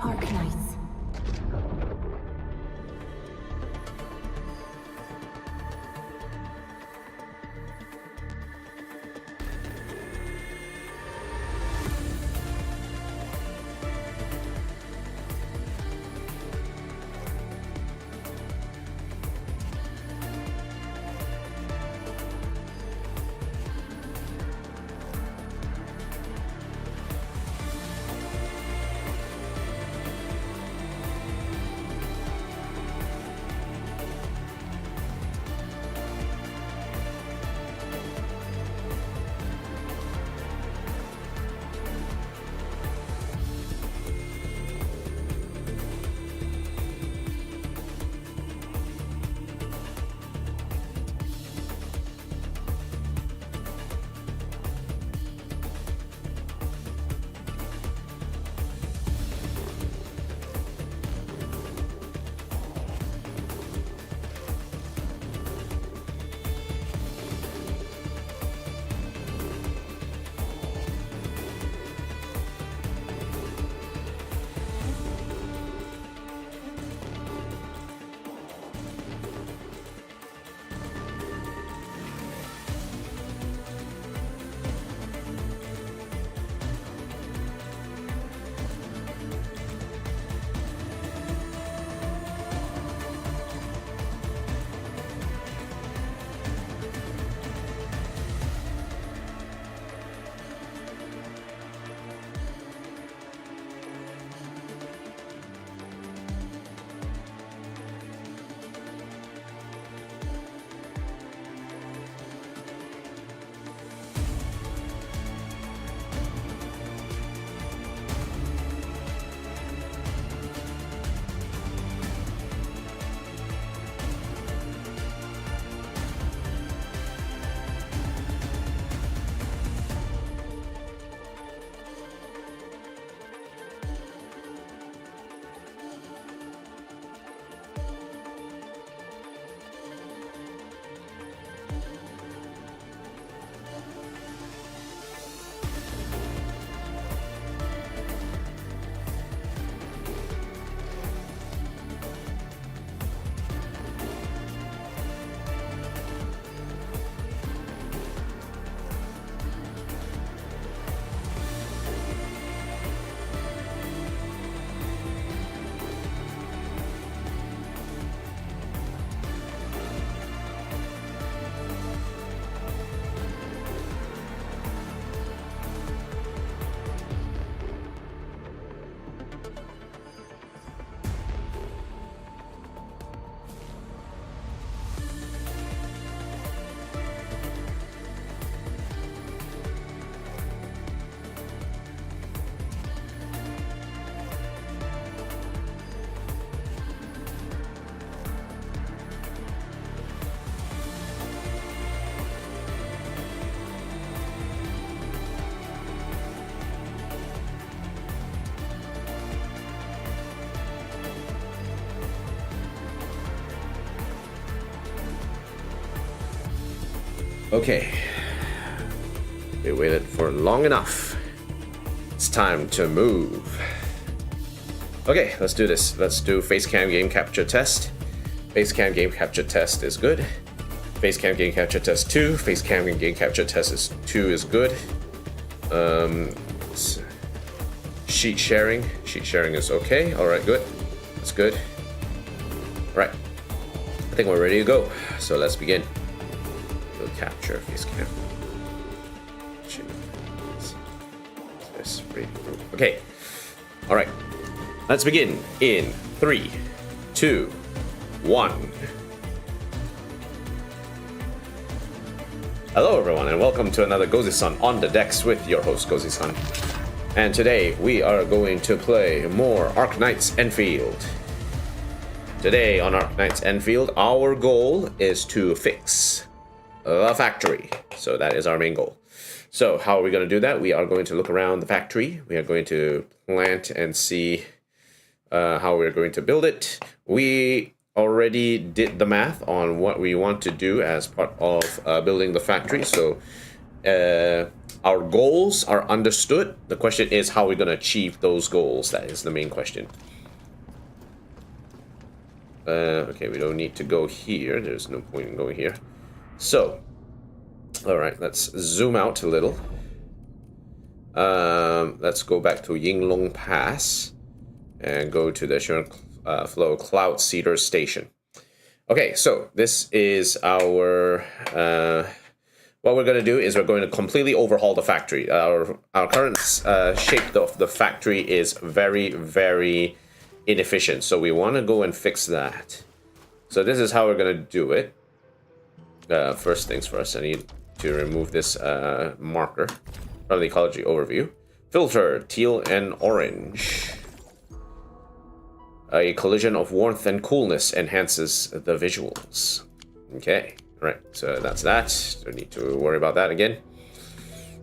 Arknights. Okay, we waited for long enough. It's time to move. Okay, let's do this. Let's do Facecam game capture test. Facecam game capture test is good. Facecam game capture test 2. Facecam game capture test 2 is good. Sheet sharing. Sheet sharing is okay. All right, good. That's good. All right. I think we're ready to go. So let's begin. We'll capture Facecam. Okay. All right. Let's begin in 3, 2, 1. Hello everyone and welcome to another Gozi-san on the decks with your host Gozi-san. And today we are going to play more Arknights Endfield. Today on Arknights Endfield, our goal is to fix the factory. So that is our main goal. So how are we going to do that? We are going to look around the factory. We are going to plant and see how we're going to build it. We already did the math on what we want to do as part of building the factory. So Our goals are understood. The question is how we're going to achieve those goals. That is the main question. Okay, we don't need to go here. There's no point in going here. So, all right, let's zoom out a little. Let's go back to Yinglong Pass and go to the Flow Cloud Cedar Station. Okay, so this is our... what we're going to do is we're going to completely overhaul the factory. Our current shape of the factory is very, very inefficient. So we want to go and fix that. So this is how we're going to do it. First things first, I need to remove this marker from the ecology overview. Filter, teal and orange. A collision of warmth and coolness enhances the visuals. Okay, right, so that's that. Don't need to worry about that again.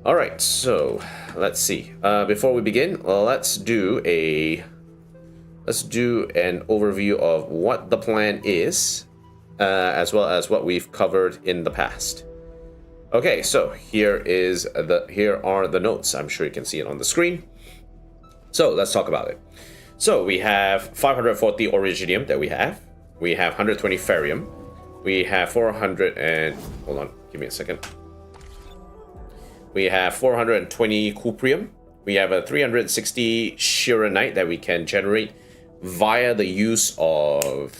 All right, so let's see. Before we begin, let's do an overview of what the plan is, as well as what we've covered in the past. Okay, so here are the notes. I'm sure you can see it on the screen. So let's talk about it. So we have 540 Originium that we have. We have 120 Ferrium. We have 400 and... Hold on, give me a second. We have 420 Cuprium. We have a 360 Shiranite that we can generate via the use of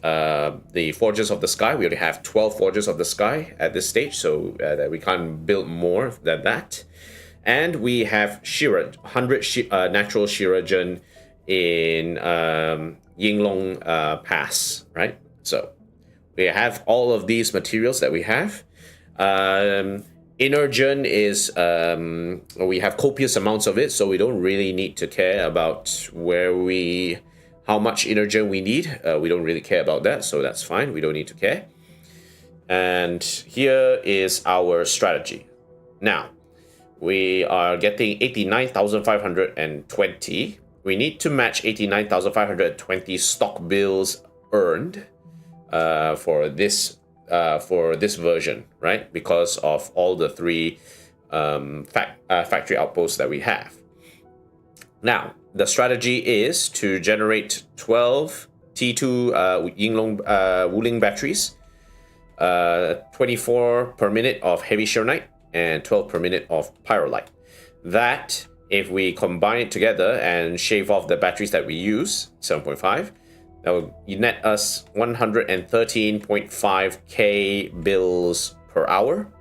the Forges of the Sky. We already have 12 Forges of the Sky at this stage, so that we can't build more than that. And we have 100 natural Shiragen in Yinglong Pass, right? So we have all of these materials that we have. Energen is, we have copious amounts of it, so we don't really need to care about how much Energen we need. We don't really care about that, so that's fine. We don't need to care. And here is our strategy. Now, we are getting 89,520. We need to match 89,520 stock bills earned for this version, right? Because of all the three factory outposts that we have. Now, the strategy is to generate 12 T2 Yinglong Wuling batteries, 24 per minute of heavy Shiranite, and 12 per minute of Pyrolite. That, if we combine it together and shave off the batteries that we use, 7.5, that will net us 113.5k bills per hour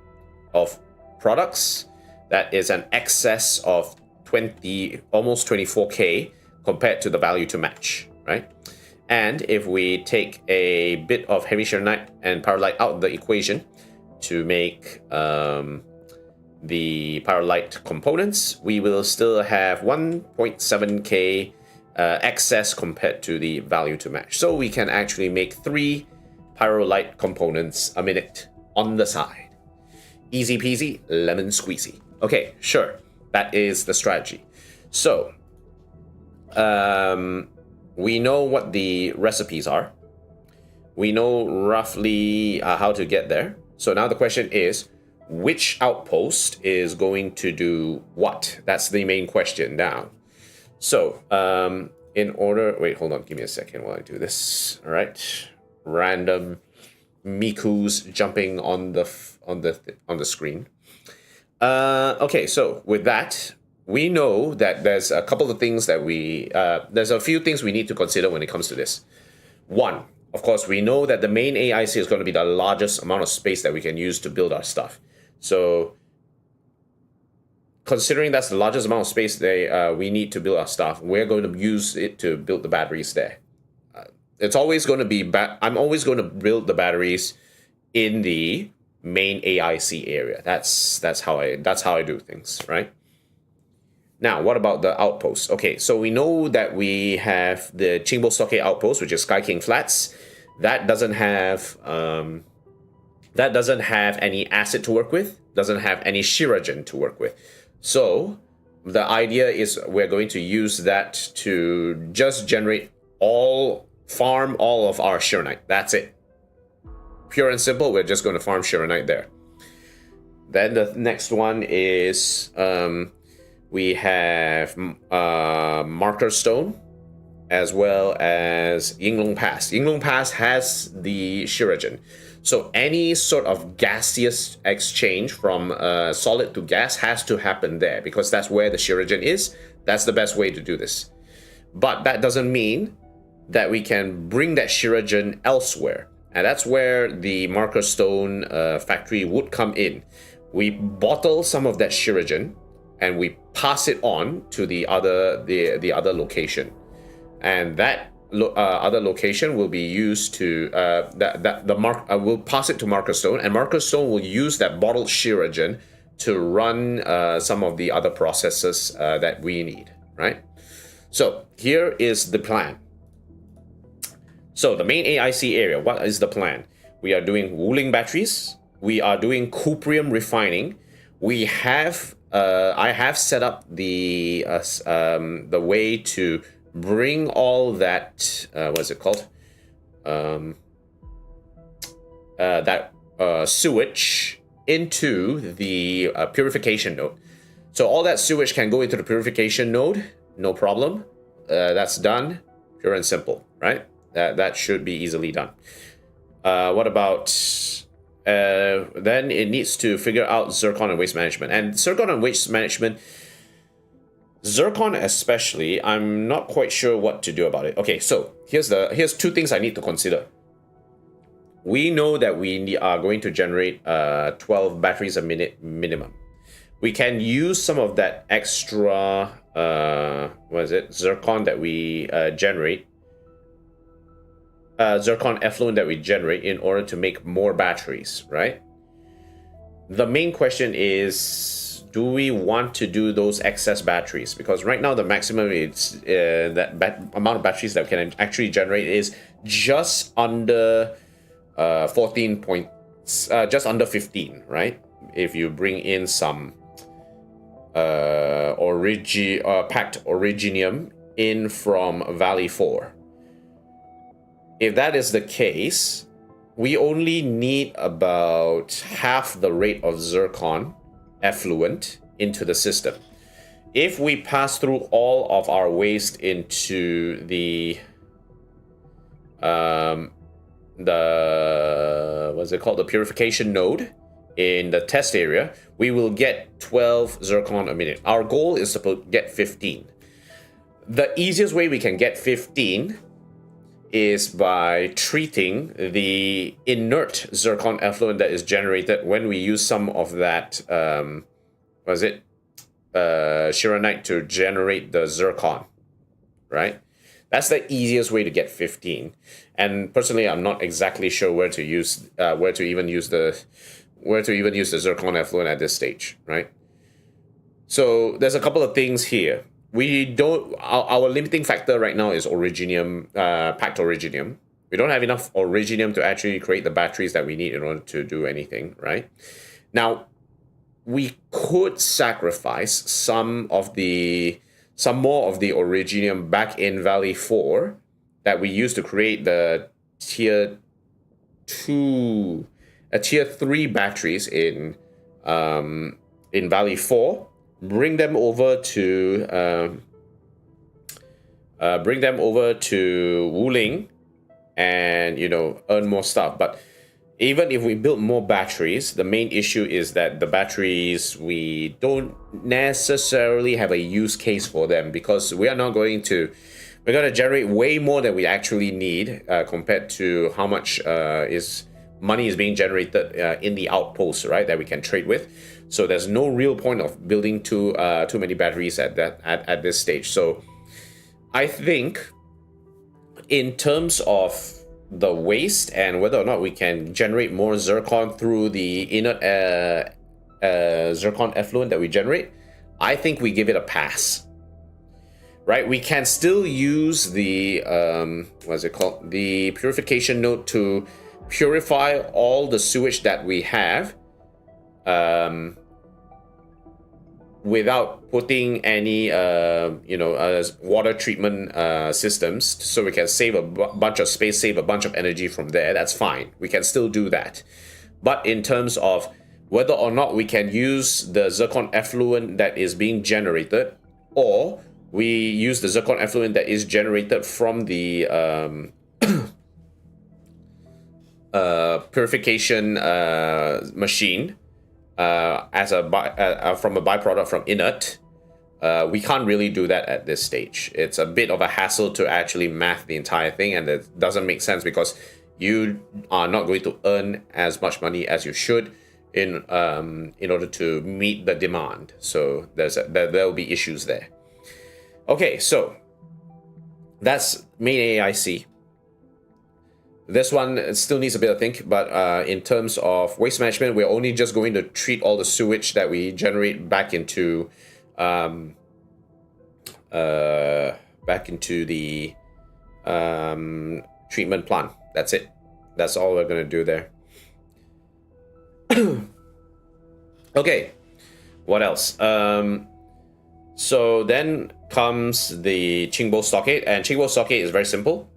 of products. That is an excess of almost 24k compared to the value to match, right? And if we take a bit of heavy Shiranite and Pyrolite out of the equation to make the Pyrolite components, we will still have 1.7k excess compared to the value to match. So we can actually make 3 Pyrolite components a minute on the side. Easy peasy, lemon squeezy. Okay, sure. That is the strategy. So, we know what the recipes are. We know roughly how to get there. So now the question is, which outpost is going to do what? That's the main question now. So, in order... Wait, hold on. Give me a second while I do this. All right. Random Miku's jumping on the screen. Okay, so with that, we know that there's a couple of things that there's a few things we need to consider when it comes to this. One, of course, we know that the main AIC is going to be the largest amount of space that we can use to build our stuff. So, considering that's the largest amount of space we need to build our stuff, we're going to use it to build the batteries there. It's always going to be... I'm always going to build the batteries in the main AIC area. That's how I do things, right? Now, what about the outposts? Okay, so we know that we have the Qingbo Stockade outpost, which is Sky King Flats. That doesn't have any acid to work with, doesn't have any Shiragen to work with. So the idea is we're going to use that to just farm all of our Shiranite. That's it. Pure and simple, we're just going to farm Shiranite there. Then the next one is we have Marker Stone, as well as Yinglong Pass. Yinglong Pass has the Shiragen. So any sort of gaseous exchange from solid to gas has to happen there, because that's where the Shiragen is. That's the best way to do this. But that doesn't mean that we can bring that Shiragen elsewhere. And that's where the Marker Stone factory would come in. We bottle some of that Shiragen and we pass it on to the other location. And that other location will be used to we'll pass it to Marker Stone, and Marker Stone will use that bottled Shiragen to run some of the other processes that we need, right? So here is the plan. So the main AIC area, what is the plan? We are doing Wuling batteries. We are doing cuprium refining. We have I have set up the way to bring all that what's it called? Sewage into the purification node. So all that sewage can go into the purification node, no problem. That's done, pure and simple, right? That should be easily done. What about then it needs to figure out zircon and waste management. And zircon and waste management, zircon especially, I'm not quite sure what to do about it. Okay, so here's two things I need to consider. We know that we are going to generate 12 batteries a minute minimum. We can use some of that extra zircon that we generate, zircon effluent that we generate in order to make more batteries, right? The main question is, do we want to do those excess batteries? Because right now the maximum it's amount of batteries that we can actually generate is just under 15, right? If you bring in some packed originium in from Valley 4. If that is the case, we only need about half the rate of zircon effluent into the system. If we pass through all of our waste into the purification node in the test area, we will get 12 zircon a minute. Our goal is to get 15. The easiest way we can get 15 is by treating the inert zircon effluent that is generated when we use some of that Shiranite to generate the zircon, right? That's the easiest way to get 15. And personally, I'm not exactly sure where to even use the zircon effluent at this stage, right? So there's a couple of things here. Our limiting factor right now is originium, packed originium. We don't have enough originium to actually create the batteries that we need in order to do anything, right? Now, we could sacrifice some more of the originium back in Valley 4 that we used to create the tier 3 batteries in Valley 4. Bring them over to Wuling, and earn more stuff. But even if we build more batteries, the main issue is that the batteries, we don't necessarily have a use case for them, because we're going to generate way more than we actually need compared to how much money is being generated in the outposts, right, that we can trade with. So there's no real point of building too many batteries at this stage. So I think in terms of the waste and whether or not we can generate more zircon through the inert zircon effluent that we generate, I think we give it a pass. Right? We can still use the the purification node to purify all the sewage that we have, without putting any water treatment systems, so we can save a bunch of space, save a bunch of energy from there. That's fine. We can still do that. But in terms of whether or not we can use the zircon effluent that is being generated, or we use the zircon effluent that is generated from the purification machine as from a byproduct from inert. We can't really do that at this stage. It's a bit of a hassle to actually math the entire thing, and it doesn't make sense because you are not going to earn as much money as you should in order to meet the demand. So there will be issues there. Okay, so that's main AIC. This one still needs a bit of think, but in terms of waste management, we're only just going to treat all the sewage that we generate back into the treatment plant. That's it. That's all we're gonna do there. Okay, what else? So then comes the Qingbo stockade, and Qingbo stockade is very simple.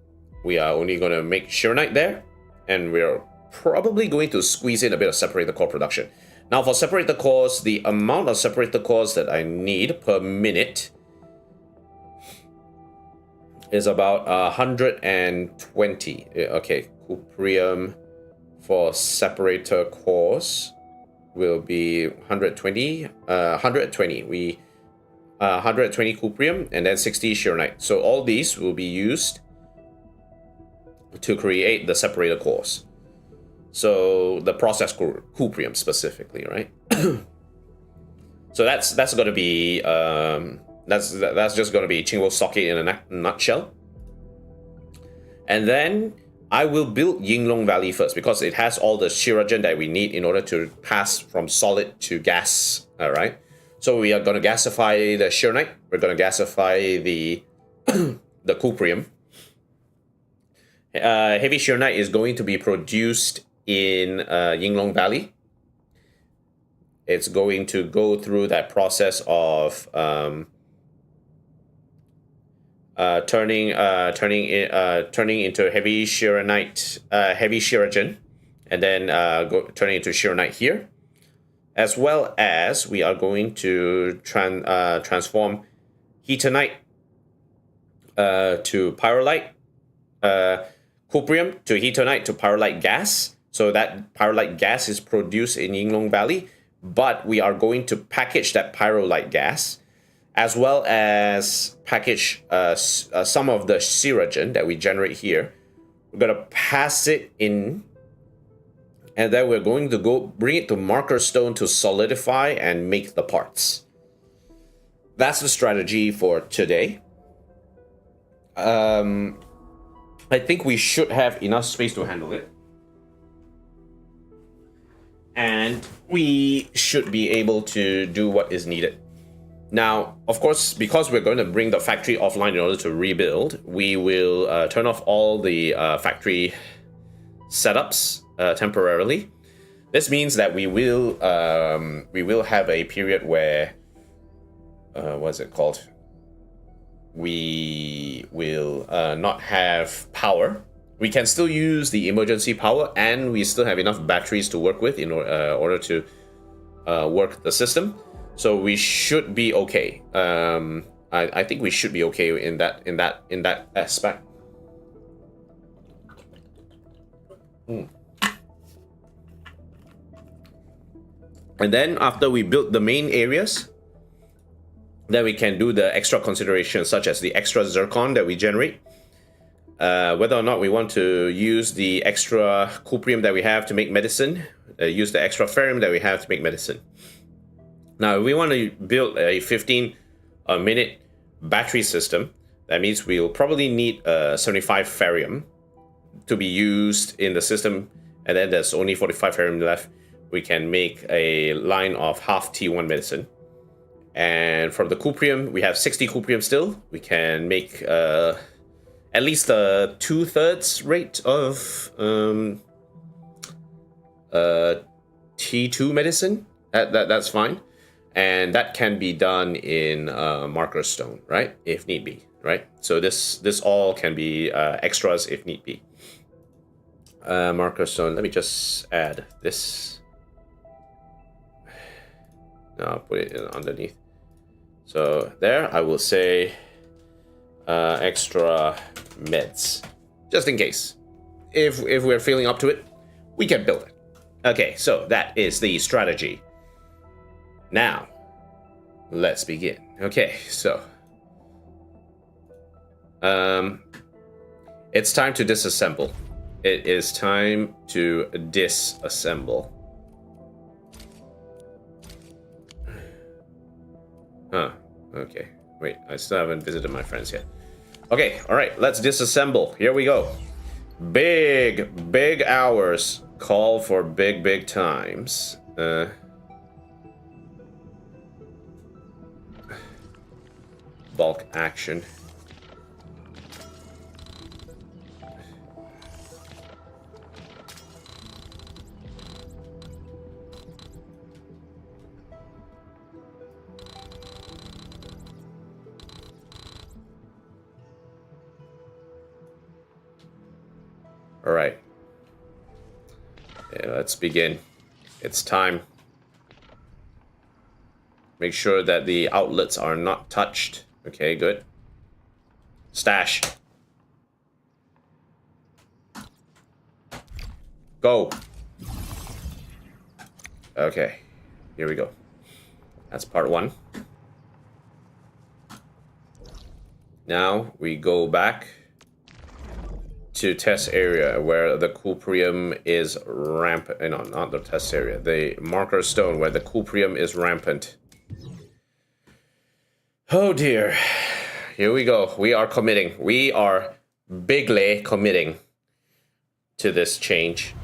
We are only going to make Shearonite there, and we're probably going to squeeze in a bit of separator core production. Now for separator cores, the amount of separator cores that I need per minute is about 120. Okay, cuprium for separator cores will be 120. 120 cuprium and then 60 Shearonite. So all these will be used to create the separator cores. So the process cuprium specifically, right? So that's going to be that's just going to be Qingbo stockade in a nutshell. And then I will build Yinglong Valley first because it has all the Shiragen that we need in order to pass from solid to gas. All right. So we are going to gasify the Shearonite. We're going to gasify the the cuprium. Heavy Shearonite is going to be produced in Yinglong Valley. It's going to go through that process of turning into heavy Shearonite, heavy Shiragen, and then turning into Shearonite here, as well as we are going to transform Heatonite to Pyrolite, cuprium to Heatonite to Pyrolite gas. So that Pyrolite gas is produced in Yinglong Valley, but we are going to package that Pyrolite gas, as well as package some of the Shiragen that we generate here. We're going to pass it in, and then we're going to go bring it to marker stone to solidify and make the parts. That's the strategy for today. I think we should have enough space to handle it. And we should be able to do what is needed. Now, of course, because we're going to bring the factory offline in order to rebuild, we will turn off all the factory setups temporarily. This means that we will have a period where what's it called? We will not have power. We can still use the emergency power, and we still have enough batteries to work with in order to work the system. So we should be okay. I think we should be okay in that aspect. And then after we build the main areas, then we can do the extra considerations, such as the extra zircon that we generate. Whether or not we want to use the extra cuprium that we have to make medicine, use the extra ferrium that we have to make medicine. Now, if we want to build a 15-minute battery system, that means we'll probably need 75 ferrium to be used in the system, and then there's only 45 ferrium left. We can make a line of half T1 medicine. And from the cuprium, we have 60 cuprium still. We can make at least a 2/3 rate of T2 medicine. That's fine. And that can be done in marker stone, right? If need be, right? So this all can be extras if need be. Marker stone, let me just add this. No, I'll put it in underneath. So there, I will say extra meds, just in case. If we're feeling up to it, we can build it. Okay, so that is the strategy. Now, let's begin. Okay, so it's time to disassemble. It is time to disassemble. Huh, okay. Wait, I still haven't visited my friends yet. Okay, alright, let's disassemble. Here we go. Big hours call for big times. Bulk action. All right. Yeah, let's begin. It's time. Make sure that the outlets are not touched. Okay, good. Stash. Go. Okay, here we go. That's part one. Now we go back to test area where the cuprium is rampant. No, not the test area. The marker stone where the cuprium is rampant. Oh dear. Here we go. We are committing. We are bigly committing to this change.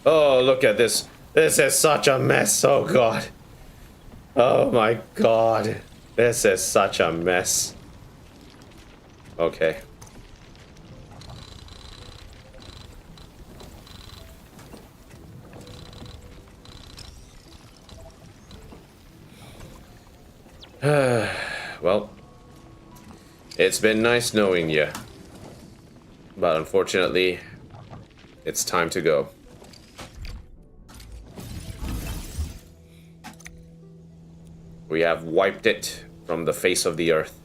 Oh, look at this. This is such a mess. Oh god. Oh my god. This is such a mess. Okay. Well, it's been nice knowing you. But unfortunately, it's time to go. We have wiped it from the face of the earth.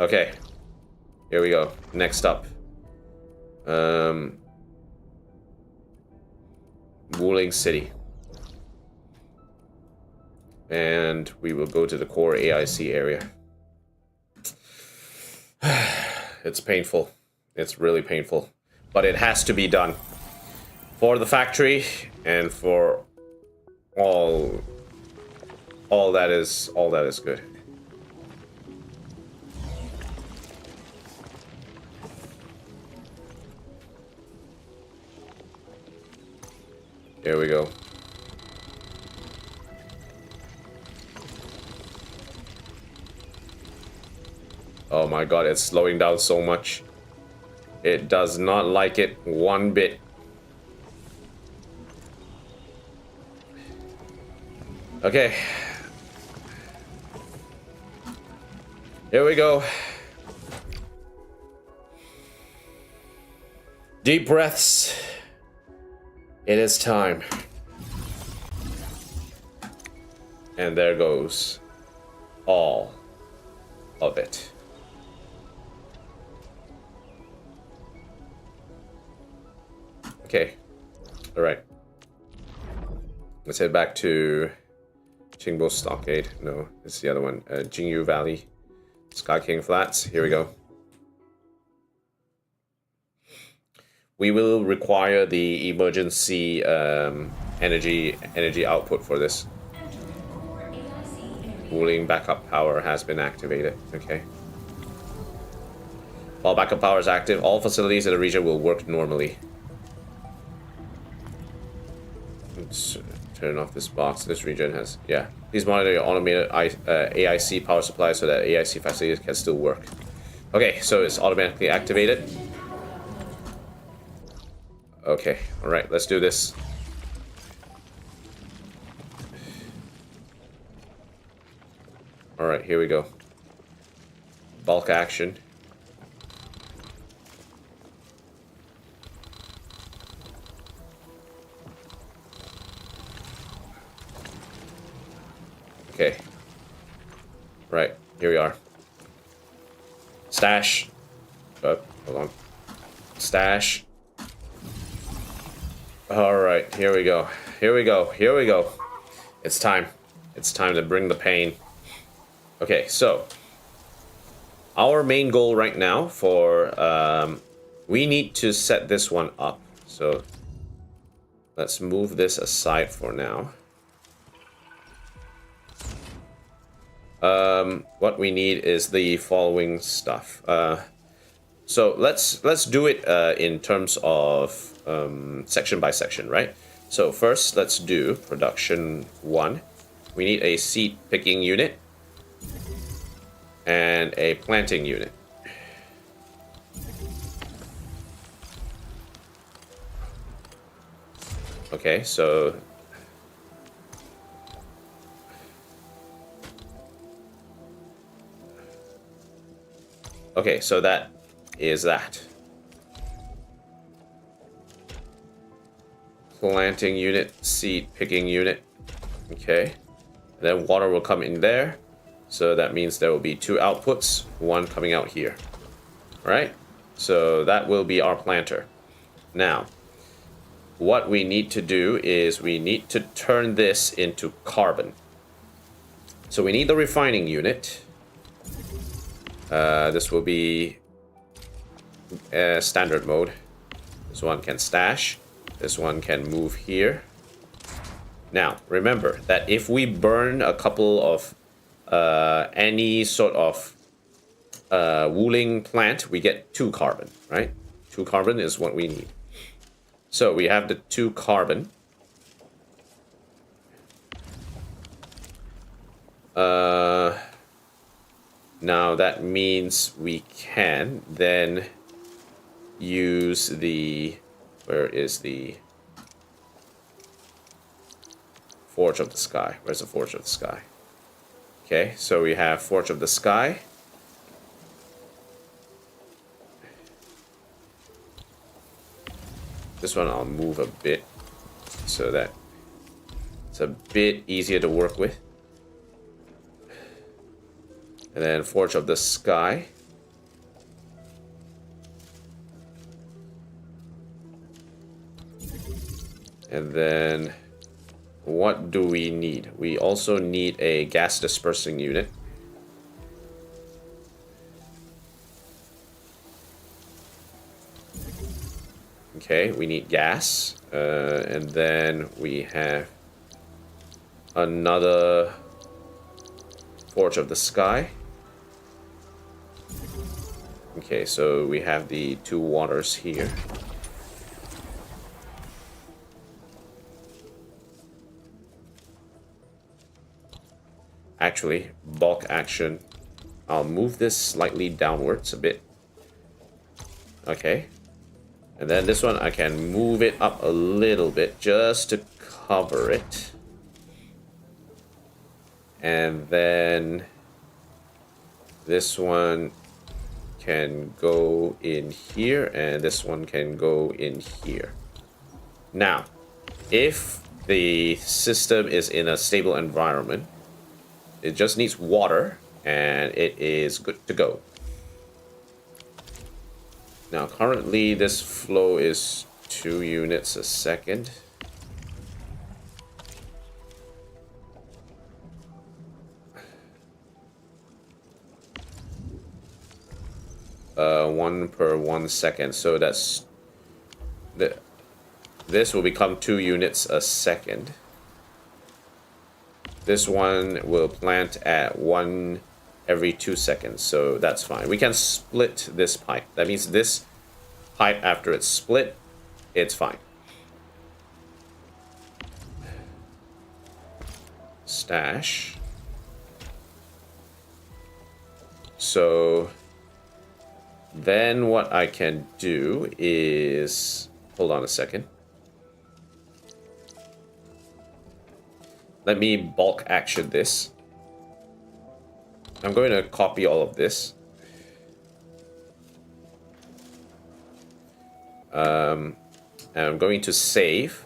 Okay, here we go. Next up, Wuling City, and we will go to the core AIC area. It's painful. It's really painful, but it has to be done for the factory and for all that is good. Here we go. Oh my god, it's slowing down so much. It does not like it one bit. Okay. Here we go. Deep breaths. It is time. And there goes all of it. Okay. All right. Let's head back to Qingbo Stockade. No, it's the other one. Jingyu Valley. Sky King Flats. Here we go. We will require the emergency energy output for this. Cooling backup power has been activated. Okay. While backup power is active, all facilities in the region will work normally. Let's turn off this box. This region has, yeah. Please monitor your automated AIC power supply so that AIC facilities can still work. Okay, so it's automatically activated. Okay, alright, let's do this. Alright, here we go. Bulk action. Okay. Right, here we are. Stash. Hold on. Stash. Alright, here we go. Here we go. Here we go. It's time. It's time to bring the pain. Okay, so our main goal right now for we need to set this one up. So let's move this aside for now. What we need is the following stuff. So let's do it in terms of section by section, right? So first, let's do production 1. We need a seed picking unit and a planting unit. Okay, so that is that. Planting unit, seed picking unit. Okay. And then water will come in there. So that means there will be 2 outputs, 1 coming out here. Right? So that will be our planter. Now, what we need to do is we need to turn this into carbon. So we need the refining unit. This will be standard mode. This one can stash. This one can move here. Now, remember that if we burn a couple of any sort of wooling plant, we get 2 carbon, right? 2 carbon is what we need. So we have the 2 carbon. Now that means we can then use the... Where is the Forge of the Sky? Where's the Forge of the Sky? Okay, so we have Forge of the Sky. This one I'll move a bit so that it's a bit easier to work with. And then Forge of the Sky. And then what do we need? We also need a gas dispersing unit. Okay, we need gas. And then we have another Forge of the Sky. Okay, so we have the 2 waters here. Actually, bulk action. I'll move this slightly downwards a bit. Okay. And then this one, I can move it up a little bit just to cover it. And then this one can go in here, and this one can go in here. Now, if the system is in a stable environment, it just needs water, and it is good to go. Now, currently, this flow is 2 units a second. One per 1 second, so that's this will become 2 units a second. This one will plant at 1 every 2 seconds, so that's fine. We can split this pipe. That means this pipe, after it's split, it's fine. Stash. So then what I can do is... Hold on a second. Let me bulk action this. I'm going to copy all of this. And I'm going to save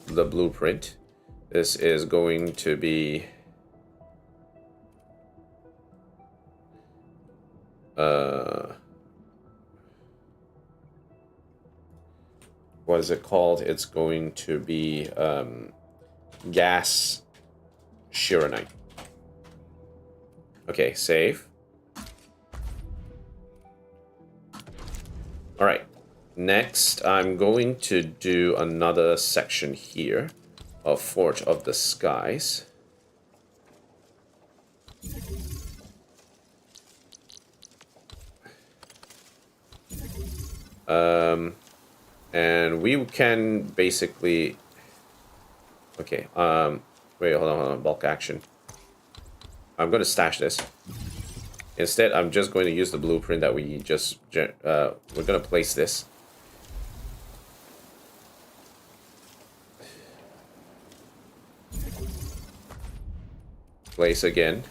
the blueprint. This is going to be what is it called? It's going to be gas Shironite. Okay, save. Alright, next I'm going to do another section here of Forge of the Skies. And we can basically... Okay, wait, hold on, bulk action. I'm going to stash this. Instead, I'm just going to use the blueprint that we just... we're going to place this. Place again.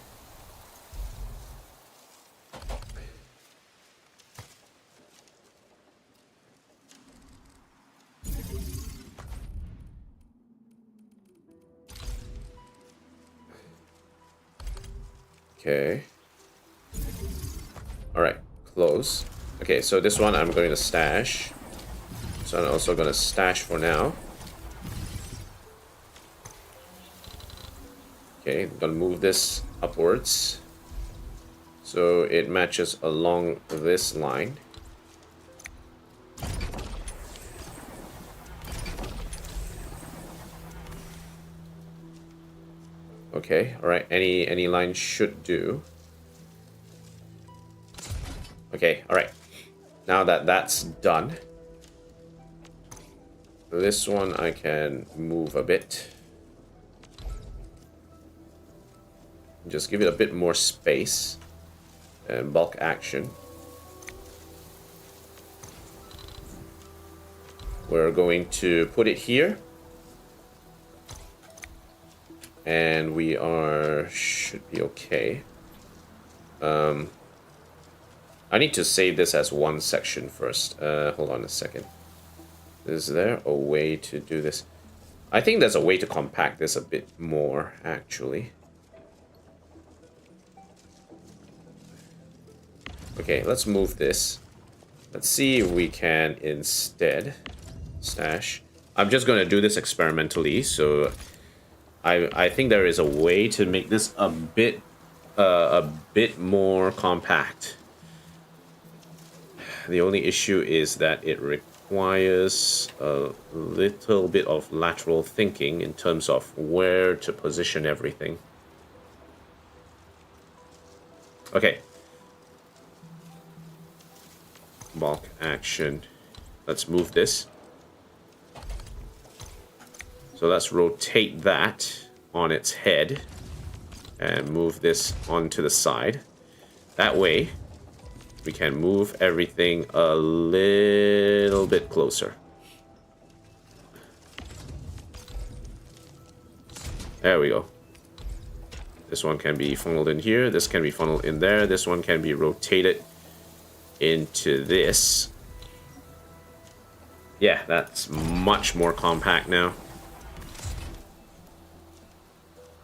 Okay. Alright, close. Okay, so this one I'm going to stash. So I'm also going to stash for now. Okay, I'm going to move this upwards. So it matches along this line. Okay, alright, any line should do. Okay, alright. Now that that's done, this one I can move a bit. Just give it a bit more space. And bulk action. We're going to put it here. And we should be okay. I need to save this as one section first. Hold on a second. Is there a way to do this? I think there's a way to compact this a bit more, actually. Okay, let's move this. Let's see if we can instead stash. I'm just going to do this experimentally, so I think there is a way to make this a bit more compact. The only issue is that it requires a little bit of lateral thinking in terms of where to position everything. Okay. Bulk action. Let's move this. So let's rotate that on its head and move this onto the side. That way, we can move everything a little bit closer. There we go. This one can be funneled in here. This can be funneled in there. This one can be rotated into this. Yeah, that's much more compact now.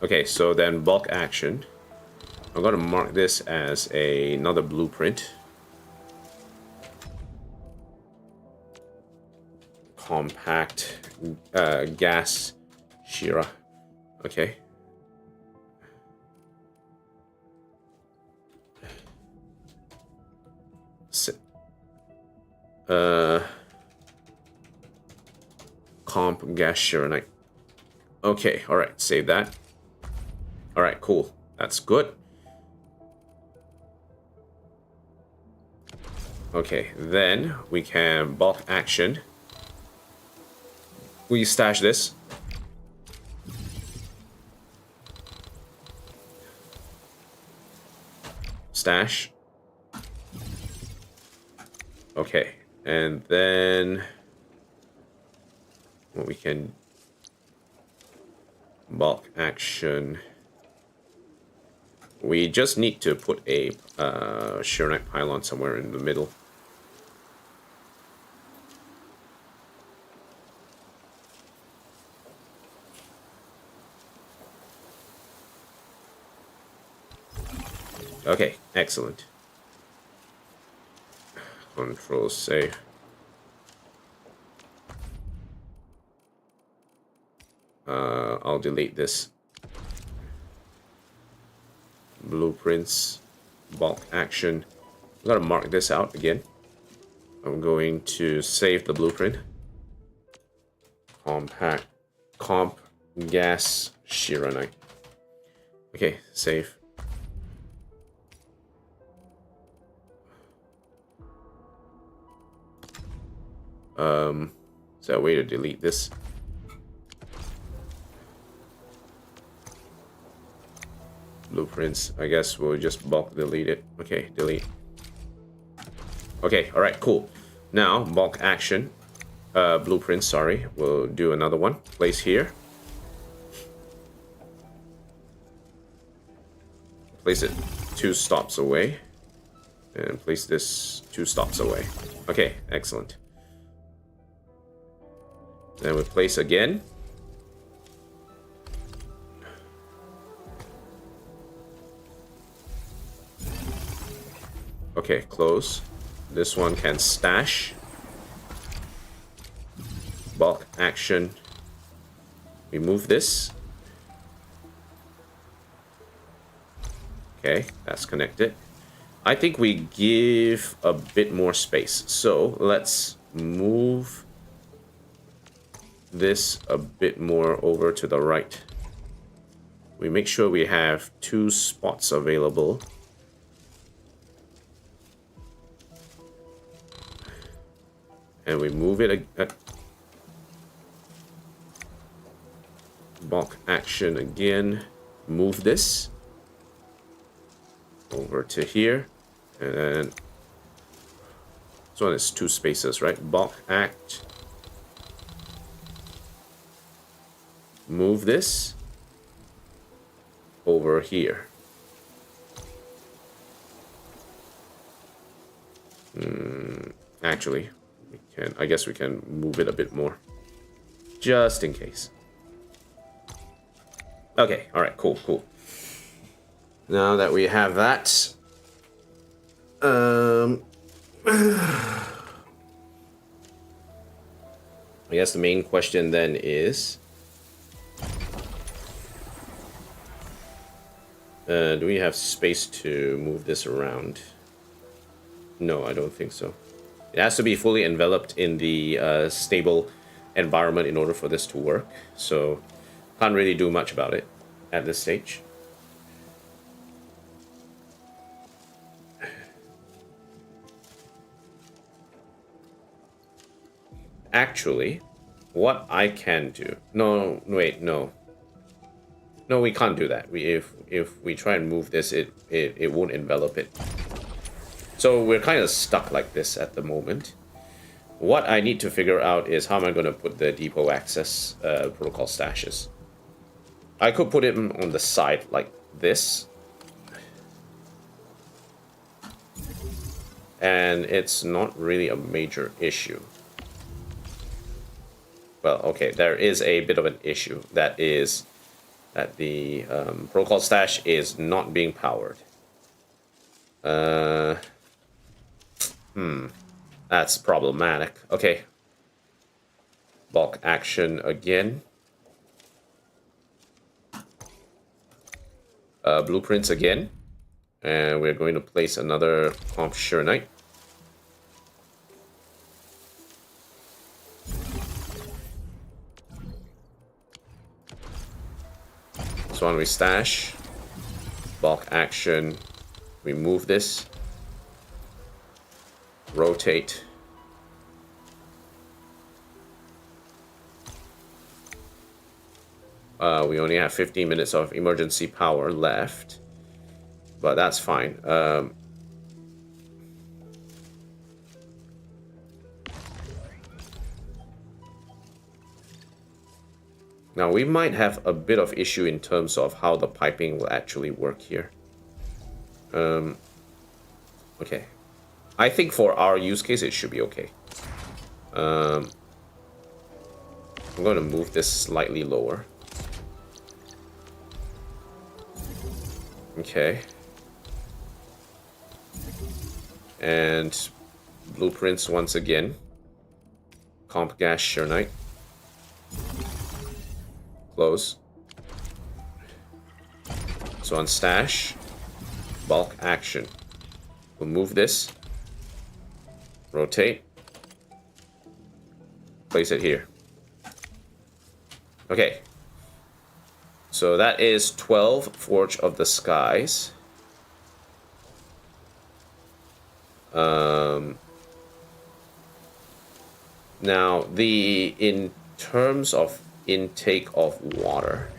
Okay, so then bulk action. I'm going to mark this as another blueprint. Compact gas Shira. Okay. Comp gas Shironite. Okay, alright, save that. Alright, cool. That's good. Okay, then we can bulk action. We stash this. Stash. Okay, and then what we can bulk action. We just need to put a Shironite pylon somewhere in the middle. Okay, excellent. Control save. I'll delete this. Blueprints, bulk action. I'm gonna mark this out again. I'm going to save the blueprint. Comp gas Shiranite. Okay, save. Is there a way to delete this? Blueprints. I guess we'll just bulk delete it. Okay, delete. Okay, alright, cool. Now, bulk action. Blueprints, sorry. We'll do another one. Place here. Place it 2 stops away. And place this 2 stops away. Okay, excellent. Then we place again. Okay, close. This one can stash. Bulk action. Remove this. Okay, that's connected. I think we give a bit more space. So let's move this a bit more over to the right. We make sure we have 2 spots available. And we move it bulk action again. Move this over to here. And then this one is 2 spaces, right? Bulk act. Move this over here. Actually, I guess we can move it a bit more, just in case. Okay, all right, cool. Now that we have that, I guess the main question then is, do we have space to move this around? No, I don't think so. It has to be fully enveloped in the stable environment in order for this to work. So, can't really do much about it at this stage. Actually, what I can do... No, wait, no. No, we can't do that. If we try and move this, it won't envelop it. So we're kind of stuck like this at the moment. What I need to figure out is how am I going to put the depot access protocol stashes. I could put it on the side like this. And it's not really a major issue. Well, okay, there is a bit of an issue. That is that the protocol stash is not being powered. That's problematic. Okay. Bulk action again. Blueprints again. And we're going to place another comp Shiranite. This one we stash. Bulk action. Remove this. Rotate. We only have 15 minutes of emergency power left, but that's fine. Now we might have a bit of issue in terms of how the piping will actually work here. Okay. I think for our use case, it should be okay. I'm going to move this slightly lower. Okay. And blueprints once again. Comp gas Arknight. Close. So on stash, bulk action. We'll move this. Rotate. Place it here. Okay. So that is 12 Forge of the Skies. Now, in terms of intake of water,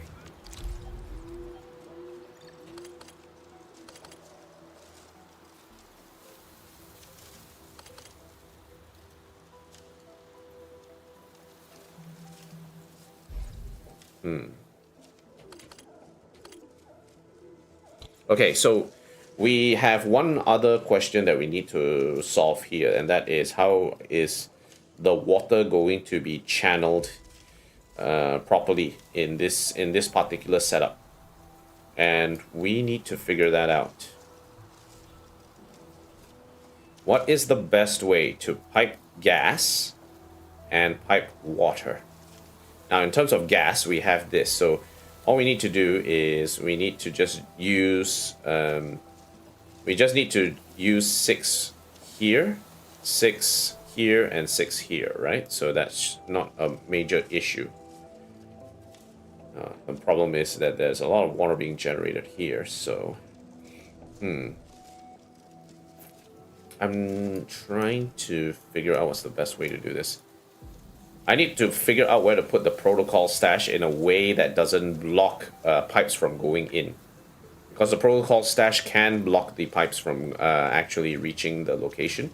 okay, so we have one other question that we need to solve here, and that is how is the water going to be channeled properly in this particular setup, and we need to figure that out. What is the best way to pipe gas and pipe water? Now, in terms of gas, we have this. So all we need to do is we need to just use 6 here, 6 here, and 6 here, right? So that's not a major issue. The problem is that there's a lot of water being generated here, so I'm trying to figure out what's the best way to do this. I need to figure out where to put the protocol stash in a way that doesn't block pipes from going in. Because the protocol stash can block the pipes from actually reaching the location.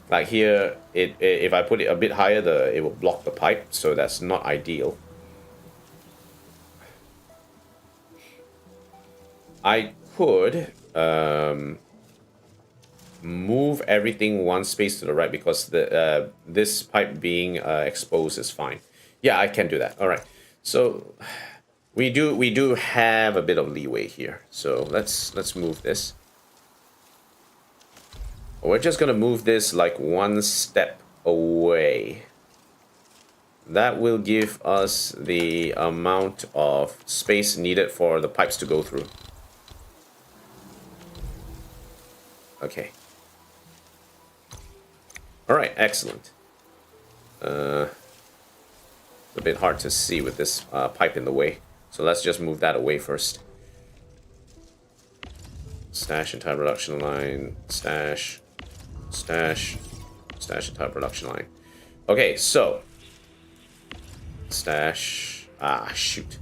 Like here, if I put it a bit higher, it will block the pipe, so that's not ideal. I could move everything one space to the right because this pipe being exposed is fine. Yeah, I can do that. All right. So we do have a bit of leeway here. So let's move this. We're just gonna move this like one step away. That will give us the amount of space needed for the pipes to go through. Okay. All right, excellent. It's a bit hard to see with this pipe in the way, so let's just move that away first. Stash entire production line, stash, stash, stash entire production line. Okay, so stash. Ah, shoot.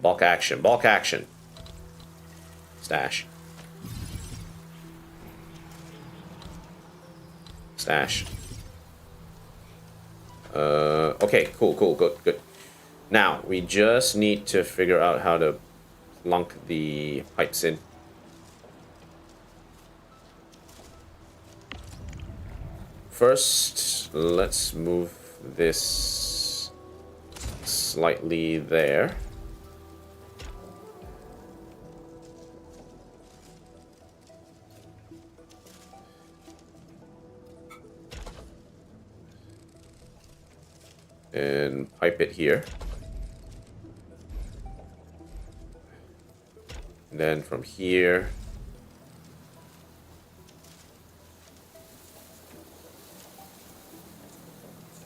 Bulk action, bulk action. Stash. Stash. Okay, cool, good. Now, we just need to figure out how to plunk the pipes in. First, let's move this slightly there. And pipe it here. And then from here.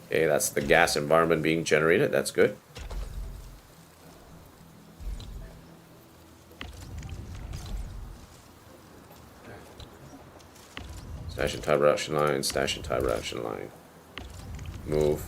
Okay, that's the gas environment being generated. That's good. Stash entire production line, stash entire production line. Move.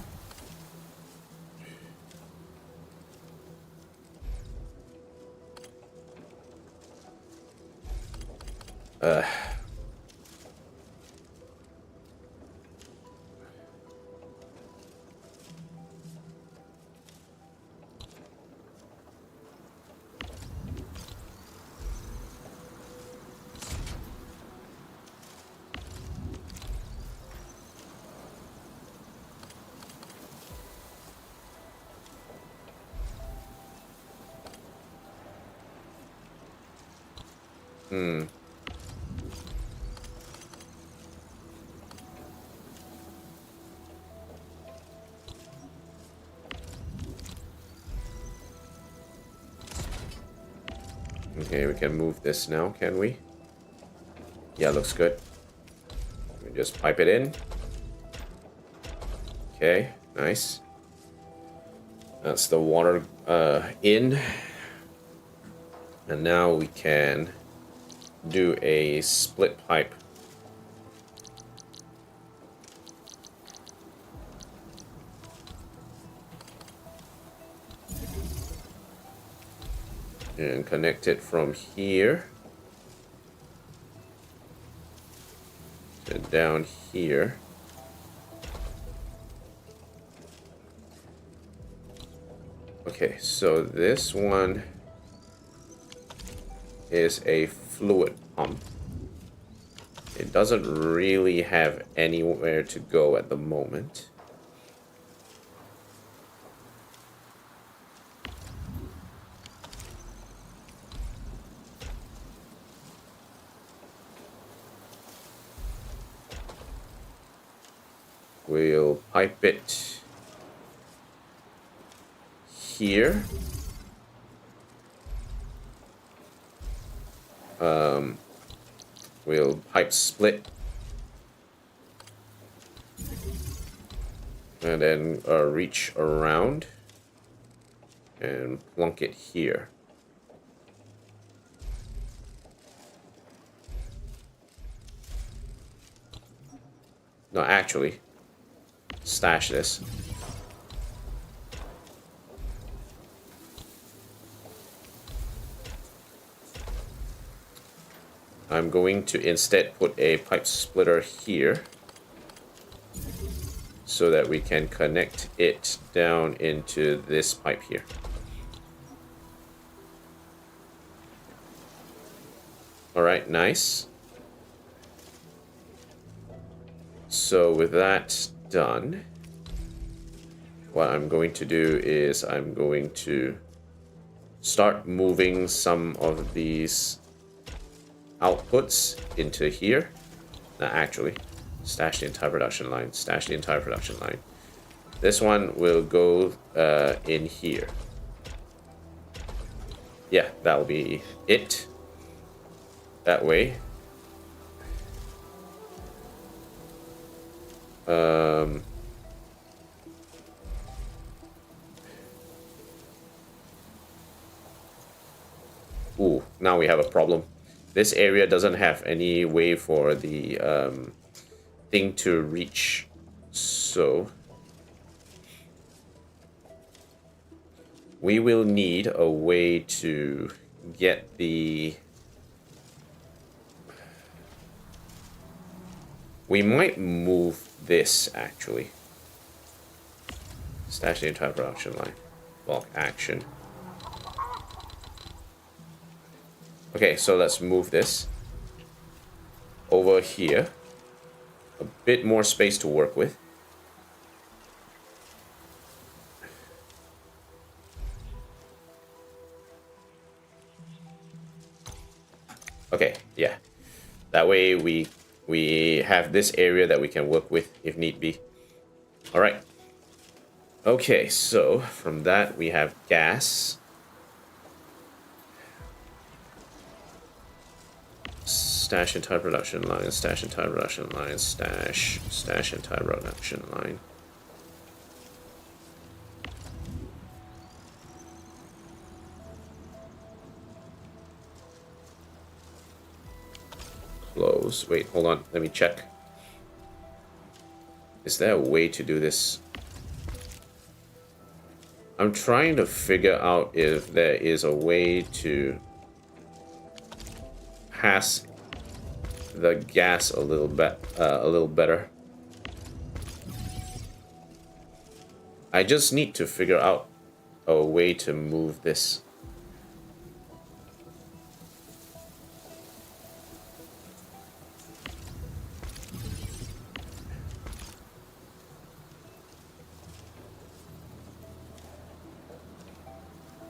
Okay, we can move this now, can we? Yeah, looks good. We just pipe it in. Okay, nice. That's the water in. And now we can do a split pipe. And connect it from here to down here. Okay, so this one is a fluid pump. It doesn't really have anywhere to go at the moment. We'll pipe it here. We'll pipe split. And then reach around and plunk it here. No, actually, stash this. I'm going to instead put a pipe splitter here so that we can connect it down into this pipe here. All right, nice. So with that done, what I'm going to do is I'm going to start moving some of these outputs into here. Now actually, stash the entire production line, stash the entire production line. This one will go in here. Yeah, that will be it. That way. Ooh, now we have a problem. This area doesn't have any way for the thing to reach, so we will need a way to get the... We might move this, actually. Stash the entire production line. Bulk action. Okay, so let's move this over here. A bit more space to work with. Okay, yeah. That way we have this area that we can work with if need be. All right. Okay, so from that we have gas. Stash entire production line, stash entire production line, stash entire production line. Close. Wait, hold on. Let me check. Is there a way to do this? I'm trying to figure out if there is a way to pass the gas a little better. I just need to figure out a way to move this.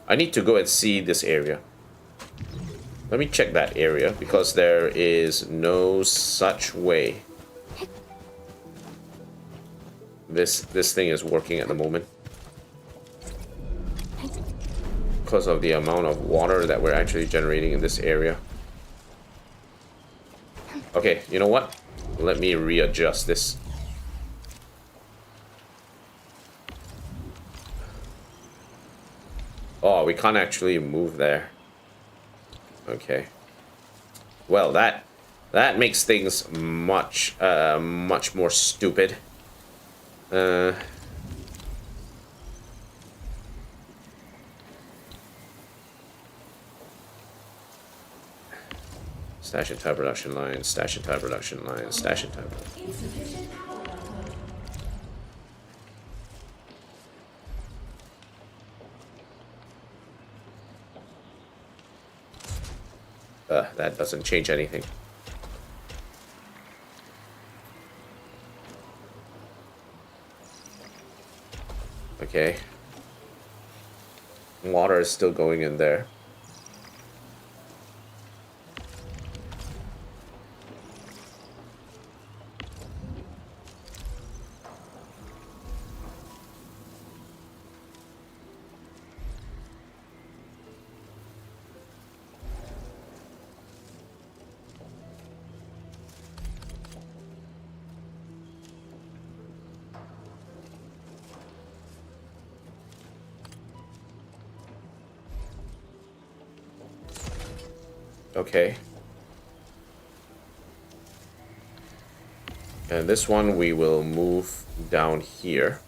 I need to go and see this area. Let me check that area, because there is no such way this thing is working at the moment. because of the amount of water that we're actually generating in this area. Okay, you know what? Let me readjust this. Oh, we can't actually move there. Okay. Well, that makes things much more stupid. Stash entire production line, stash entire production line, stash entire production. That doesn't change anything. Okay. Water is still going in there. Okay. And this one we will move down here.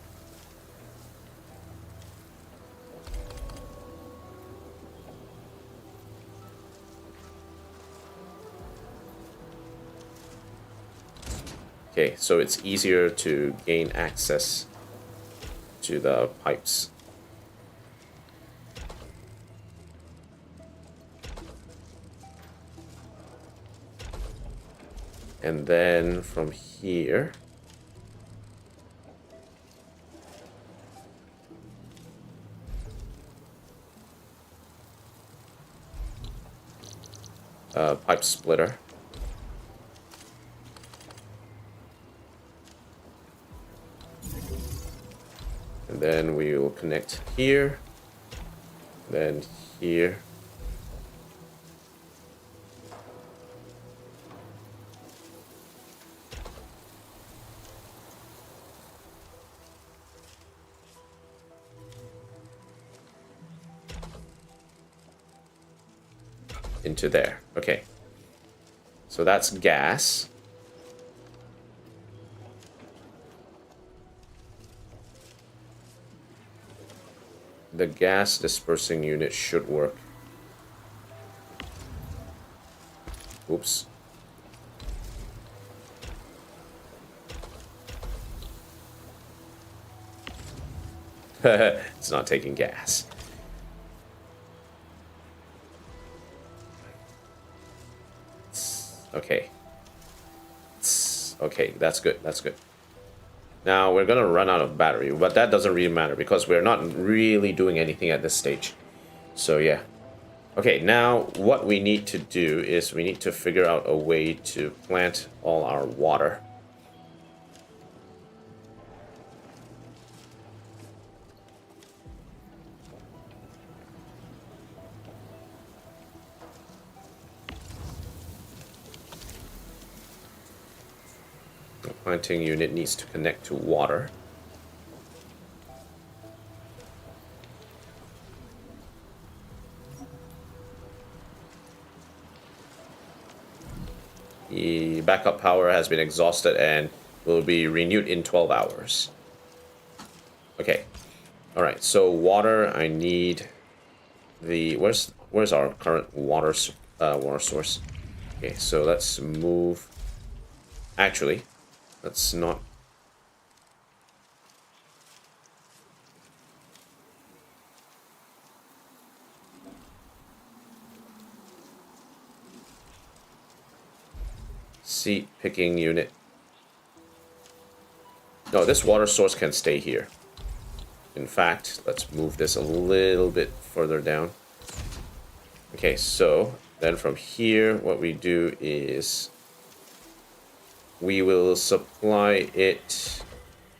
Okay, so it's easier to gain access to the pipes. And then from here, pipe splitter. And then we will connect here, then here. Into there. Okay. So that's gas. The gas dispersing unit should work. Oops. It's not taking gas. Okay. Okay, that's good. That's good. Now we're gonna run out of battery, but that doesn't really matter because we're not really doing anything at this stage. So yeah. Okay, now what we need to do is we need to figure out a way to plant all our water. The planting unit needs to connect to water. The backup power has been exhausted and will be renewed in 12 hours. Okay. Alright, so water, I need the... Where's our current water source? Okay, so let's move... Actually, let's not... Seat picking unit. No, this water source can stay here. In fact, let's move this a little bit further down. Okay, so then from here, what we do is we will supply it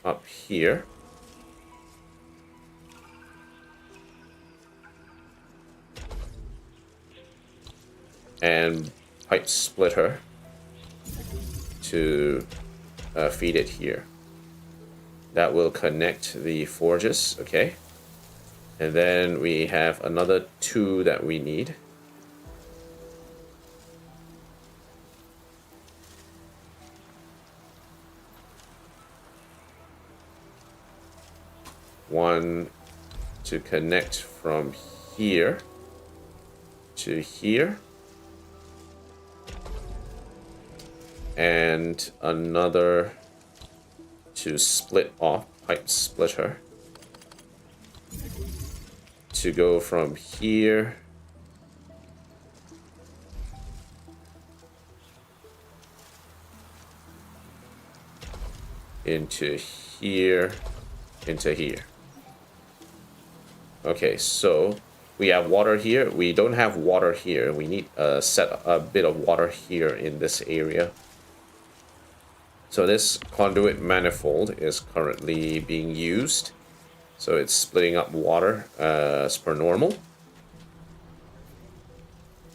up here. and pipe splitter to feed it here. That will connect the forges, okay? And then we have another 2 that we need. One to connect from here to here. And another to split off, pipe splitter, to go from here into here, into here. Okay, so we have water here. We don't have water here. We need set a bit of water here in this area. So this conduit manifold is currently being used. So it's splitting up water as per normal.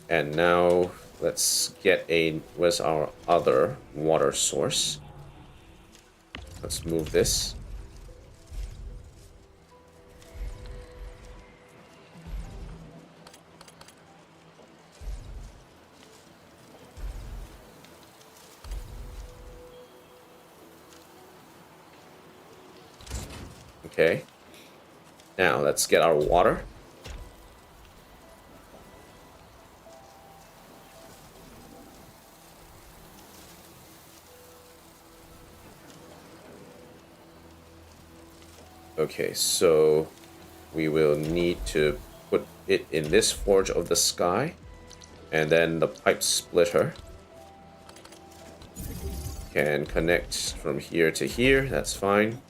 And now let's get where's our other water source? Let's move this. Okay. Now let's get our water. Okay, so we will need to put it in this Forge of the Sky, and then the pipe splitter can connect from here to here. That's fine.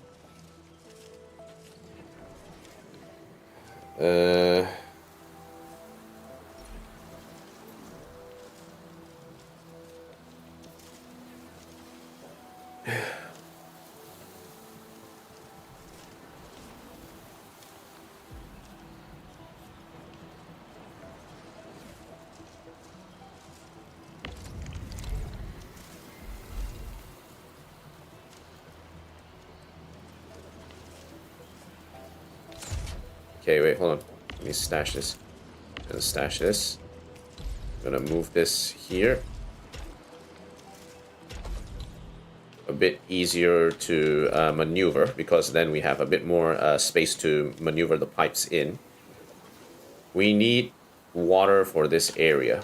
Okay, wait, hold on. Let me stash this. I'm gonna stash this. I'm gonna move this here. A bit easier to maneuver, because then we have a bit more space to maneuver the pipes in. We need water for this area.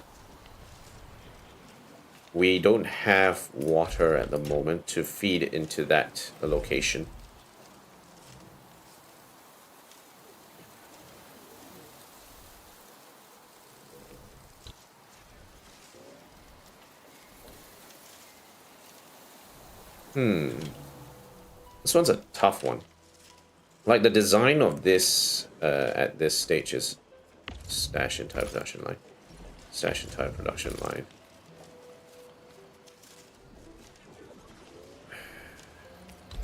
We don't have water at the moment to feed into that location. This one's a tough one. Like, the design of this at this stage is stash entire production line. Stash entire production line.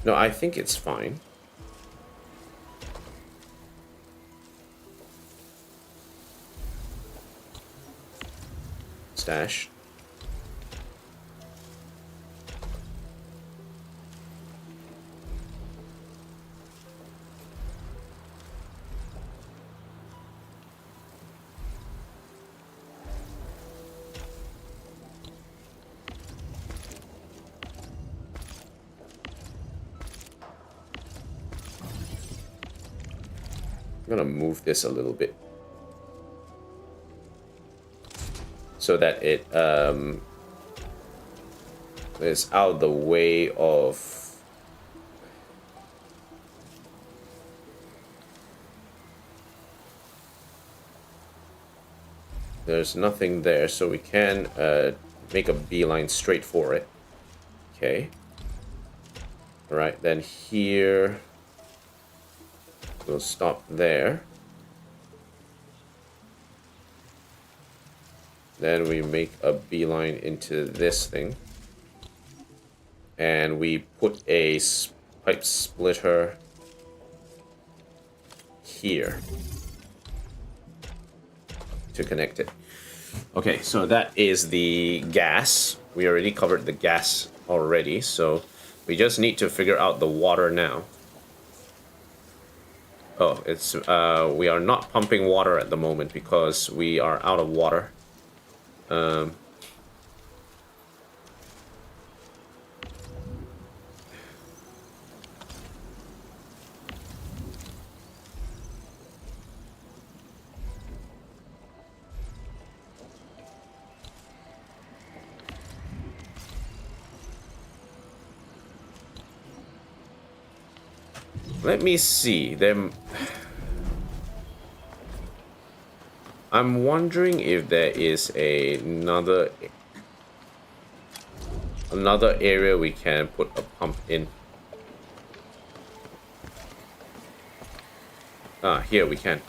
No, I think it's fine. Stash. I'm gonna move this a little bit so that it is out of the way of there's nothing there, so we can make a beeline straight for it. Okay. All right, then here we'll stop there. Then we make a beeline into this thing. And we put a pipe splitter here to connect it. Okay, so that is the gas. We already covered the gas already, so we just need to figure out the water now. Oh, it's we are not pumping water at the moment because we are out of water. Let me see them. I'm wondering if there is another area we can put a pump in. Ah, here we can.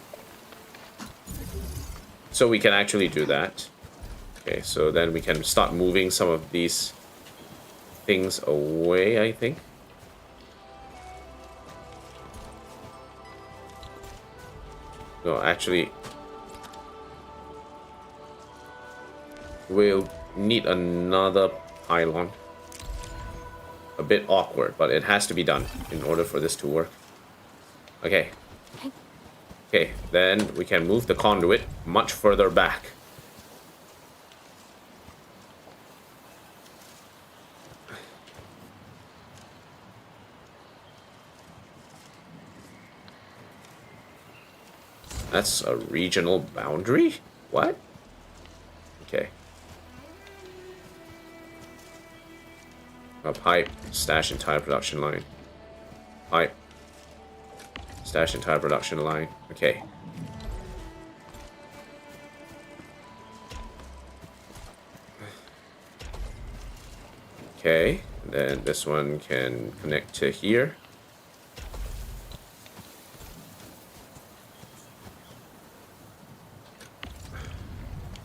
So we can actually do that. Okay, so then we can start moving some of these things away, I think. No, actually, we'll need another pylon. A bit awkward, but it has to be done in order for this to work. Okay. Okay, then we can move the conduit much further back. That's a regional boundary? What? Okay. A pipe, stash entire production line. Pipe. Stash entire production line. Okay. Okay, then this one can connect to here.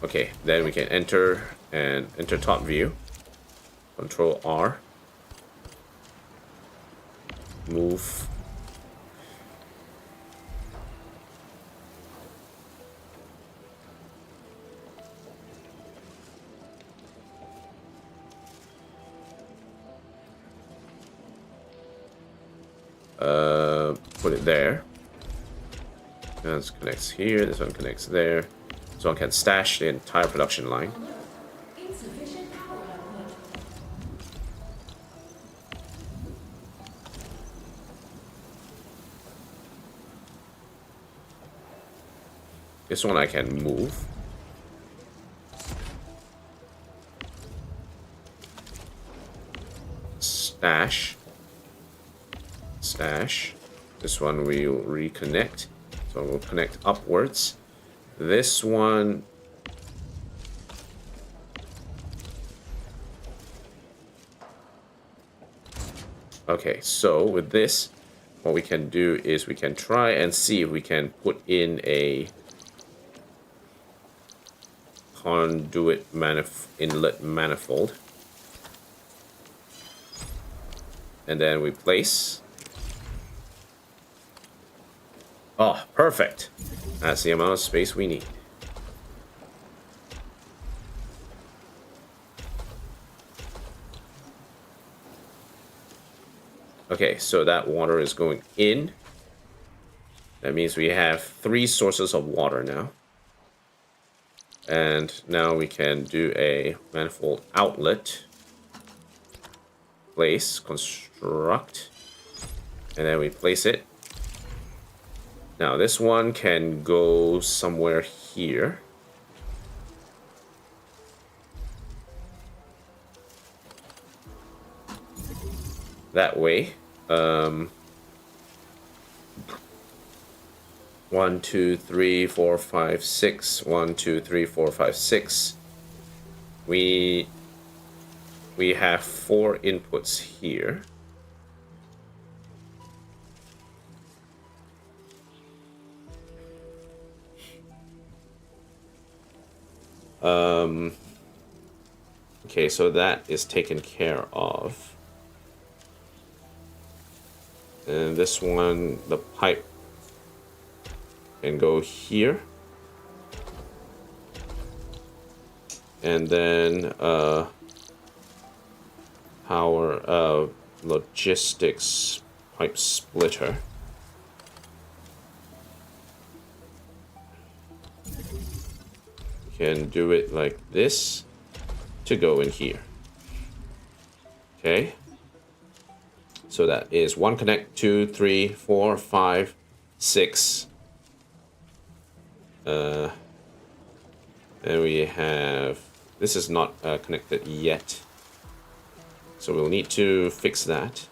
Okay, then we can enter top view. Control R. Move. Put it there. This connects here, this one connects there. This one can stash the entire production line. This one I can move. Stash. Stash. This one we'll reconnect. So we'll connect upwards. This one... Okay, so with this, what we can do is we can try and see if we can put in a conduit inlet manifold. And then we place. Oh, perfect. That's the amount of space we need. Okay, so that water is going in. That means we have 3 sources of water now. And now we can do a manifold outlet. Place, construct. And then we place it. Now this one can go somewhere here. That way. 1, 2, 3, 4, 5, 6. 1, 2, 3, 4, 5, 6. We have 4 inputs here. Okay, so that is taken care of. And this one, the pipe can go here. And then power logistics pipe splitter. Can do it like this to go in here. Okay. So that is 1 connect, 2, 3, 4, 5, 6. And we have, this is not connected yet. So we'll need to fix that.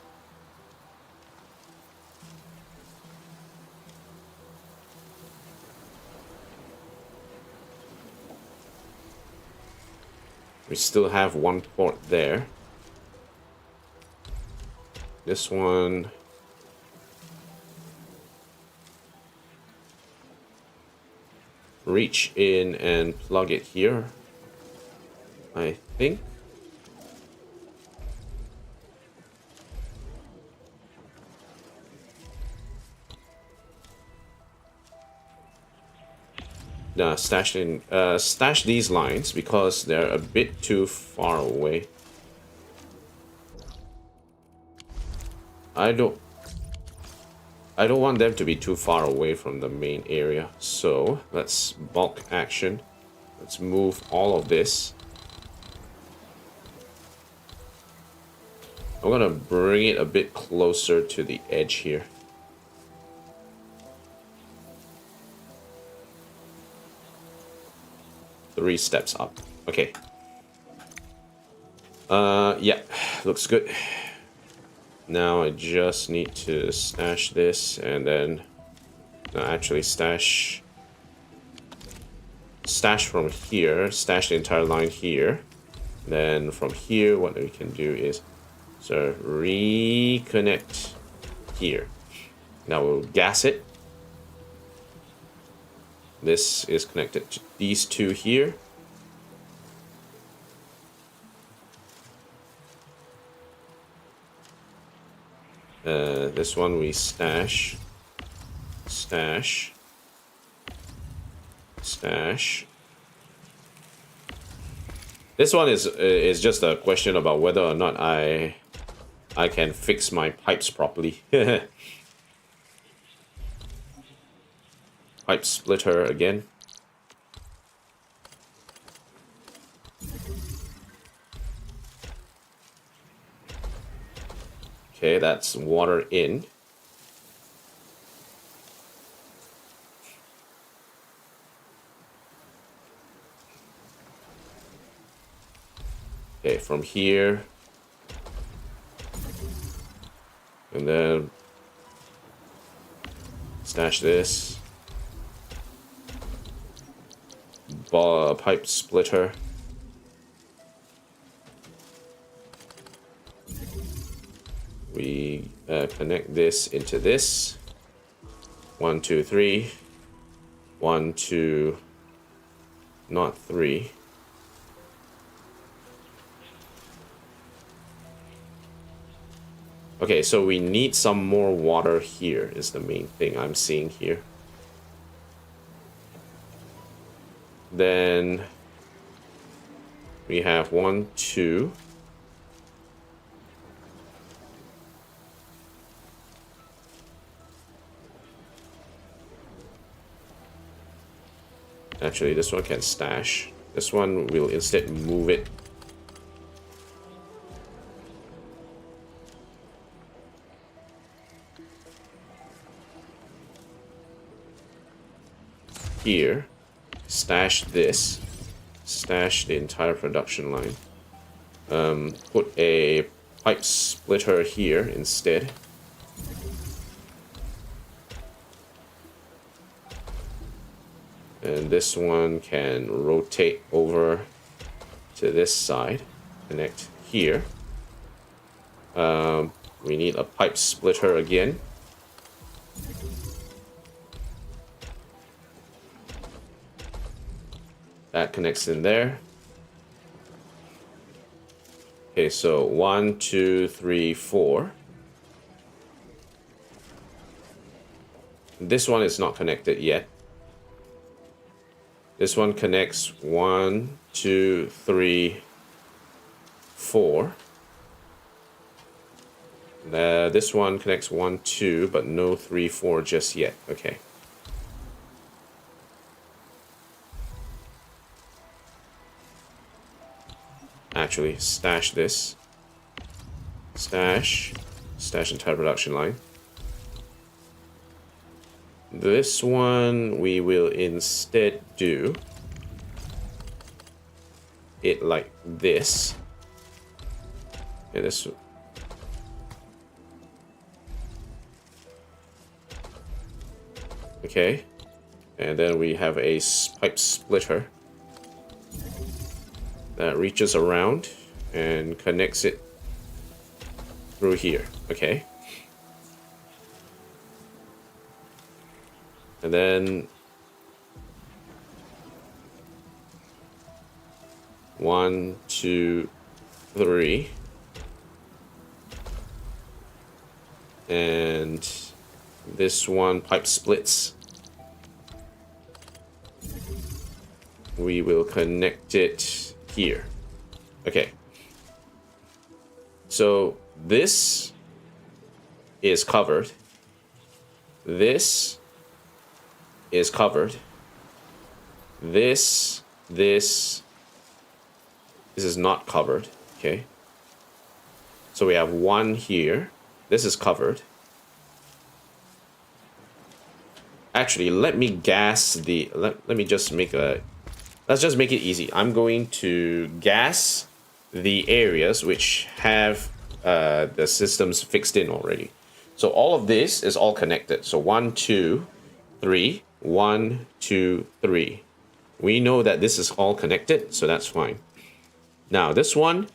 We still have 1 port there. This one. Reach in and plug it here, I think. Stash these lines because they're a bit too far away. I don't want them to be too far away from the main area. So let's bulk action. Let's move all of this. I'm gonna bring it a bit closer to the edge here. Three steps up. Okay. Yeah, looks good. Now I just need to stash this and then actually stash from here, stash the entire line here. Then from here, what we can do is so reconnect here. Now we'll gas it. This is connected to these two here. This one we stash. This one is just a question about whether or not I can fix my pipes properly. Pipe splitter again. Okay, that's water in. Okay, from here. And then stash this. Pipe splitter. We connect this into this. 1, 2, 3. 1, 2, not 3. Okay, so we need some more water here is the main thing I'm seeing here. Then we have 1, 2. Actually, this one can stash. This one will instead move it. Here. Stash this. Stash the entire production line. Put a pipe splitter here instead. And this one can rotate over to this side. Connect here. We need a pipe splitter again. That connects in there. Okay, so 1, 2, 3, 4. This one is not connected yet. This one connects 1, 2, 3, 4. This one connects 1, 2, but no 3, 4 just yet. Okay. Actually, stash this. Stash entire production line. This one we will instead do it like this. Okay, this. Okay, and then we have a pipe splitter that reaches around and connects it through here. Okay. And then 1, 2, 3. And this one pipe splits. We will connect it here. Okay. So this is covered. This is covered. This is not covered. Okay. So we have one here. This is covered. Actually, let me gas the... Let me just make a... Let's just make it easy. I'm going to gas the areas which have the systems fixed in already. So all of this is all connected. So 1, 2, 3. 1, 2, 3. We know that this is all connected, so that's fine. Now this one,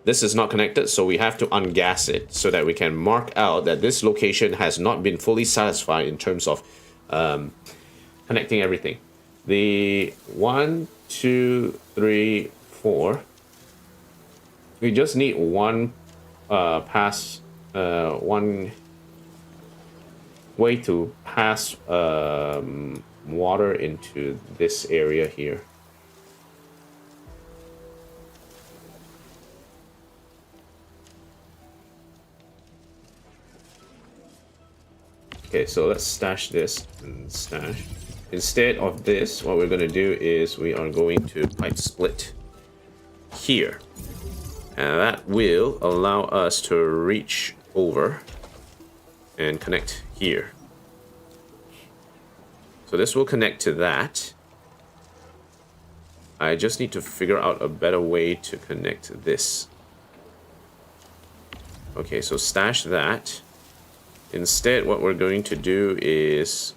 this is not connected, so we have to ungas it so that we can mark out that this location has not been fully satisfied in terms of connecting everything. The 1, 2, 3, 4. We just need one one way to pass water into this area here. Okay, so let's stash this and stash. Instead of this, what we're going to do is we are going to pipe split here. And that will allow us to reach over and connect here. So this will connect to that. I just need to figure out a better way to connect this. Okay, so stash that. Instead, what we're going to do is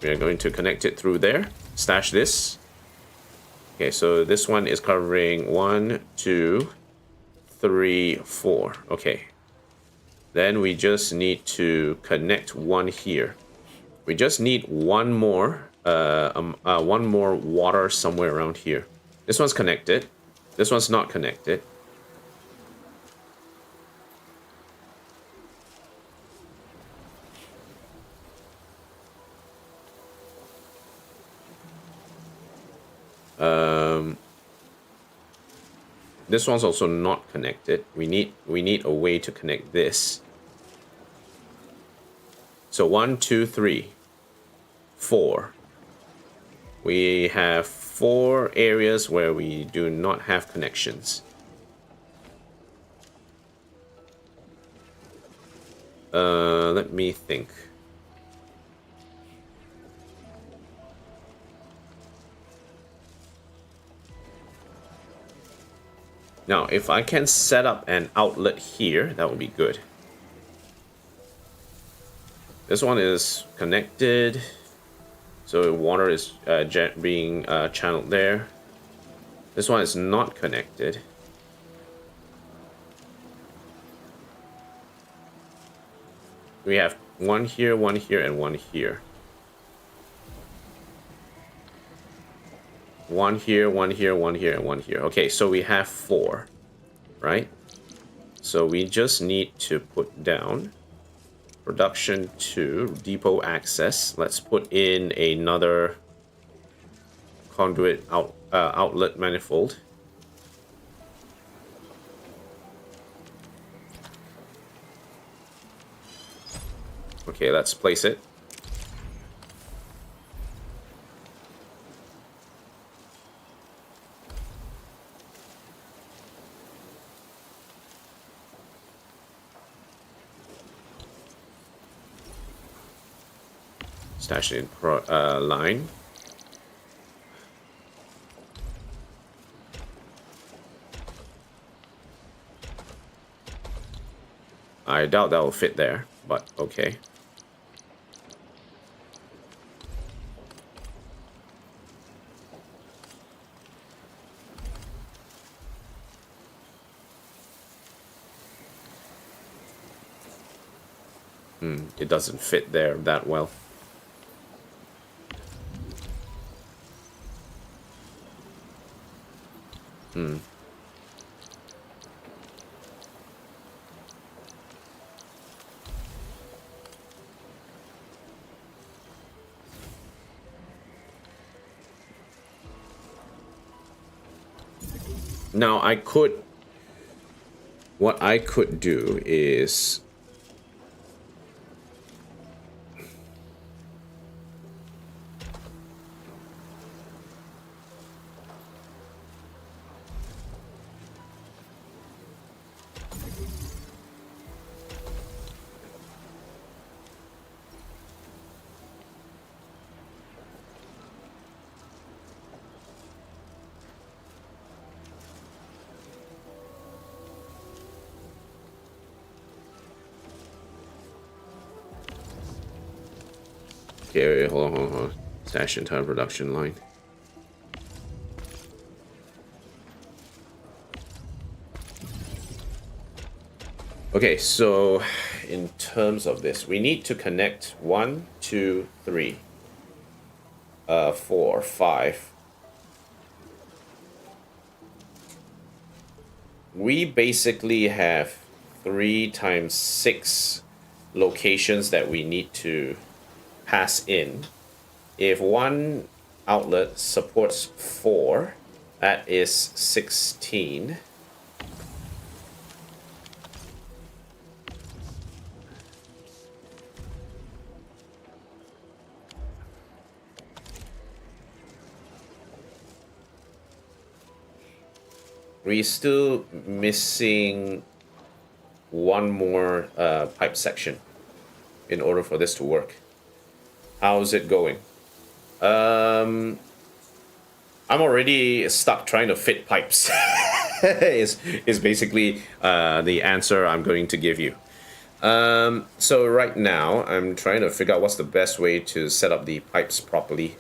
we're going to connect it through there. Stash this. Okay, so this one is covering 1, 2, 3, 4. Okay. Then we just need to connect one here. We just need one more water somewhere around here. This one's connected. This one's not connected. This one's also not connected. We need a way to connect this. So 1, 2, 3, 4. We have 4 areas where we do not have connections. Let me think. Now, if I can set up an outlet here, that would be good. This one is connected, so water is being channeled there. This one is not connected. We have one here, and one here. One here, one here, one here, and one here. Okay, so we have 4, right? So we just need to put down production 2, depot access. Let's put in another conduit outlet manifold. Okay, let's place it. Stash it in line. I doubt that will fit there, but okay. It doesn't fit there that well. Now what I could do is okay, wait, hold on. Stash entire production line. Okay, so in terms of this, we need to connect 1, 2, 3, 4, 5. We basically have 3 times 6 locations that we need to pass in. If one outlet supports 4, that is 16. We're still missing one more pipe section in order for this to work. How's it going? I'm already stuck trying to fit pipes. is basically the answer I'm going to give you. So right now I'm trying to figure out what's the best way to set up the pipes properly.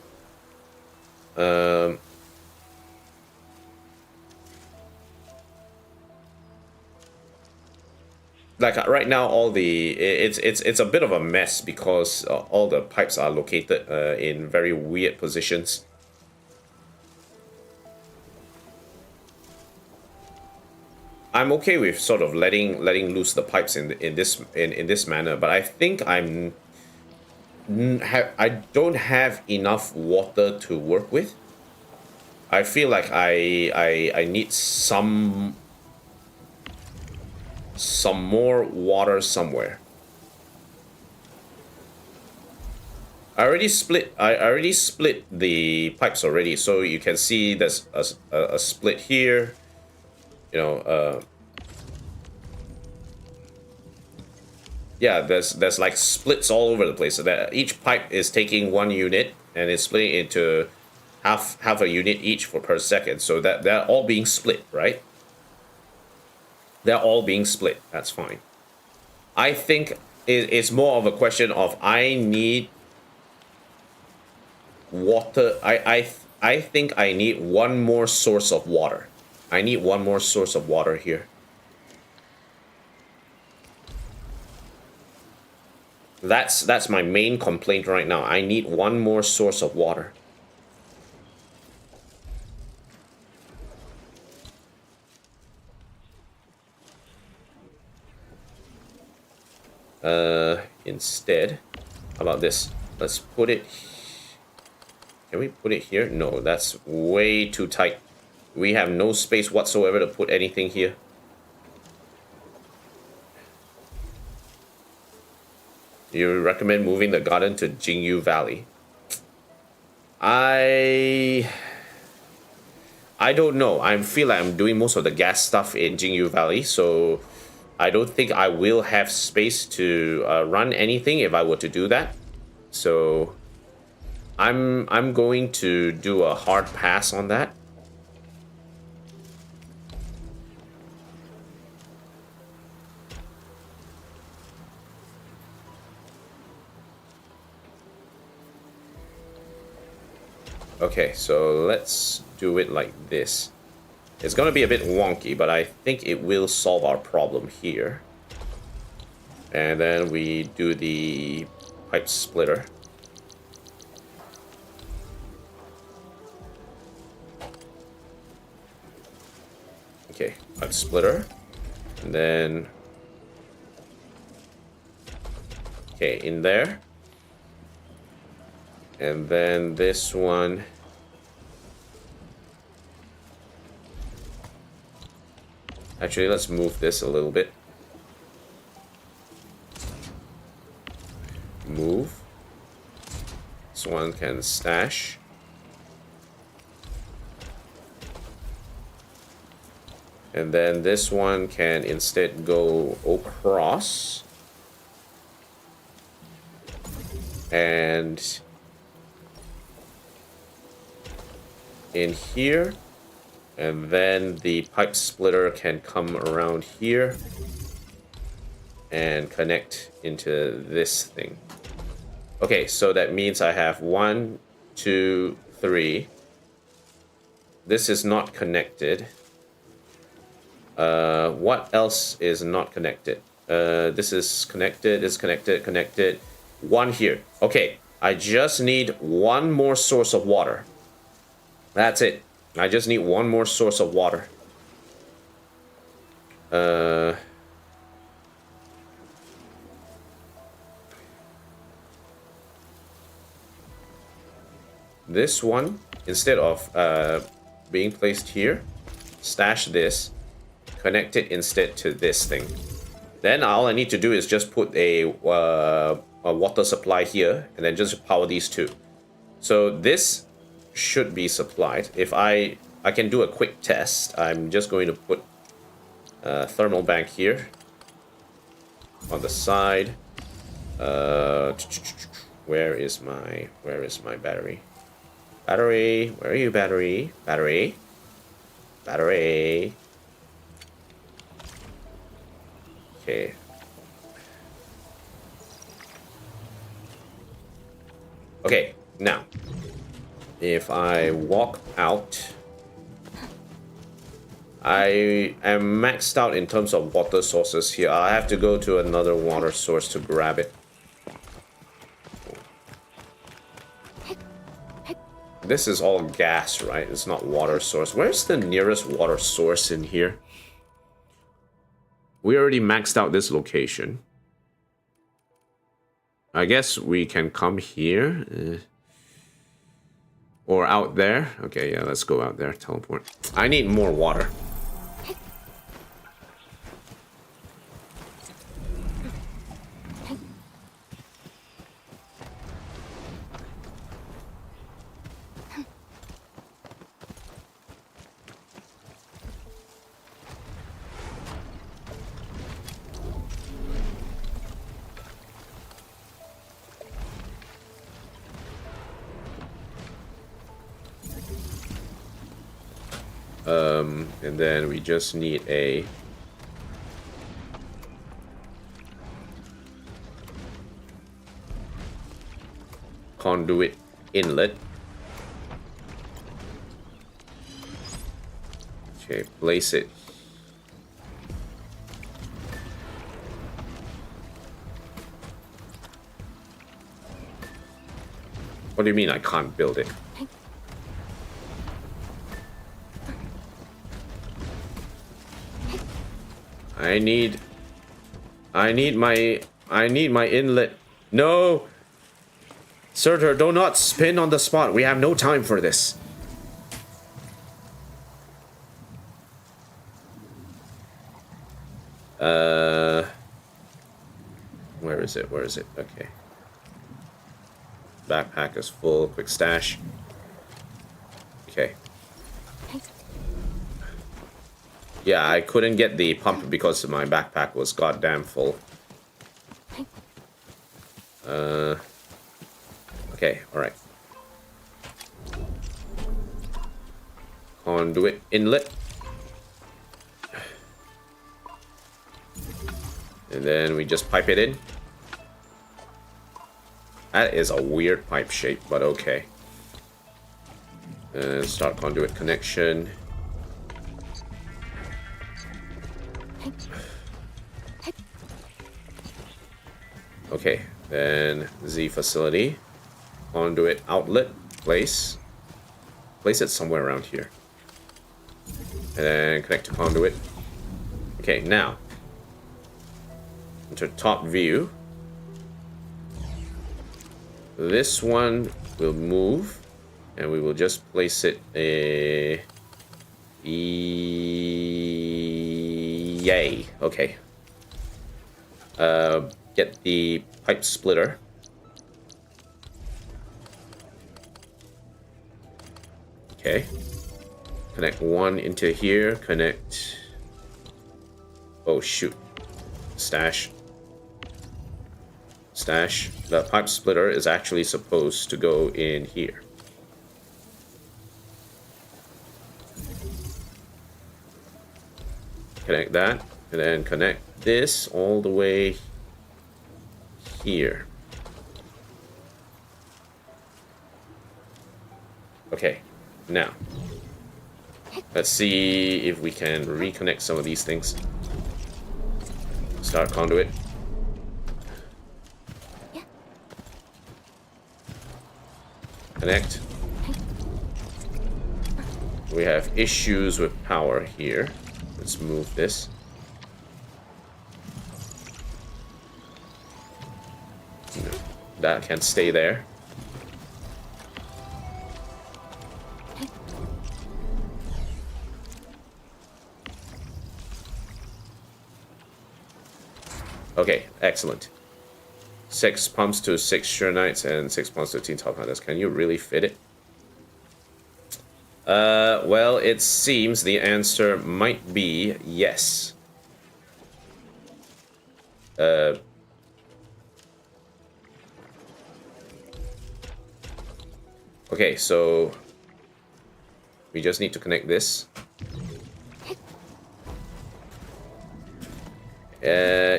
Like right now, it's a bit of a mess because all the pipes are located in very weird positions. I'm okay with sort of letting loose the pipes in this manner, but I think I don't have enough water to work with. I feel like I need some more water somewhere. I already split the pipes already, so you can see there's a split here. You know, yeah, there's like splits all over the place. So that each pipe is taking 1 unit and it's splitting into half a unit each per second. So that they're all being split, right? They're all being split. That's fine. I think it's more of a question of I need water. I think I need one more source of water. I need one more source of water here. That's my main complaint right now. I need one more source of water. Instead, how about this? Let's put it Can we put it here? No, that's way too tight. We have no space whatsoever to put anything here. You recommend moving the garden to Jingyu Valley? I don't know. I feel like I'm doing most of the gas stuff in Jingyu Valley, so I don't think I will have space to run anything if I were to do that. So I'm going to do a hard pass on that. Okay, so let's do it like this. It's gonna be a bit wonky, but I think it will solve our problem here. And then we do the pipe splitter. Okay, pipe splitter. And then... okay, in there. And then this one... actually, let's move this a little bit. Move. This one can stash. And then this one can instead go across. And in here. And then the pipe splitter can come around here and connect into this thing. Okay, so that means I have 1, 2, 3. This is not connected. What else is not connected? This is connected, it's connected, connected. One here. Okay, I just need one more source of water. That's it. I just need one more source of water. This one, instead of being placed here, stash this, connect it instead to this thing. Then all I need to do is just put a water supply here, and then just power these two. So this should be supplied. If I can do a quick test, I'm just going to put a thermal bank here on the side. Where is my battery? Battery, where are you, battery? Battery. Okay. Okay, now if I walk out, I am maxed out in terms of water sources here. I have to go to another water source to grab it. This is all gas, right? It's not water source. Where's the nearest water source in here? We already maxed out this location. I guess we can come here. Or out there. Okay, yeah, let's go out there. Teleport. I need more water. And then we just need a conduit inlet. Okay, place it. What do you mean I can't build it? I need my inlet. No! Surtur, do not spin on the spot. We have no time for this. Where is it? Where is it? Okay. Backpack is full. Quick stash. Okay. Yeah, I couldn't get the pump because my backpack was goddamn full. Okay, alright. Conduit inlet. And then we just pipe it in. That is a weird pipe shape, but okay. And start conduit connection. Okay, then Z facility. Conduit outlet. Place. Place it somewhere around here. And then connect to conduit. Okay, now. Enter top view. This one will move. And we will just place it yay. Okay. Get the pipe splitter. Okay. Connect one into here. Connect. Oh, shoot. Stash. Stash. The pipe splitter is actually supposed to go in here. Connect that. And then connect this all the way here. Okay, now let's see if we can reconnect some of these things. Start conduit. Connect. We have issues with power here. Let's move this. No, that can stay there. Okay, excellent. 6 pumps to 6 Sure Knights and 6 pumps to 15 Top Hunters. Can you really fit it? Well, it seems the answer might be yes. Okay, so we just need to connect this.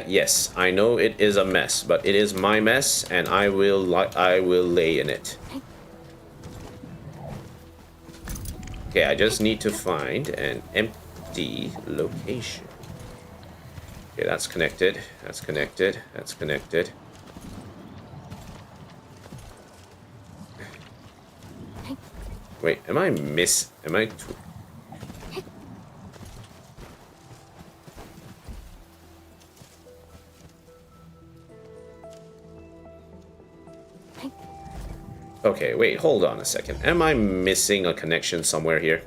Yes, I know it is a mess, but it is my mess, and I will lay in it. Okay, I just need to find an empty location. Okay, that's connected. That's connected. That's connected. Wait, am I? Okay, wait, hold on a second. Am I missing a connection somewhere here?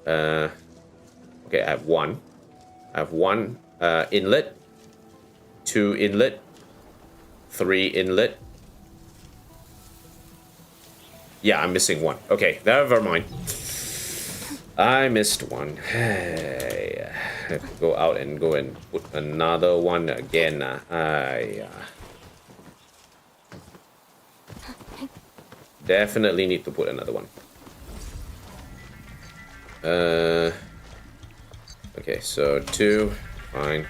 Okay, I have one. I have one inlet, 2 inlet, 3 inlet. Yeah, I'm missing one. Okay, never mind. I missed one. Hey, I have to go out and go and put another one again. Definitely need to put another one. Okay, so 2, fine.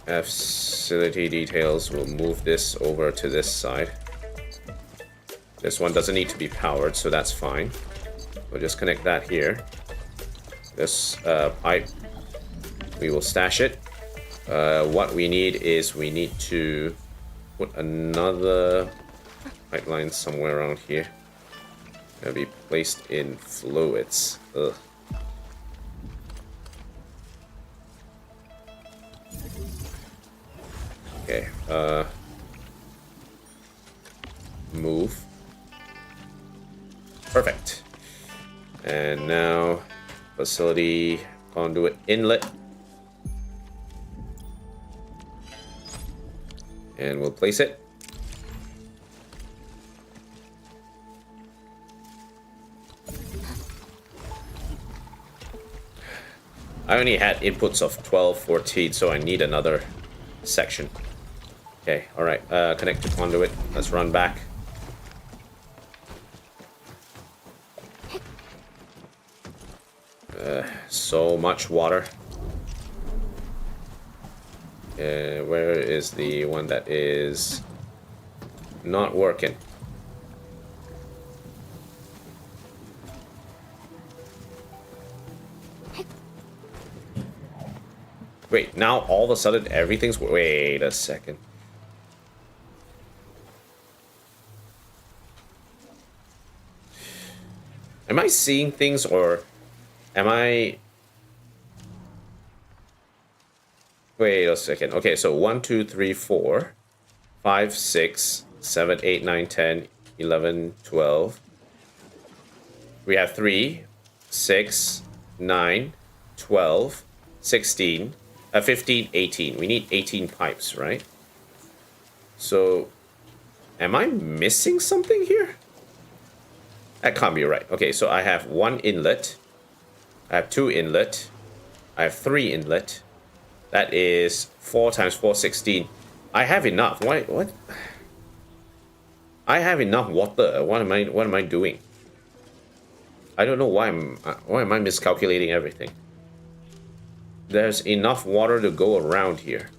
Facility details, we'll move this over to this side. This one doesn't need to be powered, so that's fine. We'll just connect that here. This pipe, we will stash it. What we need is we need to put another pipeline somewhere around here. Gonna be placed in fluids. Ugh. Move. Perfect. And now facility conduit inlet. And we'll place it. I only had inputs of 12, 14, so I need another section. Okay, alright. Connect to conduit. Let's run back. So much water. Where is the one that is not working? Wait, now all of a sudden everything's... Wait a second. Am I seeing things or am I... Wait a second. Okay, so 1, 2, 3, 4, 5, 6, 7, 8, 9, 10, 11, 12. We have 3, 6, 9, 12, 16, 15, 18. We need 18 pipes, right? So, am I missing something here? That can't be right. Okay, so I have 1 inlet. I have 2 inlet. I have 3 inlet. That is 4 times 4, 16. I have enough. Why? What? I have enough water. What am I doing? I don't know why am I miscalculating everything? There's enough water to go around here.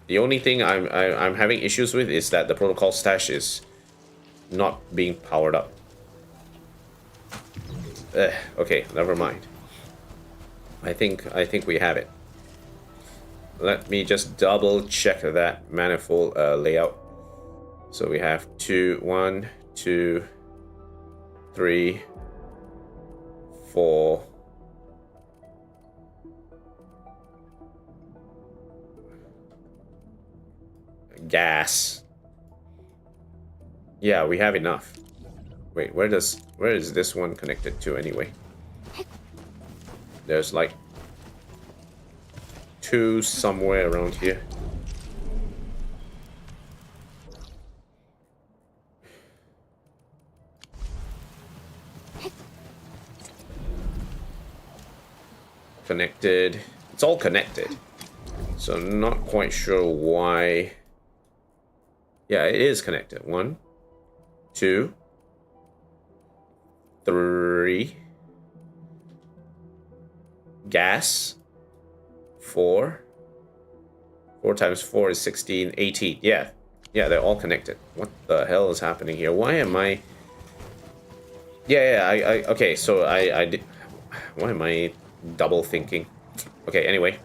The only thing I'm having issues with is that the protocol stash is not being powered up. Okay, never mind. I think we have it. Let me just double check that manifold layout. So we have 1, 2, 3, 4. Gas. Yeah, we have enough. Wait, where is this one connected to anyway? There's like 2 somewhere around here. Connected. It's all connected. So I'm not quite sure why. Yeah, it is connected. 1, 2, 3. Gas. 4. 4 times 4 is 16, 18. Yeah, they're all connected. What the hell is happening here? Why am I... I okay, so I did... Why am I double thinking? Okay, anyway.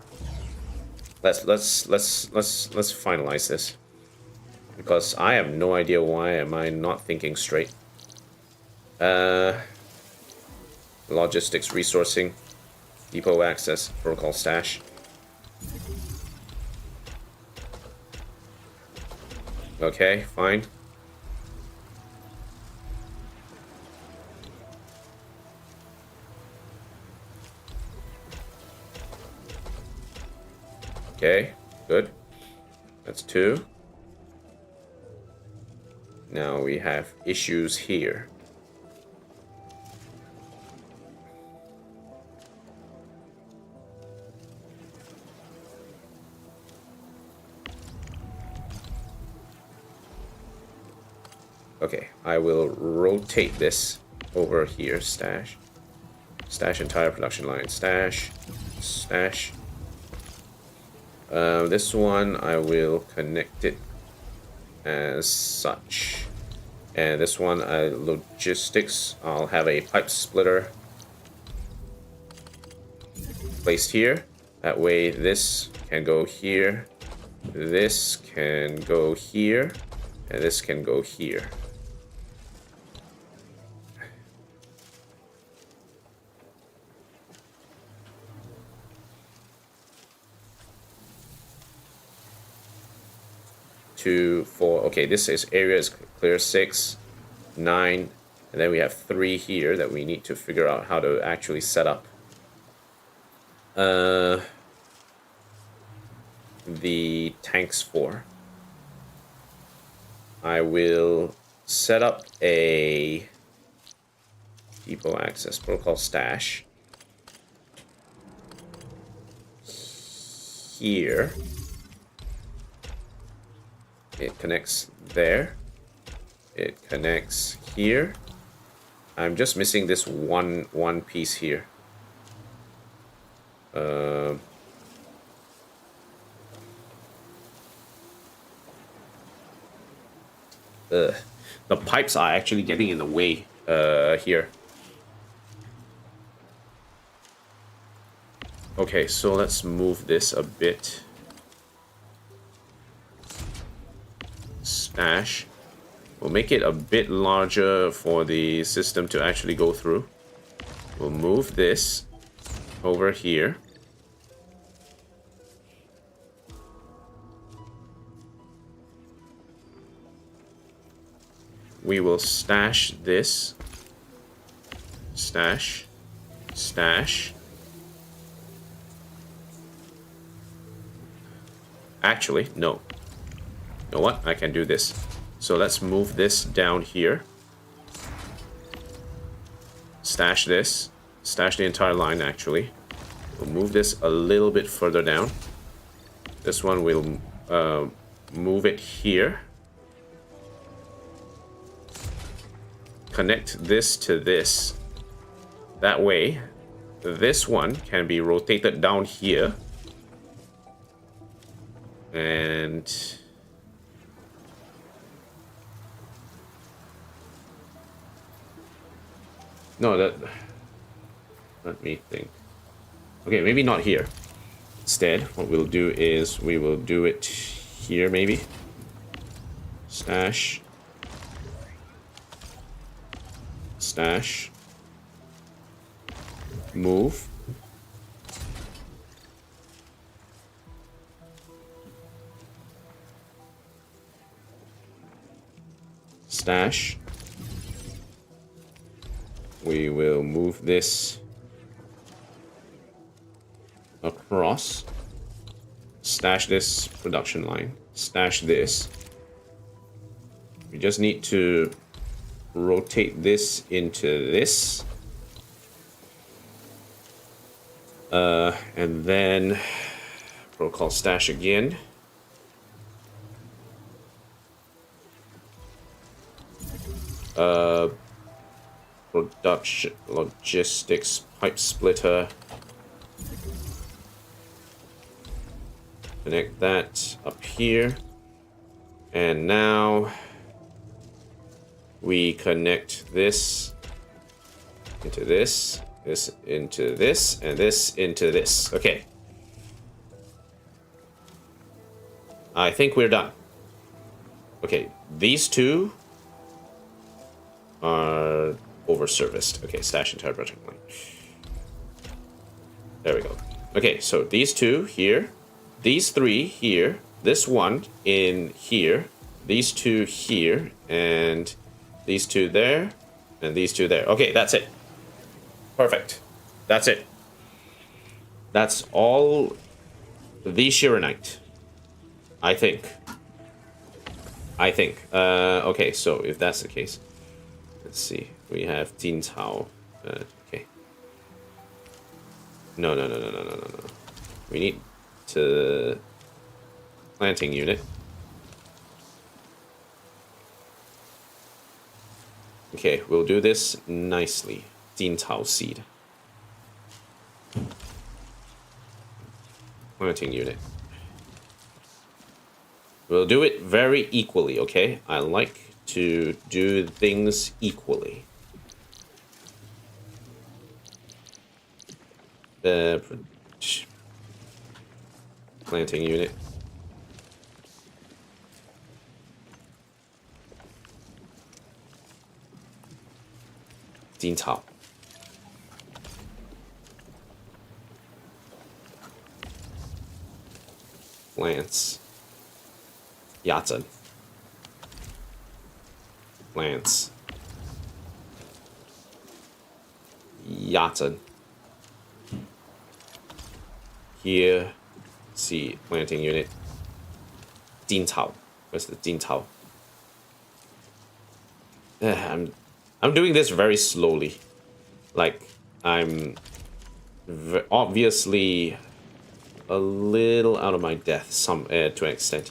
Let's finalize this. Because I have no idea why am I not thinking straight. Logistics, resourcing, depot access, protocol stash. Okay, fine. Okay, good. That's 2. Now we have issues here. Okay, I will rotate this over here. Stash. Stash entire production line. Stash. Stash. This one I will connect it as such. And this one, logistics, I'll have a pipe splitter placed here. That way this can go here, this can go here, and this can go here. 2, 4. Okay, this is area is clear 6, 9, and then we have 3 here that we need to figure out how to actually set up. The tanks for. I will set up a depot access protocol stash here. It connects there. It connects here. I'm just missing this one piece here. The pipes are actually getting in the way here. Okay, so let's move this a bit. Stash. We'll make it a bit larger for the system to actually go through. We'll move this over here. We will stash this. Stash. Stash. Actually, no. You know what? I can do this. So let's move this down here. Stash this. Stash the entire line, actually. We'll move this a little bit further down. This one we'll move it here. Connect this to this. That way, this one can be rotated down here. And no, that, let me think. Okay, maybe not here. Instead, what we'll do is we will do it here, maybe. Stash. Stash. Move. Stash. We will move this across. Stash this production line. Stash this. We just need to rotate this into this. And then protocol stash again. Production logistics pipe splitter. Connect that up here. And now we connect this into this, this into this, and this into this. Okay. I think we're done. Okay, these two are over-serviced. Okay, stash entire project line. There we go. Okay, so these two here, these three here, this one in here, these two here, and these two there, and these two there. Okay, that's it. Perfect. That's it. That's all the Shiranite. I think. Okay, so if that's the case, let's see. We have Tin Tao. Okay. No. We need to planting unit. Okay, we'll do this nicely. Tin Tao seed. Planting unit. We'll do it very equally, okay? I like to do things equally. Planting unit. Tin Tao. Plants. Yatsen. Plants. Yatsen. Here, see planting unit. Jintao. Where's the Jintao? I'm doing this very slowly. Like, I'm obviously a little out of my depth to an extent.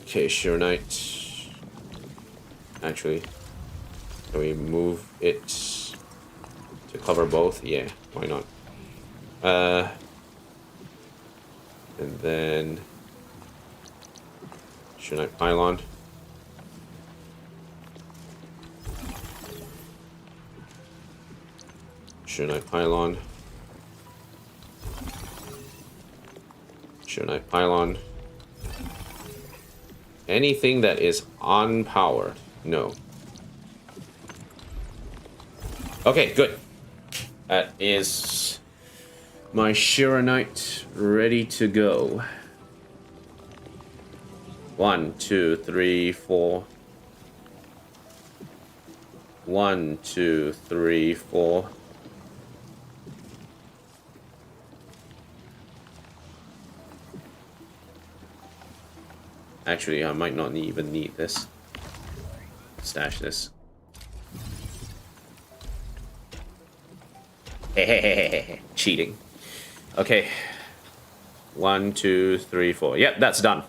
Okay, sure Knight. Actually, can we move it to cover both? Yeah, why not? And then sure Knight pylon. Sure Knight pylon. Sure Knight pylon. Anything that is unpowered, no. Okay, good. That is my Shira Knight ready to go. 1, 2, 3, 4. 1, 2, 3, 4. Actually, I might not even need this. Stash this. Cheating. Okay. 1, 2, 3, 4. Yep, that's done.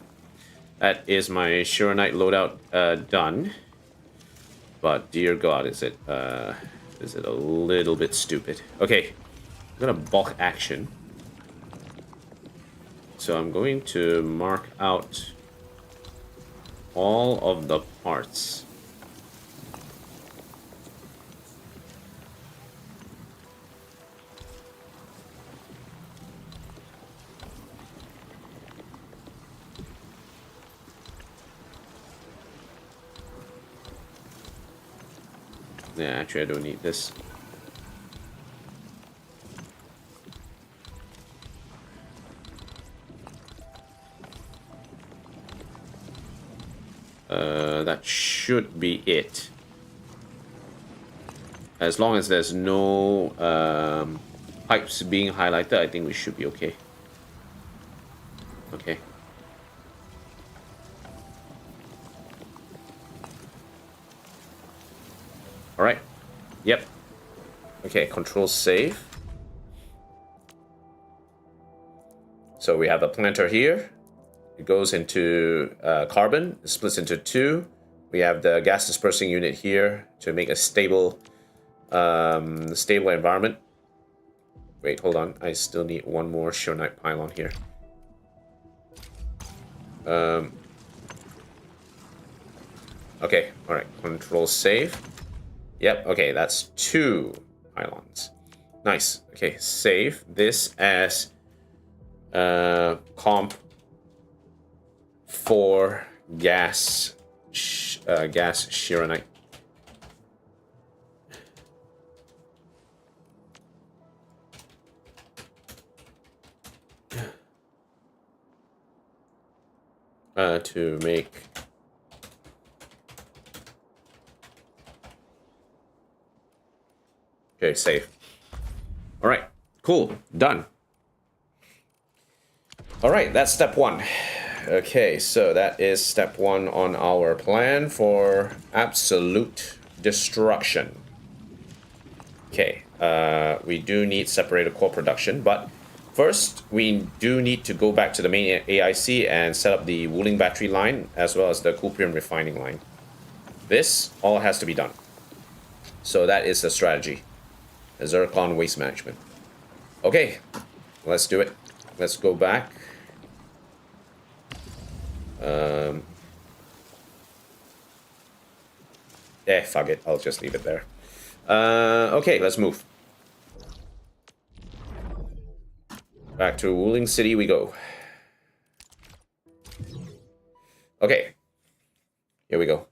That is my Shira Knight loadout done. But dear God, is it a little bit stupid? Okay, I'm gonna bulk action. So I'm going to mark out all of the parts. Yeah, actually I don't need this. That should be it. As long as there's no pipes being highlighted, I think we should be okay. Okay. Alright. Yep. Okay, control save. So we have a planter here. It goes into carbon, it splits into 2. We have the gas dispersing unit here to make a stable environment. Wait, hold on. I still need one more Shira Knight pylon here. Okay, alright. Control save. Yep, okay, that's 2 pylons. Nice. Okay, save this as comp for gas Shira Knight. To make okay, save. All right, cool, done. All right, that's step 1. Okay, so that is step 1 on our plan for absolute destruction. Okay, we do need separated core production, but first we do need to go back to the main AIC and set up the wooling battery line as well as the cuprium refining line. This all has to be done. So that is the strategy. Zircon waste management. Okay, let's do it. Let's go back. Fuck it. I'll just leave it there. Okay, let's move. Back to Wuling City we go. Okay. Here we go.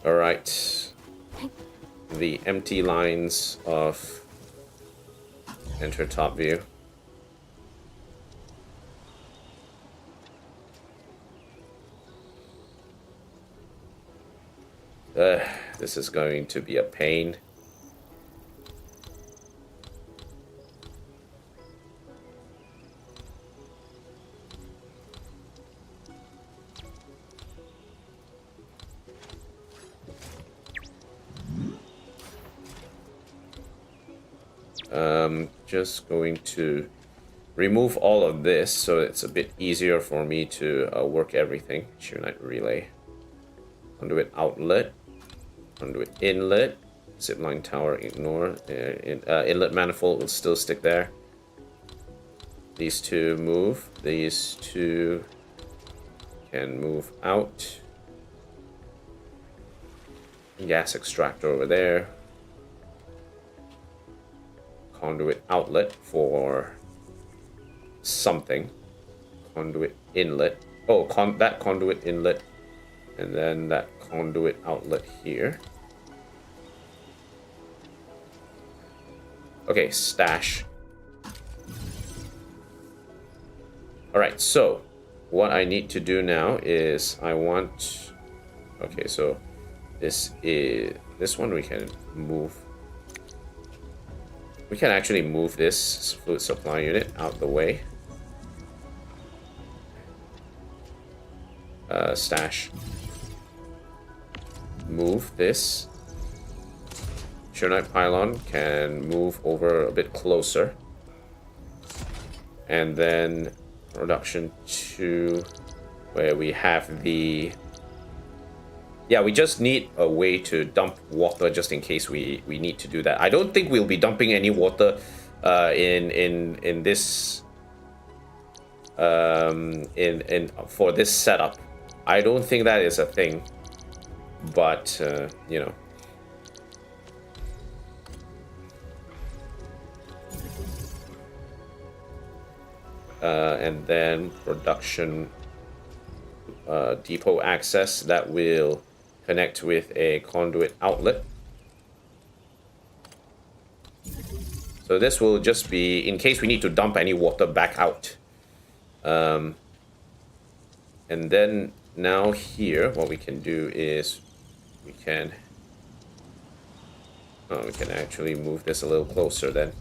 Alright. The empty lines of Enter top view. This is going to be a pain. Just going to remove all of this so it's a bit easier for me to work everything. Shear Knight relay. Conduit outlet. Conduit inlet. Zipline tower ignore. Inlet manifold will still stick there. These two move. These two can move out. Gas extractor over there. Conduit outlet for something. Conduit inlet. Oh, that conduit inlet. And then that conduit outlet here. Okay, stash. Alright, so what I need to do now is I want... Okay, so this one we can move. We can actually move this fluid supply unit out the way. Stash. Move this. Shear Knight pylon can move over a bit closer. And then production 2, where we have the... Yeah, we just need a way to dump water just in case we need to do that. I don't think we'll be dumping any water in this for this setup. I don't think that is a thing, but you know. And then production depot access that will connect with a conduit outlet. So this will just be in case we need to dump any water back out. And then now here, what we can do is we can actually move this a little closer then.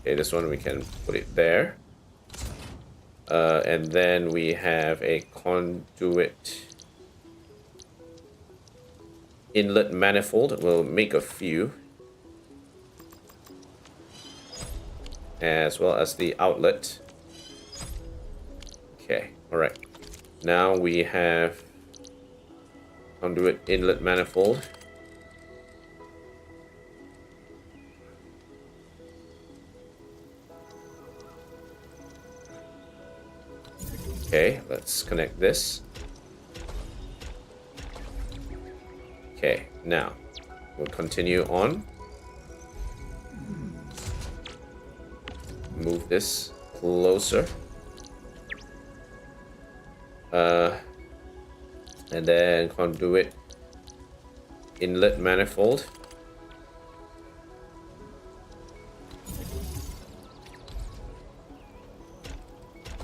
Okay, this one we can put it there. And then we have a conduit inlet manifold. We'll make a few. As well as the outlet. Okay, alright. Now we have conduit inlet manifold. Okay, let's connect this. Okay, now we'll continue on. Move this closer. And then conduit inlet manifold.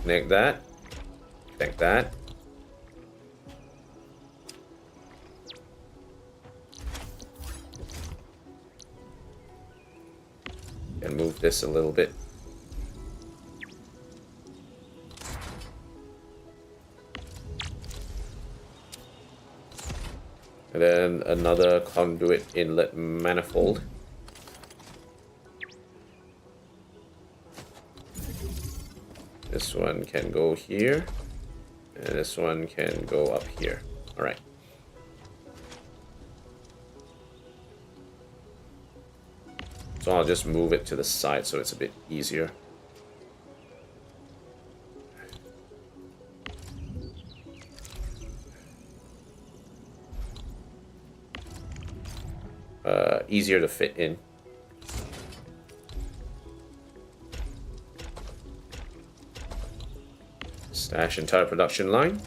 Connect that. Connect that. And move this a little bit. And then another conduit inlet manifold. This one can go here. And this one can go up here. All right. So I'll just move it to the side so it's a bit easier. Easier to fit in. Stash entire production line.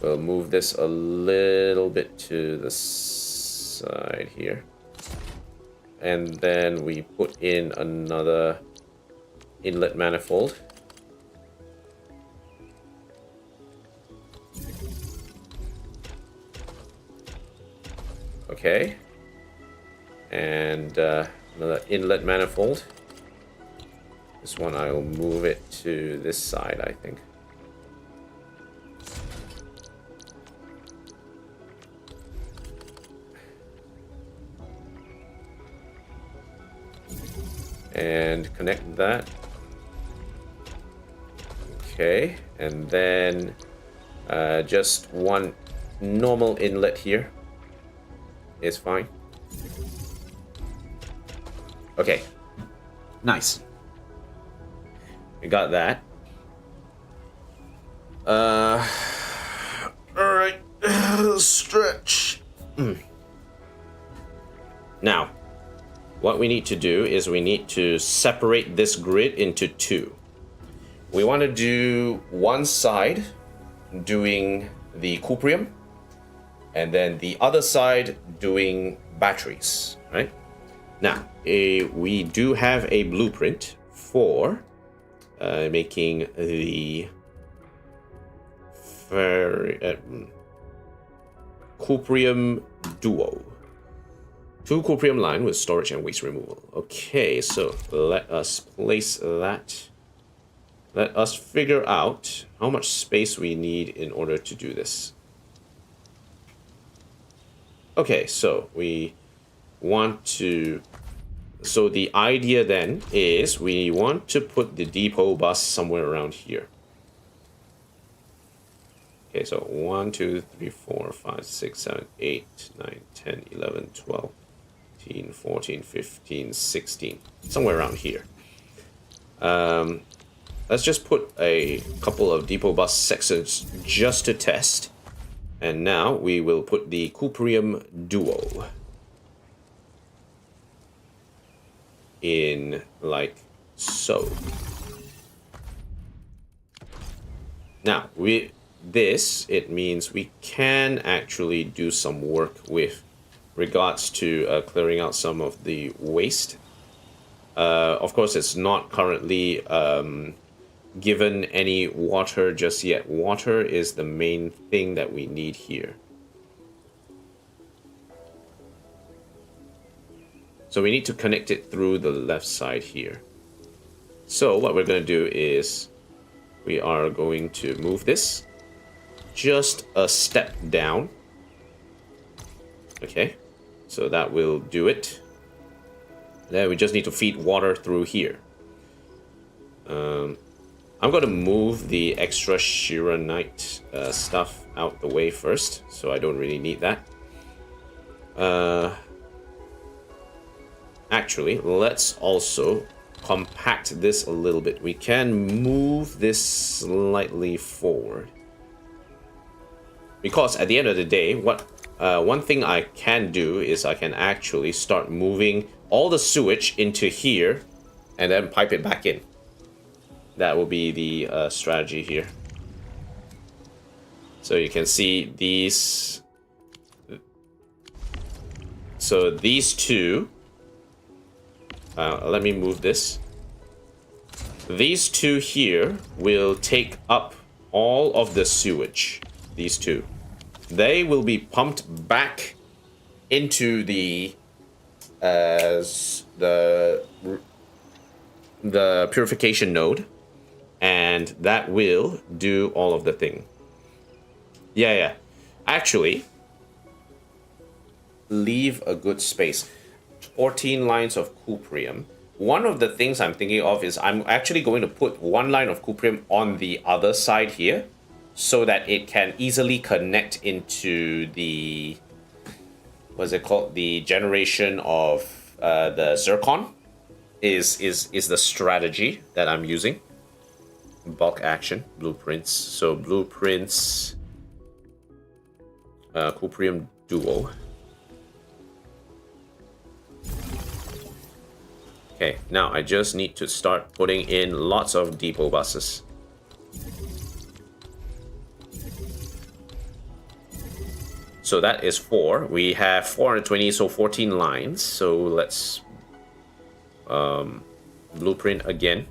We'll move this a little bit to the side here. And then we put in another inlet manifold. Okay. And another inlet manifold. This one I'll move it to this side, I think. And connect that. Okay, and then just one normal inlet here is fine. Okay, nice. We got that. All right, stretch. Now, what we need to do is we need to separate this grid into two. We want to do one side doing the cuprium, and then the other side doing batteries, right? Now, we do have a blueprint for making the cuprium duo. 2 cuprium line with storage and waste removal. Okay, so let us place that. Let us figure out how much space we need in order to do this. Okay, so we want to... So the idea then is we want to put the depot bus somewhere around here. Okay, so 1, 2, 3, 4, 5, 6, 7, 8, 9, 10, 11, 12, 13, 14, 15, 16. Somewhere around here. Let's just put a couple of depot bus sections just to test. And now we will put the cuprium duo in like so. Now, it means we can actually do some work with regards to clearing out some of the waste. Of course, it's not currently given any water just yet. Water is the main thing that we need here. So we need to connect it through the left side here. So what we're going to do is we are going to move this just a step down. Okay, so that will do it. Then we just need to feed water through here. I'm going to move the extra Shiranite stuff out the way first, so I don't really need that. Actually, let's also compact this a little bit. We can move this slightly forward. Because at the end of the day, one thing I can do is I can actually start moving all the sewage into here and then pipe it back in. That will be the strategy here. So you can see these. So these two. Let me move this. These two here will take up all of the sewage. These two. They will be pumped back into the purification node, and that will do all of the thing. Yeah. Actually, leave a good space. 14 lines of cuprium. One of the things I'm thinking of is I'm actually going to put one line of cuprium on the other side here, so that it can easily connect into the, what's it called, the generation of the zircon is the strategy that I'm using. Bulk action, blueprints. So blueprints, cuprium duo. Okay, now I just need to start putting in lots of depot buses. So that is 4. We have 420, so 14 lines. So let's blueprint again.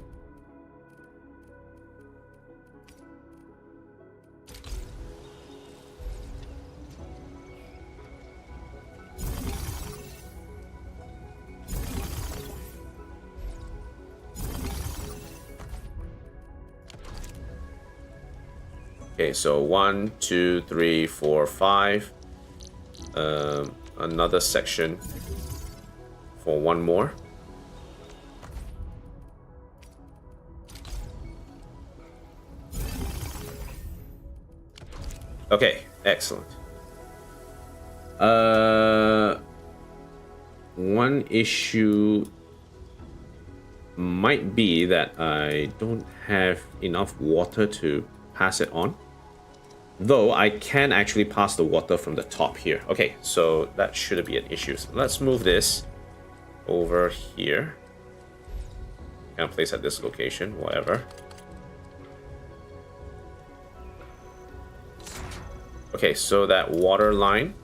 Okay, so 1, 2, 3, 4, 5. Another section for one more. Okay, excellent. One issue might be that I don't have enough water to pass it on. Though I can actually pass the water from the top here. Okay, so that shouldn't be an issue. So let's move this over here. Can place at this location, whatever. Okay, so that water line.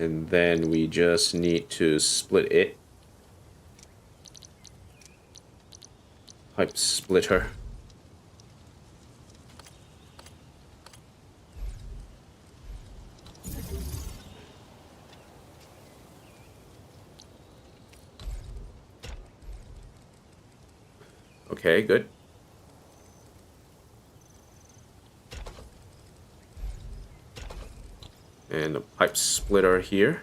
And then we just need to split it. Pipe splitter. Okay, good. And a pipe splitter here.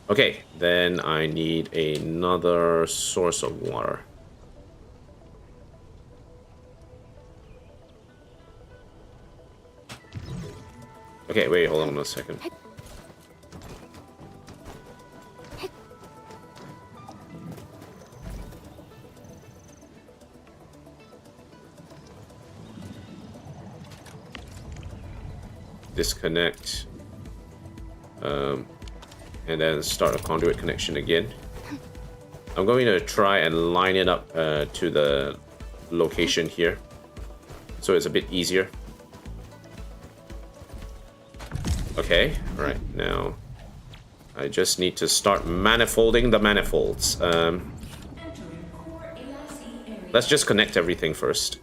Okay, then I need another source of water. Okay, wait, hold on a second. Disconnect. And then start a conduit connection again. I'm going to try and line it up to the location here, so it's a bit easier. Okay, right now I just need to start manifolding the manifolds. Let's just connect everything first,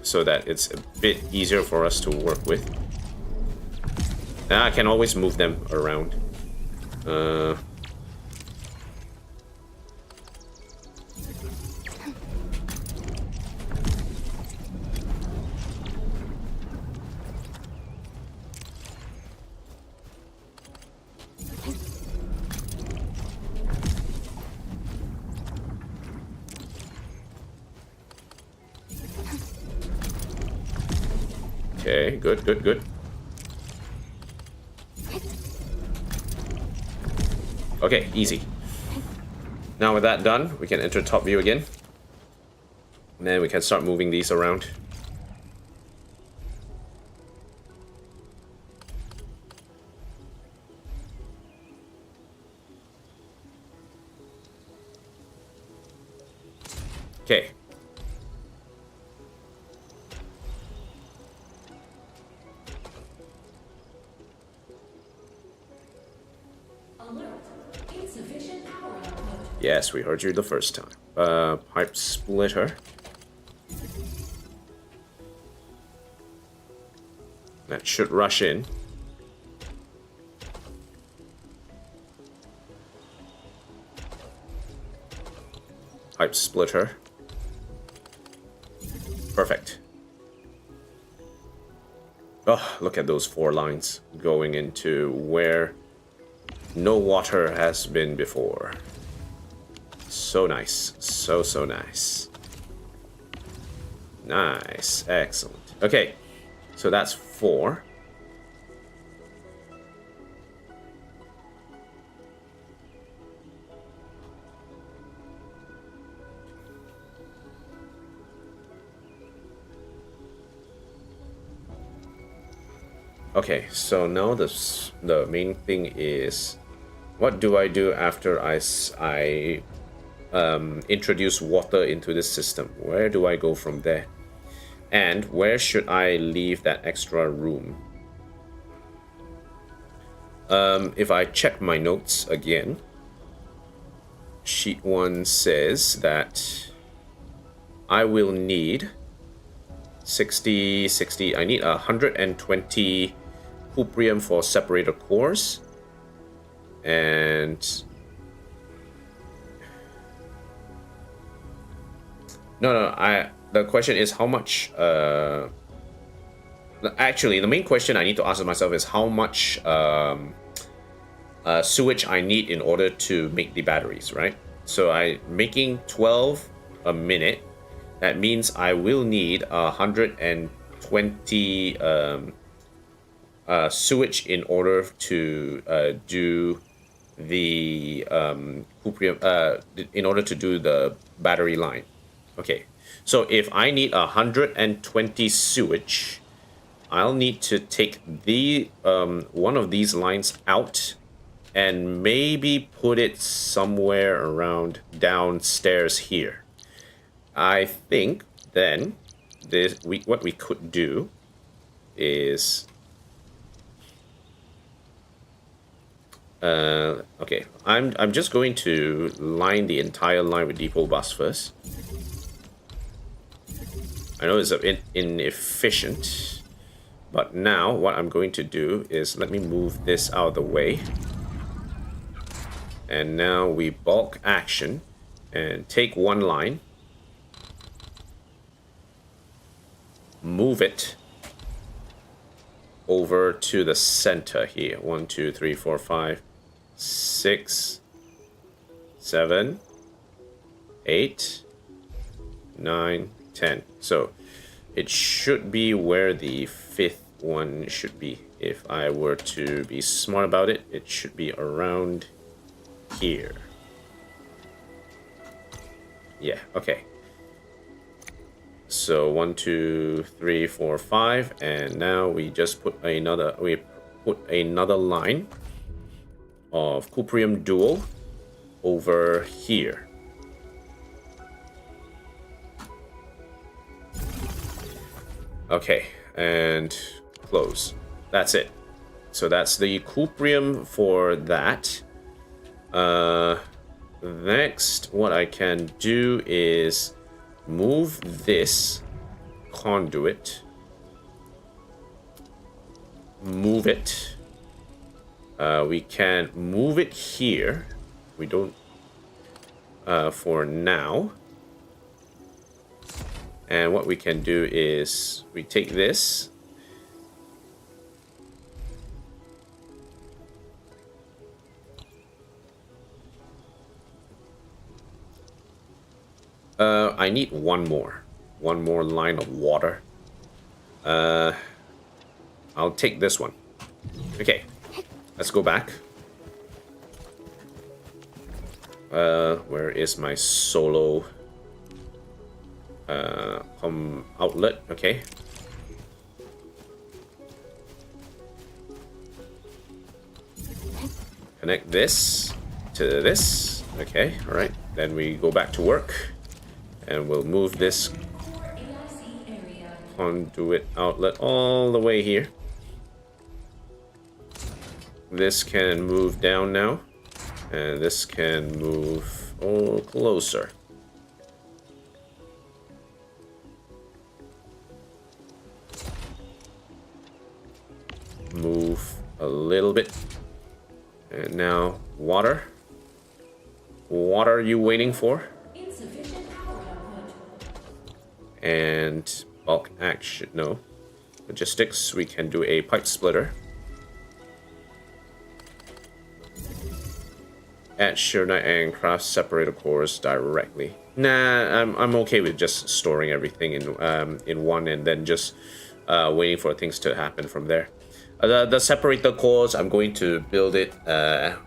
so that it's a bit easier for us to work with. I can always move them around. Okay, good, good, good. Okay, easy. Now with that done, we can enter top view again. And then we can start moving these around. Okay. Yes, we heard you the first time. Pipe splitter. That should rush in. Pipe splitter. Perfect. Oh, look at those 4 lines going into where no water has been before. So nice. So nice. Nice. Excellent. Okay. So that's 4. Okay, so now the main thing is, what do I do after I introduce water into this system? Where do I go from there? And where should I leave that extra room? If I check my notes again, sheet 1 says that I will need 60, I need 120 cuprium for separator cores, and the question is how much actually the main question I need to ask myself is how much sewage I need in order to make the batteries, right? So I'm making 12 a minute. That means I will need 120 sewage in order to do the cuprium, in order to do the battery line. Okay, so if I need 120 sewage, I'll need to take the one of these lines out and maybe put it somewhere around downstairs here. I think then what we could do is okay, I'm just going to line the entire line with depot bus first. I know it's a bit inefficient, but now what I'm going to do is let me move this out of the way. And now we bulk action and take one line, move it over to the center here. 1, 2, 3, 4, 5, 6, 7, 8, 9, 10. So it should be where the 5th one should be. If I were to be smart about it, it should be around here. Yeah, okay. So 1, 2, 3, 4, 5, and now we just put another line of cuprium dual over here. Okay, and close. That's it. So that's the cuprium for that. Next, what I can do is move this conduit, move it. We can move it here. We don't for now. And what we can do is we take this, I need one more line of water. I'll take this one. Okay, let's go back. Where is my solo outlet? Okay. Connect this to this. Okay, all right. Then we go back to work. And we'll move this conduit outlet all the way here. This can move down now. And this can move closer. Move a little bit. And now water. What are you waiting for? And bulk action, no. Logistics, we can do a pipe splitter. Add Shearknight and craft separator cores directly. Nah, I'm okay with just storing everything in one and then just waiting for things to happen from there. The separator cores, I'm going to build it.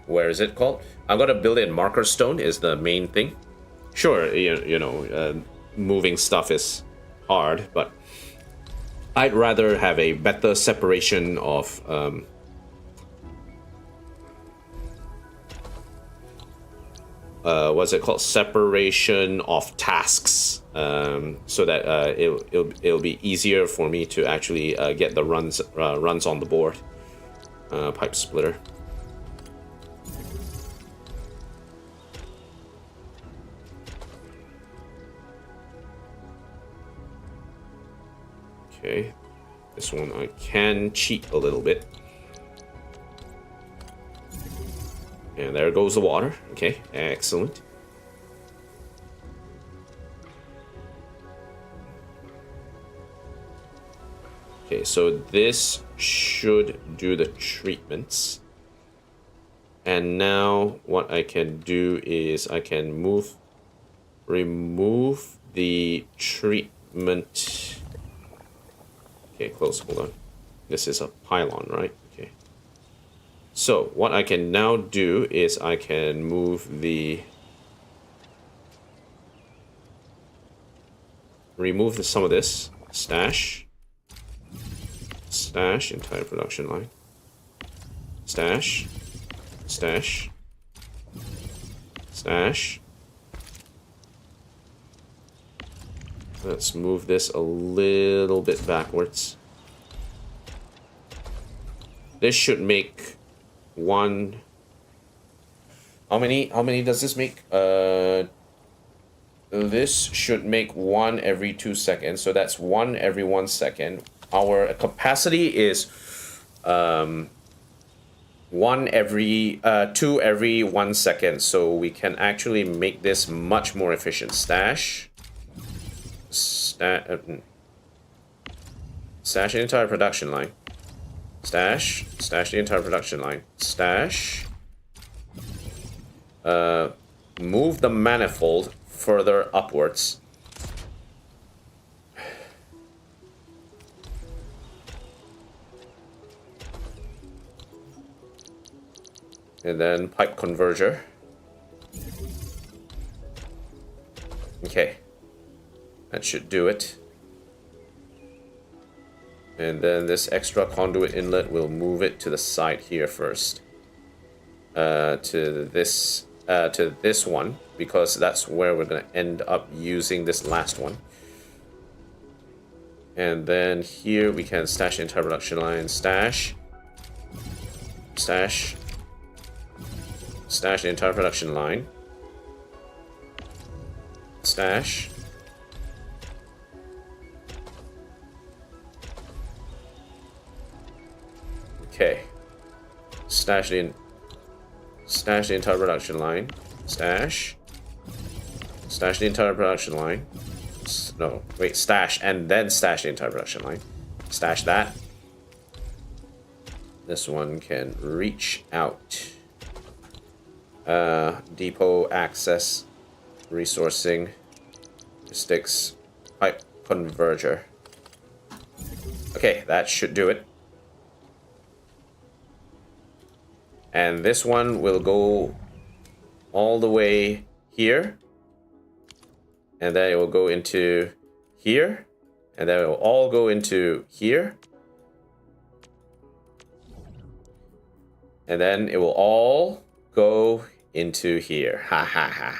Where is it called? I'm gonna build it in marker stone. Is the main thing. Sure, you know, moving stuff is hard, but I'd rather have a better separation of what's it called? Separation of tasks, so that it'll be easier for me to actually get the runs on the board. Pipe splitter. Okay, this one I can cheat a little bit. And there goes the water. Okay, excellent. Okay, so this should do the treatments. And now what I can do is I can remove the treatment. Okay, close, hold on. This is a pylon, right? Okay. So what I can now do is I can move remove some of this. Stash, entire production line. Stash. Let's move this a little bit backwards. This should make one. How many does this make? This should make one every 2 seconds, so that's one every 1 second. Our capacity is two every 1 second, so we can actually make this much more efficient. Stash the entire production line. Stash the entire production line. Stash. Move the manifold further upwards. And then pipe converger. Okay. That should do it. And then this extra conduit inlet, we'll move it to the side here first. To this one, because that's where we're going to end up using this last one. And then here we can stash the entire production line. Stash the entire production line. Stash. Okay. Stash the entire production line. Stash the entire production line. No, wait, stash and then stash the entire production line. Stash that. This one can reach out. Depot access, resourcing, sticks, pipe converger. Okay, that should do it. And this one will go all the way here. And then it will go into here. And then it will all go into here. And then it will all go into here. Ha ha ha.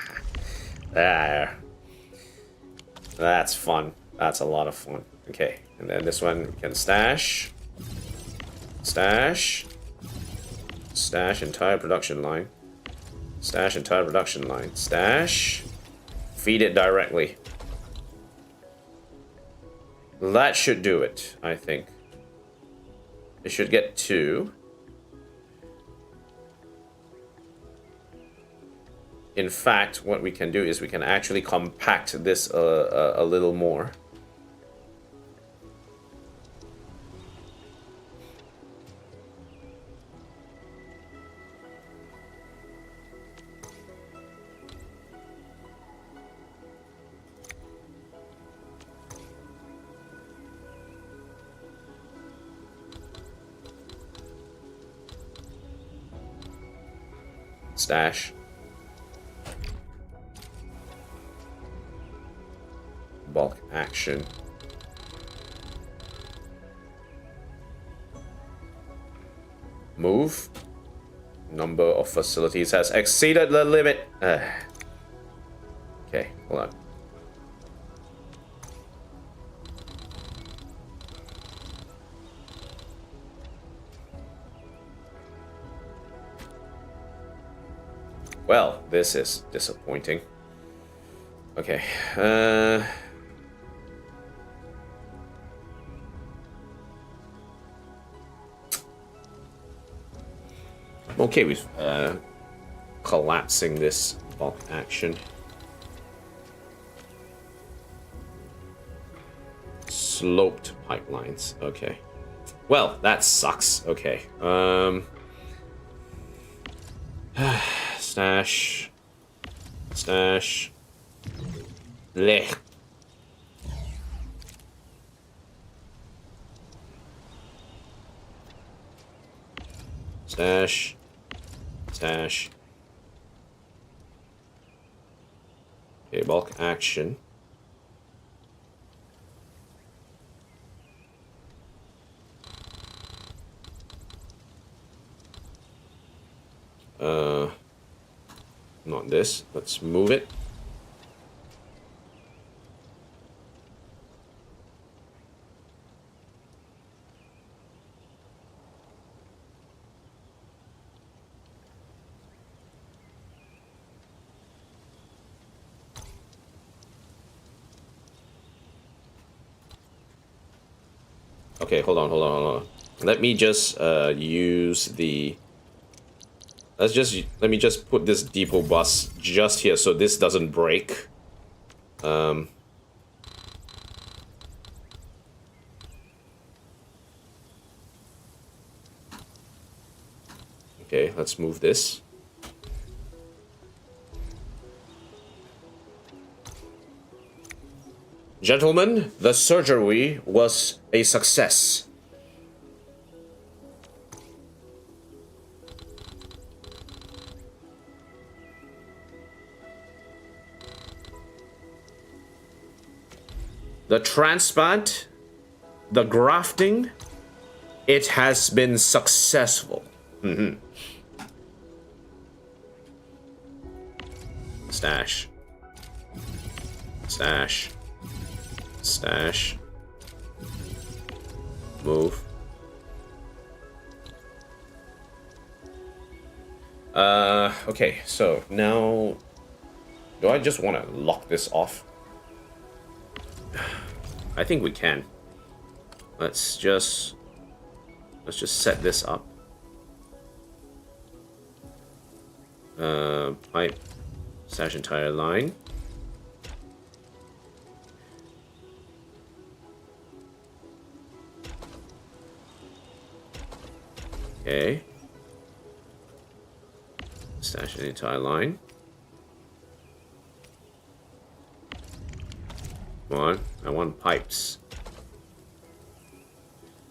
There. That's fun. That's a lot of fun. Okay. And then this one we can stash. Stash entire production line. Stash entire production line. Stash. Feed it directly. That should do it, I think. It should get 2. In fact, what we can do is we can actually compact this a little more. Stash. Bulk action. Move. Number of facilities has exceeded the limit. Okay, hold on. Well, this is disappointing. Okay, I'm okay with collapsing this bulk action. Sloped pipelines. Okay. Well, that sucks. Okay. Stash. Stash. Blech. Stash. Stash. Okay, bulk action. Not this. Let's move it. Okay, hold on. Let me just use the... Let me just put this depot bus just here so this doesn't break. Okay, let's move this. Gentlemen, the surgery was a success. The transplant, the grafting, it has been successful. Stash. Stash. Stash. Move. Okay, so now... Do I just want to lock this off? I think we can. Let's just set this up. Pipe. Stash entire line. Okay. Stash the entire line. Come on, I want pipes.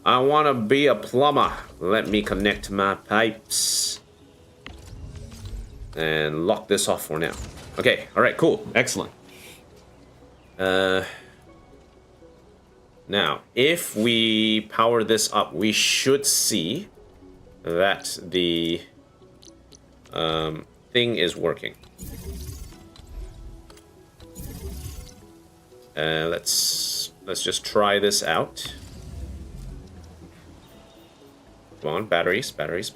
I want to be a plumber. Let me connect my pipes. And lock this off for now. Okay, alright, cool. Excellent. Now, if we power this up, we should see that the thing is working. Let's just try this out. Come on, batteries. Batteries.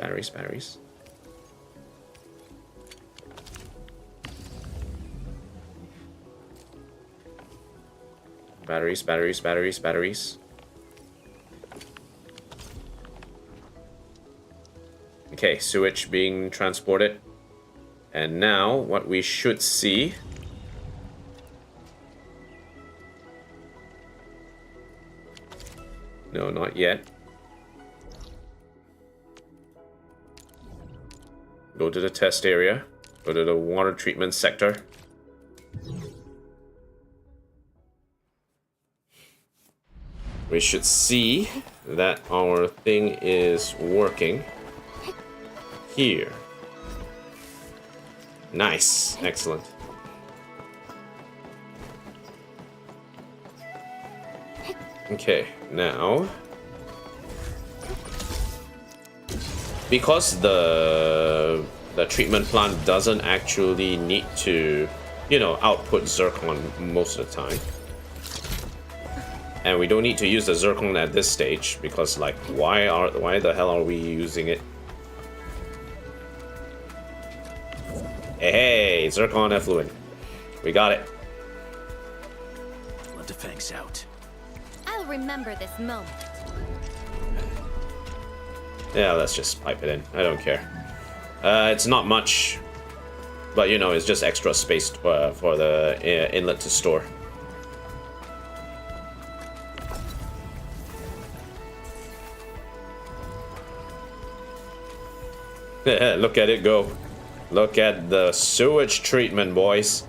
Okay, sewage being transported. And now, what we should see... No, not yet. Go to the test area. Go to the water treatment sector. We should see that our thing is working here. Nice. Excellent. Okay, now... Because the treatment plant doesn't actually need to, you know, output zircon most of the time. And we don't need to use the zircon at this stage because, like, why the hell are we using it? Hey, zircon effluent. We got it. Let the fangs out. I'll remember this moment. Yeah, let's just pipe it in. I don't care. It's not much, but you know, it's just extra space for the inlet to store. Look at it go. Look at the sewage treatment, boys.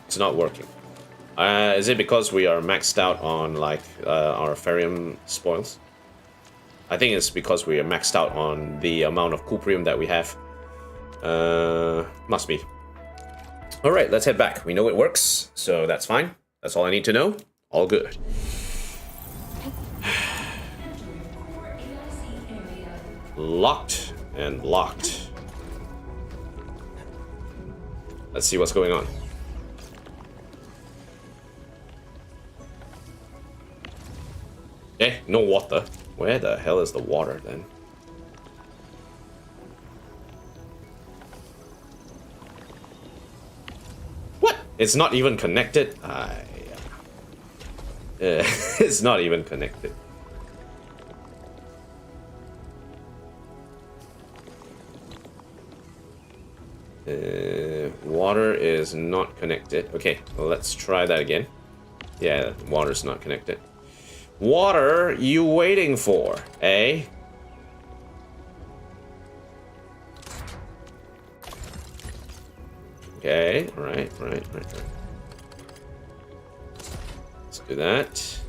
It's not working. Is it because we are maxed out on, like, our ferrium spoils? I think it's because we are maxed out on the amount of cuprium that we have. Must be. Alright, let's head back. We know it works, so that's fine. That's all I need to know. All good. Locked and locked. Let's see what's going on. Eh, no water. Where the hell is the water then? What? It's not even connected? It's not even connected. Water is not connected. Okay, well, let's try that again. Yeah, water's not connected. Water, you waiting for, eh? Okay, right. Let's do that.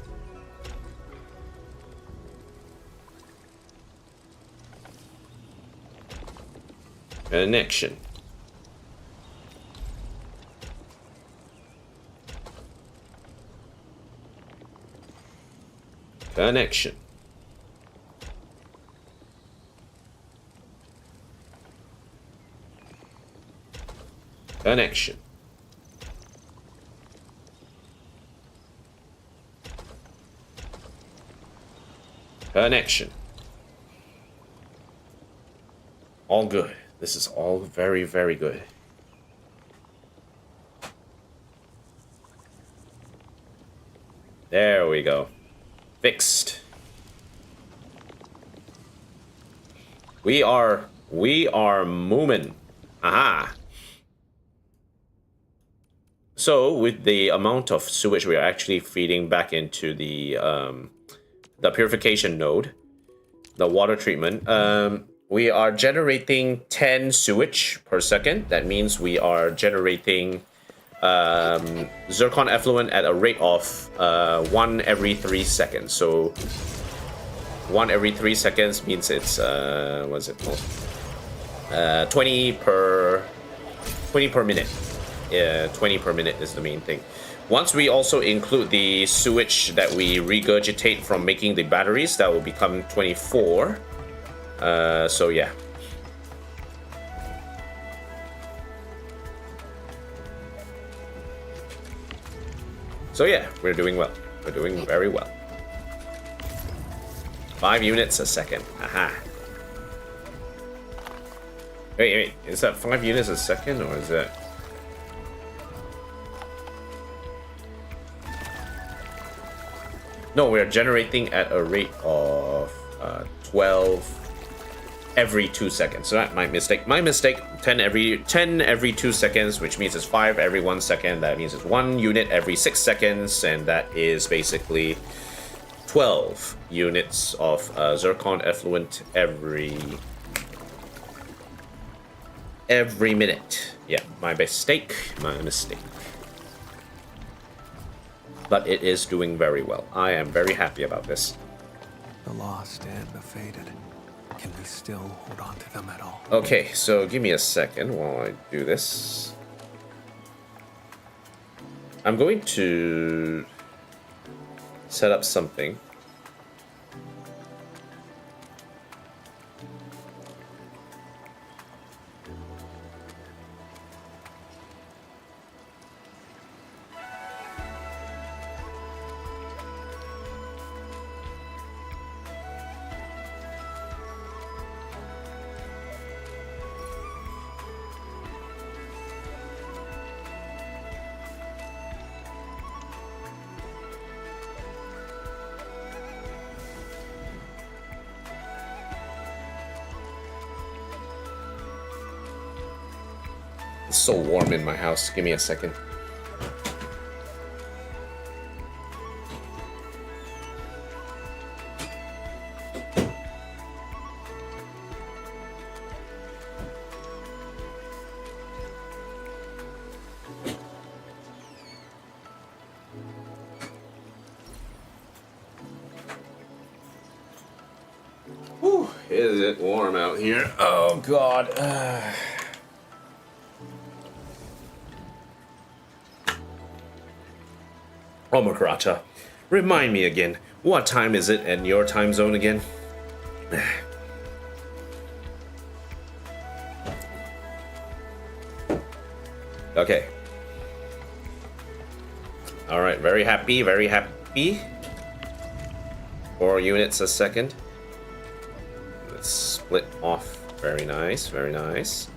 Connection. Connection. Connection. Connection. All good. This is all very, very good. There we go. Fixed. We are moomin'. Aha. So with the amount of sewage we are actually feeding back into the purification node, the water treatment, we are generating 10 sewage per second. That means we are generating zircon effluent at a rate of 1 every 3 seconds. So 1 every 3 seconds means it's what's it called? 20 per minute. Yeah, 20 per minute is the main thing. Once we also include the sewage that we regurgitate from making the batteries, that will become 24. So yeah. So yeah, we're doing well. We're doing very well. 5 units a second. Aha. Wait. Is that 5 units a second, or is that... No, we're generating at a rate of 12 every 2 seconds. So that's my mistake. My mistake. 10 every 2 seconds, which means it's 5 every 1 second. That means it's 1 unit every 6 seconds, and that is basically 12 units of zircon effluent every minute. Yeah, my mistake. My mistake. But it is doing very well. I am very happy about this. The lost and the faded. Can we still hold on to them at all? Okay, so give me a second while I do this. I'm going to set up something. It's so warm in my house. Give me a second. Whew, is it warm out here? Oh God. Oh, Makarata, remind me again, what time is it in your time zone again? Okay. Alright, very happy, very happy. 4 units a second. Let's split off. Very nice, very nice.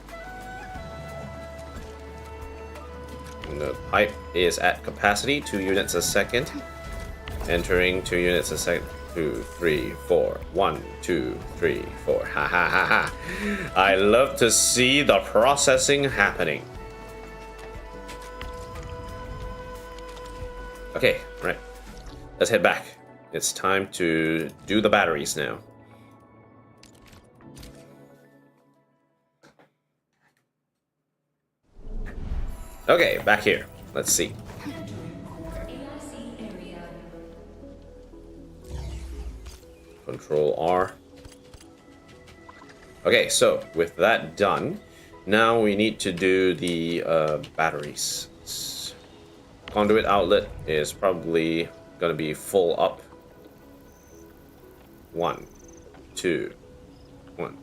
The pipe is at capacity, 2 units a second. Entering 2 units a second. 2, 3, 4. 1, 2, 3, 4. Ha ha ha ha. I love to see the processing happening. Okay, right. Let's head back. It's time to do the batteries now. Okay, back here. Let's see. Control R. Okay, so with that done, now we need to do the batteries. Conduit outlet is probably gonna be full up. 1, 2, 1,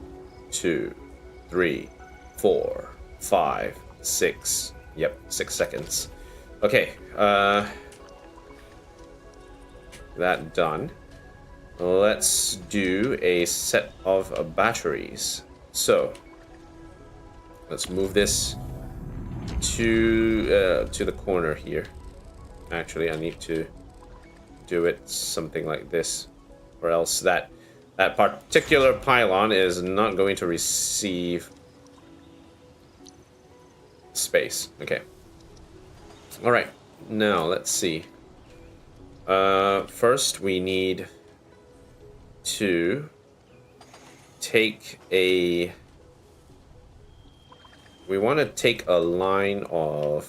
2, 3, 4, 5, 6. Yep, 6 seconds. Okay, that done. Let's do a set of batteries. So, let's move this to the corner here. Actually, I need to do it something like this, or else that particular pylon is not going to receive space. Okay. All right. Now let's see. First, we need to take a. We want to take a line of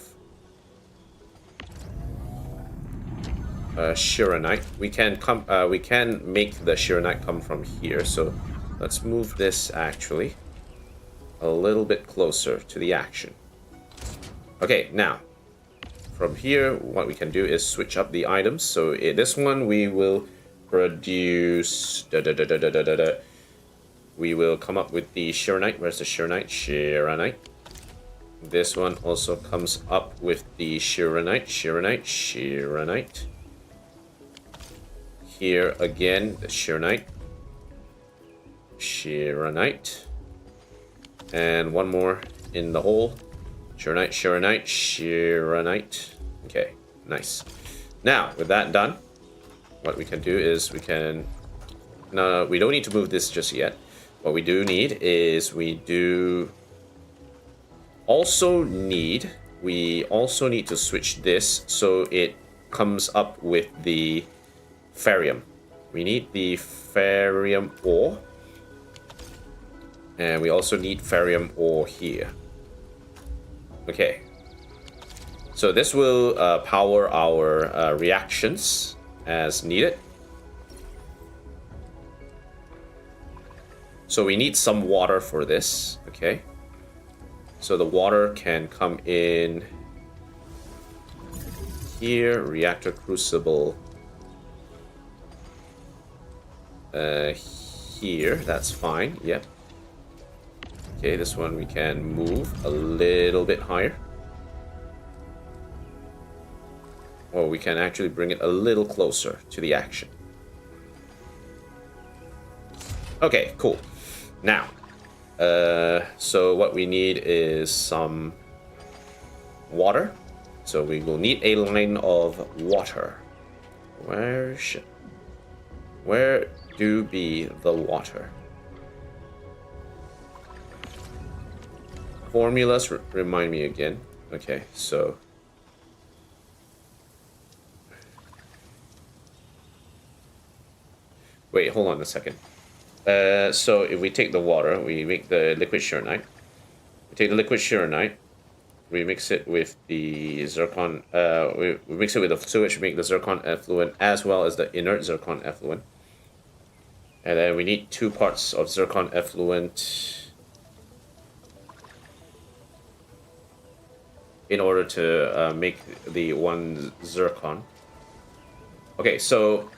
Shiranite. We can come. We can make the Shiranite come from here. So let's move this actually a little bit closer to the action. Okay, now from here, what we can do is switch up the items. So in this one, we will produce. We will come up with the Shiranite. Where's the Shiranite? Shiranite. This one also comes up with the Shiranite. Shiranite. Here again, the Shiranite. And one more in the hole. Shiranite. Okay, nice. Now, with that done, what we can do is we can... No, we don't need to move this just yet. what we do need is we also need to switch this so it comes up with the ferrium. We need the ferrium ore. And we also need ferrium ore here. Okay. So this will power our reactions as needed. So we need some water for this. Okay. So the water can come in here. Reactor crucible. Here. That's fine. Yep. Okay, this one we can move a little bit higher. Or we can actually bring it a little closer to the action. Okay, cool. Now, so what we need is some water. So we will need a line of water. Where do be the water? Formulas remind me again. Okay, so wait, hold on a second. So if we take the water, we make the liquid Shurenite. We take the liquid Shurenite, we mix it with the zircon. We mix it with the sewage to make the zircon effluent as well as the inert zircon effluent. And then we need 2 parts of zircon effluent in order to make the 1 zircon. Okay, so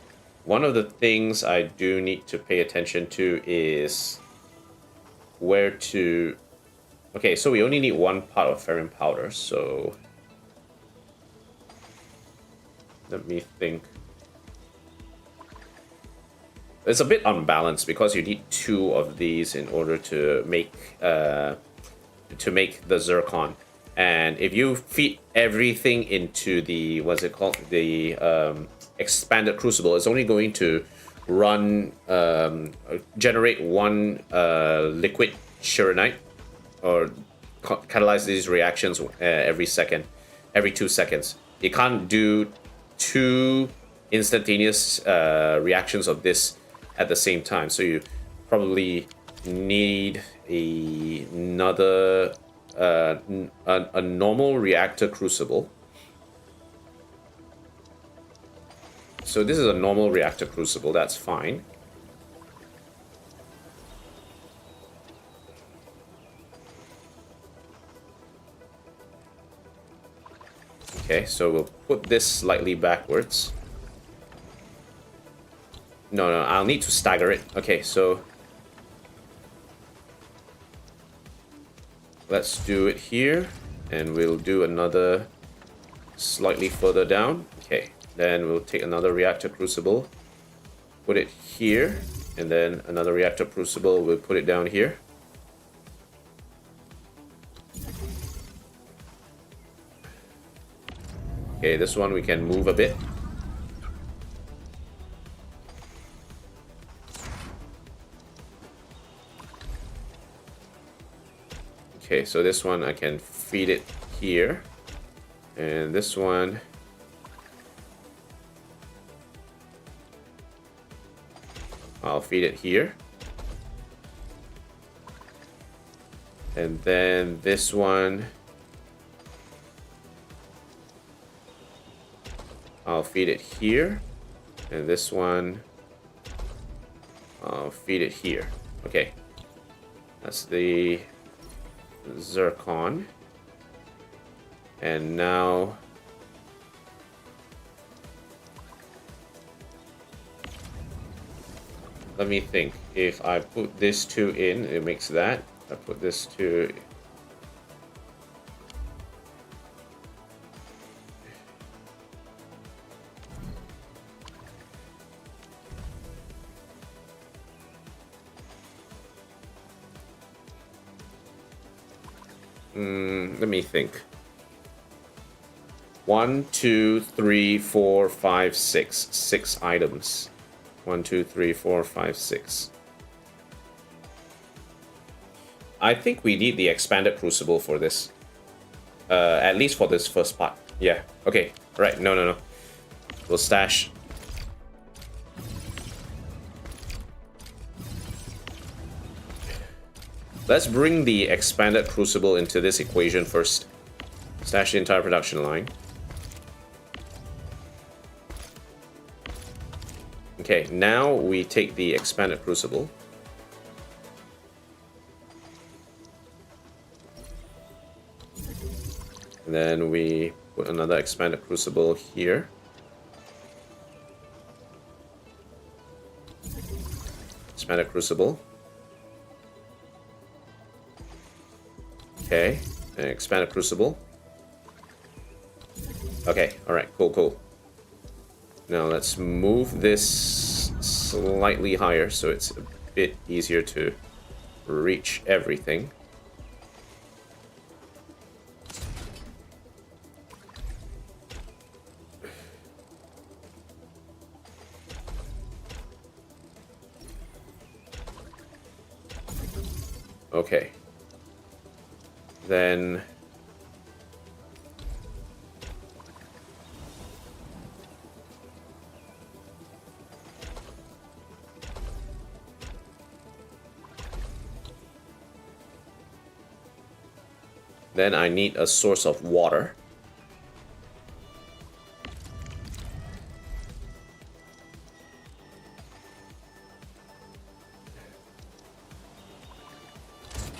one of the things I do need to pay attention to is where to... Okay, so we only need 1 part of ferrium powder, so... Let me think. It's a bit unbalanced because you need 2 of these in order to make the zircon. And if you feed everything into the, what's it called? The expanded crucible, it's only going to run, generate 1 liquid Shurenite, or catalyze these reactions every 2 seconds. You can't do 2 instantaneous reactions of this at the same time. So you probably need another... a normal reactor crucible. So this is a normal reactor crucible, that's fine. Okay, so we'll put this slightly backwards. No, I'll need to stagger it. Okay, so let's do it here, and we'll do another slightly further down. Okay, then we'll take another reactor crucible, put it here, and then another reactor crucible, we'll put it down here. Okay, this one we can move a bit. Okay, so this one I can feed it here. And this one... I'll feed it here. And then this one... I'll feed it here. And this one... I'll feed it here. Okay. That's the... zircon. And now let me think. If I put this 2 in, it makes that. I put this 2. Let me think. 1, 2, 3, 4, 5, 6. 6 items. 1, 2, 3, 4, 5, 6. I think we need the expanded crucible for this. At least for this first part. Yeah. Okay. Right. No. We'll stash. Let's bring the expanded crucible into this equation first. Stash the entire production line. Okay, now we take the expanded crucible. And then we put another expanded crucible here. Expanded crucible. Okay, and expanded crucible. Okay, alright, cool. Now let's move this slightly higher so it's a bit easier to reach everything. Okay. Then I need a source of water.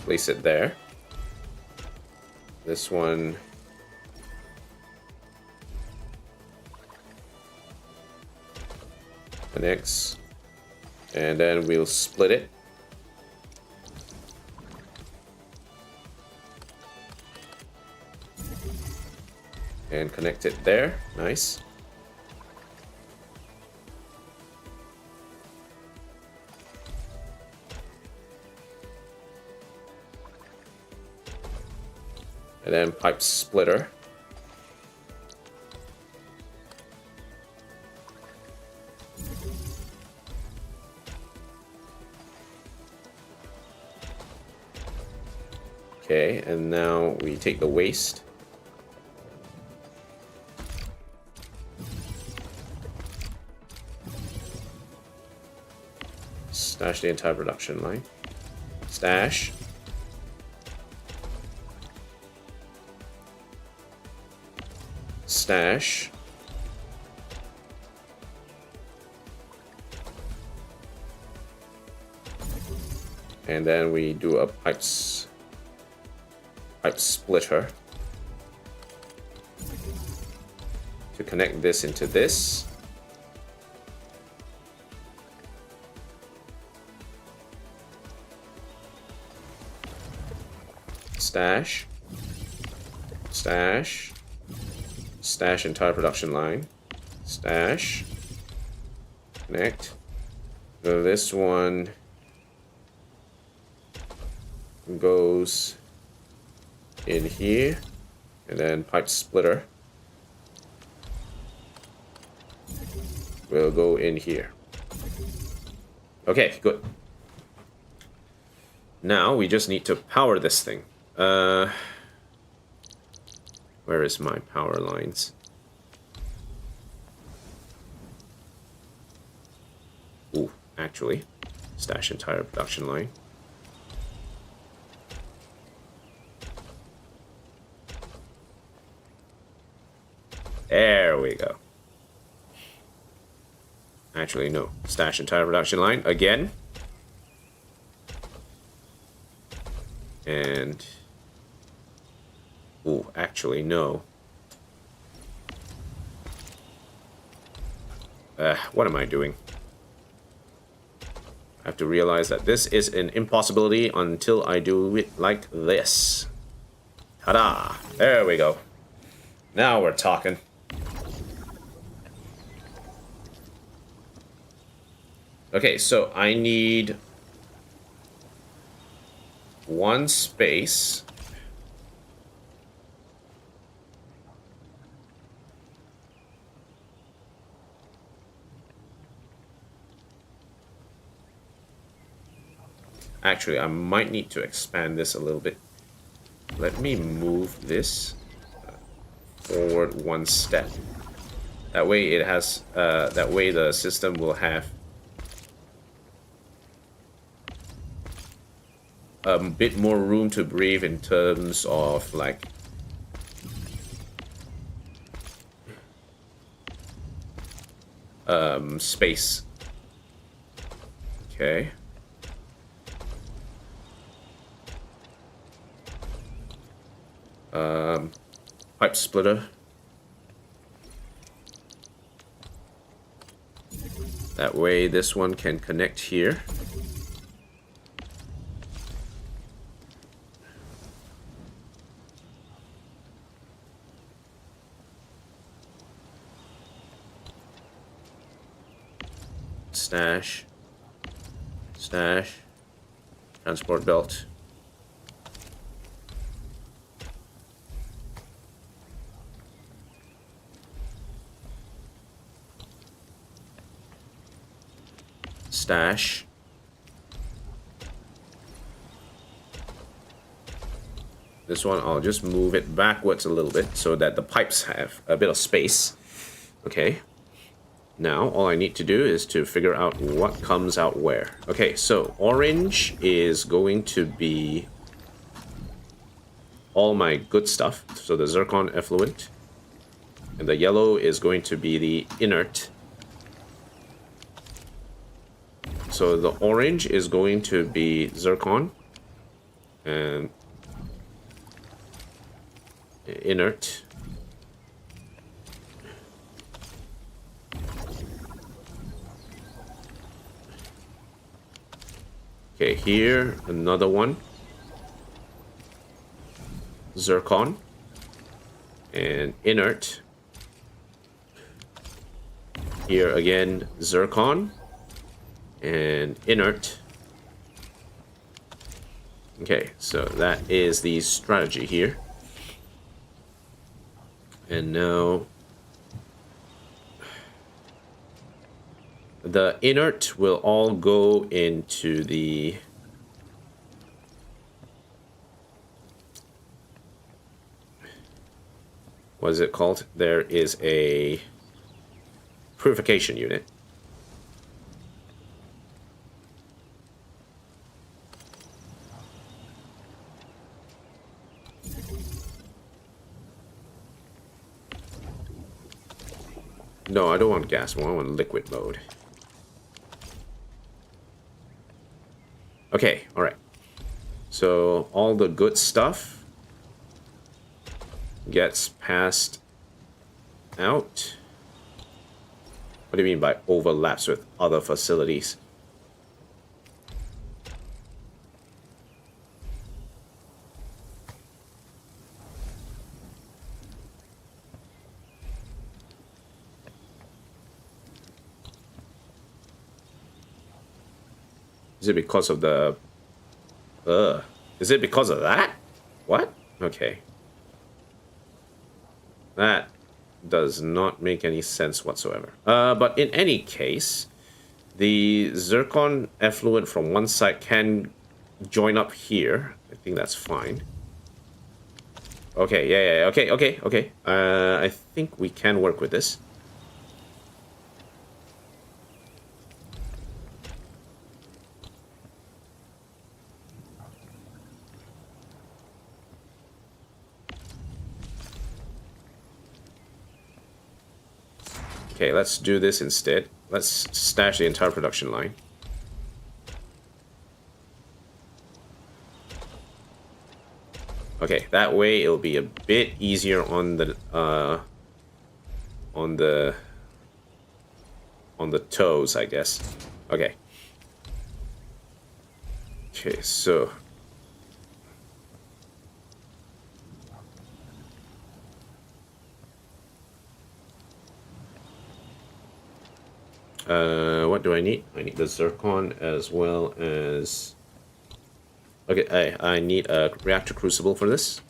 Place it there. This one connects, and then we'll split it. And connect it there. Nice. And then pipe splitter. Okay, and now we take the waste. Stash the entire production line. Stash. Stash. And then we do a pipe splitter to connect this into this. Stash. Stash. Stash entire production line. Stash. Connect. So this one goes in here, and then pipe splitter will go in here. Okay, good. Now we just need to power this thing. Where is my power lines? Ooh, actually, stash entire production line. There we go. Actually, no. Stash entire production line again. And... ooh, actually, no. What am I doing? I have to realize that this is an impossibility until I do it like this. Ta-da! There we go. Now we're talking. Okay, so I need one space. Actually, I might need to expand this a little bit. Let me move this forward one step. That way it has, that way the system will have a bit more room to breathe in terms of like space. Okay. Pipe splitter. That way this one can connect here. Stash. Stash. Transport belt. Stash. This one, I'll just move it backwards a little bit so that the pipes have a bit of space. Okay. Now, all I need to do is to figure out what comes out where. Okay, so orange is going to be all my good stuff. So the zircon effluent. And the yellow is going to be the inert. So the orange is going to be zircon. And inert. Okay, here, another one. Zircon. And inert. Here again, zircon. And inert. Okay, so that is the strategy here. And now the inert will all go into the what is it called? There is a purification unit. No, I don't want gas mode, I want liquid mode. Okay, alright. So all the good stuff gets passed out. What do you mean by overlaps with other facilities? Is it because of the... Is it because of that? What? Okay. That does not make any sense whatsoever. But in any case, the zircon effluent from one side can join up here. I think that's fine. Okay, yeah, okay. I think we can work with this. Okay, let's do this instead. Let's stash the entire production line. Okay, that way it'll be a bit easier on the toes, I guess. Okay. Okay, so what do I need? I need the zircon as well as... Okay, I need a reactor crucible for this.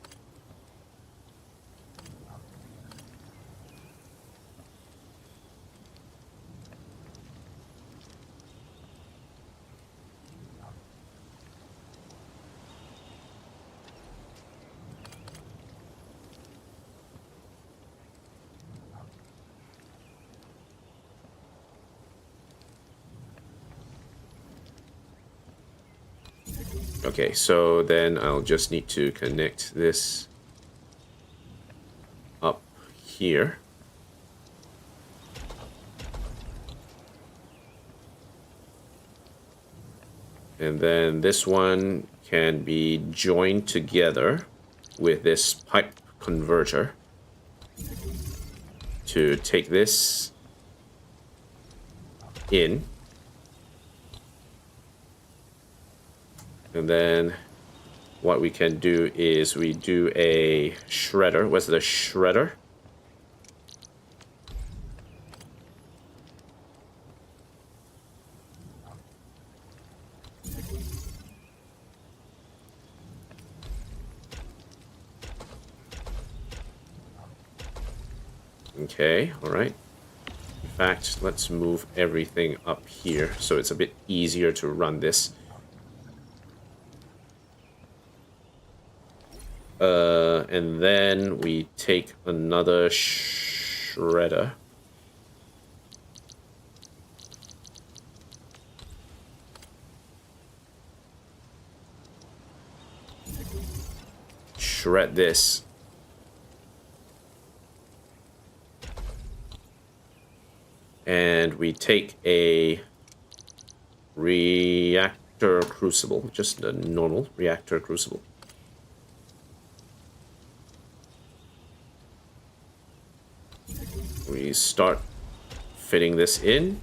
Okay, so then I'll just need to connect this up here. And then this one can be joined together with this pipe converter to take this in. And then what we can do is we do a shredder. What's the shredder? Okay, all right. In fact, let's move everything up here so it's a bit easier to run this. And then we take another shredder. Shred this. And we take a reactor crucible, just a normal reactor crucible. We start fitting this in.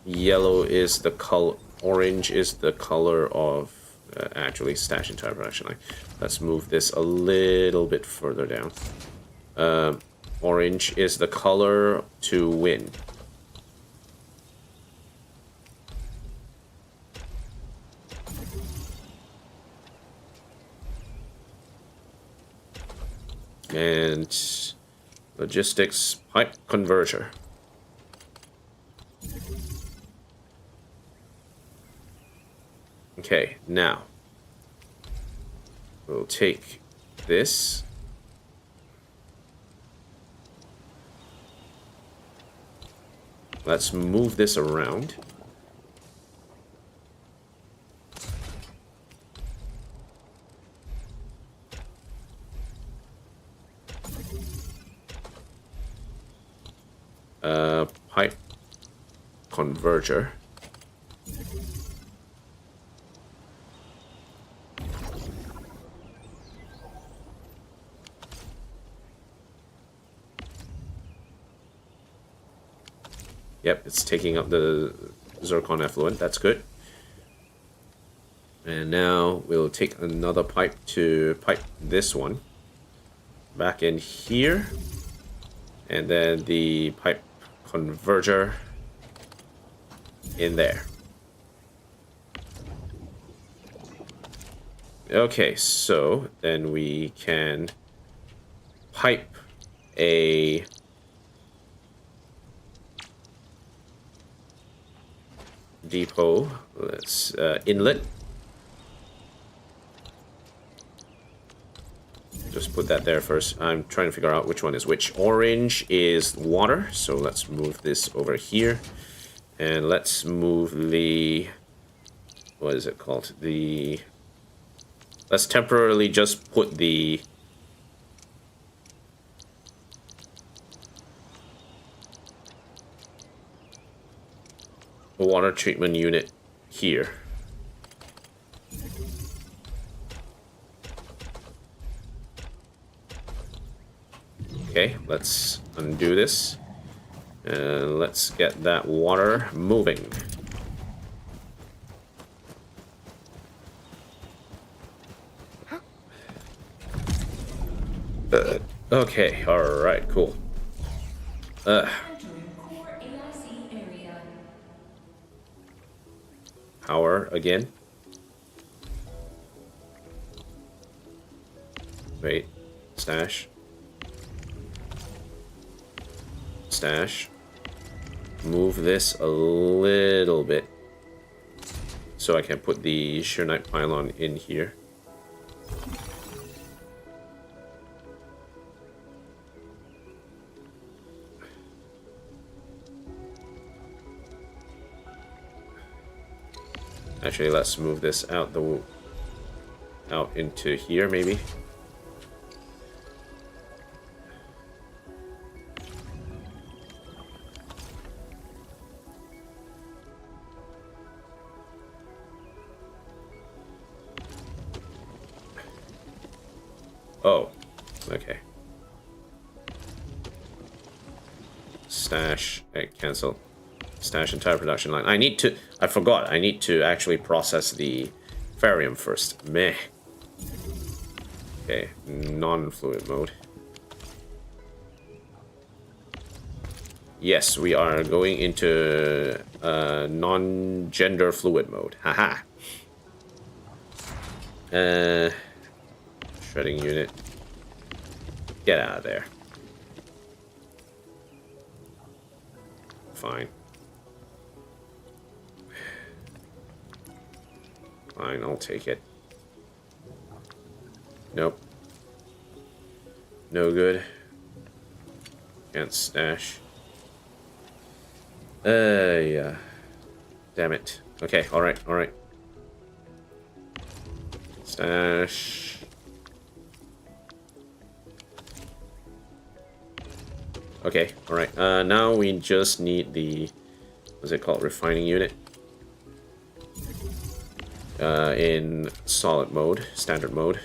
Yellow is the color, orange is the color of actually stash entire production line. Let's move this a little bit further down. Orange is the color to win. And logistics pipe converter. Okay, now we'll take this. Let's move this around. Pipe converter. Yep, it's taking up the zircon effluent. That's good. And now we'll take another pipe to pipe this one back in here. And then the pipe converter in there. Okay, so then we can pipe a depot. Let's inlet. Just put that there first. I'm trying to figure out which one is which. Orange is water, so let's move this over here. And let's move the... what is it called? Let's temporarily just put the... water treatment unit here. Okay, let's undo this. And let's get that water moving. Okay, alright, cool. Power again. Wait, stash. Stash. Move this a little bit so I can put the Shearnite pylon in here. Actually, let's move this out into here, maybe. Oh, okay. Stash, cancel. Stash entire production line. I forgot, I need to actually process the Farium first. Meh. Okay, non-fluid mode. Yes, we are going into non-gender fluid mode. Haha. Shredding unit. Get out of there. Fine. Fine, I'll take it. Nope. No good. Can't stash. Yeah. Damn it. Okay, alright, alright. Stash. Okay, alright. Now we just need the... what's it called? Refining unit. In solid mode, standard mode.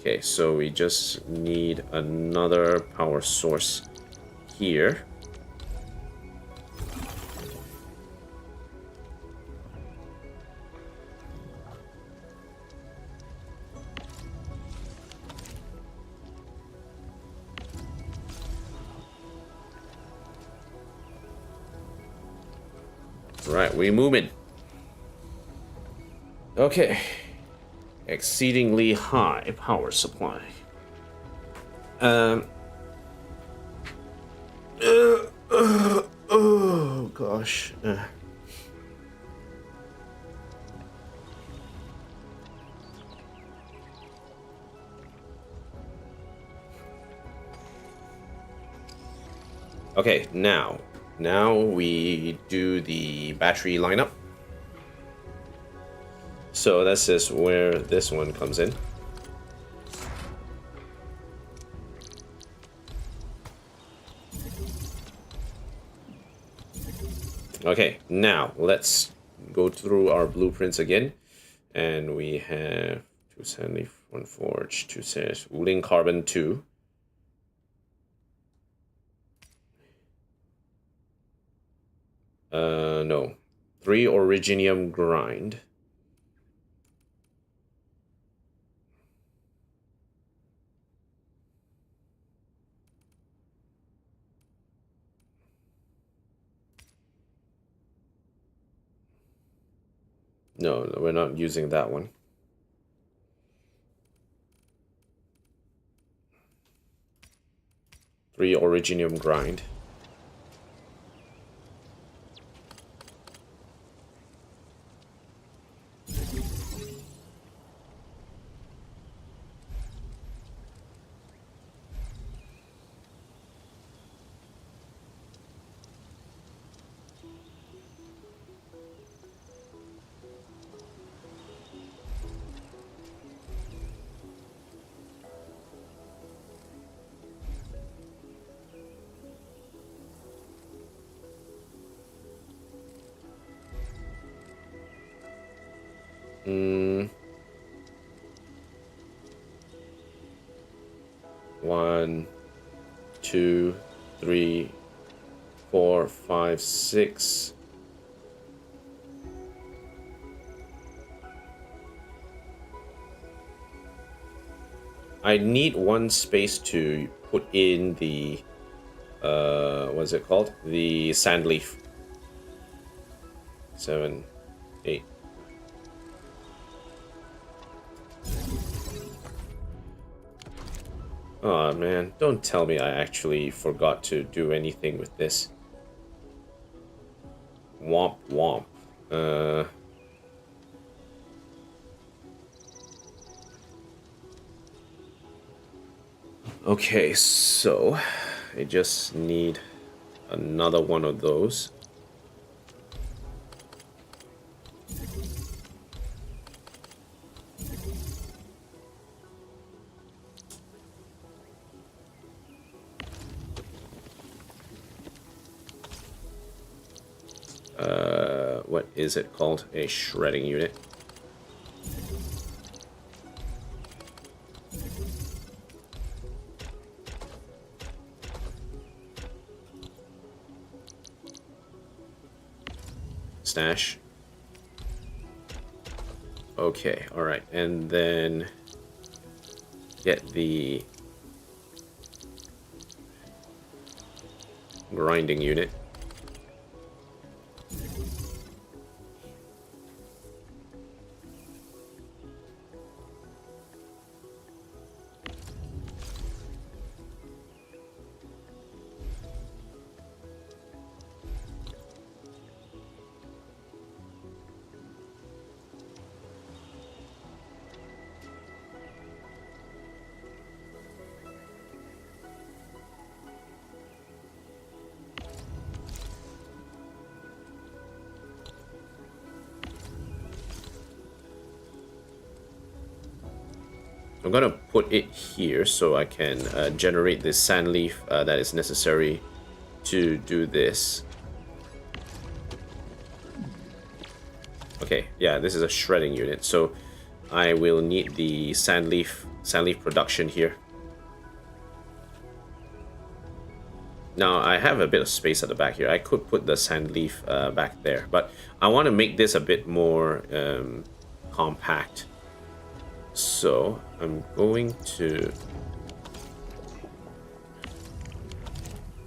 Okay, so we just need another power source here. Right, we moving. Okay. Exceedingly high power supply. Oh gosh. Okay, now we do the battery lineup. So this is where this one comes in. Okay, now let's go through our blueprints again. And we have 271 forge, 2 says Wuling carbon 2. No. 3 originium grind. No, we're not using that one. Three originium grind. One, 2, 3, 4, 5, 6. I need one space to put in the what's it called? The sand leaf. 7, 8. Oh man, don't tell me I actually forgot to do anything with this. Womp womp. Okay, so I just need another one of those. What is it called? A shredding unit. Stash. Okay, alright. And then get the grinding unit. I'm gonna put it here so I can generate the sand leaf that is necessary to do this. Okay, yeah, this is a shredding unit, so I will need the sand leaf production here. Now I have a bit of space at the back here. I could put the sand leaf back there, but I want to make this a bit more compact. So I'm going to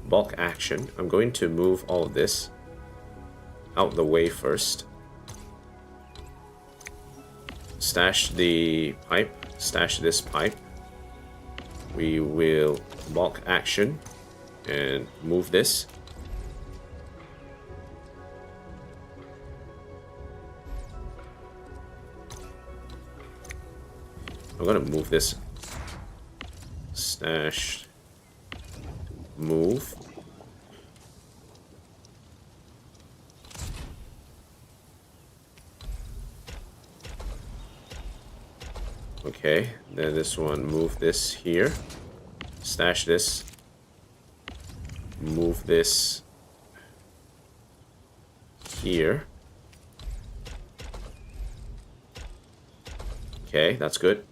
bulk action. I'm going to move all of this out the way first. Stash the pipe. Stash this pipe. We will bulk action and move this. I'm gonna move this. Stash. Move. Okay, then this one, move this here. Stash this. Move this here. Okay, that's good.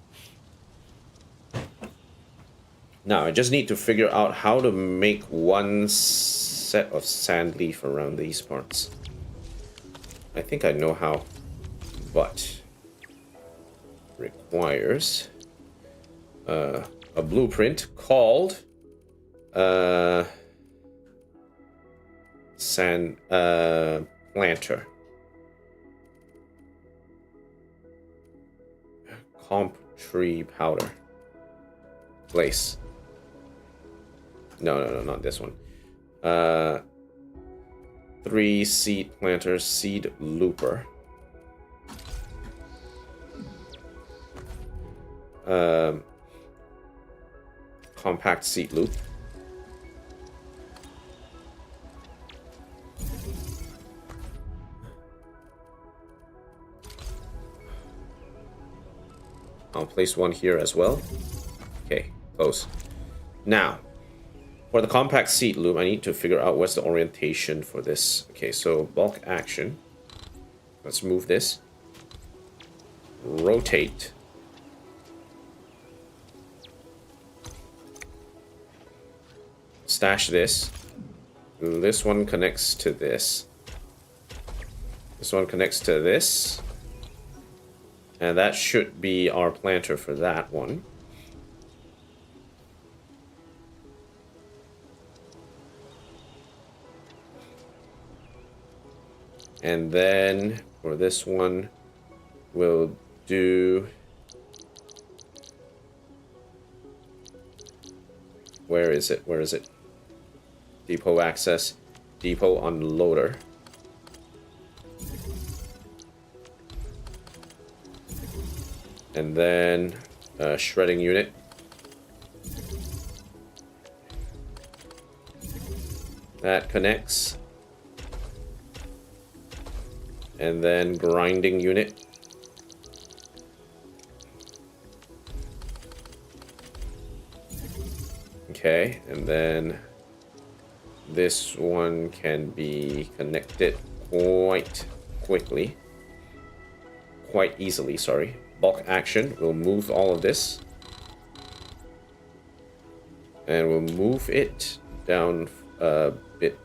Now, I just need to figure out how to make one set of sand leaf around these parts. I think I know how, but requires a blueprint called sand planter. Comp tree powder. Place. No, not this one. 3 seed planters, seed looper. Compact seed loop. I'll place one here as well. Okay, close. Now, for the compact seed loop, I need to figure out what's the orientation for this. Okay, so bulk action. Let's move this. Rotate. Stash this. This one connects to this. This one connects to this. And that should be our planter for that one. And then for this one, we'll do Where is it? Where is it? Depot access. Depot unloader. And then shredding unit. That connects. And then grinding unit. Okay, and then this one can be connected quite quickly. Quite easily, sorry. Bulk action. We'll move all of this. And we'll move it down a bit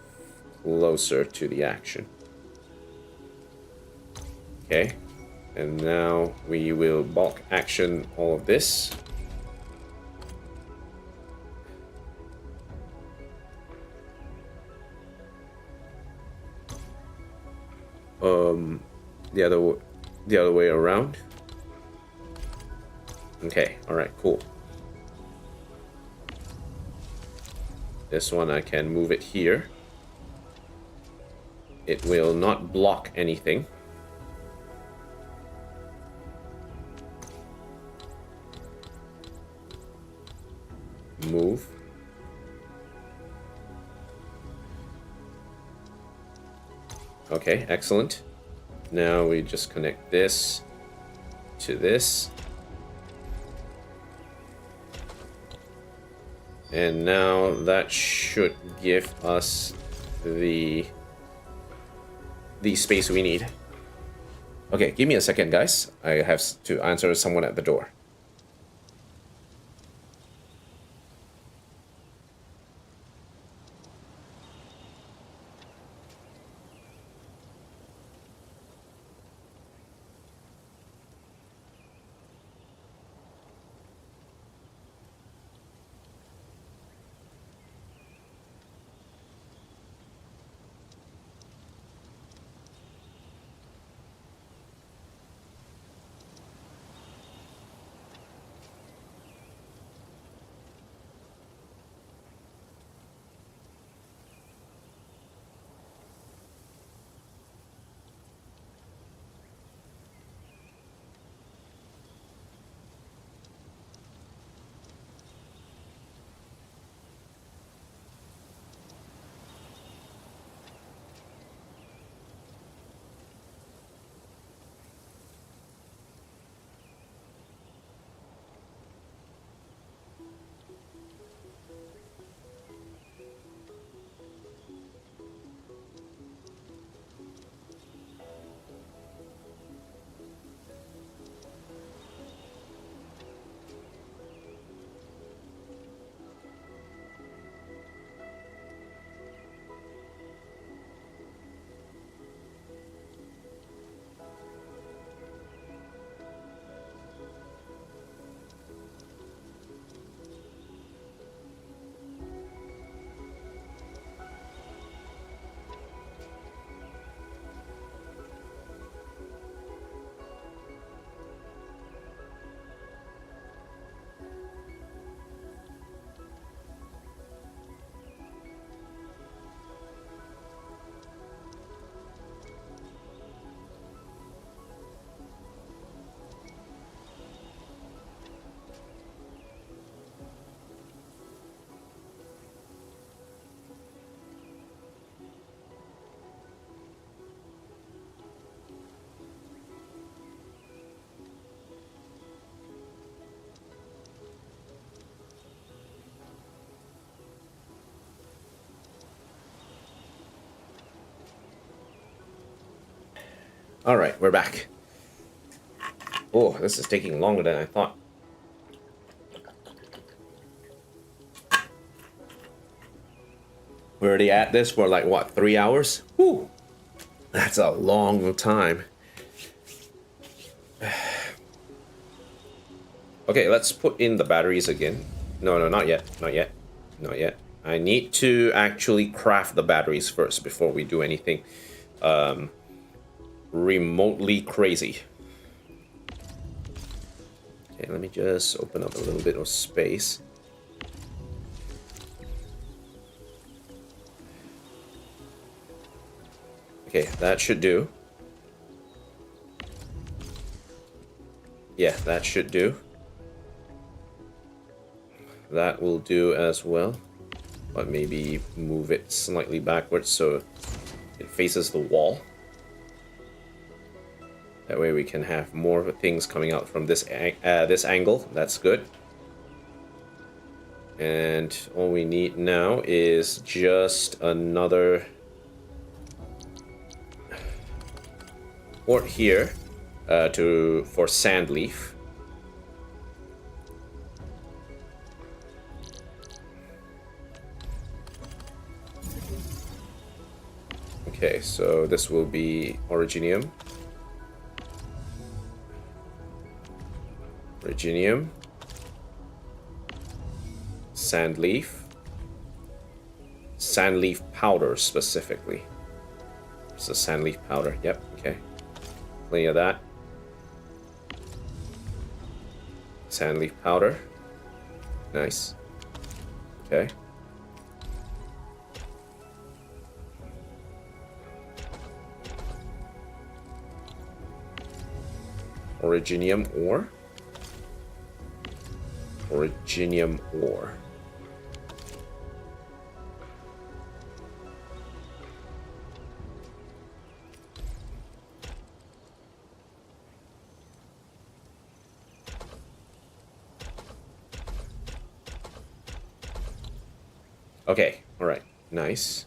closer to the action. Okay. And now we will bulk action all of this. The other way around. Okay, alright, cool. This one I can move it here. It will not block anything. Move. Okay, excellent. Now we just connect this to this. And now that should give us the space we need. Okay, give me a second, guys. I have to answer someone at the door. All right, we're back. Oh, this is taking longer than I thought. We're already at this for like, what, 3 hours? Whew. That's a long time. Okay, let's put in the batteries again. No, not yet. Not yet. Not yet. I need to actually craft the batteries first before we do anything remotely crazy. Okay, let me just open up a little bit of space. Okay, that should do. Yeah, that should do. That will do as well. But maybe move it slightly backwards so it faces the wall. That way we can have more things coming out from this angle. That's good. And all we need now is just another port here for Sandleaf. Okay, so this will be Originium. Originium. Sandleaf. Sandleaf powder specifically. It's a Sandleaf powder. Yep, okay. Plenty of that. Sandleaf powder. Nice. Okay. Originium ore. Originium ore. Okay, all right, nice.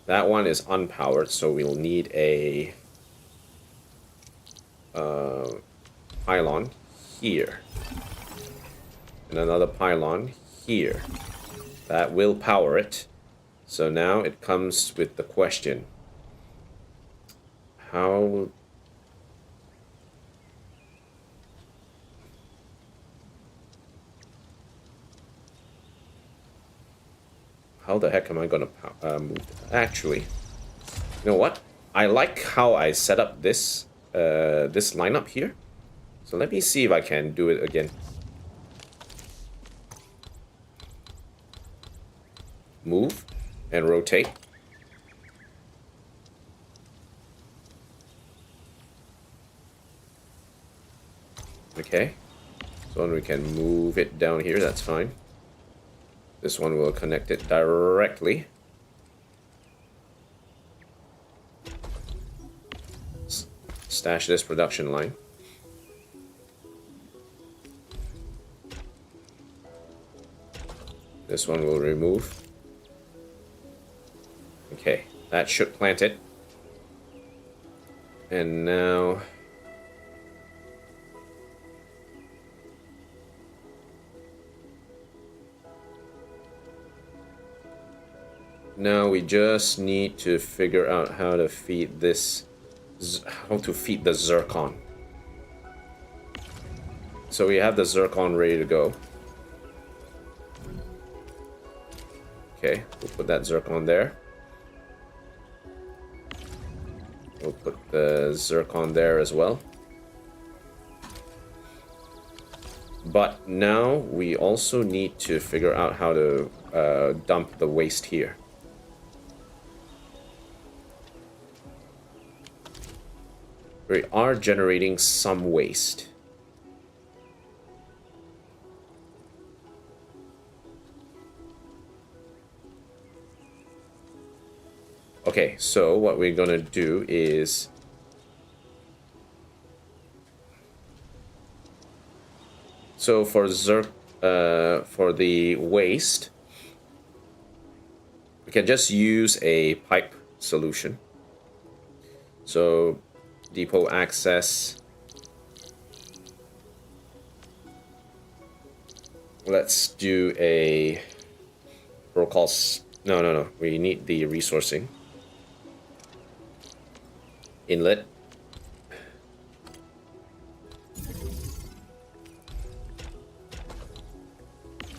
That one is unpowered, so we'll need a pylon here. And another pylon here. That will power it. So now it comes with the question. How the heck am I gonna move? Actually, you know what? I like how I set up this this lineup here. So let me see if I can do it again. Move and rotate. Okay. So when we can move it down here, that's fine. This one will connect it directly. Stash this production line. This one will remove. Okay, that should plant it. And now... now we just need to figure out how to feed this... how to feed the zircon. So we have the zircon ready to go. Okay, we'll put that zircon there. We'll put the zircon there as well. But now we also need to figure out how to dump the waste here. We are generating some waste. Okay, so what we're gonna do is so for the waste, we can just use a pipe solution. So depot access. Let's do a protocol. No. We need the resourcing. Inlet.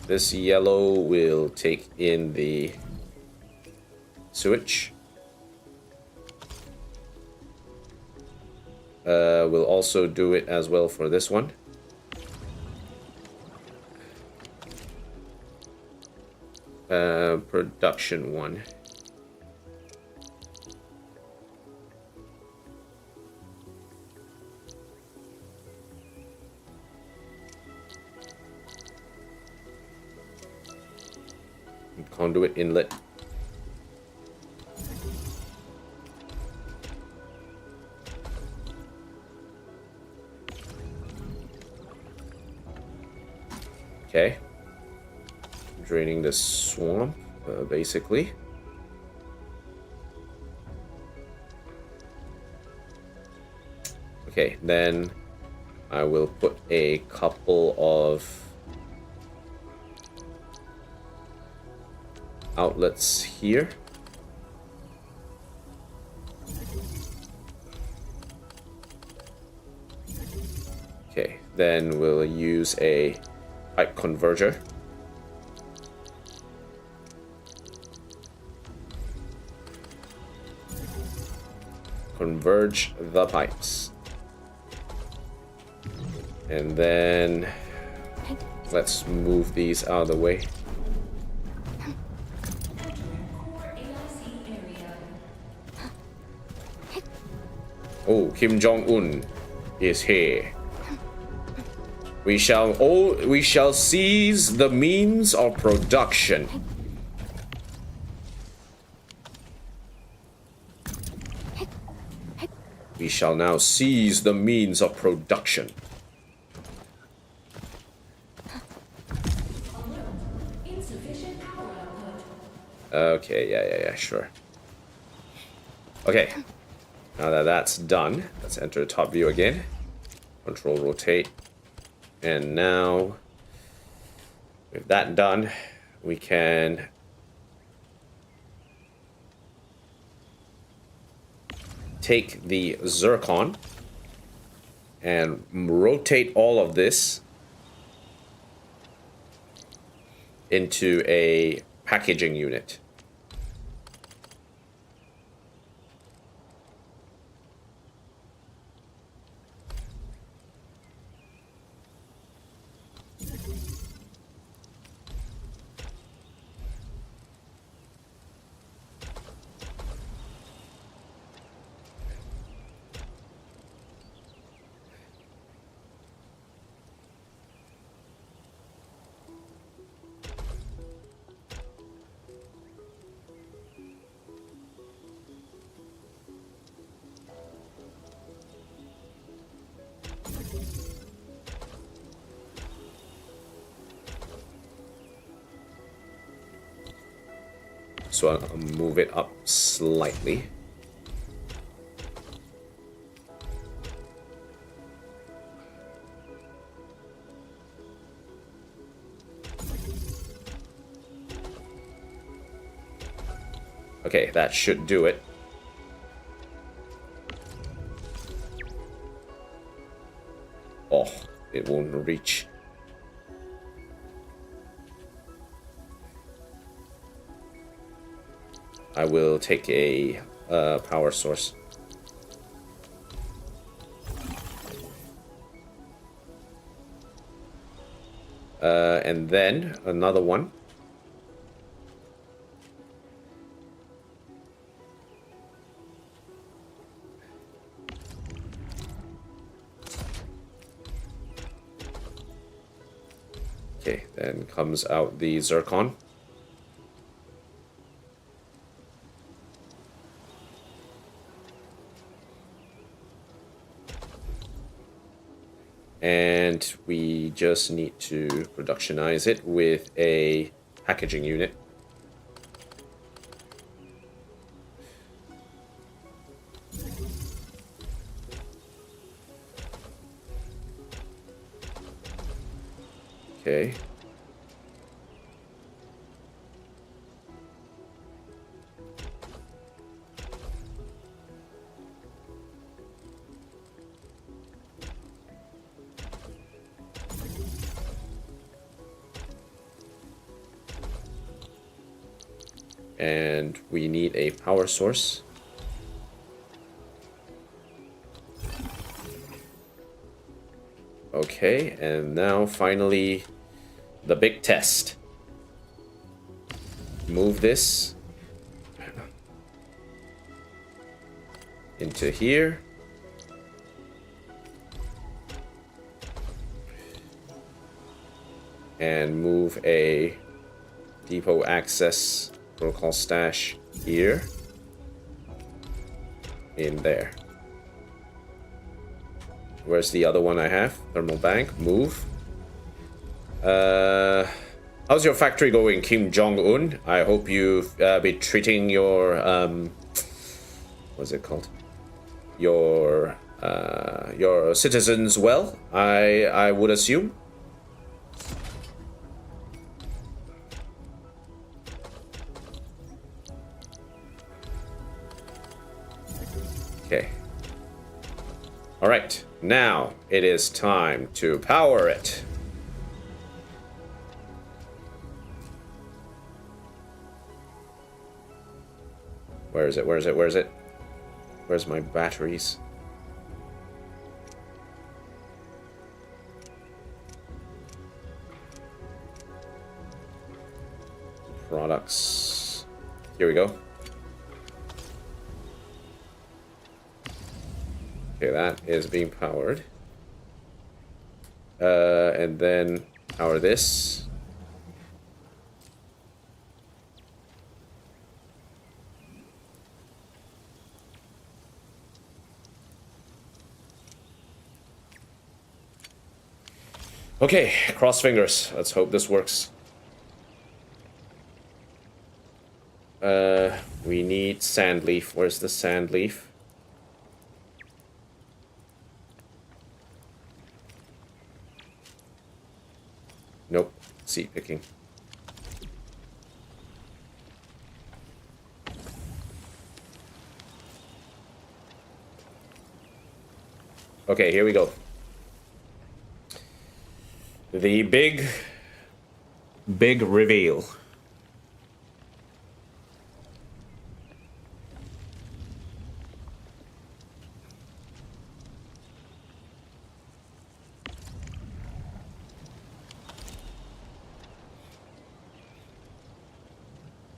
This yellow will take in the sewage. We'll also do it as well for this one. Production one. conduit inlet. Okay. Draining the swamp, basically. Okay, then I will put a couple of outlets here. Okay, then we'll use a pipe converger. Converge the pipes. And then let's move these out of the way. Oh, Kim Jong-un is here. We shall seize the means of production. We shall now seize the means of production. Okay, yeah, sure. Okay, now that that's done, let's enter top view again. Control rotate. And now, with that done, we can take the zircon and rotate all of this into a packaging unit. So I'll move it up slightly. Okay, that should do it. Oh, it won't reach. I will take a power source. And then another one. Okay, then comes out the zircon. And we just need to productionize it with a packaging unit. Okay. And we need a power source. Okay, and now finally the big test. Move this into here. And move a Depot access protocol stash here. In there. Where's the other one I have? Thermal bank. Move. How's your factory going, Kim Jong-un? I hope you've been treating your what's it called? Your citizens well. I would assume. Okay. All right. Now it is time to power it. Where is it? Where is it? Where is it? Where's my batteries? Products. Here we go. Okay, that is being powered. And then power this. Okay, cross fingers. Let's hope this works. We need sand leaf. Where's the sand leaf? Nope. Seed picking. Okay, here we go. The big reveal.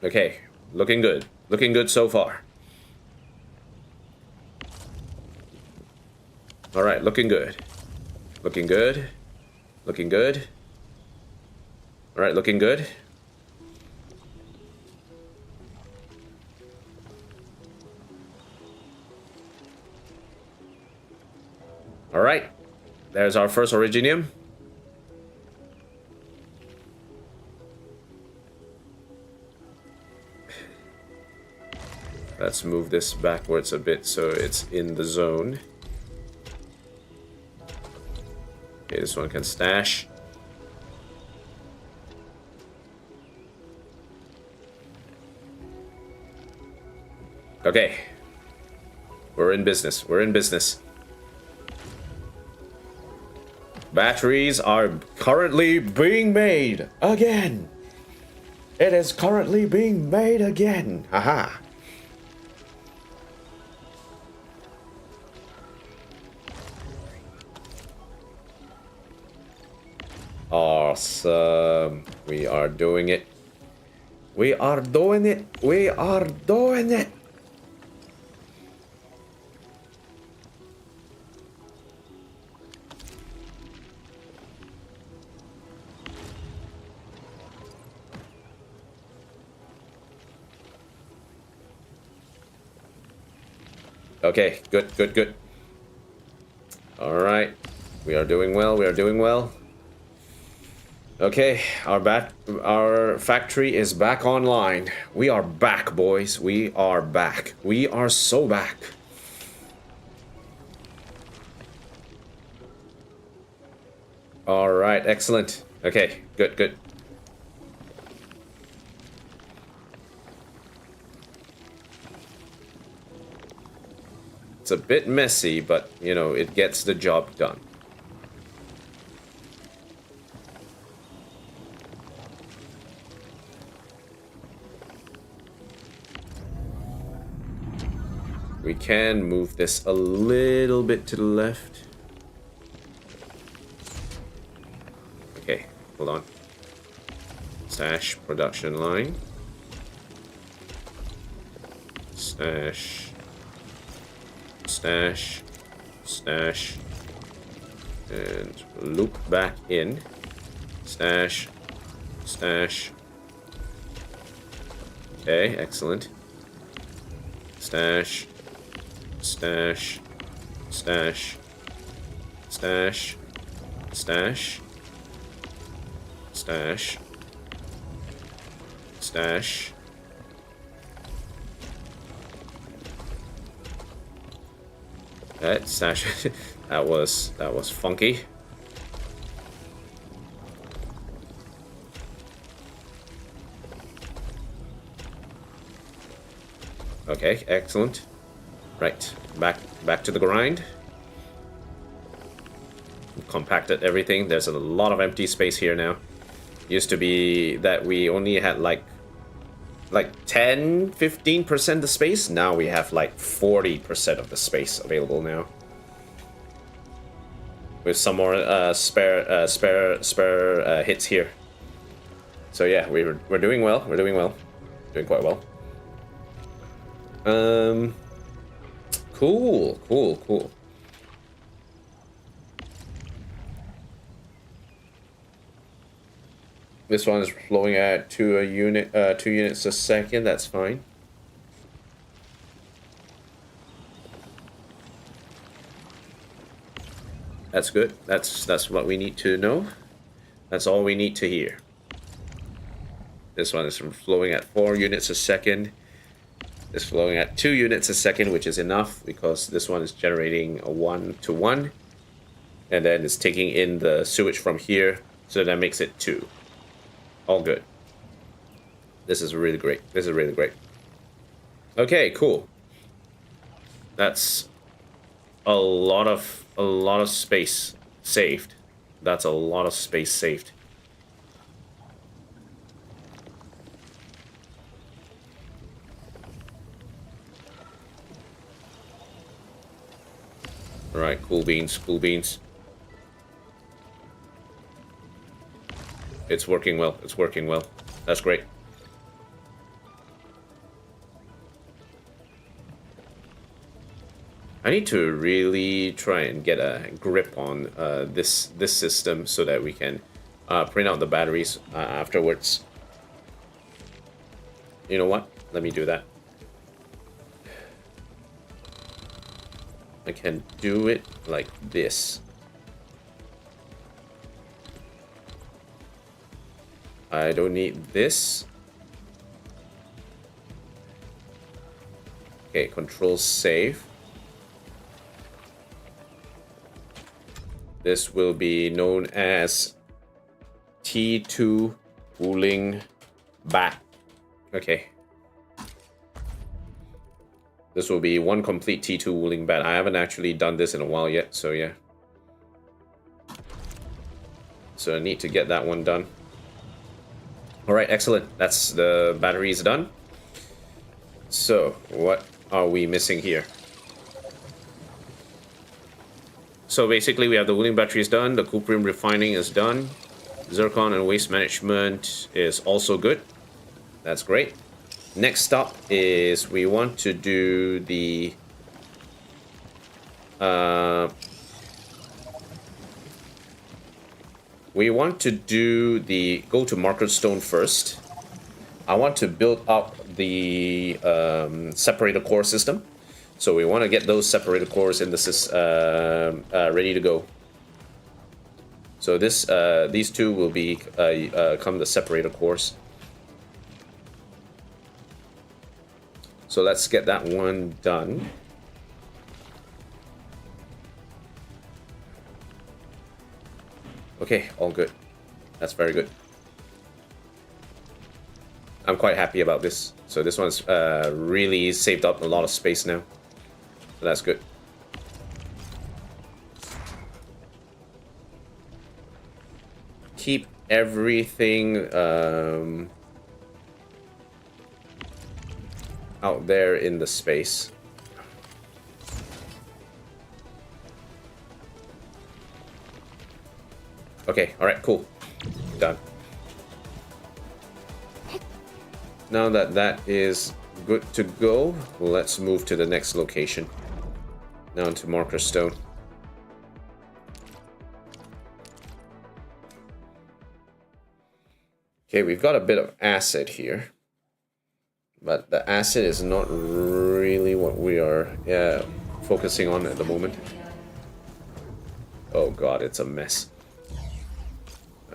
Okay, looking good. Looking good so far. All right, looking good. Looking good. Looking good. All right, looking good. All right, there's our first originium. Let's move this backwards a bit so it's in the zone. Okay, this one can stash. Okay. We're in business. We're in business. Batteries are currently being made again. It is currently being made again. Haha. Awesome. We are doing it. We are doing it. We are doing it. Okay, good, good, good. All right. We are doing well. We are doing well. Okay, our factory is back online. We are back, boys. We are back. We are so back. All right, excellent. Okay, good, good. It's a bit messy, but, you know, it gets the job done. We can move this a little bit to the left. Okay, hold on. Stash production line. Stash. Stash. Stash. And loop back in. Stash. Stash. Okay, excellent. Stash. Stash. Stash. Stash. Stash. Stash. Stash. That stash. that was funky. Okay, excellent. Right, back to the grind. Compacted everything. There's a lot of empty space here now. Used to be that we only had like 10-15% of the space. Now we have like 40% of the space available now. With some more spare hits here. So yeah, we're doing well. We're doing well. Doing quite well. Cool. This one is flowing at 2 units a second. That's fine. That's good. That's what we need to know. That's all we need to hear. This one is flowing at 4 units a second. It's flowing at 2 units a second, which is enough because this one is generating a 1-to-1. And then it's taking in the sewage from here, so that makes it 2. All good. This is really great. This is really great. Okay, cool. That's a lot of space saved. That's a lot of space saved. All right, cool beans, cool beans. It's working well. It's working well. That's great. I need to really try and get a grip on this system so that we can print out the batteries afterwards. You know what? Let me do that. I can do it like this. I don't need this. Okay, control save. This will be known as T2 Wooling Bat. Okay. This will be one complete T2 Wooling Bat. I haven't actually done this in a while yet, so yeah. So I need to get that one done. Alright, excellent. That's the batteries done. So, what are we missing here? So basically we have the wooling batteries done, the cuprium refining is done, zircon and waste management is also good. That's great. Next up is we want to do the go to marker stone first. I want to build up the separator core system. So we want to get those separator cores in the ready to go. So these two will be come the separator cores. So let's get that one done. Okay, all good. That's very good. I'm quite happy about this. So this one's really saved up a lot of space now. So that's good. Keep everything out there in the space. Okay, alright, cool. Done. Now that that is good to go, let's move to the next location. Now into marker stone. Okay, we've got a bit of acid here. But the acid is not really what we are focusing on at the moment. Oh god, it's a mess.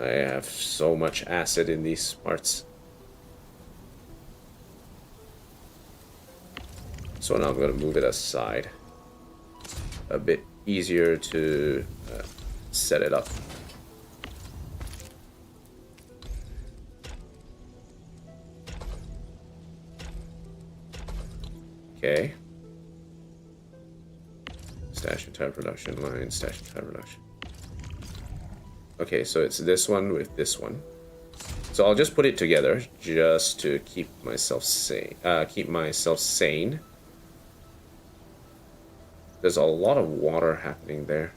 I have so much acid in these parts. So now I'm going to move it aside. A bit easier to set it up. Okay. Stash entire production line, stash entire production. Okay, so it's this one with this one. So I'll just put it together just to keep myself sane. There's a lot of water happening there.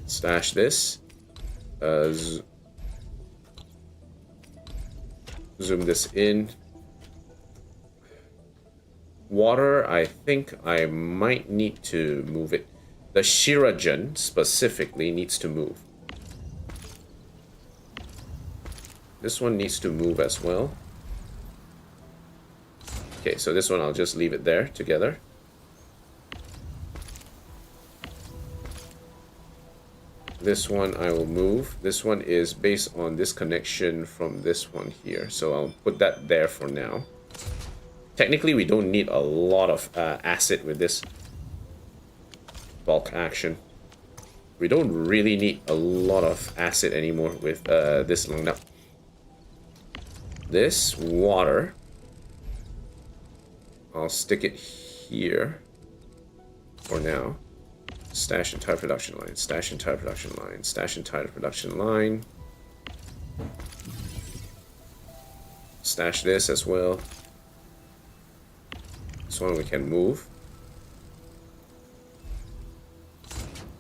Stash this. Zoom this in. Water, I think I might need to move it. The Shiragen specifically needs to move. This one needs to move as well. Okay, so this one I'll just leave it there together. This one I will move. This one is based on this connection from this one here. So I'll put that there for now. Technically, we don't need a lot of acid with this bulk action. We don't really need a lot of acid anymore with this lined up. This water, I'll stick it here for now. Stash entire production line, stash entire production line, stash entire production line. Stash this as well. This one we can move.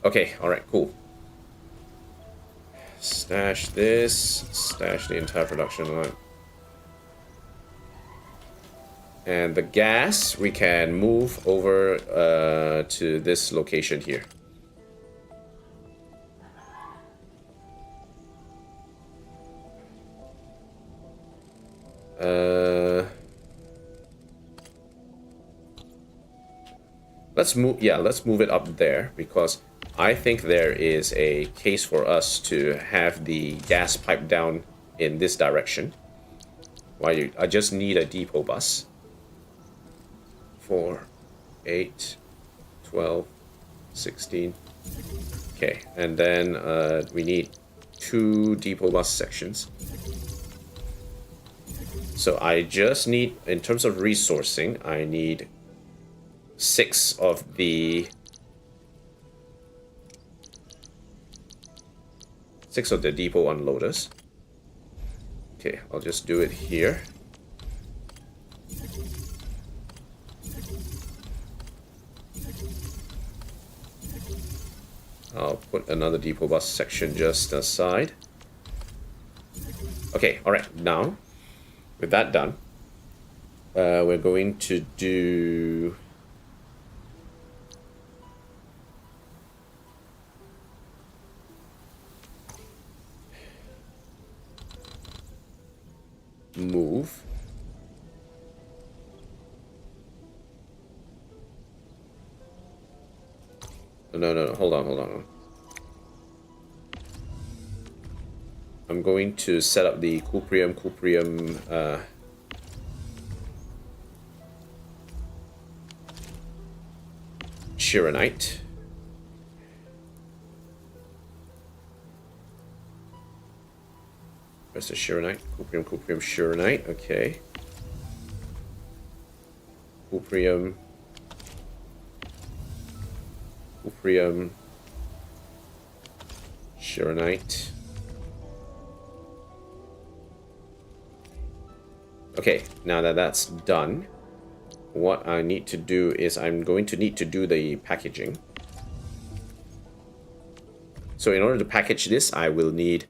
Okay, alright, cool. Stash this, stash the entire production line. And the gas, we can move over to this location here. Let's move it up there, because I think there is a case for us to have the gas pipe down in this direction. I just need a depot bus. 4, 8, 12, 16. Okay, and then we need 2 depot bus sections. So I just need, in terms of resourcing, I need 6 of the depot unloaders. Okay, I'll just do it here. I'll put another depot bus section just aside. Okay, alright, now, with that done, we're going to do... move. No, hold on. I'm going to set up the cuprium Chironite. Where's the Chironite? Cuprium Chironite, okay. Cuprium Chironite. Okay, now that that's done, what I need to do is I'm going to need to do the packaging. So in order to package this, I will need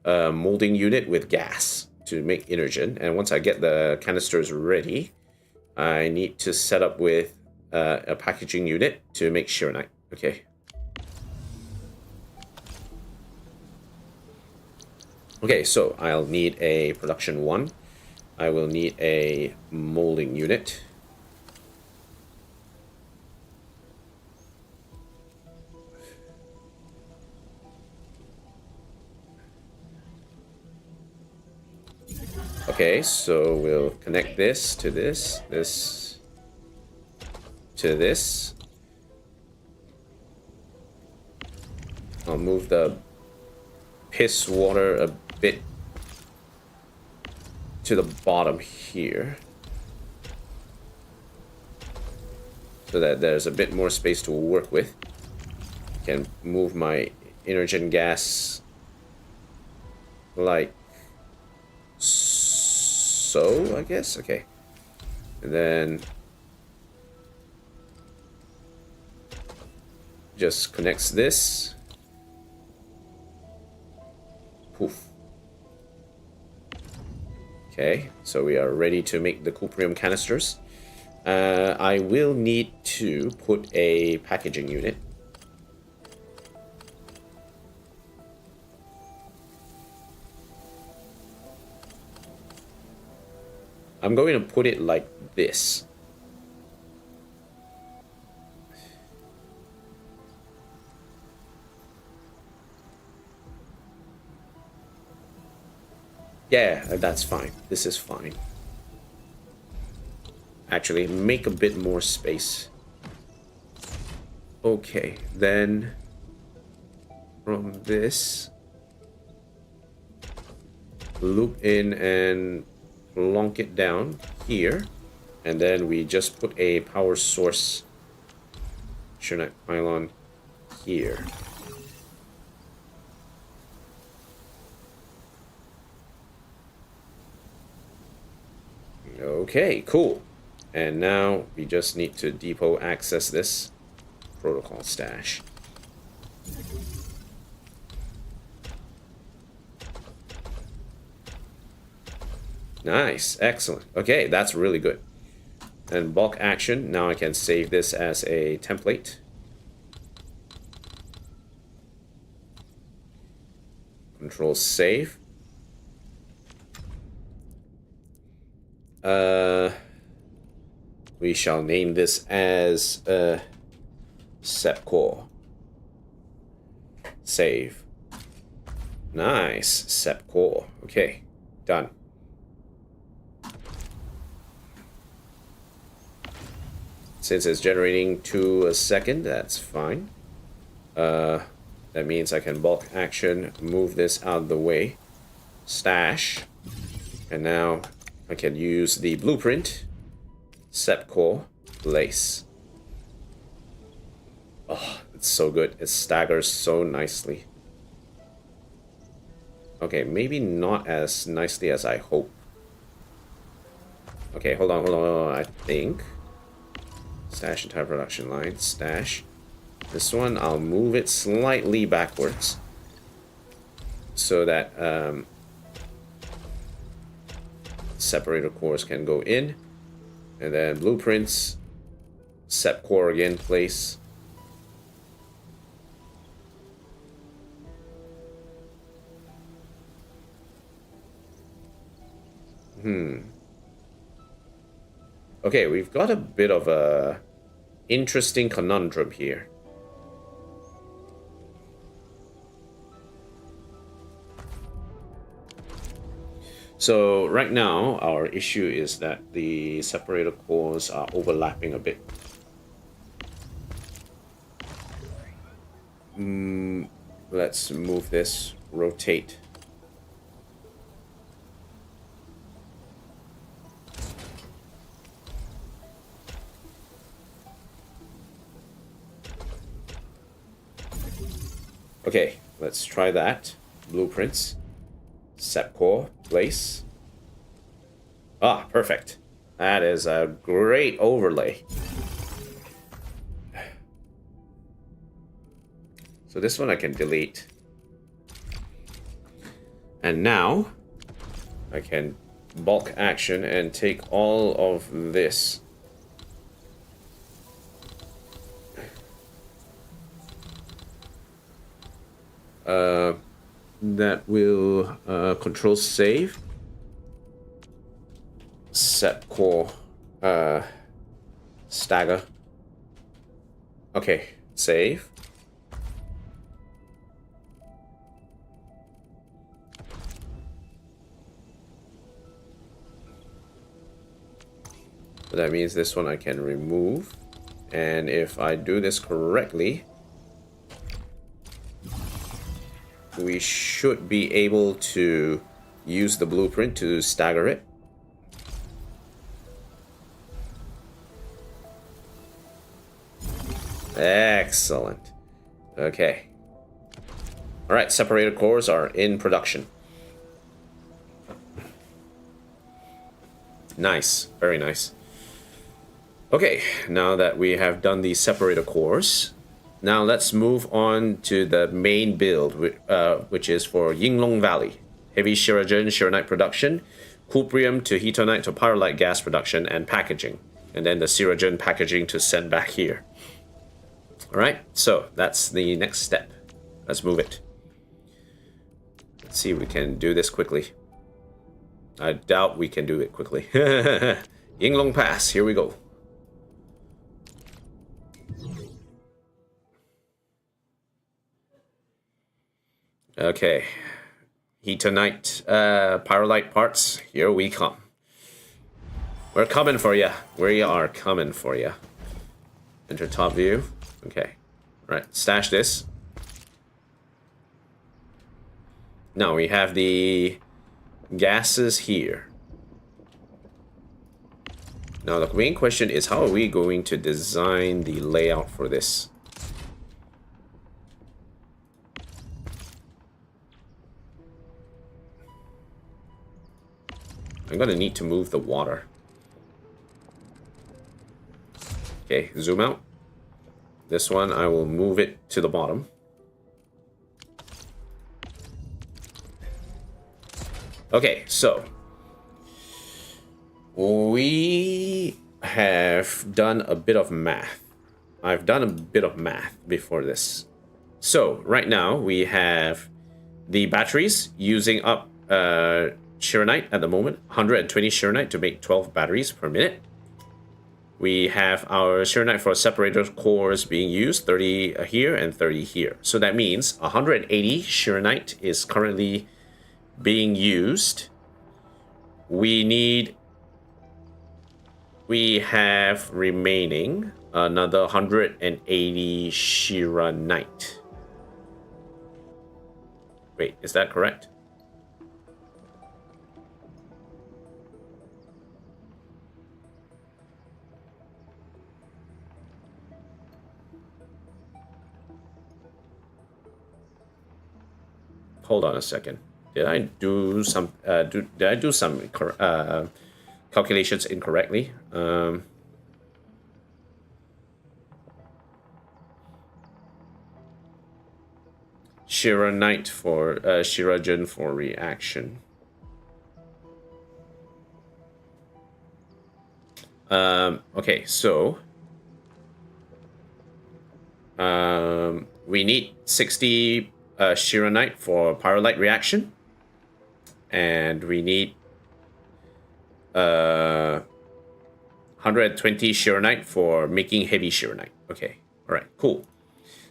a molding unit with gas to make energen. And once I get the canisters ready, I need to set up with a packaging unit to make sure. Okay. Okay, so I'll need a production 1. I will need a molding unit. Okay, so we'll connect this to this, this to this. I'll move the piss water a bit to the bottom here, so that there's a bit more space to work with. Can move my energen gas like so, I guess. Okay, and then just connects this. Poof. Okay, so we are ready to make the cuprium canisters. I will need to put a packaging unit. I'm going to put it like this. Yeah, that's fine. This is fine. Actually, make a bit more space. Okay, then from this, loop in and plonk it down here, and then we just put a power source Arknight pylon here. Okay, cool. And now we just need to depot access this protocol stash. Nice, excellent. Okay, that's really good. And bulk action, now I can save this as a template. Control save. We shall name this as Sepcore. Save. Nice, Sepcore. Okay, done. Since it's generating 2 a second, that's fine. That means I can bulk action, move this out of the way, stash, and now I can use the blueprint, Sepcore, place. Oh, it's so good. It staggers so nicely. Okay, maybe not as nicely as I hope. Okay, hold on. I think. Stash entire production line, stash. This one, I'll move it slightly backwards so that separator cores can go in, and then blueprints, sep core again, place. Okay, we've got a bit of a interesting conundrum here. So right now, our issue is that the separator cores are overlapping a bit. Let's move this, rotate. Okay, let's try that. Blueprints. Sep core, place. Ah, perfect. That is a great overlay. So this one I can delete. And now I can bulk action and take all of this that will control save. Set core stagger. Okay, save. So that means this one I can remove. And if I do this correctly, we should be able to use the blueprint to stagger it. Excellent. Okay. Alright, separated cores are in production. Nice. Very nice. Okay, now that we have done the separator cores, now let's move on to the main build, which is for Yinglong Valley. Heavy Shiragen, Shiranite production, Cuprium to Hetonite to Pyrolite gas production and packaging. And then the Shiragen packaging to send back here. Alright, so that's the next step. Let's move it. Let's see if we can do this quickly. I doubt we can do it quickly. Yinglong Pass, here we go. Okay, Hetonite, Pyrolite parts, here we come. We're coming for ya. We are coming for ya. Enter top view. Okay, right, stash this. Now we have the gases here. Now the main question is, how are we going to design the layout for this? I'm gonna need to move the water. Okay, zoom out. This one, I will move it to the bottom. Okay, so we have done a bit of math. I've done a bit of math before this. So right now we have the batteries using up Shiranite at the moment, 120 Shiranite to make 12 batteries per minute. We have our Shiranite for separator cores being used, 30 here and 30 here. So that means 180 Shiranite is currently being used. We have remaining another 180 Shiranite. Wait, is that correct? Hold on a second. Did I do some calculations incorrectly? Shiranite for Shiragen for reaction. Okay, so we need 60 Shiranite for Pyrolite reaction, and we need 120 Shiranite for making heavy Shiranite. Okay, all right, cool.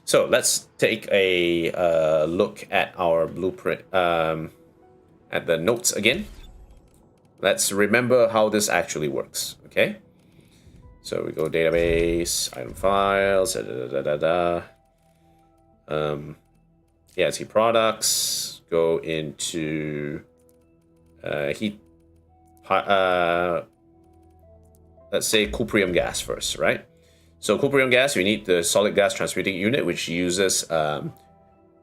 So let's take a look at our blueprint, at the notes again. Let's remember how this actually works, okay? So we go database, item files, see products, go into let's say cuprium gas first, right? So cuprium gas, we need the solid gas transmuting unit, which uses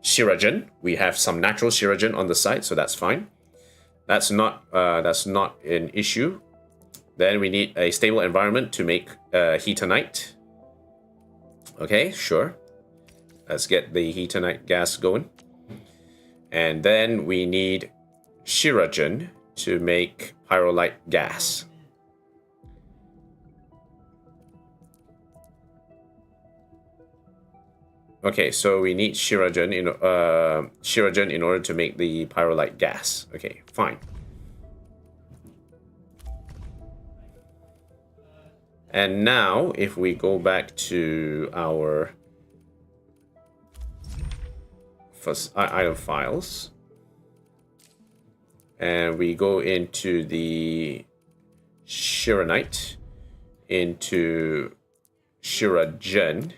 Shiragen. We have some natural Shiragen on the site, so that's fine. That's not an issue. Then we need a stable environment to make Hetonite. Okay, sure. Let's get the Hetonite gas going. And then we need Shiragen to make Pyrolite gas. Okay, so we need Shiragen in order to make the pyrolite gas. Okay, fine. And now, if we go back to our item files, and we go into the Shiranite, into Shiragen,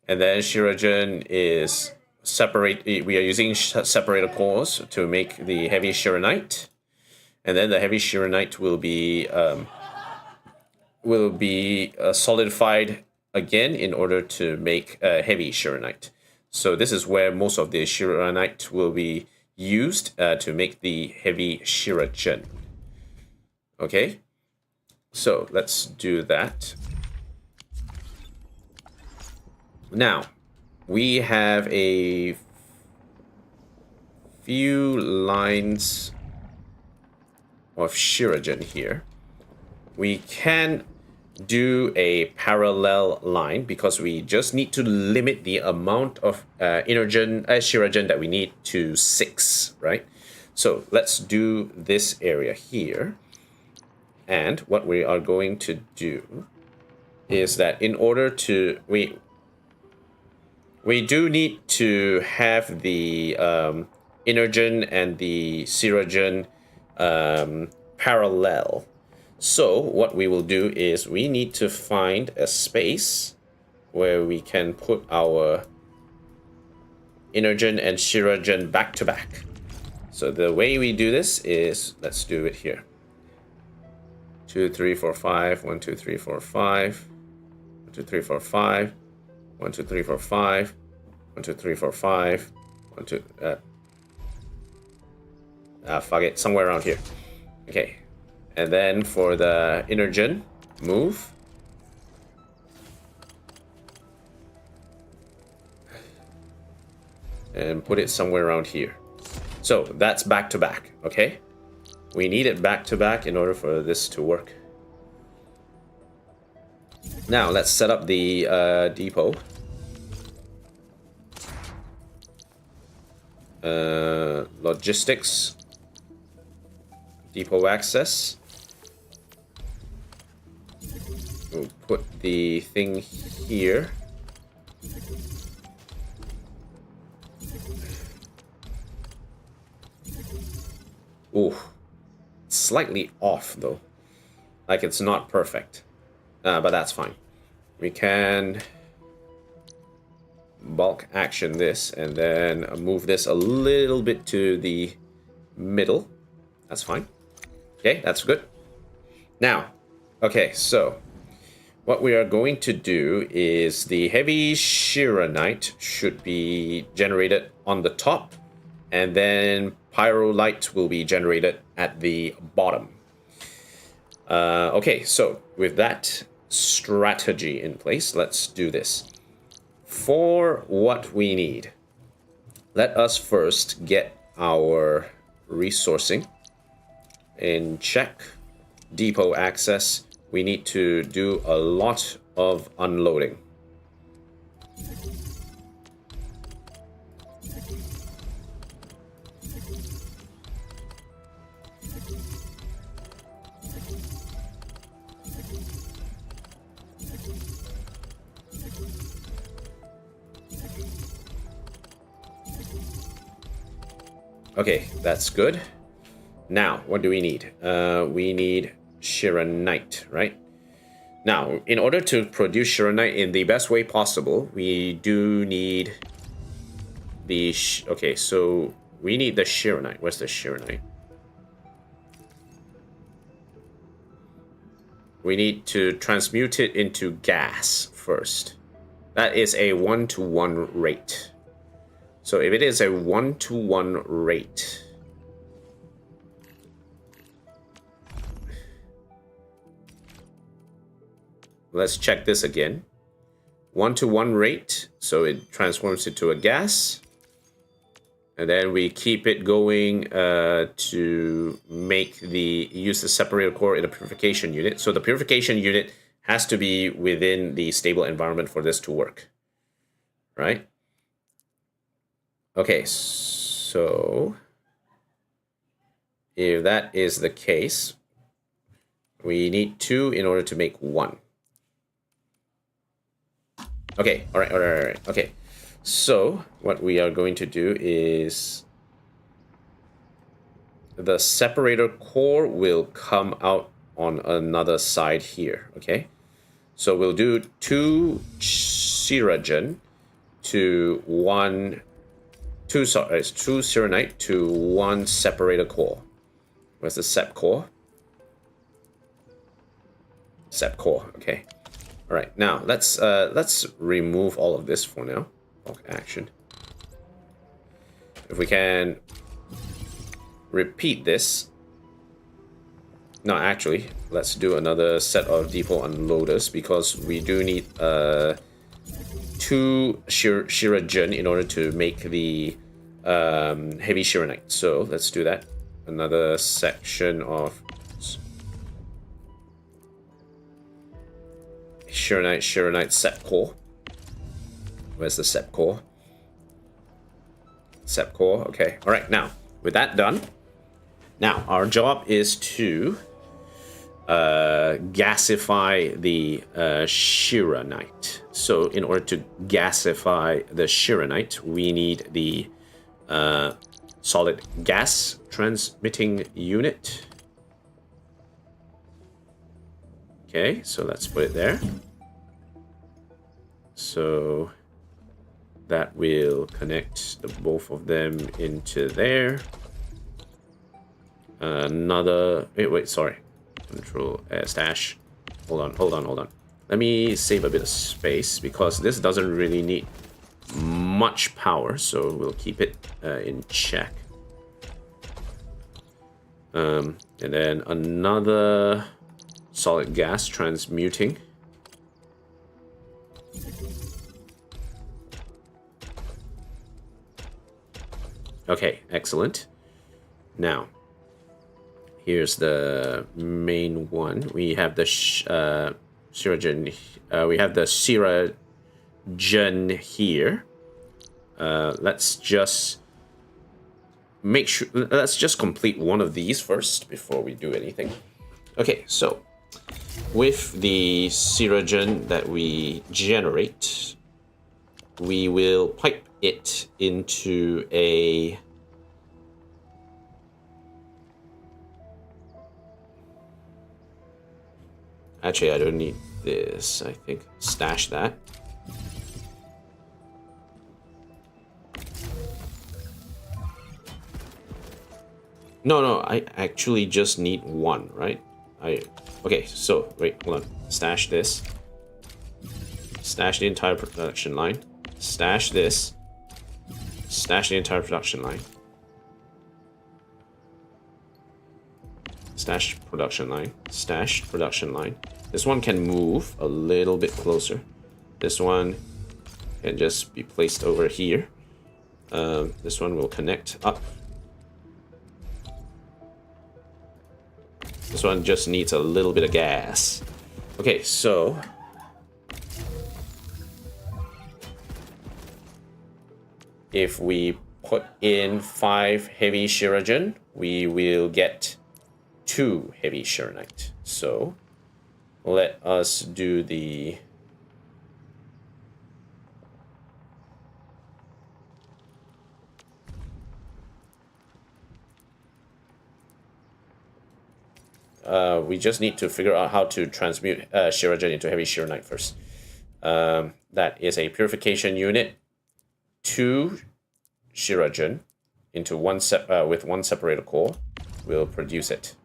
and then Shiragen is separate. We are using separator cores to make the heavy Shiranite, and then the heavy Shiranite will be solidified again in order to make heavy Shiranite. So this is where most of the Shiranite will be used to make the heavy Shiragen. Okay, so let's do that. Now, we have a few lines of Shiragen here. We can do a parallel line because we just need to limit the amount of Shiragen that we need to 6, right? So let's do this area here. And what we are going to do is that in order to we do need to have the Energen and the Shiragen parallel. So what we will do is we need to find a space where we can put our Energen and Shiragen back to back. So the way we do this is, let's do it here. 2, 3, 4, 5. 1, 2, 3, 4, 5. 1, 2, 3, 4, 5. 1, 2, 3, 4, 5. 1, 2, 3, 4, 5. 1, 2. Fuck it, somewhere around here. Okay, and then for the Energen, move. And put it somewhere around here. So that's back to back, okay? We need it back to back in order for this to work. Now let's set up the depot. Logistics. Depot access. We'll put the thing here. Ooh. Slightly off though, like it's not perfect, but that's fine. We can bulk action this and then move this a little bit to the middle. That's fine. Okay, that's good. Now, okay, so what we are going to do is the heavy Shiranite should be generated on the top, and then pyrolite will be generated at the bottom. Okay, so with that strategy in place, let's do this. For what we need, let us first get our resourcing in check. Depot access. We need to do a lot of unloading. Okay, that's good. Now, what do we need? We need Shiranite, right? Now, in order to produce Shiranite in the best way possible, we do need the... okay, so we need the Shiranite. Where's the Shiranite? We need to transmute it into gas first. That is a 1-to-1 rate. So if it is a 1-to-1 rate, let's check this again. 1-to-1 rate, so it transforms it to a gas. And then we keep it going to use the separator core in the purification unit. So the purification unit Has to be within the stable environment for this to work, right? Okay, so if that is the case, we need 2 in order to make 1. Okay, all right. Okay, so what we are going to do is the separator core will come out on another side here, okay? So we'll do 2 Shiragen to 2 Serenite to 1 separator core. Where's the sep core? Sep core, okay. All right, now let's remove all of this for now. Bulk action. If we can repeat this. No, actually, let's do another set of depot unloaders because we do need 2 Shiragen in order to make the heavy Shiranite. So let's do that. Another section of Shiranite Sep Core. Where's the Sep Core? Sep Core, okay. Alright, now, with that done, now our job is to gasify the Shiranite. So in order to gasify the Shiranite, we need the solid gas transmitting unit. Okay, so let's put it there. So that will connect the both of them into there. Wait, sorry. Control stash. Hold on. Let me save a bit of space because this doesn't really need much power, so we'll keep it in check. And then another solid gas transmuting. Okay, excellent. Now, here's the main one. We have the Shiragen. We have the Shiragen here. Let's just make sure. Let's just complete one of these first before we do anything. Okay, so with the Shiragen that we generate, we will pipe it into a actually I don't need this. I think stash that. No, I actually just need 1, right? Okay, so wait, hold on. Stash this. Stash the entire production line. Stash this. Stash the entire production line. Stash production line. Stash production line. This one can move a little bit closer. This one can just be placed over here. This one will connect up. This one just needs a little bit of gas. Okay, so if we put in 5 heavy Shiragen, we will get 2 heavy Shiranite. So let us do the we just need to figure out how to transmute Shiragen into heavy Shiranite first. That is a purification unit. 2 Shiragen into with 1 separator core will produce it.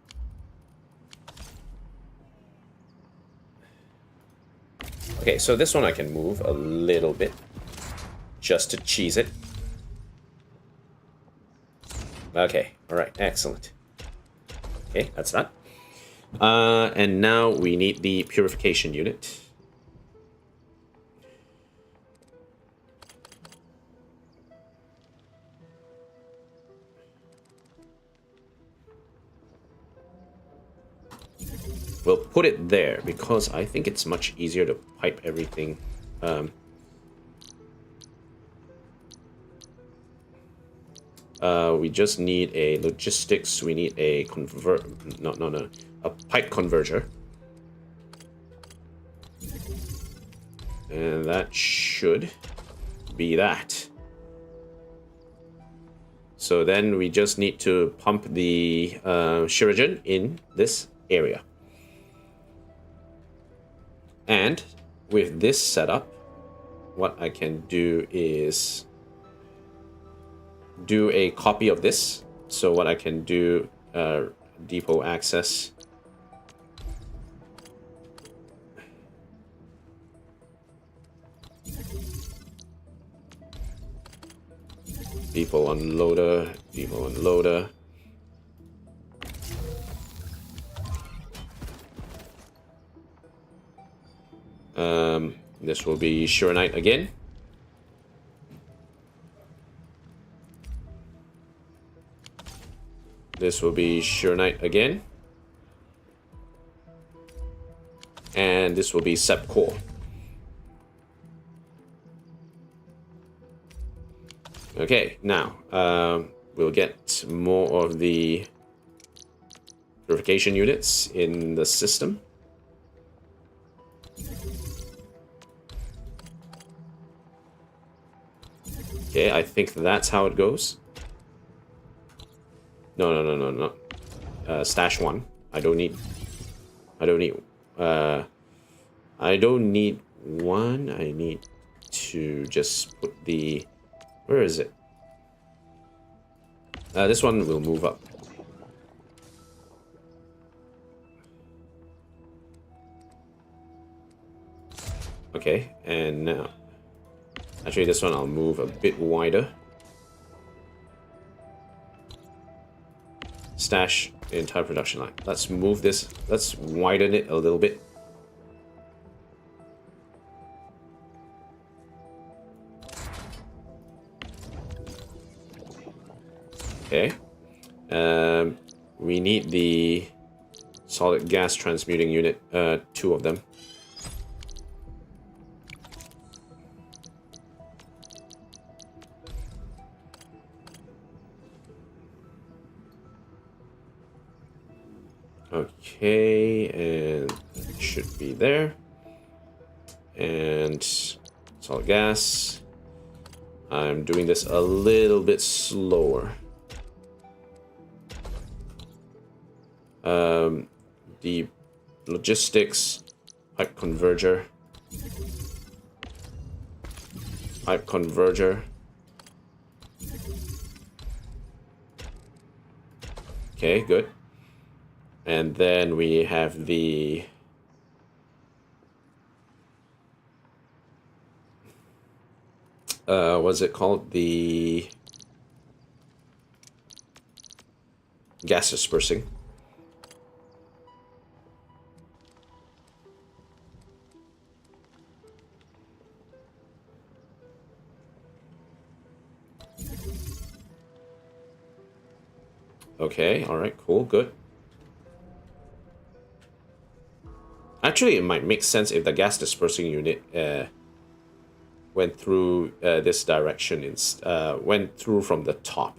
Okay, so this one I can move a little bit just to cheese it. Okay, all right, excellent. Okay, that's that. And now we need the purification unit. we'll put it there because I think it's much easier to pipe everything. We just need a logistics. We need a a pipe converter. And that should be that. So then we just need to pump the Shuriken in this area. And with this setup, what I can do is do a copy of this. So what I can do, depot access. Depot unloader, depot unloader. This will be Arknight again. This will be Arknight again. And this will be Sep Core. Okay, now we'll get more of the purification units in the system. Okay, I think that's how it goes. No. Stash one. I don't need one. I need to just put the... Where is it? This one will move up. Okay, and now... Actually, this one I'll move a bit wider. Stash the entire production line. Let's move this. Let's widen it a little bit. Okay. We need the solid gas transmuting unit, 2 of them. Okay, and it should be there. And solid gas. I'm doing this a little bit slower. The logistics, pipe converger. Pipe converger. Okay, good. And then we have the what's it called? The gas dispersing. Okay, all right, cool, good. Actually, it might make sense if the gas dispersing unit went through this direction, went through from the top.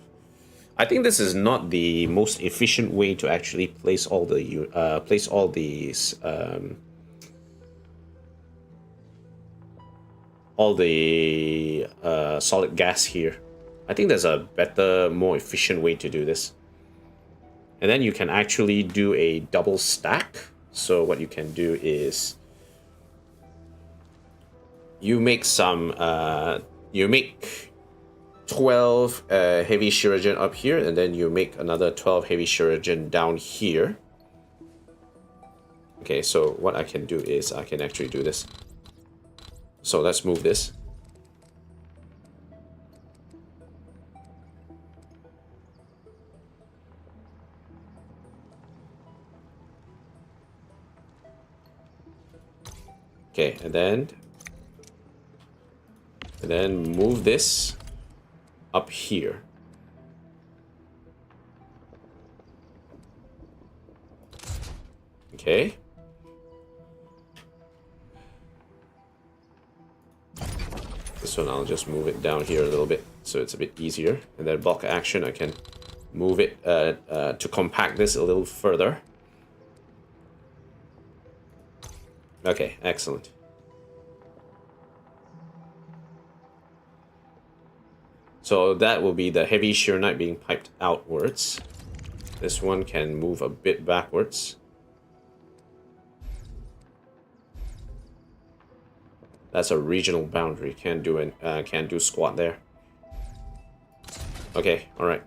I think this is not the most efficient way to actually place all these solid gas here. I think there's a better, more efficient way to do this. And then you can actually do a double stack. So what you can do is you make 12 heavy Shuriken up here, and then you make another 12 heavy Shuriken down here. Okay, so what I can do is I can actually do this. So let's move this. Okay, and then move this up here. Okay, This one I'll just move it down here a little bit so it's a bit easier. And then bulk action, I can move it to compact this a little further. Okay, excellent. So that will be the heavy shear knight being piped outwards. This one can move a bit backwards. That's a regional boundary. Can't do squat there. Okay, all right.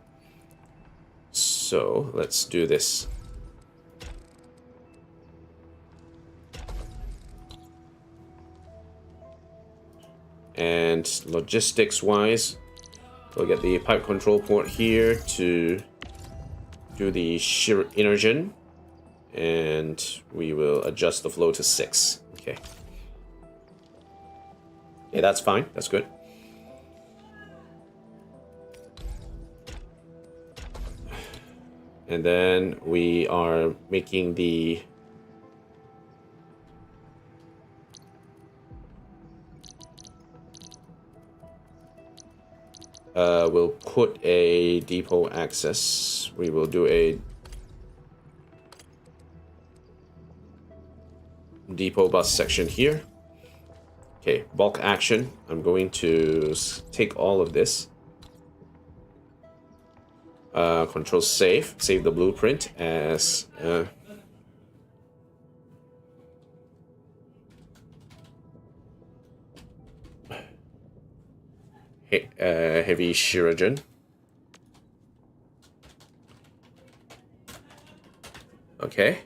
So let's do this. And logistics-wise, we'll get the pipe control port here to do the shear energon, and we will adjust the flow to 6. Okay. Yeah, that's fine. That's good. And then we are making the we'll put a depot access. We will do a depot bus section here. Okay, bulk action. I'm going to take all of this. Control save. Save the blueprint as heavy shuriken. Okay.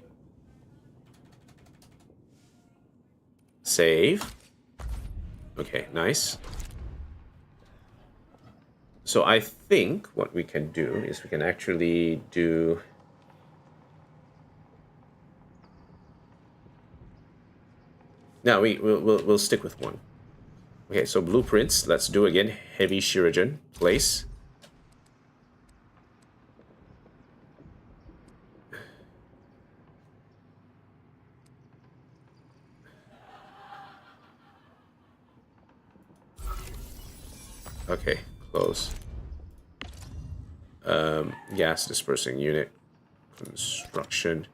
Save. Okay, nice. So I think what we can do is we can actually do... No, we'll stick with one. Okay, so blueprints. Let's do again. Heavy shuriken. Place. Okay, close. Gas dispersing unit. Construction.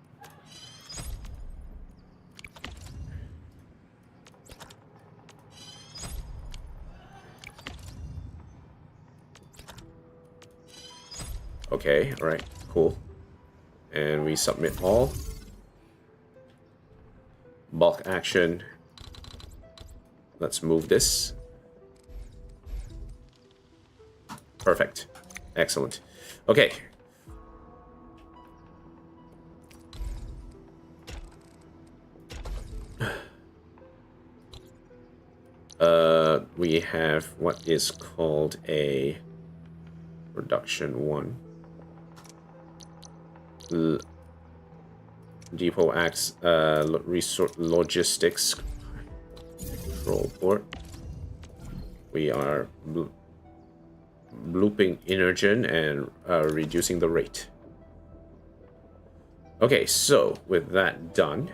Okay, alright, cool. And we submit all. Bulk action. Let's move this. Perfect. Excellent. Okay. We have what is called a production 1. Depot acts logistics control port. We are looping energon and reducing the rate. Okay, so with that done,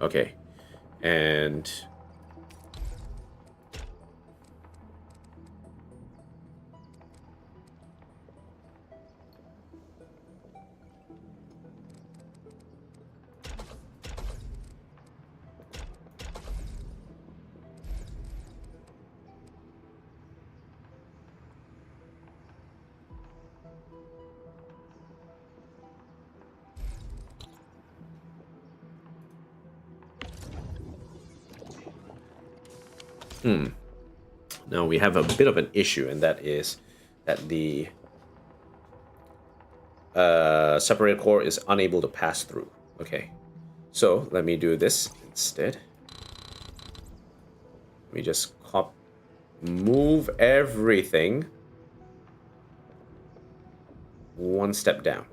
okay, and now we have a bit of an issue, and that is that the separator core is unable to pass through. Okay, so let me do this instead. Let me just move everything one step down.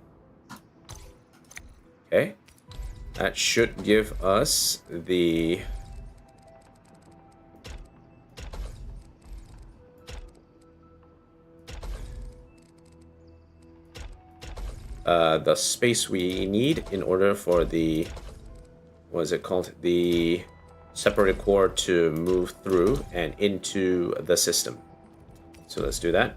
Okay, that should give us the the space we need in order for the, what is it called, the separated core to move through and into the system. So let's do that.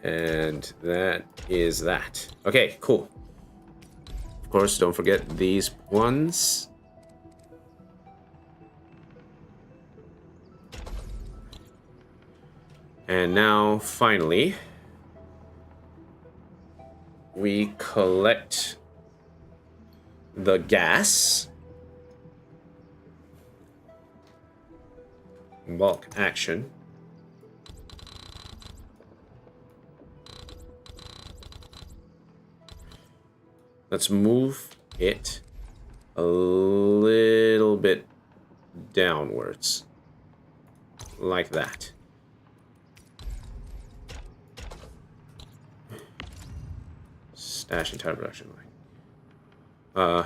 And that is that. Okay, cool. Of course, don't forget these ones. And now, finally, we collect the gas. Bulk action. Let's move it a little bit downwards. Like that. Stash entire production line.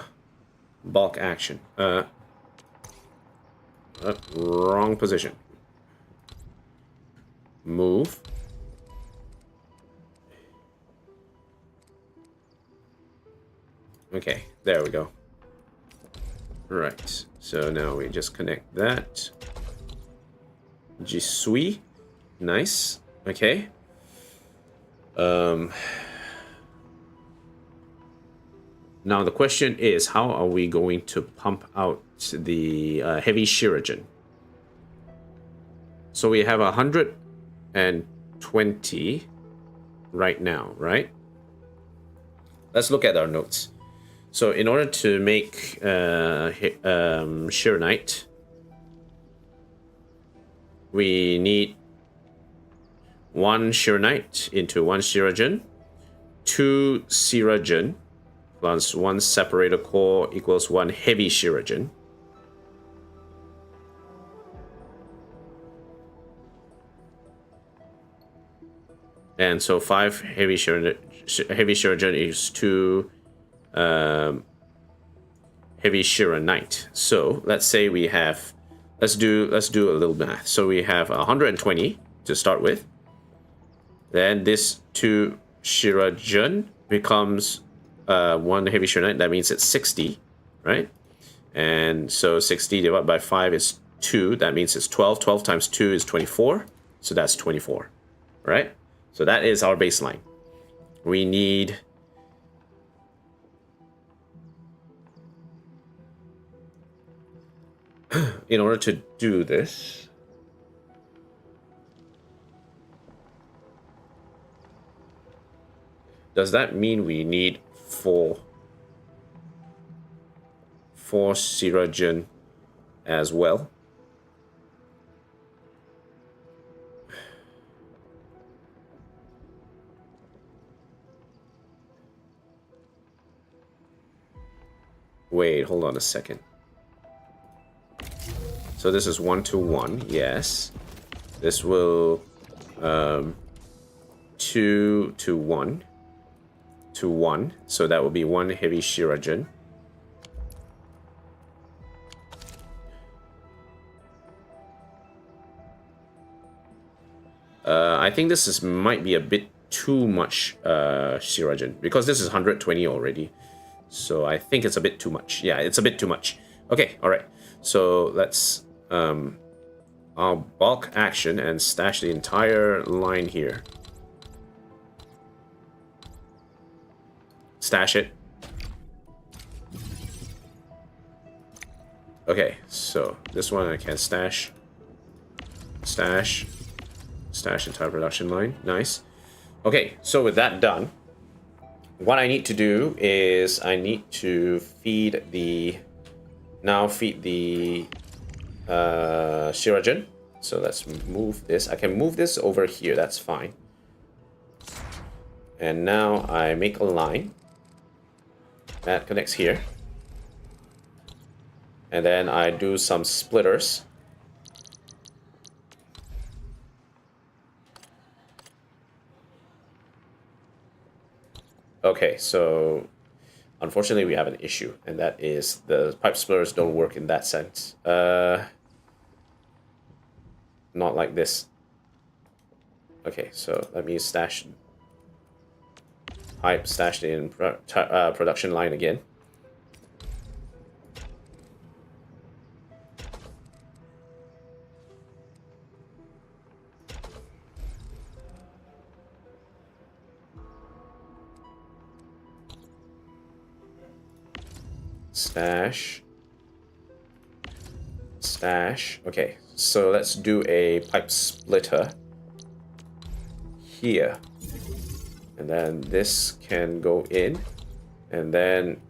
Bulk action. Wrong position. Move. Okay, there we go. Right, so now we just connect that. Je suis. Nice. Okay. Now the question is, how are we going to pump out the heavy shuriken? So we have 120 right now, right? Let's look at our notes. So in order to make Shirenite, we need 1 Shirenite into 1 Shuriken, 2 Shuriken plus 1 separator core equals 1 heavy Shuriken. And so 5 heavy Shuriken is 2 heavy Shirenite. So let's say we have, let's do a little math. So we have 120 to start with. Then this 2 Shuriken becomes 1 heavy Shirenite. That means it's 60, right? And so 60 divided by 5 is 2. That means it's 12. 12 times 2 is 24. So that's 24, right? So that is our baseline. We need in order to do this, does that mean we need 4 Shuriken as well? Wait, hold on a second. So this is 1 to 1, yes. This will 2 to 1 to 1. So that will be 1 heavy Shuriken. I think this is might be a bit too much Shuriken because this is 120 already. So I think it's a bit too much. Yeah, it's a bit too much. Okay, all right. So let's I'll bulk action and stash the entire line here. Stash it. Okay, so this one I can stash. Stash entire production line. Nice. Okay, so with that done, what I need to do is I need to feed the Shuriken. So let's move this. I can move this over here. That's fine. And now I make a line that connects here. And then I do some splitters. Okay, so unfortunately we have an issue, and that is the pipe splitters don't work in that sense. Not like this. Okay, so let me stash pipe stashed in production line again. Stash. Stash. Okay, so let's do a pipe splitter here. And then this can go in. And then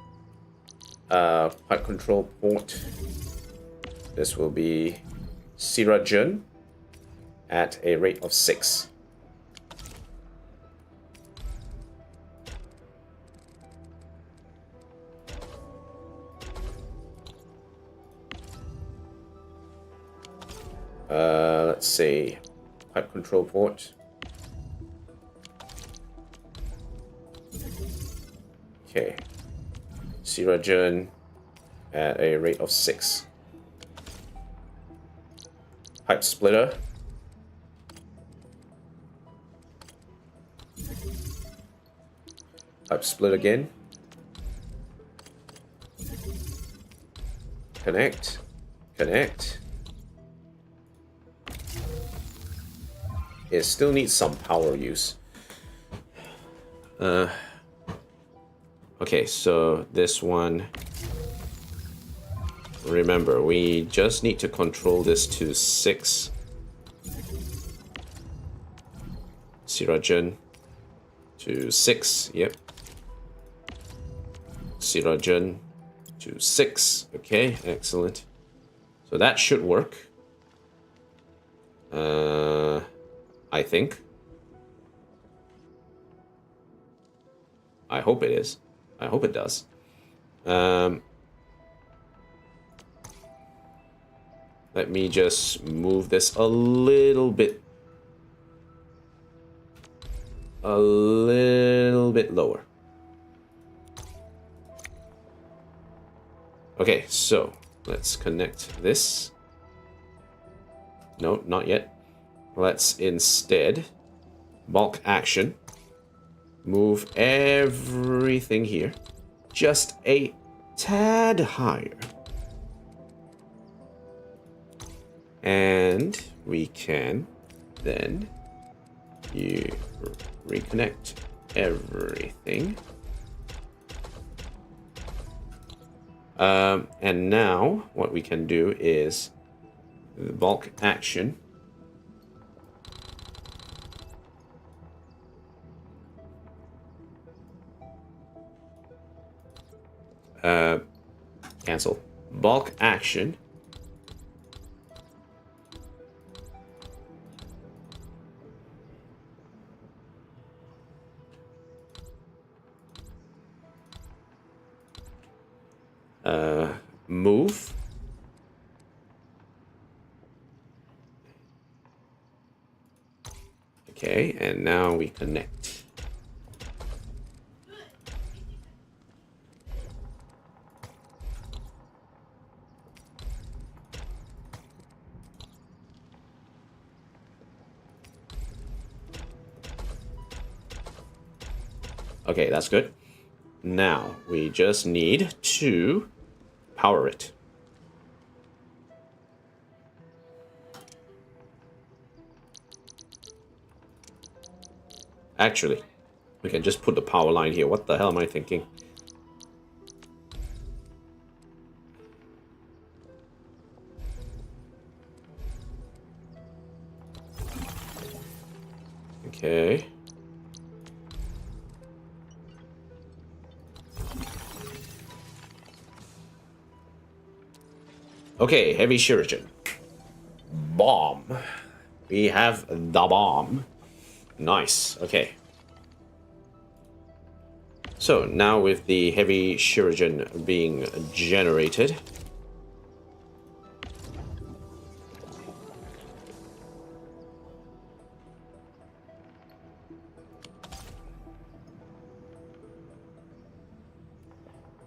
pipe control port. This will be Sirajan at a rate of 6. Let's see, pipe control port. Okay, Sirajan at a rate of 6. Pipe splitter. Pipe split again. Connect. Connect. It still needs some power use. Okay, so this one. Remember, we just need to control this to 6. Sirajan to 6, yep. Sirajan to 6, okay, excellent. So that should work. I think. I hope it is. I hope it does. Let me just move this a little bit lower. Okay, so let's connect this. No, not yet. Let's instead bulk action. Move everything here just a tad higher. And we can then reconnect everything. And now what we can do is the bulk action. Cancel. Bulk action. Move. Okay, and now we connect. Okay, that's good. Now we just need to power it. Actually, we can just put the power line here. What the hell am I thinking? Okay. Okay, heavy shuriken. Bomb. We have the bomb. Nice. Okay. So now with the heavy shuriken being generated,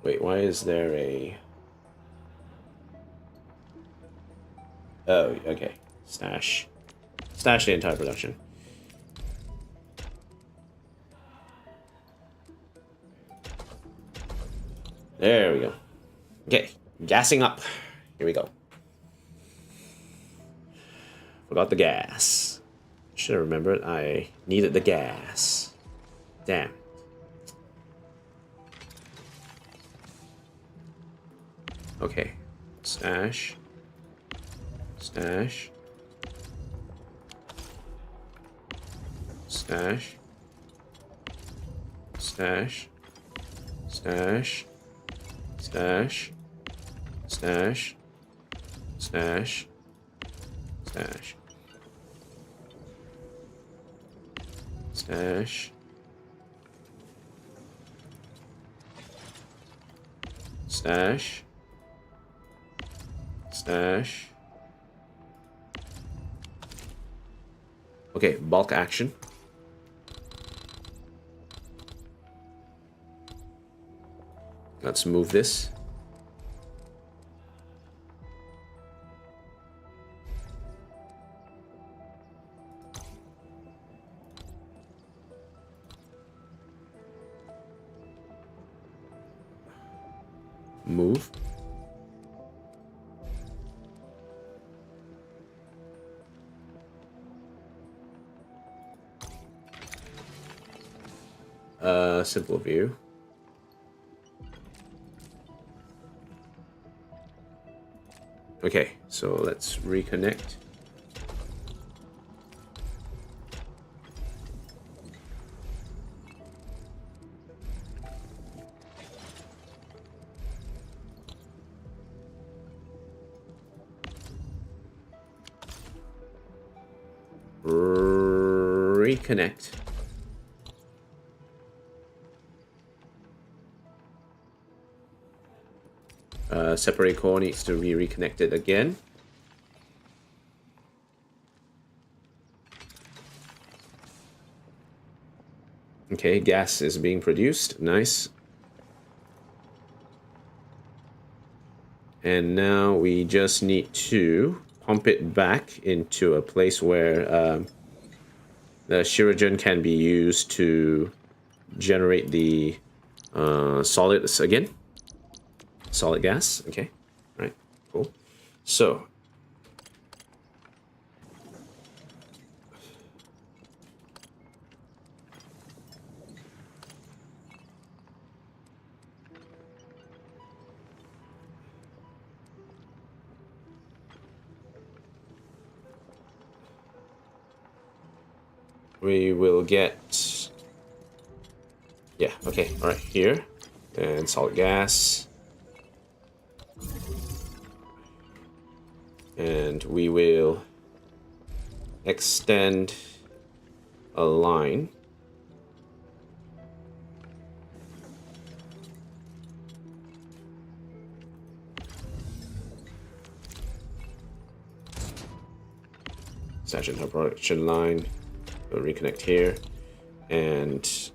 Wait, why is there a... Oh, okay. Stash. Stash the entire production. There we go. Okay, gassing up. Here we go. Forgot the gas. Should have remembered I needed the gas. Damn. Okay. Stash. Stash. Stash. Stash. Stash. Stash. Stash. Stash. Stash. Stash. Stash. Stash. Okay, bulk action. Let's move this. Move. Simple view. Okay, so let's reconnect. Reconnect. Separate core needs to be reconnected again. Okay, gas is being produced. Nice. And now we just need to pump it back into a place where the shuriken can be used to generate the solids again. Solid gas. Okay. Right. Cool. So we will get, yeah, okay, all right, here, and solid gas. And we will extend a line. Station production line. We'll reconnect here. And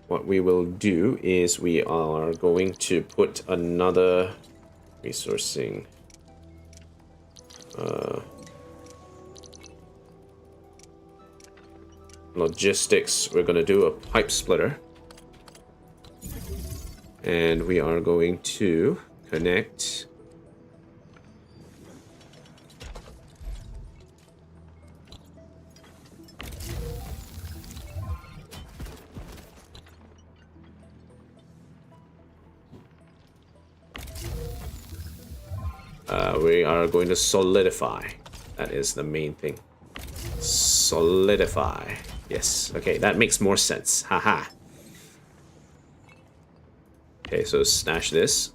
what we will do is we are going to put another resourcing logistics. We're going to do a pipe splitter, and we are going to connect we are going to solidify. That is the main thing. Solidify. Yes. Okay, that makes more sense. Haha. Okay, so stash this.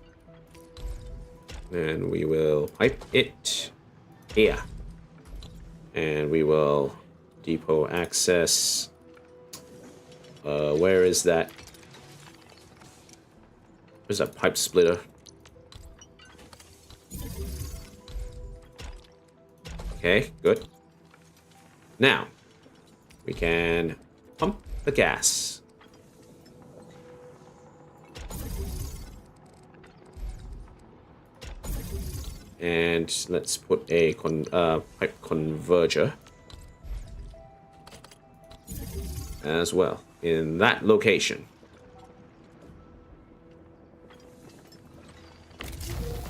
And we will pipe it here. And we will depot access. Where is that? Where's that pipe splitter? Okay, good. Now, we can pump the gas. And let's put a pipe converger as well in that location.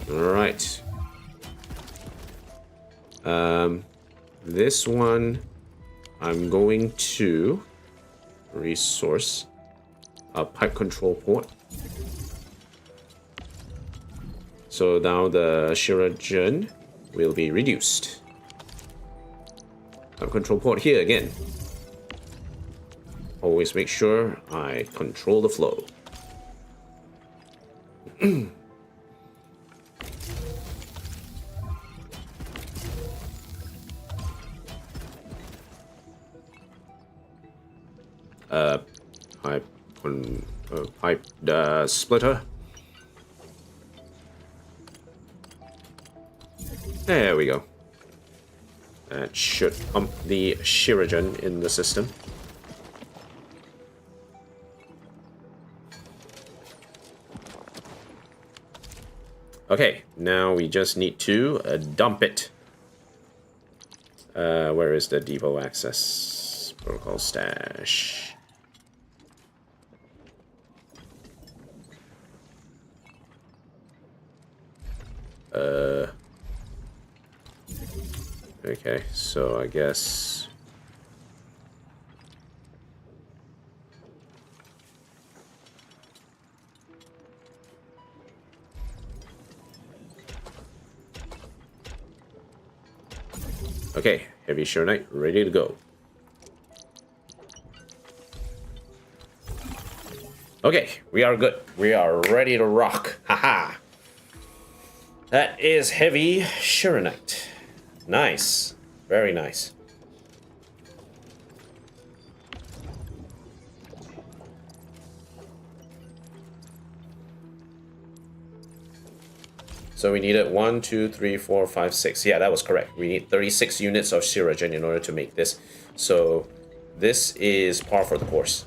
Right. This one, I'm going to resource a pipe control port. So now the Shiragen will be reduced. Pipe control port here again. Always make sure I control the flow. Pipe splitter. There we go. That should pump the Shiragen in the system. Okay, now we just need to dump it. Where is the Devo access protocol stash? Okay, so I guess... Okay, heavy Shiranite ready to go. Okay, we are good. We are ready to rock. Haha. That is heavy Shiranite. Nice. Very nice. So we needed 1, 2, 3, 4, 5, 6. Yeah, that was correct. We need 36 units of Shiragen in order to make this. So this is par for the course.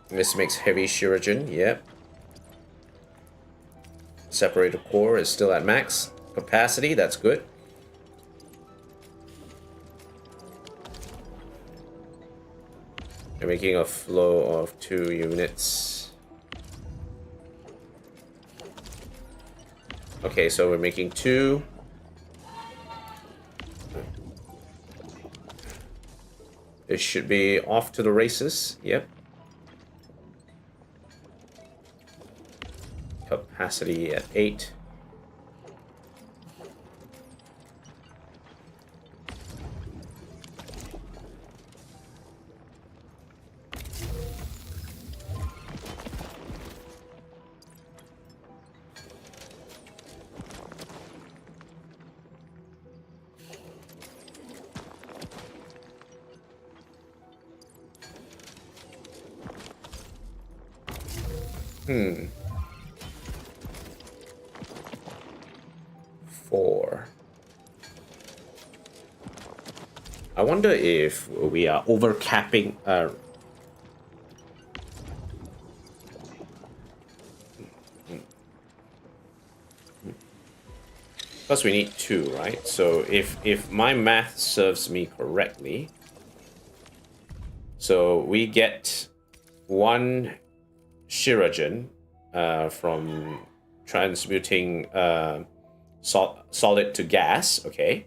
This makes heavy Shiragen, yep. Separator core is still at max capacity, that's good. We're making a flow of 2 units. Okay, so we're making 2. It should be off to the races, yep. Capacity at 8. Hmm. 4. I wonder if we are overcapping. Plus we need 2, right? So if my math serves me correctly, so we get 1 Shiragen from transmuting solid to gas, okay?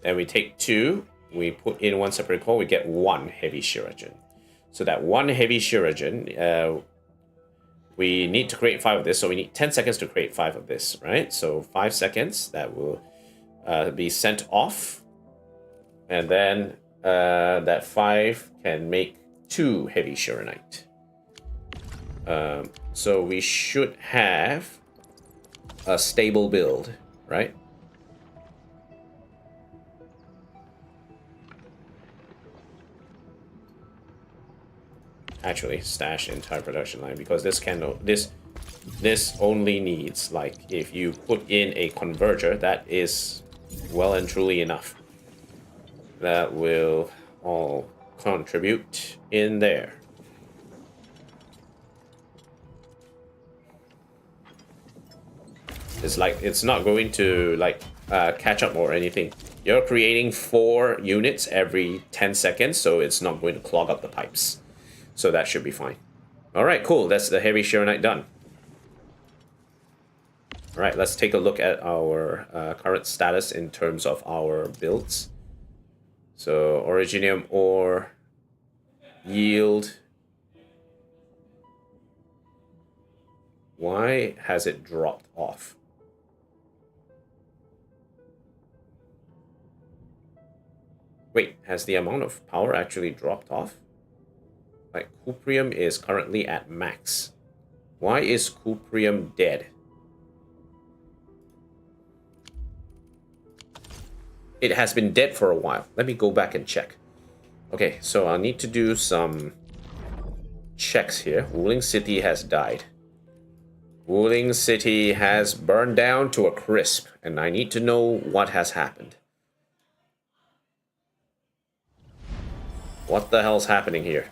Then we take 2, we put in 1 separate core, we get 1 heavy Shiragen. So that 1 heavy Shiragen, we need to create 5 of this, so we need 10 seconds to create 5 of this, right? So 5 seconds, that will be sent off. And then that 5 can make 2 heavy Shiranite. So we should have a stable build, right? Actually, stash the entire production line, because this only needs, like, if you put in a converger, that is well and truly enough. That will all contribute in there. It's like it's not going to like catch up or anything. You're creating 4 units every 10 seconds, so it's not going to clog up the pipes. So that should be fine. All right, cool. That's the heavy Sharonite done. All right, let's take a look at our current status in terms of our builds. So Originium ore yield. Why has it dropped off? Wait, has the amount of power actually dropped off? Like, Cuprium is currently at max. Why is Cuprium dead? It has been dead for a while. Let me go back and check. Okay, so I need to do some checks here. Wuling City has died. Wuling City has burned down to a crisp, and I need to know what has happened. What the hell's happening here?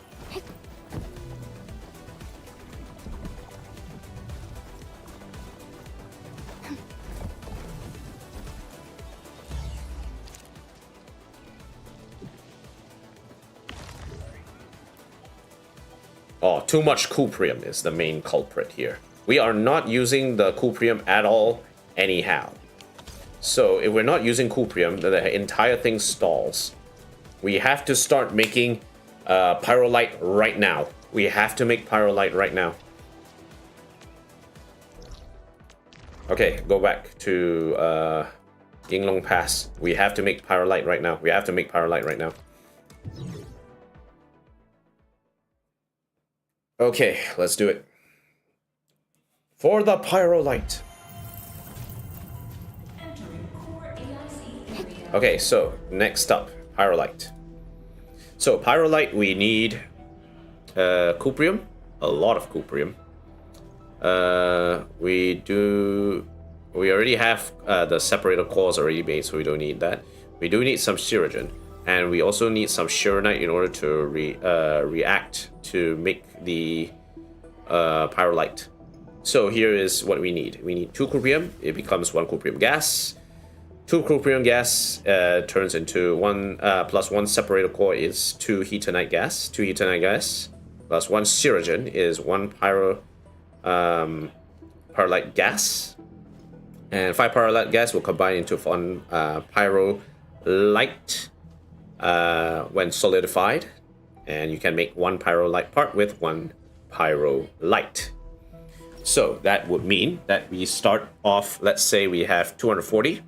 Oh, too much Cuprium is the main culprit here. We are not using the Cuprium at all anyhow. So if we're not using Cuprium, the entire thing stalls. We have to start making Pyrolite right now. We have to make Pyrolite right now. Okay, go back to Yinglong Pass. We have to make Pyrolite right now. We have to make Pyrolite right now. Okay, let's do it. For the Pyrolite. Okay, so next up, Pyrolite. So Pyrolite, we need Cuprium, a lot of Cuprium. We already have the separator cores already made, so we don't need that. We do need some Sirigen, and we also need some Sharonite in order to react to make the Pyrolite. So here is what we need. We need 2 Cuprium. It becomes 1 Cuprium gas. 2 Cuprium gas turns into 1 plus 1 separator core is 2 Heatonite gas. 2 Heatonite gas plus 1 Sirigen is 1 Pyrolite gas. And 5 Pyrolite gas will combine into 1 Pyrolite when solidified. And you can make 1 Pyrolite part with 1 Pyrolite. So that would mean that we start off, let's say we have 240.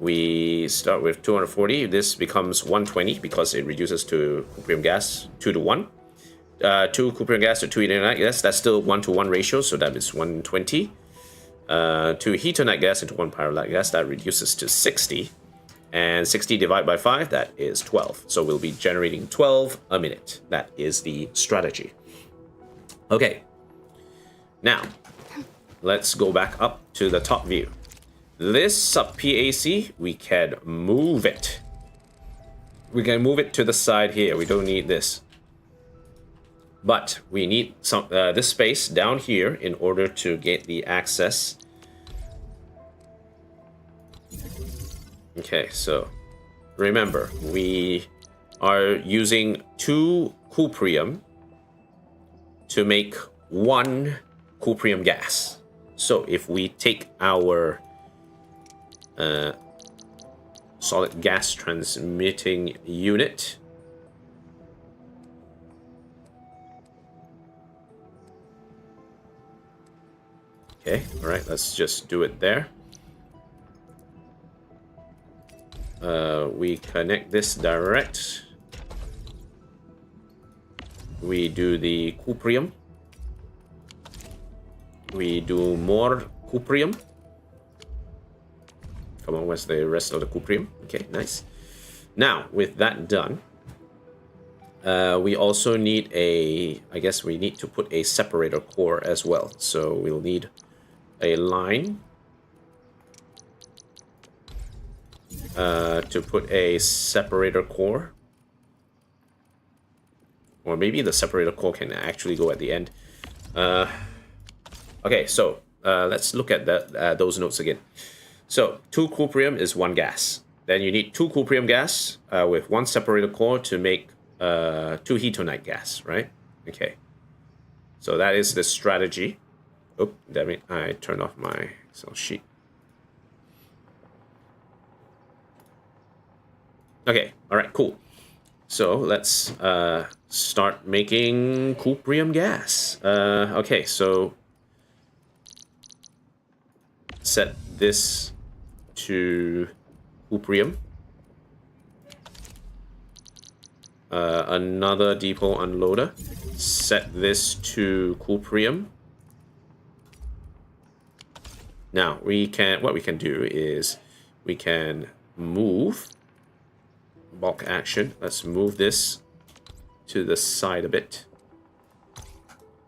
We start with 240. This becomes 120 because it reduces to Cuprium gas 2 to 1. 2 Cuprium gas to 2 Heatonite gas. That's still 1 to 1 ratio, so that is 120. 2 Heatonite gas into 1 Pyrolite gas, that reduces to 60. And 60 divided by 5, that is 12. So we'll be generating 12 a minute. That is the strategy. Okay. Now, let's go back up to the top view. This sub PAC, we can move it. We can move it to the side here. We don't need this. But we need some this space down here in order to get the access. Okay, so remember, we are using 2 Cuprium to make 1 Cuprium gas. So if we take our solid gas transmitting unit, okay, all right, let's just do it there. We connect this direct. We do the Cuprium. We do more Cuprium. Come on, where's the rest of the Cuprium? Okay, nice. Now, with that done, we also need I guess we need to put a separator core as well. So we'll need a line to put a separator core. Or maybe the separator core can actually go at the end. Okay, so let's look at those notes again. So 2 cuprium is 1 gas. Then you need 2 cuprium gas with 1 separated core to make 2 hetonite gas, right? Okay. So that is the strategy. Oh, damn it! I turned off my Excel sheet. Okay. All right. Cool. So let's start making cuprium gas. Okay. So set this to cuprium. Another depot unloader. Set this to cuprium. Now what we can do is we can move bulk action. Let's move this to the side a bit.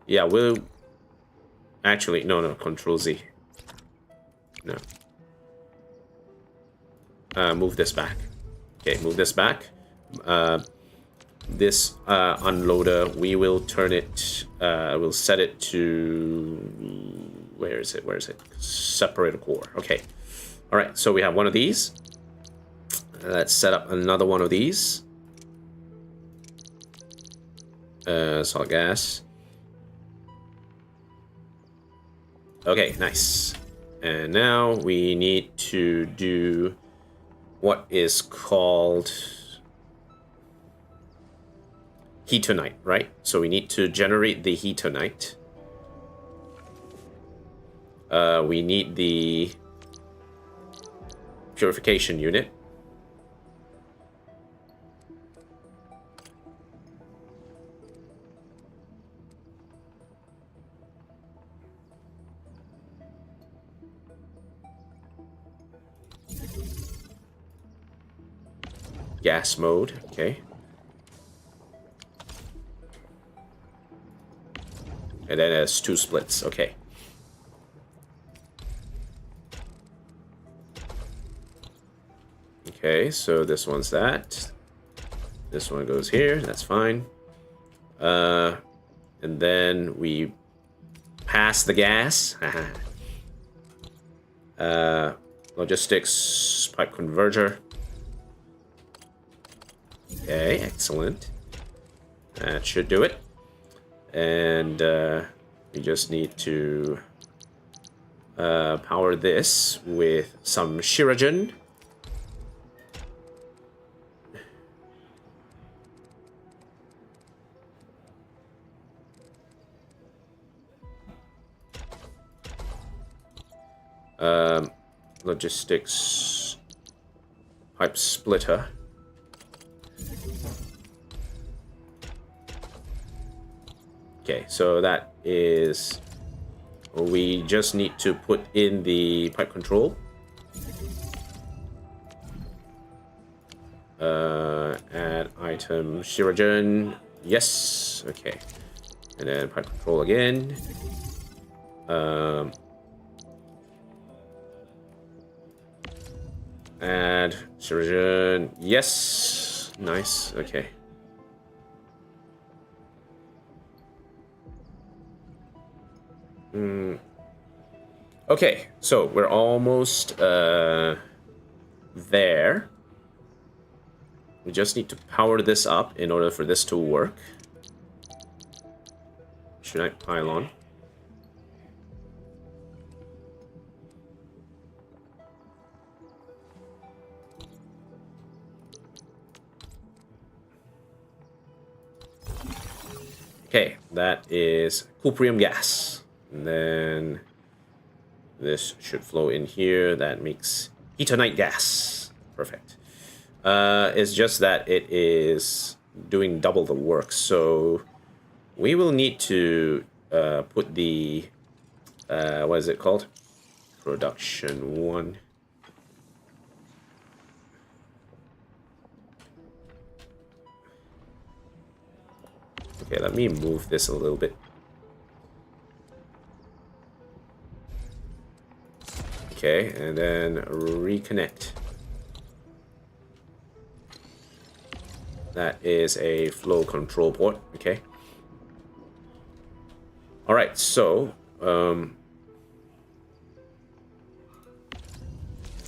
Yeah, we'll actually no, Control Z. No. Move this back. Okay, move this back. This unloader, we will turn it, we'll set it to, where is it? Separated core. Okay. All right, so we have one of these. Let's set up another one of these. Solid gas. Okay, nice. And now we need to do what is called hetonite, right? So we need to generate the hetonite. We need the purification unit. Gas mode, okay. And then it's 2 splits, okay. Okay, so this one's that. This one goes here, that's fine. And then we pass the gas. Logistics pipe converter. Okay, excellent. That should do it. And we just need to power this with some Shiragen. Logistics pipe splitter. Okay, so that is, we just need to put in the pipe control. Add item Shiragen. Yes, okay. And then pipe control again. Add Shiragen. Yes, nice, okay. Okay, so we're almost there. We just need to power this up in order for this to work. Should I pylon? Okay, that is cuprium gas. And then this should flow in here. That makes hetonite gas. Perfect. It's just that it is doing double the work. So we will need to put the, what is it called? Production 1. Okay, let me move this a little bit. Okay, and then reconnect. That is a flow control port, okay. Alright, so,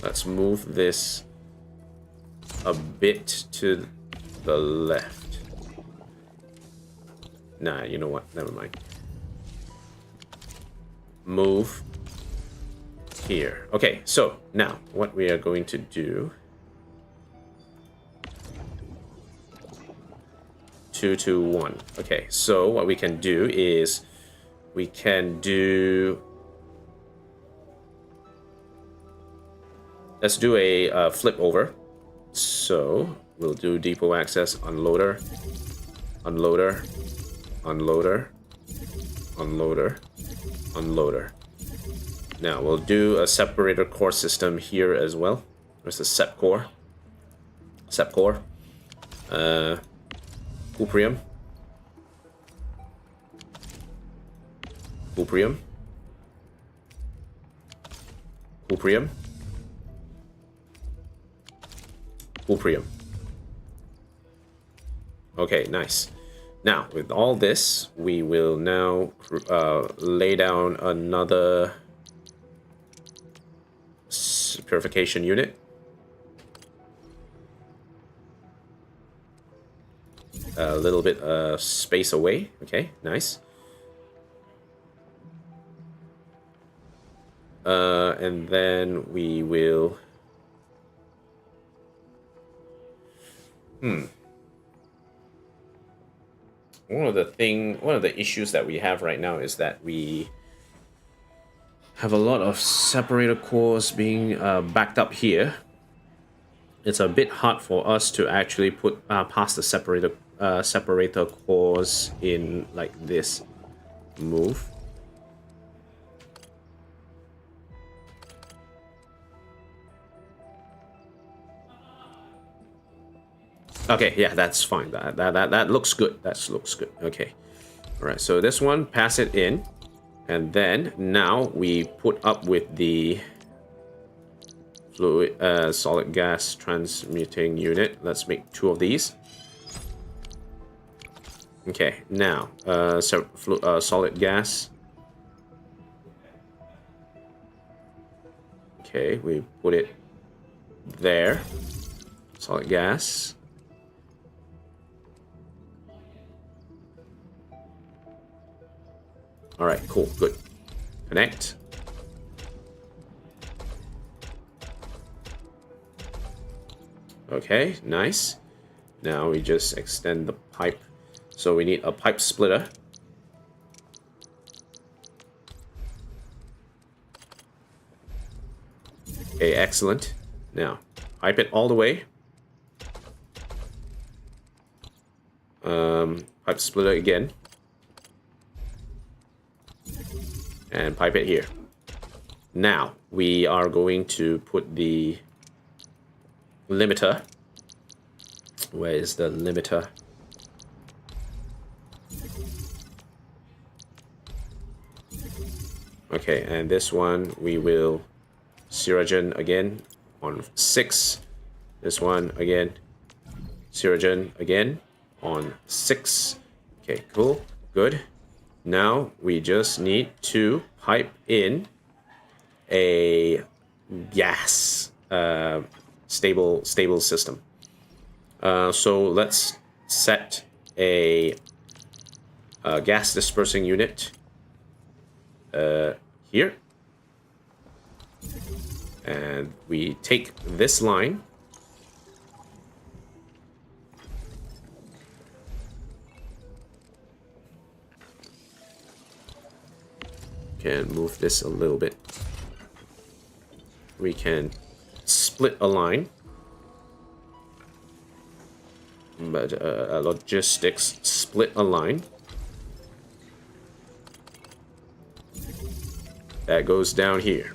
Let's move this a bit to the left. Nah, you know what? Never mind. Move here. Okay, so now what we are going to do... 2, 2, 1. Okay, so what we can do is we can do... Let's do a flip over. So we'll do depot access, unloader, unloader, unloader, unloader, unloader. Now we'll do a separator core system here as well. There's the sep core. Sep core. Cuprium. Cuprium. Cuprium. Cuprium. Okay, nice. Now, with all this, we will now lay down another purification unit. A little bit space away. Okay, nice. And then we will... One of the issues that we have right now is that we have a lot of separator cores being backed up here. It's a bit hard for us to actually put past the separator cores in like this move. Okay, yeah, that's fine. That looks good. That looks good. Okay. All right, so this one, pass it in. And then now we put up with the fluid, solid gas transmuting unit. Let's make 2 of these. Okay, now, solid gas. Okay, we put it there. Solid gas. All right, cool, good. Connect. Okay, nice. Now we just extend the pipe. So we need a pipe splitter. Okay, excellent. Now, pipe it all the way. Pipe splitter again. And pipe it here. Now, we are going to put the limiter. Where is the limiter? Okay, and this one we will Siragen again on 6. This one again. Siragen again on 6. Okay, cool. Good. Now we just need to pipe in a gas stable system. So let's set a gas dispersing unit here, and we take this line. Can move this a little bit. We can split a line, but logistics split a line that goes down here.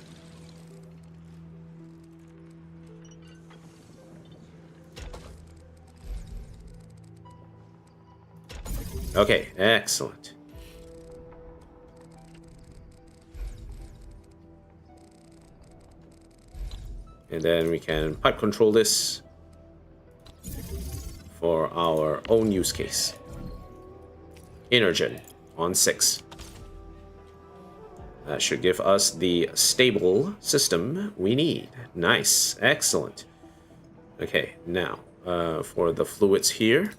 Okay, excellent. And then we can pipe control this for our own use case. Energen on 6. That should give us the stable system we need. Nice. Excellent. Okay, now, for the fluids here.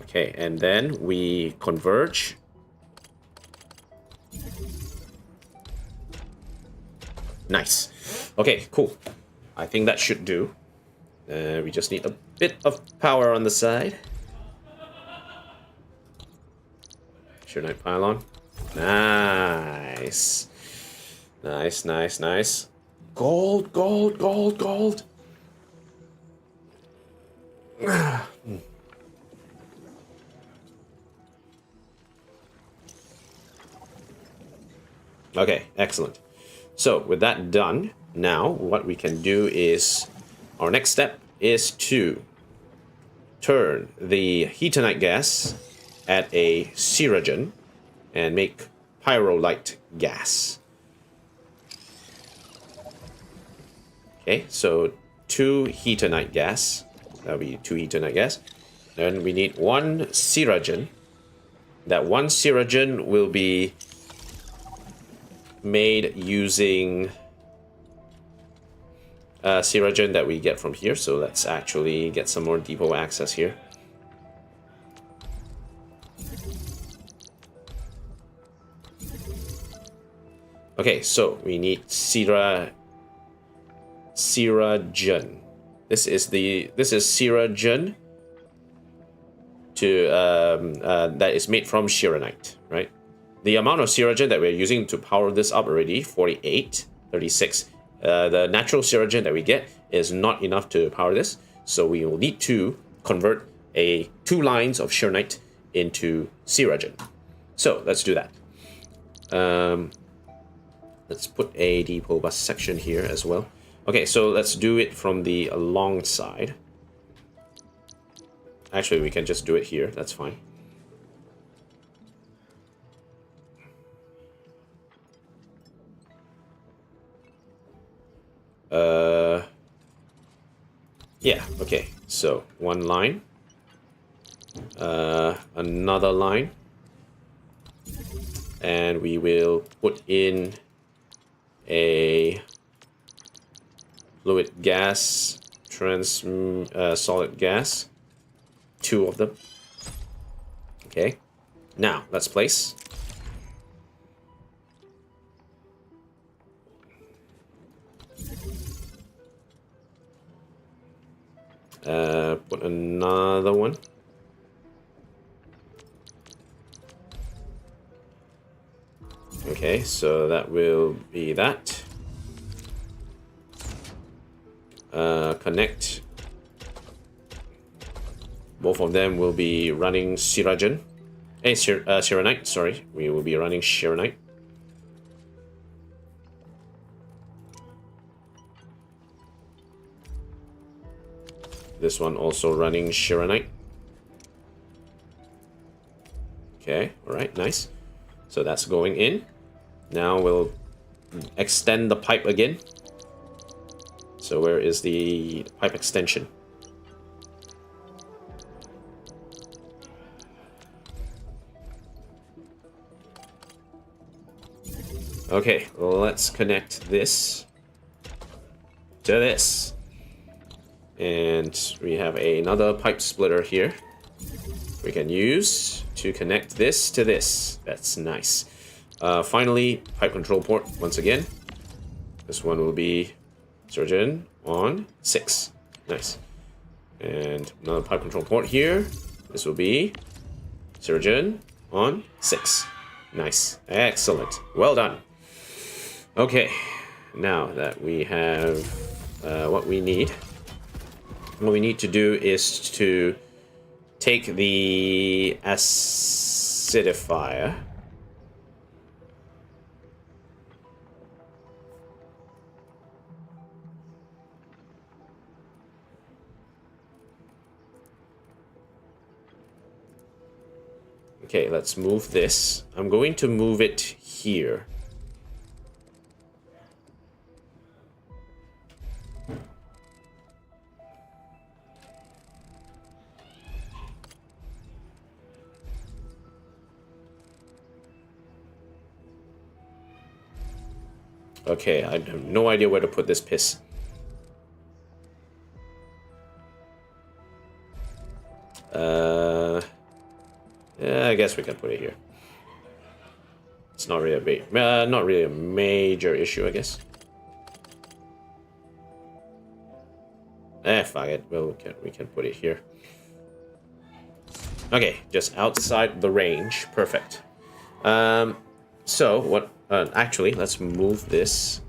Okay, and then we converge. Nice. Okay, cool. I think that should do. We just need a bit of power on the side. Shear-Knight pylon. Nice. Nice, nice, nice. Gold, gold, gold, gold. Okay, excellent. So with that done, now what we can do is, our next step is to turn the heatonite gas at a Ceragen and make pyrolite gas. Okay, so 2 heatonite gas. That'll be 2 heatonite gas. Then we need 1 Ceragen. That 1 Ceragen will be made using Ceragen that we get from here. So let's actually get some more depot access here. Okay, so we need Ceragen. This is Ceragen to that is made from Shearonite, right? The amount of Ceragen that we're using to power this up already, 48, 36. The natural Ceragen that we get is not enough to power this, so we will need to convert 2 lines of Shearonite into Ceragen. So let's do that. Let's put a depot bus section here as well. Okay, so let's do it from the long side. Actually, we can just do it here. That's fine. Yeah, okay. So, 1 line. Another line. And we will put in a fluid gas, solid gas. 2 of them. Okay. Now, let's place. Put another one. Okay, so that will be that. Connect. Both of them will be running Ceragen. Shearonite, sorry. We will be running Shearonite. This one also running Shearonite. Okay, alright, nice. So that's going in. Now we'll extend the pipe again. So where is the pipe extension? Okay, let's connect this to this. And we have another pipe splitter here we can use to connect this to this. That's nice. Finally, pipe control port once again. This one will be Ceragen on 6. Nice. And another pipe control port here. This will be Ceragen on 6. Nice. Excellent. Well done. Okay. Now that we have what we need to do is to take the acidifier. Okay, let's move this. I'm going to move it here. Okay, I have no idea where to put this piss. Yeah, I guess we can put it here. It's not really a major issue, I guess. Fuck it. Well, we can put it here. Okay, just outside the range. Perfect. So what? Actually, let's move this.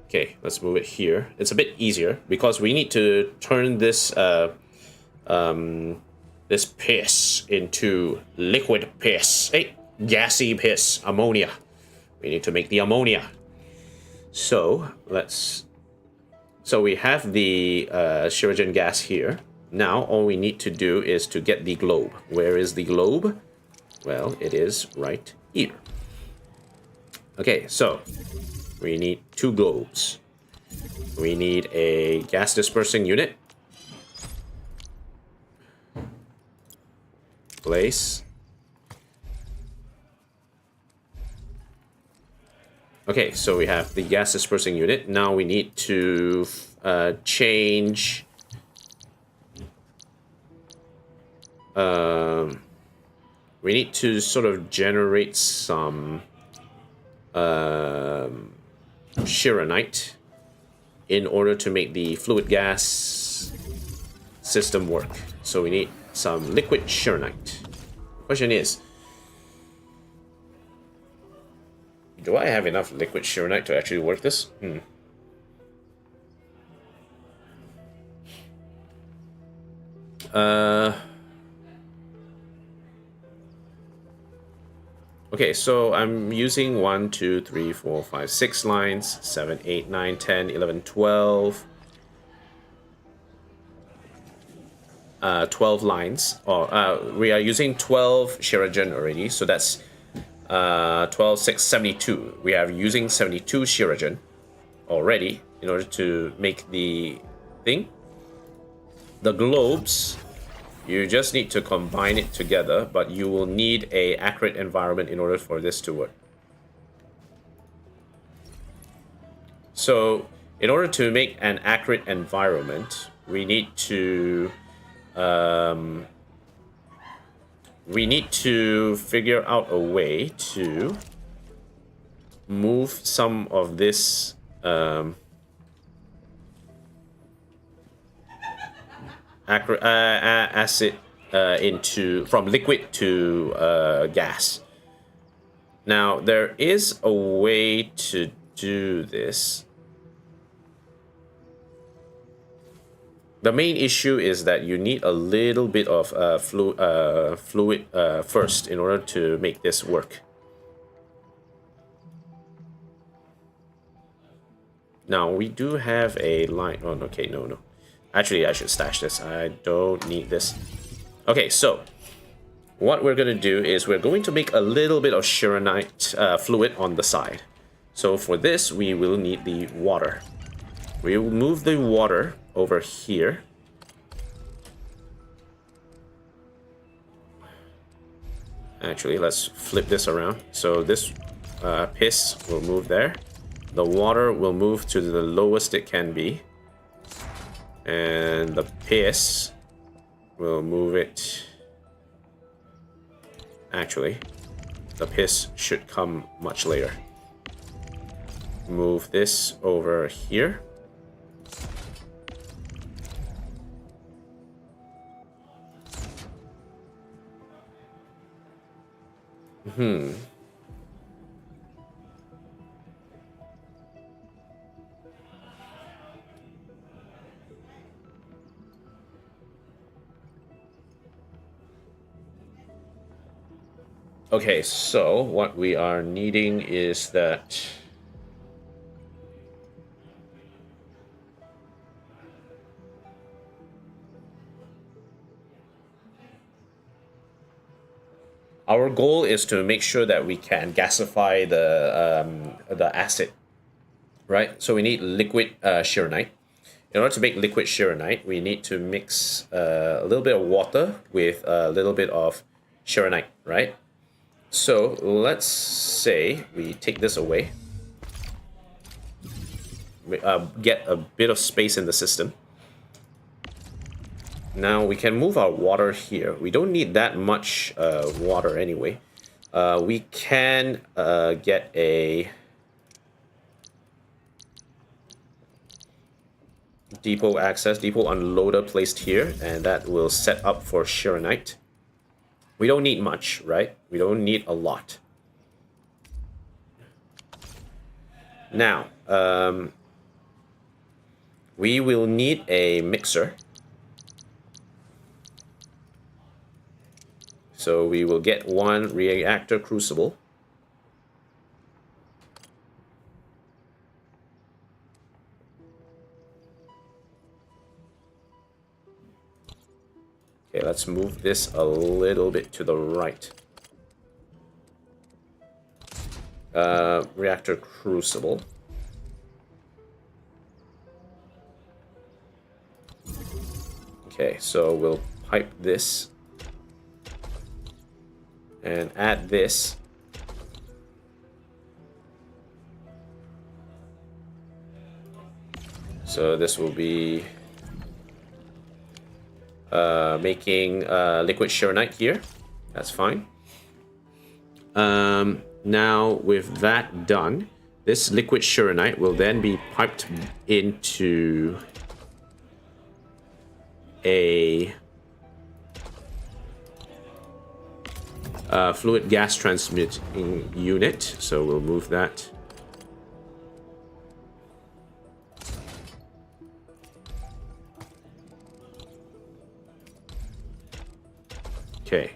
Okay, let's move it here. It's a bit easier because we need to turn this this piss into liquid piss. Hey, gassy piss, ammonia. We need to make the ammonia. So we have the Shuriken gas here. Now all we need to do is to get the globe. Where is the globe? Well, it is right here. Okay, so we need 2 globes. We need a gas dispersing unit. Place. Okay, so we have the gas dispersing unit. Now we need to change. We need to sort of generate some Shironite in order to make the fluid gas system work. So we need some liquid Shironite. Question is, do I have enough liquid Shironite to actually work this? Okay, so I'm using 1, 2, 3, 4, 5, 6 lines, 7, 8, 9, 10, 11, 12. 12 lines. We are using 12 Shuriken already, so that's 12, 6, 72. We are using 72 Shuriken already in order to make the thing. The globes, you just need to combine it together, but you will need an accurate environment in order for this to work. So, in order to make an accurate environment, we need to figure out a way to move some of this acid from liquid to gas. Now there is a way to do this. The main issue is that you need a little bit of fluid first in order to make this work. Now we do have a line. Oh, okay, no. Actually, I should stash this. I don't need this. Okay, so what we're gonna do is we're going to make a little bit of Shironite fluid on the side. So for this, we will need the water. We will move the water over here. Actually, let's flip this around. So this piss will move there. The water will move to the lowest it can be. And the piss will move it. Actually, the piss should come much later. Move this over here. Okay, so what we are needing is that our goal is to make sure that we can gasify the acid, right? So we need liquid Shironite. In order to make liquid Shironite, we need to mix a little bit of water with a little bit of Shironite, right? So let's say we take this away. Get a bit of space in the system. Now we can move our water here. We don't need that much water anyway. We can get a depot access, depot unloader placed here, and that will set up for Shiranite. We don't need much, right? We don't need a lot. Now, we will need a mixer. So we will get one reactor crucible. Okay, let's move this a little bit to the right. Reactor crucible. Okay, so we'll pipe this and add this. So this will be making liquid Shiranite here. That's fine. Now with that done, this liquid Shiranite will then be piped into a fluid gas transmitting unit. So we'll move that. Okay.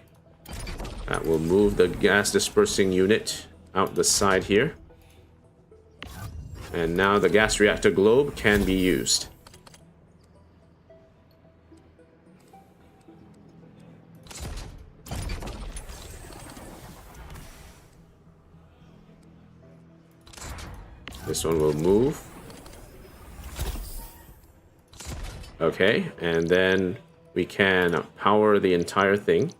That will move the gas dispersing unit out the side here. And now the gas reactor globe can be used. This one will move. Okay, and then we can power the entire thing.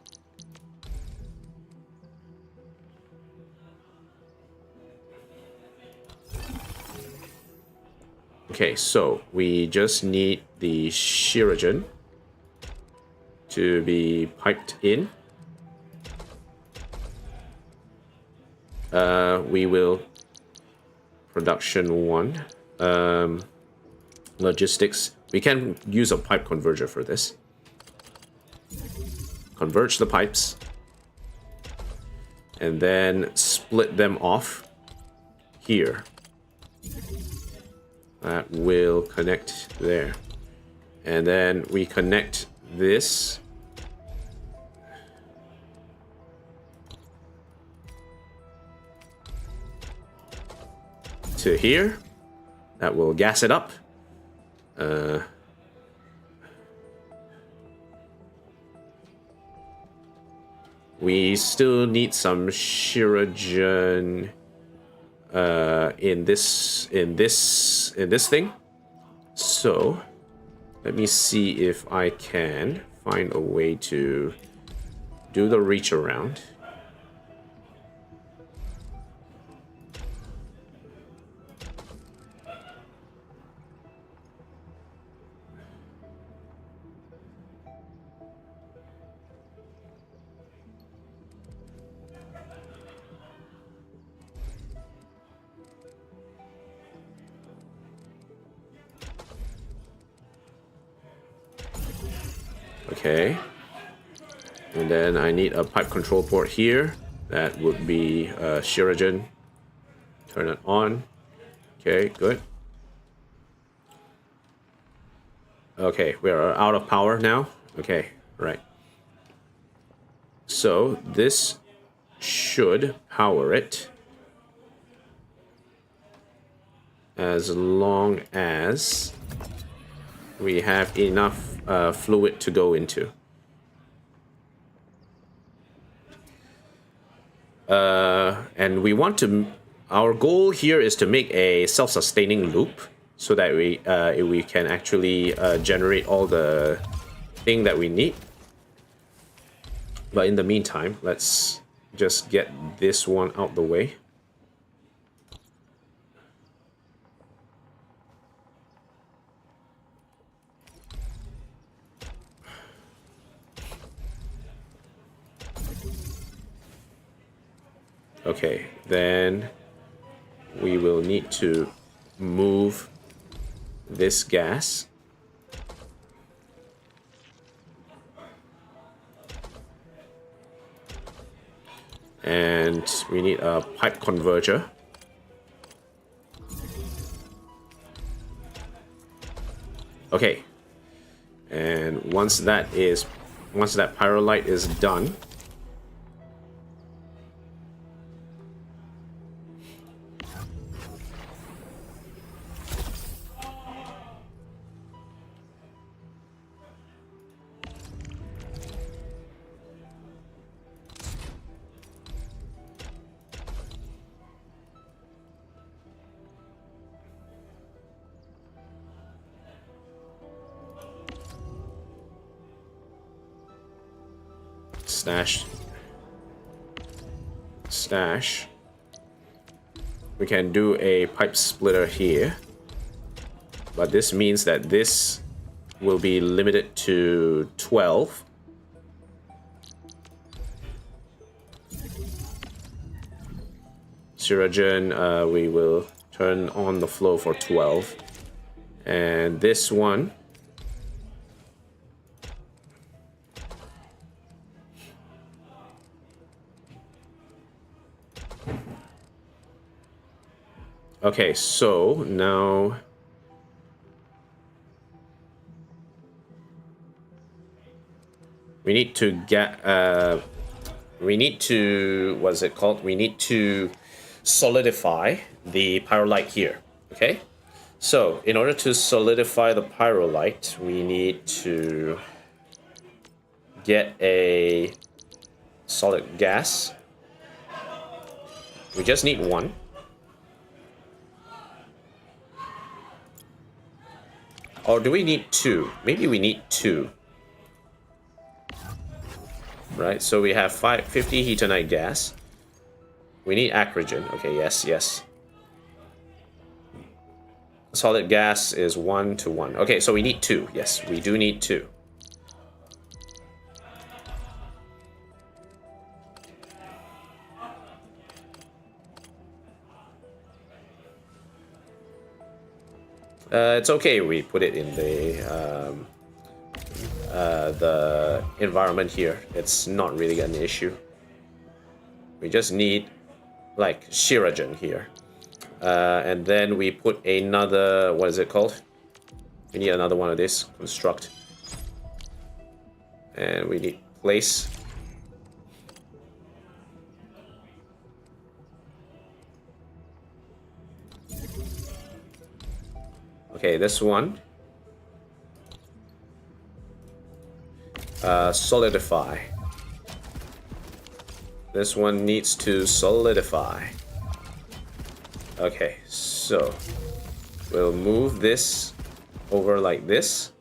Okay, so we just need the Shiragen to be piped in. We will production 1 logistics. We can use a pipe converger for this. Converge the pipes and then split them off here. That will connect there. And then we connect this to here. That will gas it up. We still need some Shiragen in this thing. So let me see if I can find a way to do the reach around. Okay, and then I need a pipe control port here. That would be Shiragen. Turn it on. Okay, good. Okay, we are out of power now. Okay, right. So this should power it as long as we have enough fluid to go into. And we want to, our goal here is to make a self-sustaining loop so that we can actually generate all the thing that we need. But in the meantime, let's just get this one out the way. Okay, then we will need to move this gas. And we need a pipe converger. Okay. And once that pyrolite is done, stash. We can do a pipe splitter here, but this means that this will be limited to 12. Suragen, we will turn on the flow for 12. And this one, okay, so now we need to get what's it called? We need to solidify the pyrolite here. Okay, so in order to solidify the pyrolite, we need to get a solid gas. We just need one. Or do we need two? Maybe we need two. Right, so we have 50 heatonite gas. We need acrogen. Okay, yes. Solid gas is 1 to 1. Okay, so we need two. Yes, we do need two. It's okay. We put it in the environment here. It's not really an issue. We just need like Shiragen here, and then we put another. What is it called? We need another one of this. Construct, and we need place. Okay, this one. Solidify. This one needs to solidify. Okay, so we'll move this over like this.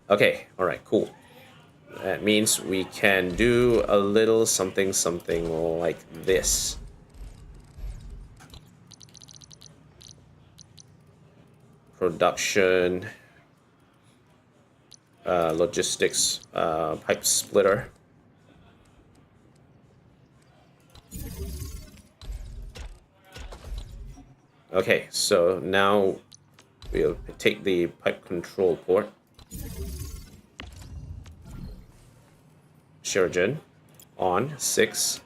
Okay, all right, cool. That means we can do a little something like this. Production, logistics, pipe splitter. Okay, so now we'll take the pipe control port. Shiragen on 6.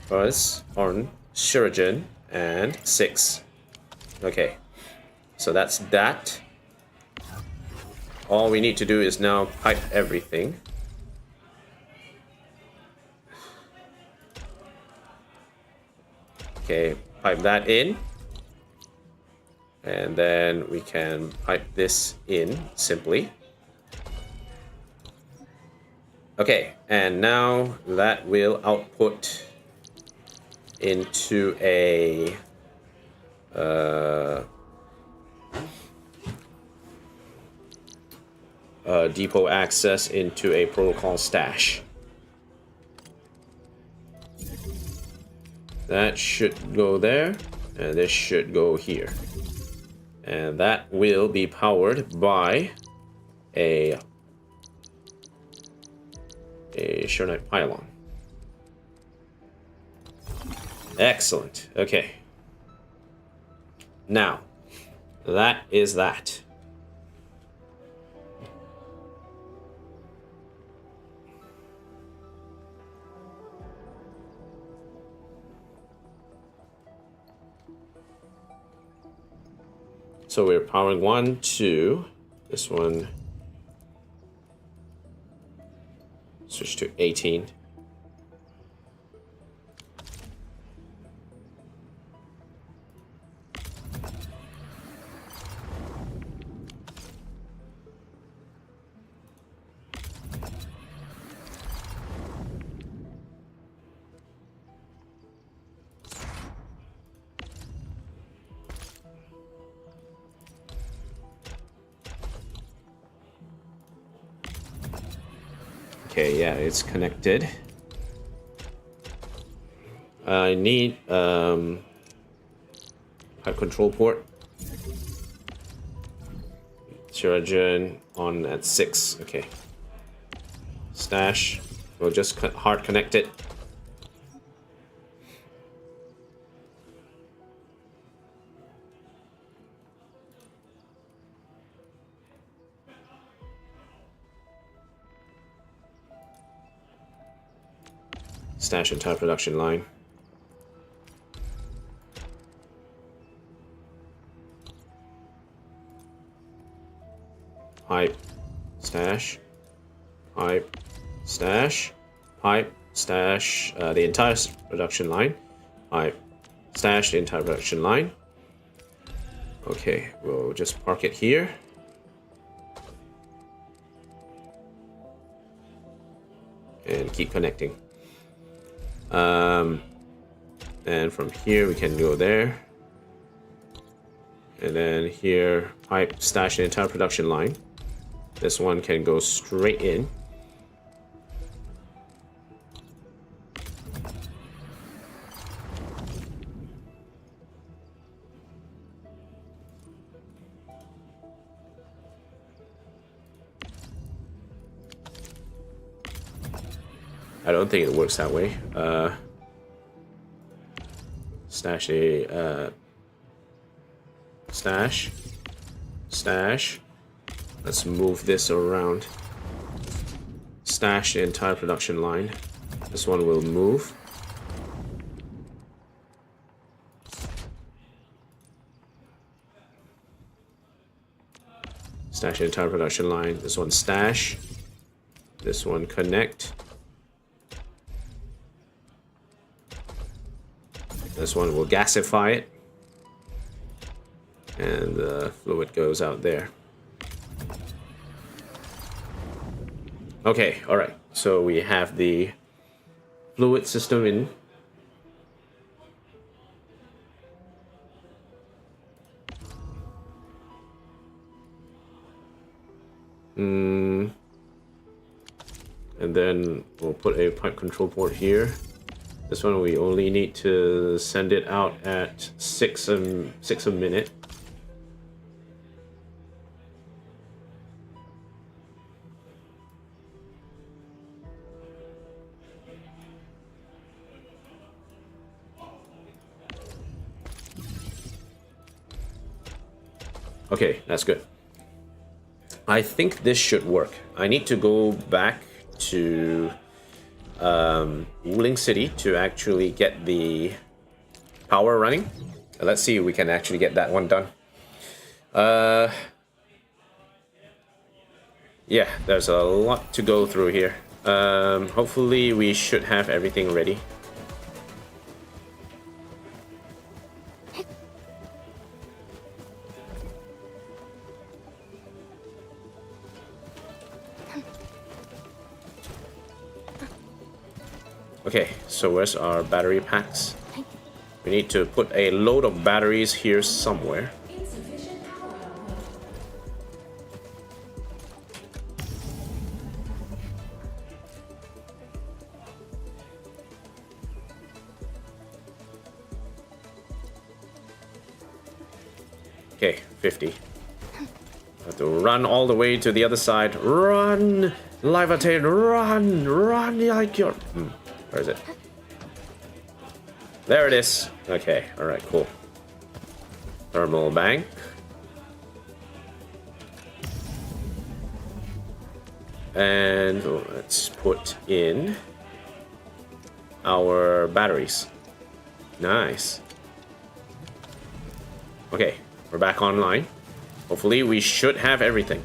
First on Shiragen and 6. Okay, so that's that. All we need to do is now pipe everything. Okay, pipe that in. And then we can pipe this in simply. Okay, and now that will output into a depot access into a protocol stash. That should go there, and this should go here. And that will be powered by a Arknight pylon. Excellent. Okay. Now, that is that. So we're powering 1, 2. This one. Switch to 18. Okay, yeah, it's connected. I need pipe control port. Trojan on at 6. Okay. Stash. We'll just hard connect it. Stash entire production line. Pipe, stash, pipe, stash, pipe, stash, the entire production line. Pipe, stash the entire production line. Okay, we'll just park it here. And keep connecting. And from here we can go there. And then here, pipe, stash the entire production line. This one can go straight in. I don't think it works that way. Stash a stash. Let's move this around. Stash the entire production line. This one will move. Stash the entire production line. This one stash. This one connect. This one will gasify it. And the fluid goes out there. Okay, alright. So we have the fluid system in. And then we'll put a pipe control port here. This one we only need to send it out at 6 a minute. Okay, that's good. I think this should work. I need to go back to Wuling City to actually get the power running. Let's see if we can actually get that one done. Yeah, there's a lot to go through here. Hopefully we should have everything ready. Okay, so where's our battery packs? We need to put a load of batteries here somewhere. Okay, 50. Have to run all the way to the other side. Run! Levitate, run! Run like your... Where is it? There it is. Okay, alright, cool. Thermal bank. And let's put in our batteries. Nice. Okay, we're back online. Hopefully we should have everything.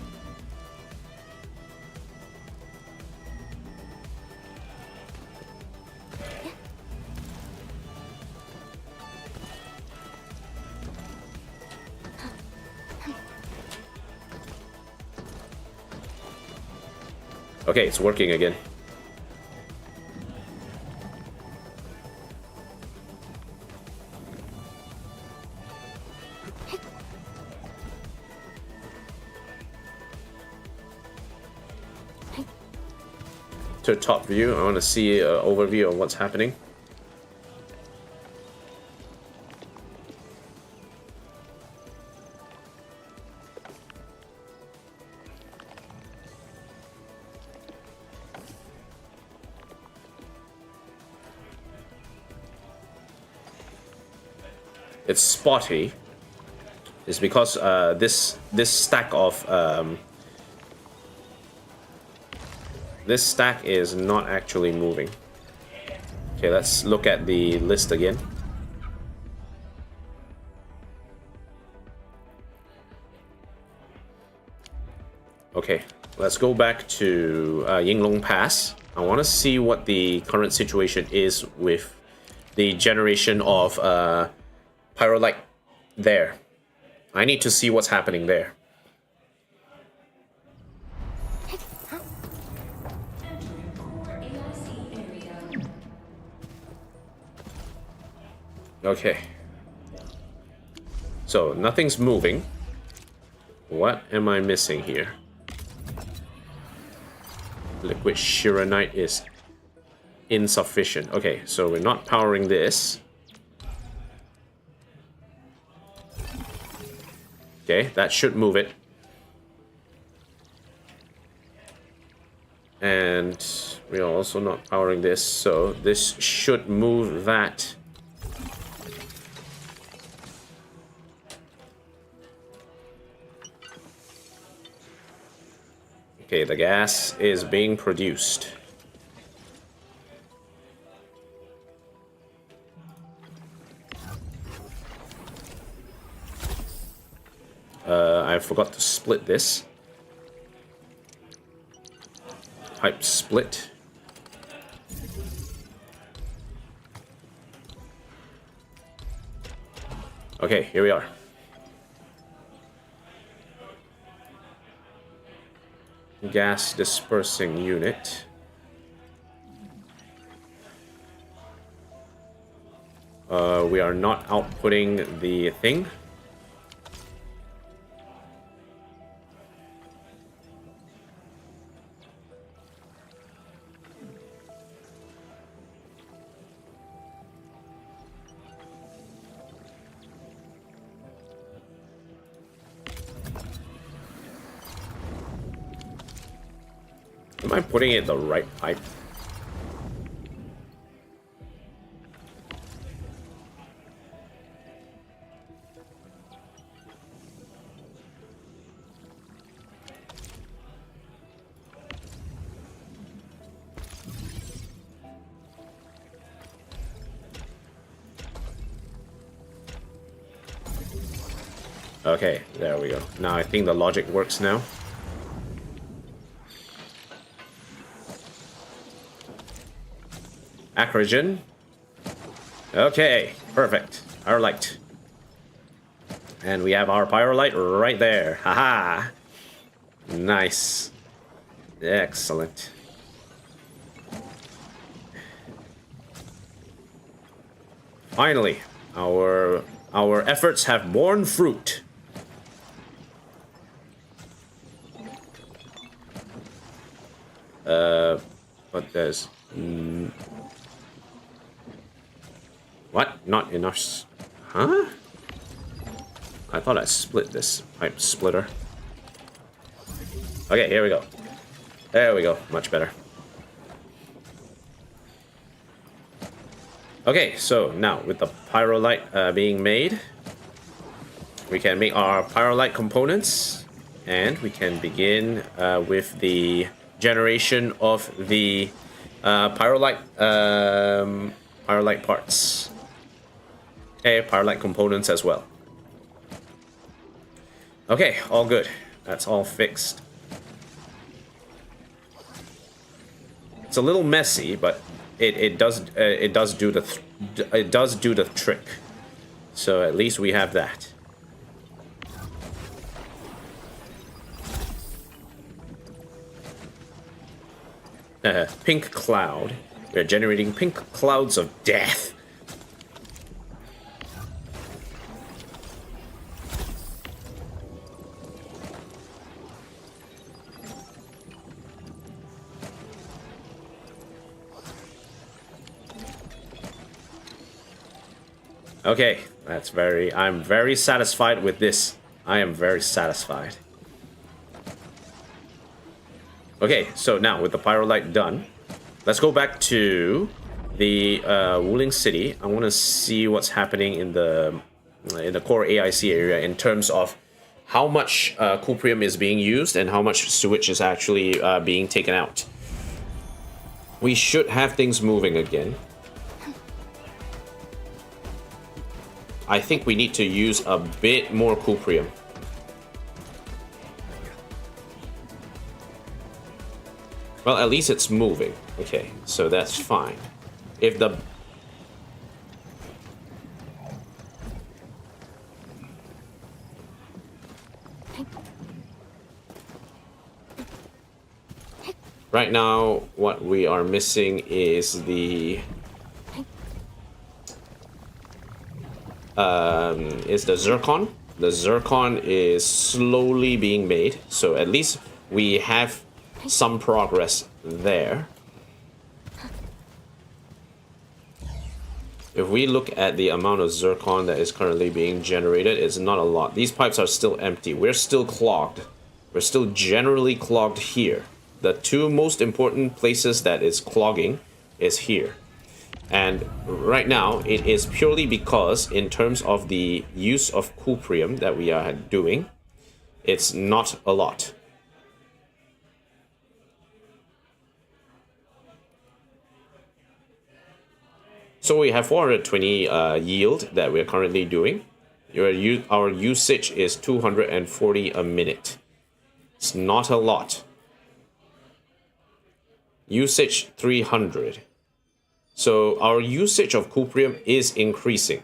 Okay, it's working again. To top view, I want to see an overview of what's happening. It's spotty. It's because this stack of this stack is not actually moving. Okay, let's look at the list again. Okay, let's go back to Yinglong Pass. I want to see what the current situation is with the generation of Pyrolite there. I need to see what's happening there. Okay. So, nothing's moving. What am I missing here? Liquid Shiranite is insufficient. Okay, so we're not powering this. Okay, that should move it. And we are also not powering this, so this should move that. Okay, the gas is being produced. I forgot to split this. Pipe split. Okay, here we are. Gas dispersing unit. We are not outputting the thing. Am I putting it in the right pipe? Okay, there we go. Now I think the logic works now. Acrogen. Okay, perfect. Pyrolite. And we have our Pyrolite right there. Haha. Nice. Excellent. Finally, our efforts have borne fruit. But there's... What? Not enough... Huh? I thought I split this pipe splitter. Okay, here we go. There we go. Much better. Okay, so now with the pyrolite being made, we can make our pyrolite components, and we can begin with the generation of the pyrolite parts. Okay, pyrolite components as well. Okay, all good. That's all fixed. It's a little messy, but it does do the trick. So at least we have that. Pink cloud. We're generating pink clouds of death. Okay, I'm very satisfied with this. I am very satisfied. Okay, so now with the pyrolite done, let's go back to the Wuling City. I want to see what's happening in the core AIC area in terms of how much cuprium is being used and how much sewage is actually being taken out. We should have things moving again. I think we need to use a bit more cuprium. Well, at least it's moving. Okay, so that's fine. If the... Right now, what we are missing is the... the zircon. The zircon is slowly being made, so at least we have some progress there. If we look at the amount of zircon that is currently being generated, it's not a lot. These pipes are still empty. We're still clogged. We're still generally clogged here. The two most important places that is clogging is here. And right now, it is purely because, in terms of the use of cuprium that we are doing, it's not a lot. So we have 420 yield that we're currently doing. Our usage is 240 a minute. It's not a lot. Usage 300. So our usage of cuprium is increasing.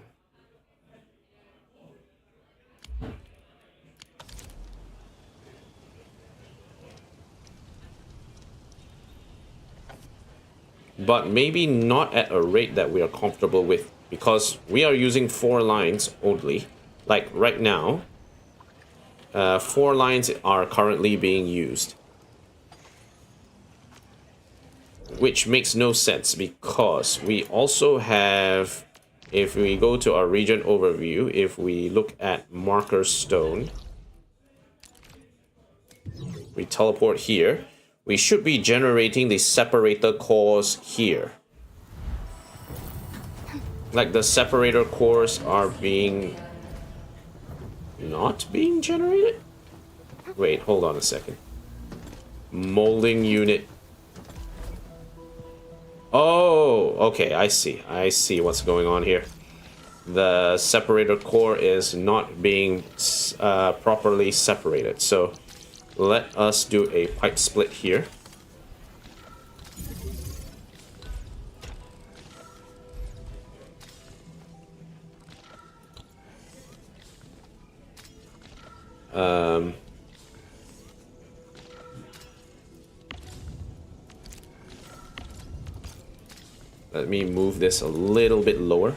But maybe not at a rate that we are comfortable with, because we are using 4 lines only. Like right now, 4 lines are currently being used. Which makes no sense, because we also have, if we go to our region overview, if we look at marker stone, we teleport here, we should be generating the separator cores here. Like the separator cores are not being generated? Wait, hold on a second. Molding unit. Oh, okay, I see. I see what's going on here. The separator core is not being properly separated. So let us do a pipe split here. Let me move this a little bit lower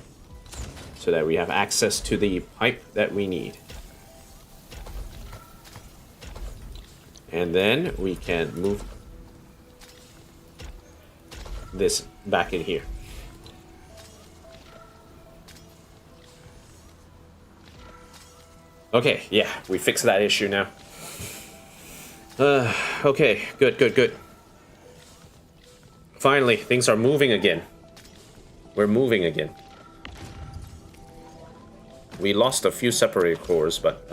so that we have access to the pipe that we need. And then we can move this back in here. Okay, yeah, we fixed that issue now. Okay, good. Finally, things are moving again. We're moving again. We lost a few separator cores, but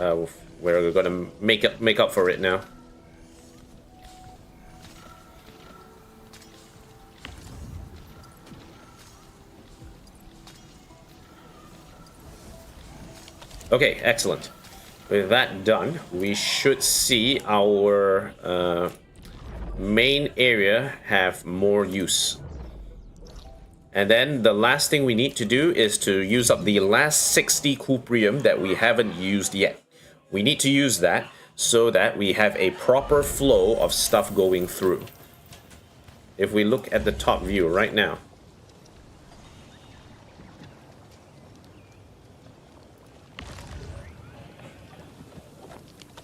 we're gonna make up for it now. Okay, excellent. With that done, we should see our main area have more use. And then the last thing we need to do is to use up the last 60 cuprium that we haven't used yet. We need to use that so that we have a proper flow of stuff going through. If we look at the top view right now,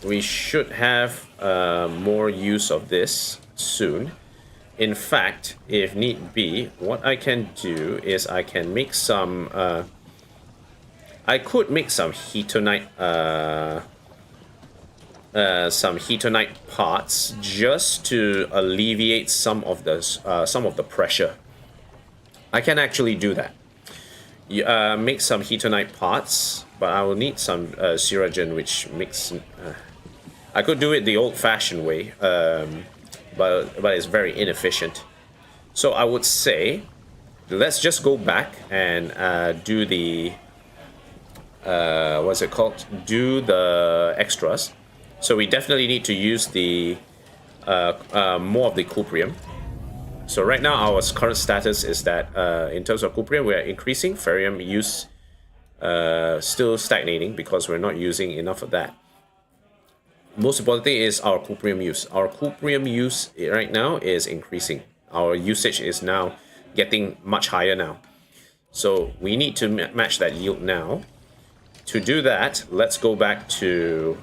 we should have more use of this soon. In fact, if need be, what I can do is I can make some... I could make some hetonite parts just to alleviate some of the pressure. I can actually do that. Make some hetonite parts, but I will need some Siragen, which makes... I could do it the old-fashioned way, but it's very inefficient. So I would say, let's just go back and do the... what's it called? Do the extras. So we definitely need to use the more of the cuprium. So right now our current status is that in terms of cuprium we are increasing. Ferrium use still stagnating because we're not using enough of that. Most important thing is our cuprium use. Our cuprium use right now is increasing. Our usage is now getting much higher now. So we need to match that yield now. To do that, let's go back to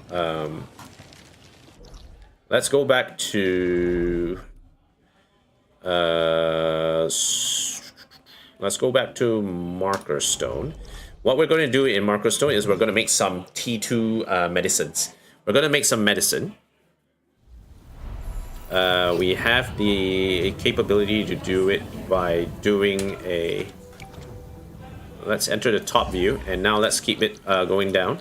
Marker Stone. What we're going to do in Marker Stone is we're going to make some T2 medicines. We're going to make some medicine. We have the capability to do it by doing a... Let's enter the top view, and now let's keep it going down.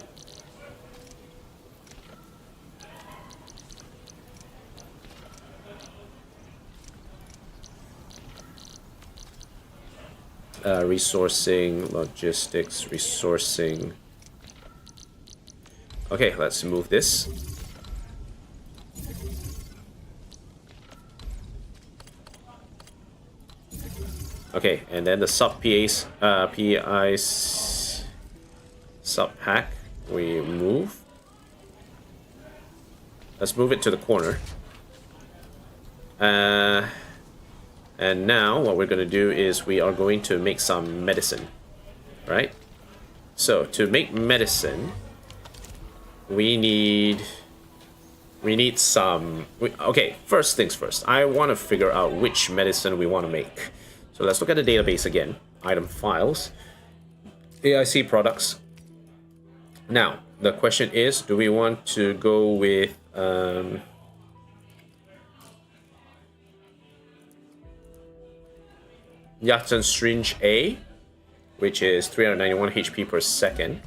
Resourcing, logistics, resourcing. Okay, let's move this. Okay, and then the sub PI's sub pack we move. Let's move it to the corner. And now what we're going to do is we are going to make some medicine, right? So to make medicine, we need some... Okay, first things first. I want to figure out which medicine we want to make. So let's look at the database again. Item files, AIC products. Now, the question is, do we want to go with... Yatsen Syringe A, which is 391 HP per second,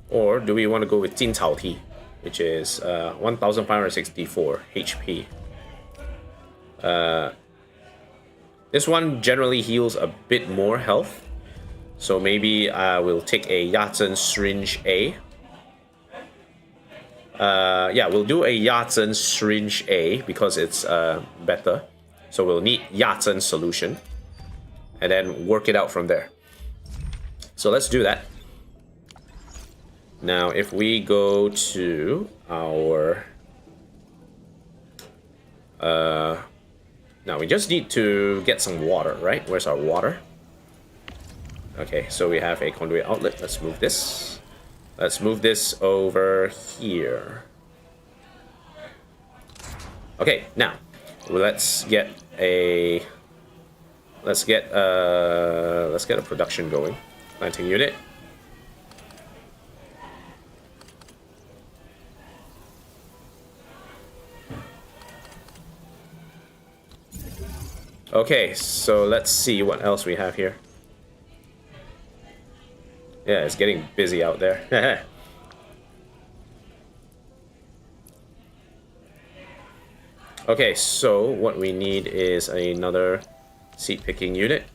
or do we want to go with Jin Cao Ti, which is 1564 HP. This one generally heals a bit more health, so maybe we'll take a Yatsen Syringe A. Yeah, we'll do a Yatsen Syringe A because it's better. So we'll need Yatsen solution, and then work it out from there. So let's do that. Now, if we go to our... now, we just need to get some water, right? Where's our water? Okay, so we have a conduit outlet. Let's move this. Let's move this over here. Okay, now, let's get a... Let's get a production going. Planting unit. Okay, so let's see what else we have here. Yeah, it's getting busy out there. Okay, so what we need is another seat picking unit.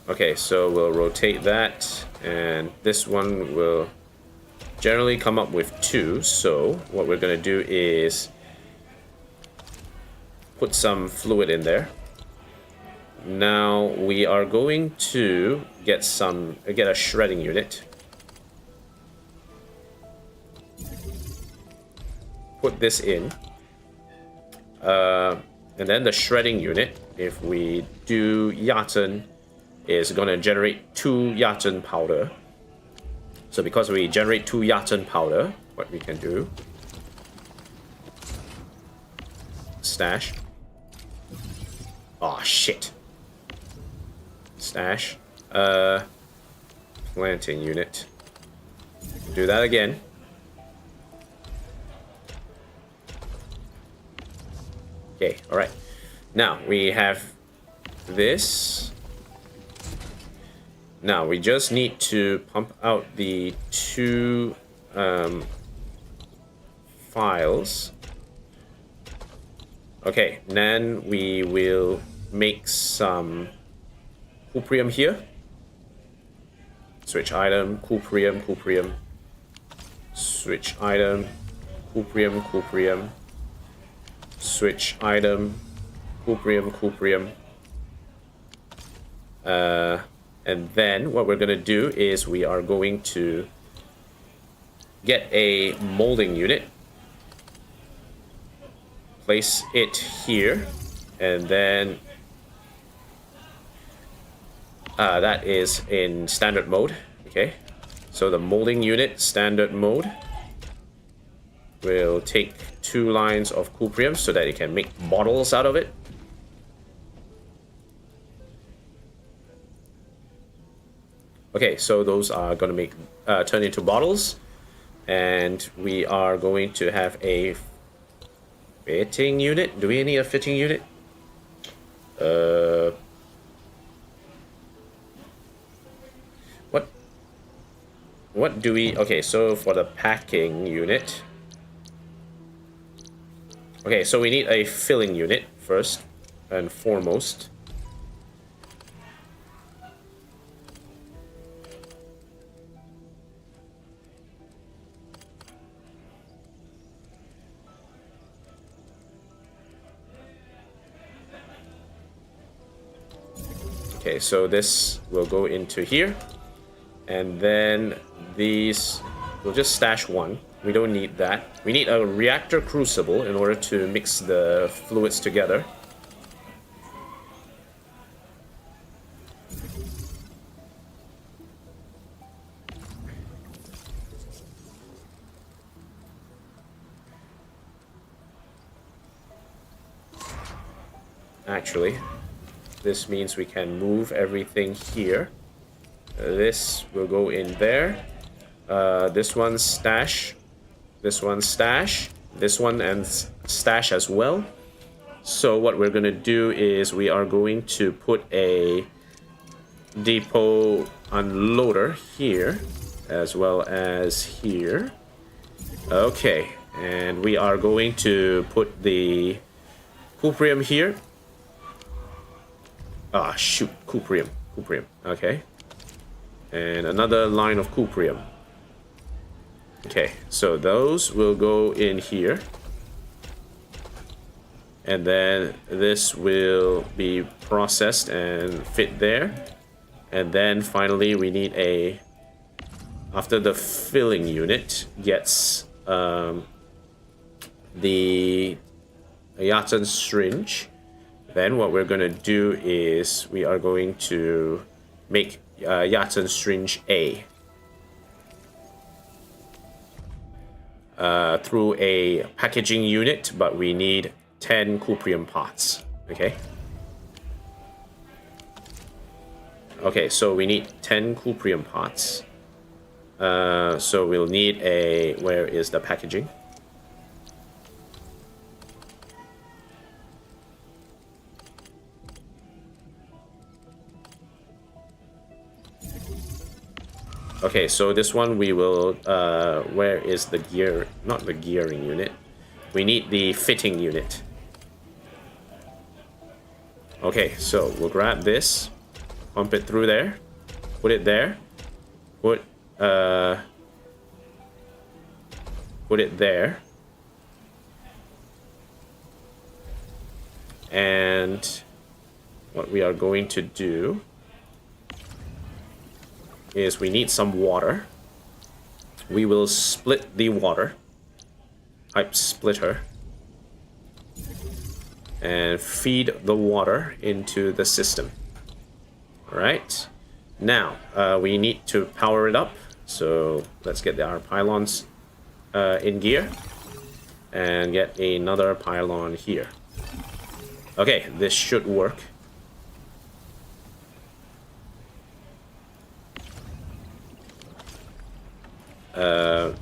Okay, so we'll rotate that, and this one will generally come up with 2. So what we're gonna do is put some fluid in there. Now we are going to get a shredding unit. Put this in. And then the shredding unit, if we do Yaten, is gonna generate 2 Yaten powder. So because we generate 2 Yaten powder, what we can do, stash. Oh shit. Stash. Planting unit. Do that again. Okay, alright. Now we have this. Now we just need to pump out the 2 files. Okay, then we will make some cuprium here. Switch item, cuprium, cuprium. Switch item, cuprium, cuprium. Switch item, cuprium, cuprium. And then what we're gonna do is we are going to get a molding unit, place it here, and then that is in standard mode. Okay, so the molding unit standard mode will take 2 lines of cuprium so that it can make bottles out of it. Okay, so those are going to make turn into bottles, and we are going to have a fitting unit. Do we need a fitting unit? What do we? Okay, so for the packing unit. Okay, so we need a filling unit first and foremost. Okay, so this will go into here, and then these, we'll just stash 1. We don't need that. We need a reactor crucible in order to mix the fluids together. Actually, this means we can move everything here. This will go in there. This one's stash. This one's stash. This one and stash as well. So what we're going to do is we are going to put a depot unloader here as well as here. Okay, and we are going to put the cuprium here. Ah, shoot, cuprium. Okay, and another line of cuprium. Okay, so those will go in here, and then this will be processed and fit there, and then finally we need a, after the filling unit gets the Yaten syringe, then what we're going to do is we are going to make Yaten syringe A. Through a packaging unit, but we need 10 cuprium pots. Okay. Okay, so we need 10 cuprium pots. So we'll need a, where is the packaging? Okay, so this one we will, where is the gear, not the gearing unit. We need the fitting unit. Okay, so we'll grab this, pump it through there, put it there, put it there. And what we are going to do is we need some water. We will split the water, pipe splitter, and feed the water into the system. All right. Now we need to power it up. So let's get our pylons in gear and get another pylon here. Okay, this should work.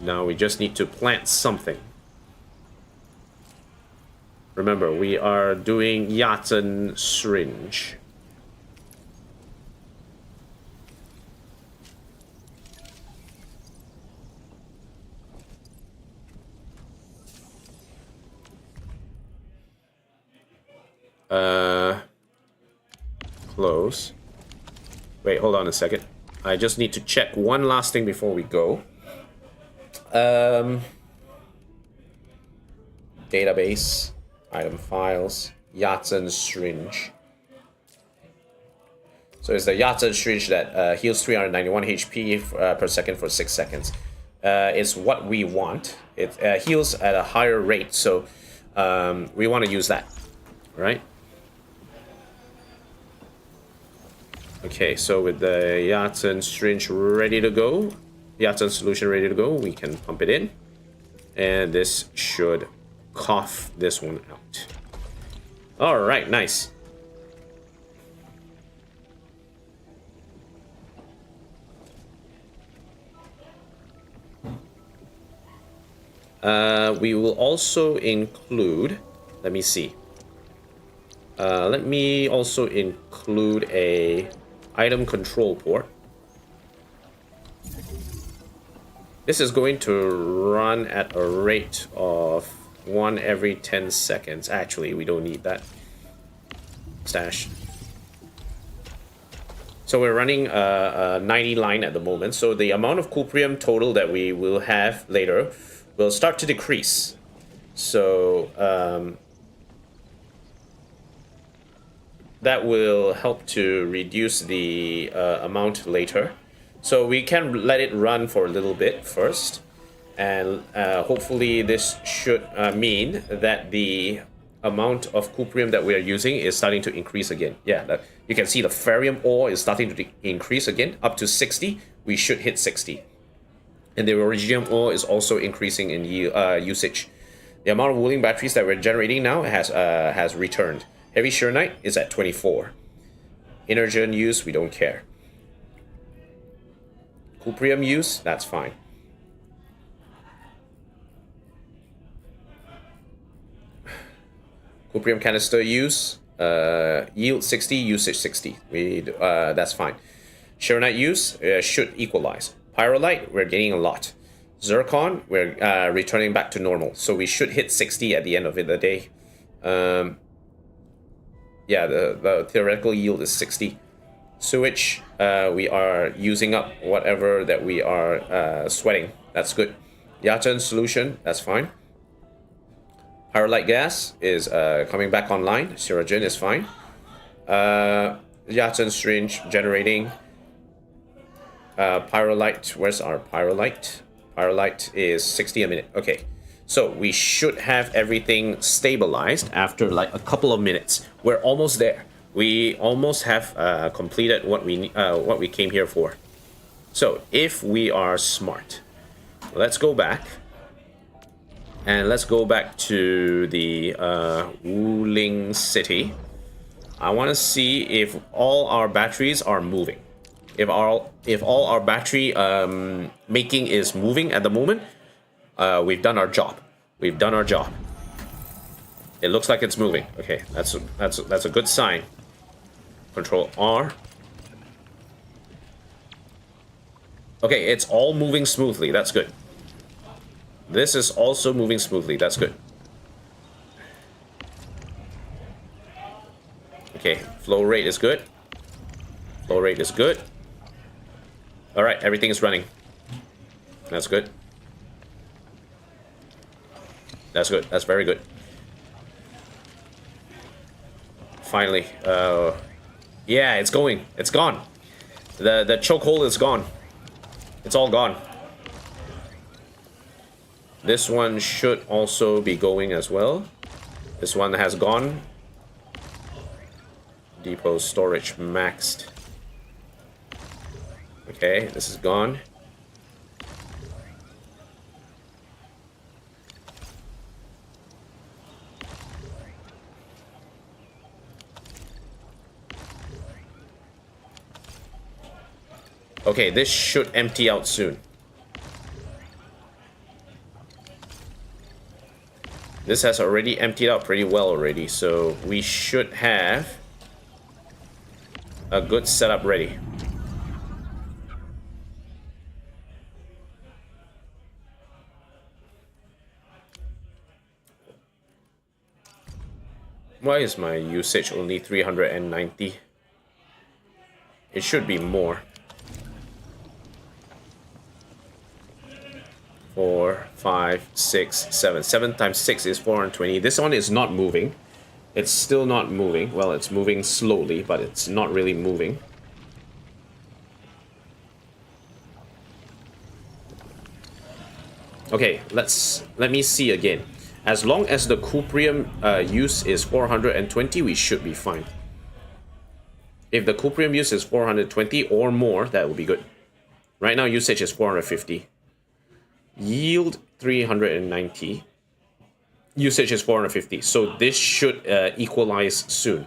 Now we just need to plant something. Remember, we are doing Yachten syringe. Close. Wait, hold on a second. I just need to check one last thing before we go. Database, item files, Yachten syringe. So it's the Yachten syringe that heals 391 HP per second for 6 seconds. It's what we want. It heals at a higher rate, so we want to use that, right? Okay, so with the Yachten syringe ready to go, Yachten solution ready to go, we can pump it in. And this should cough this one out. Alright, nice. We will also include, let me see. Let me also include a item control port. This is going to run at a rate of 1 every 10 seconds. Actually, we don't need that. Stash. So we're running a 90 line at the moment. So the amount of cuprium total that we will have later will start to decrease. So that will help to reduce the amount later. So we can let it run for a little bit first, and hopefully this should mean that the amount of cuprium that we are using is starting to increase again. Yeah, you can see the ferrium ore is starting to increase again, up to 60. We should hit 60. And the iridium ore is also increasing in usage. The amount of wooling batteries that we're generating now has returned. Heavy Shearnite is at 24. Energon use, we don't care. Cuprium use, that's fine. Cuprium canister use, yield 60, usage 60. That's fine. Shearnite use should equalize. Pyrolite, we're gaining a lot. Zircon, we're returning back to normal. So we should hit 60 at the end of the day. Yeah, the theoretical yield is 60. Sewage, we are using up whatever that we are sweating. That's good. Yachten solution, that's fine. Pyrolite gas is coming back online. Syrogen is fine. Yachten syringe generating. Pyrolite, where's our pyrolite? Pyrolite is 60 a minute. Okay. So we should have everything stabilized after like a couple of minutes. We're almost there. We almost have completed what we came here for. So if we are smart, let's go back. And let's go back to the Wuling City. I want to see if all our batteries are moving. If all our battery making is moving at the moment, we've done our job. We've done our job. It looks like it's moving. Okay, that's a good sign. Control R. Okay, it's all moving smoothly. That's good. This is also moving smoothly. That's good. Okay, flow rate is good. Flow rate is good. Alright, everything is running. That's good. That's good. That's very good. Finally. Yeah, it's going. It's gone. The chokehold is gone. It's all gone. This one should also be going as well. This one has gone. Depot storage maxed. Okay, this is gone. Okay, this should empty out soon. This has already emptied out pretty well already, so we should have a good setup ready. Why is my usage only 390? It should be more. 4, 5, 6, 7. 7 times 6 is 420. This one is not moving. It's still not moving. Well, it's moving slowly, but it's not really moving. Okay, let me see again. As long as the cuprium use is 420, we should be fine. If the cuprium use is 420 or more, that will be good. Right now, usage is 450. Yield 390. Usage is 450. So this should equalize soon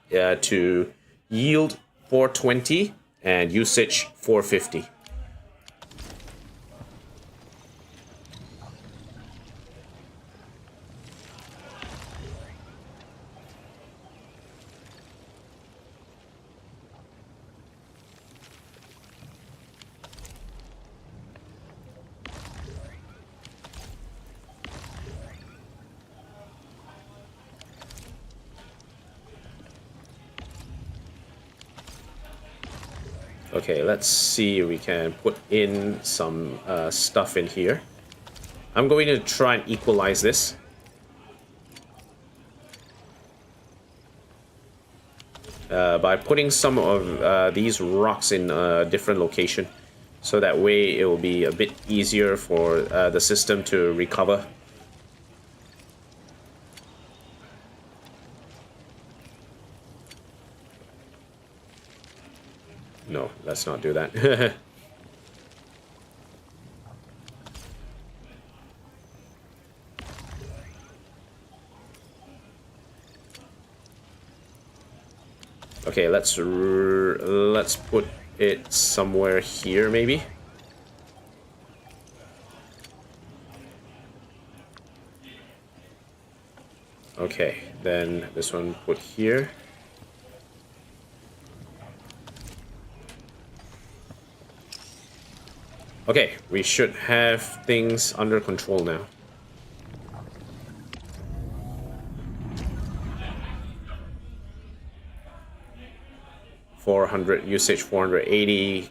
to yield 420 and usage 450. Okay, let's see if we can put in some stuff in here. I'm going to try and equalize this. By putting some of these rocks in a different location. So that way it will be a bit easier for the system to recover. No, let's not do that. Okay, let's put it somewhere here, maybe. Okay, then this one put here. Okay, we should have things under control now. Usage 480.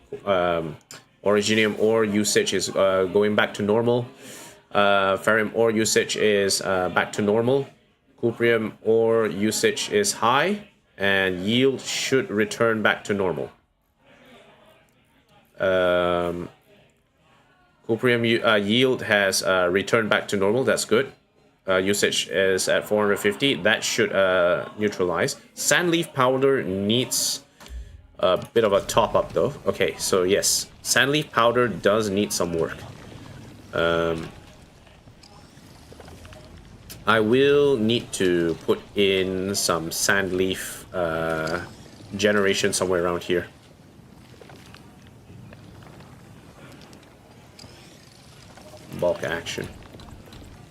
Originium ore usage is going back to normal. Ferrium ore usage is back to normal. Cuprium ore usage is high, and yield should return back to normal. Cuprium yield has returned back to normal. That's good. Usage is at 450. That should neutralize. Sandleaf powder needs a bit of a top up though. Okay, so yes, sandleaf powder does need some work. I will need to put in some sandleaf generation somewhere around here. Bulk action.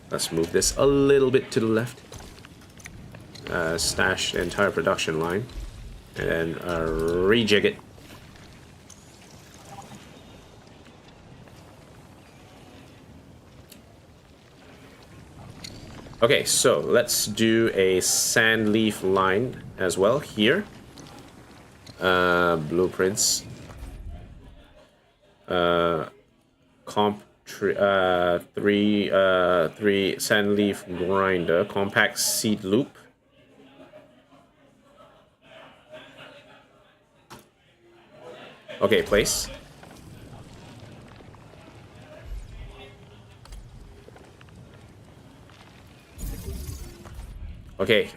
Let's move this a little bit to the left. Stash the entire production line. And then rejig it. Okay, so let's do a sand leaf line as well here. Blueprints. Three sand leaf grinder, compact seed loop. Okay, place. Okay,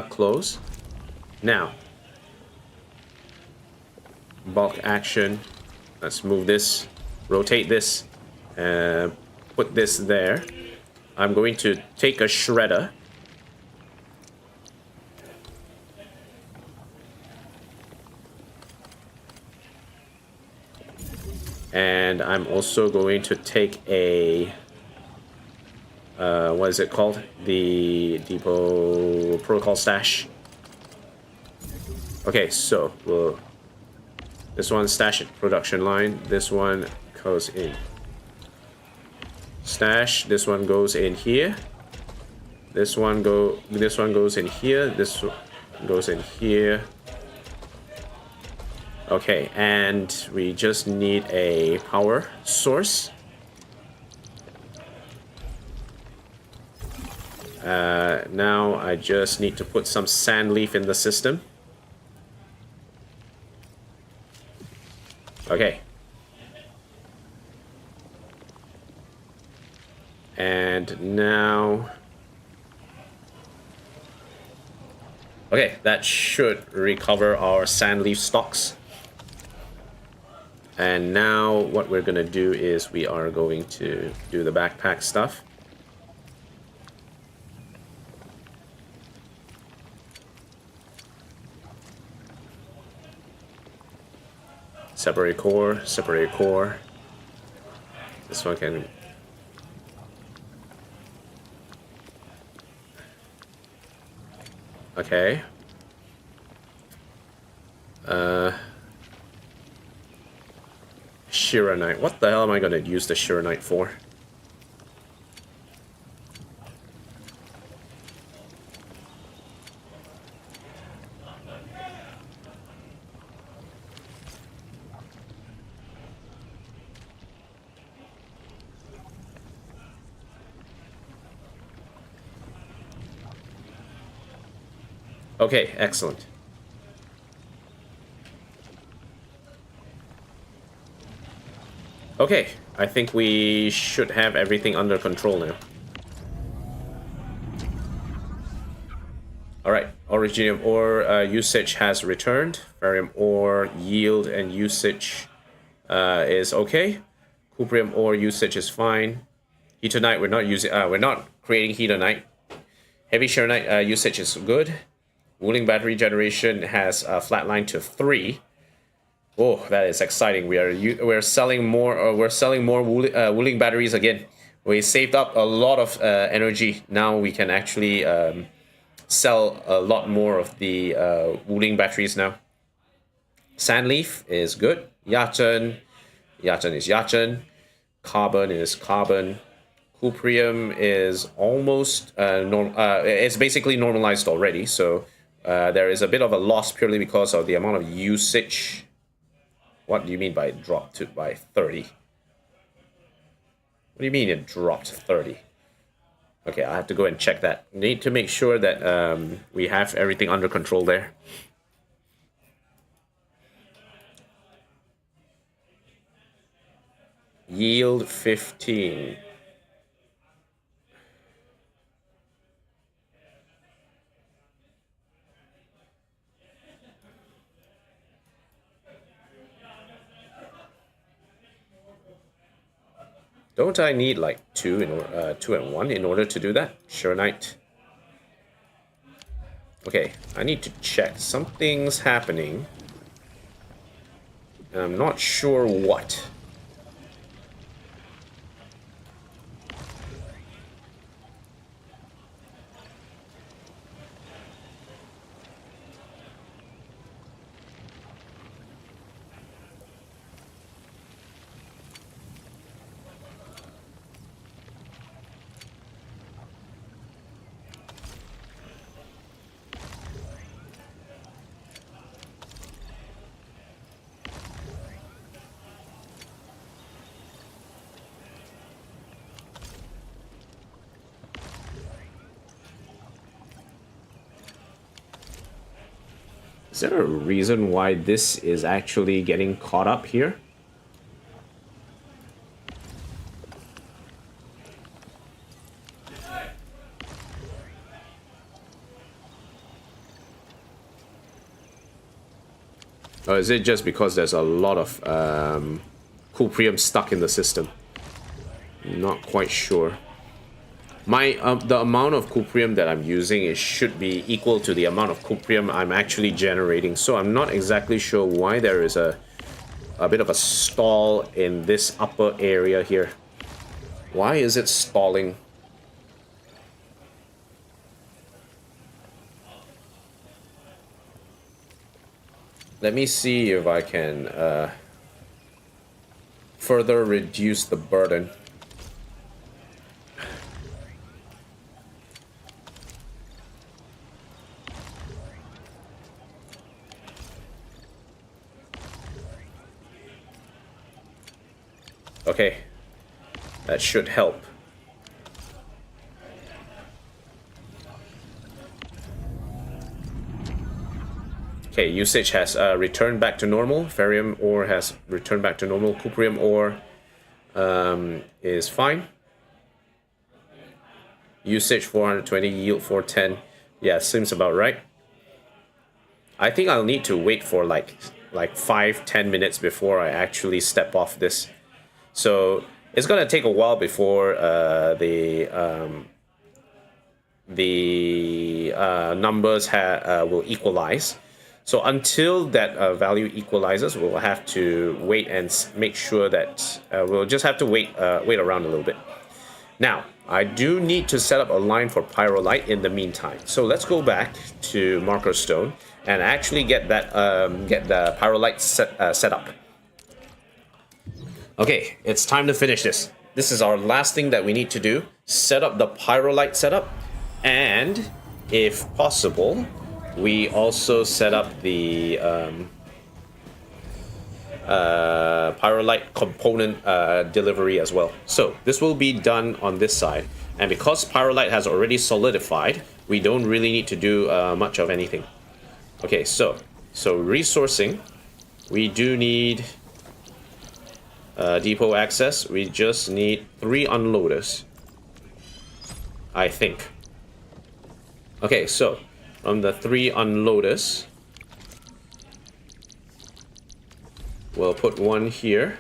close. Now, bulk action. Let's move this, rotate this, and put this there. I'm going to take a shredder. And I'm also going to take a what is it called? The depot protocol stash. Okay, so we'll this one stash it production line. This one goes in stash. This one goes in here. This one goes in here. This goes in here. Okay, and we just need a power source. Now I just need to put some sand leaf in the system. Okay. And now... Okay, that should recover our sand leaf stocks. And now what we're gonna do is we are going to do the backpack stuff. Separate core, separate core. This one can... Okay. Shiranite. What the hell am I gonna use the Shiranite for? Okay, excellent. Okay, I think we should have everything under control now. Alright, originium ore usage has returned. Barium ore yield and usage is okay. Cuprium ore usage is fine. Heatonite, we're not creating heatonite. Heavy Sharonite usage is good. Wooling battery generation has flatlined to 3. Oh, that is exciting. We're selling more. We're selling more wooling batteries again. We saved up a lot of energy. Now we can actually sell a lot more of the wooling batteries now. Sandleaf is good. Yachen is yachen. Carbon is carbon. Cuprium is almost it's basically normalized already. So there is a bit of a loss purely because of the amount of usage. What do you mean by it dropped by 30? What do you mean it dropped 30? Okay, I have to go and check that. Need to make sure that we have everything under control there. Yield 15. Don't I need like 2 and 1 in order to do that? Sharonite. Okay, I need to check. Something's happening. And I'm not sure what. there a reason why this is actually getting caught up here? Or is it just because there's a lot of cuprium stuck in the system? Not quite sure. My the amount of cuprium that I'm using should be equal to the amount of cuprium I'm actually generating. So I'm not exactly sure why there is a bit of a stall in this upper area here. Why is it stalling? Let me see if I can further reduce the burden. Okay, that should help. Okay, usage has returned back to normal. Ferrium ore has returned back to normal. Cuprium ore is fine. Usage 420, yield 410. Yeah, seems about right. I think I'll need to wait for like 5-10 minutes before I actually step off this. So it's gonna take a while before the numbers will equalize. So until that value equalizes, we'll have to wait and make sure that we'll just have to wait around a little bit. Now, I do need to set up a line for Pyrolite in the meantime. So let's go back to Marker Stone and actually get that get the Pyrolite set up. Okay, it's time to finish this. This is our last thing that we need to do. Set up the Pyrolite setup, and if possible, we also set up the Pyrolite component delivery as well. So this will be done on this side, and because Pyrolite has already solidified, we don't really need to do much of anything. Okay, so resourcing, we do need depot access. We just need 3 unloaders, I think. Okay, so from the 3 unloaders, we'll put one here,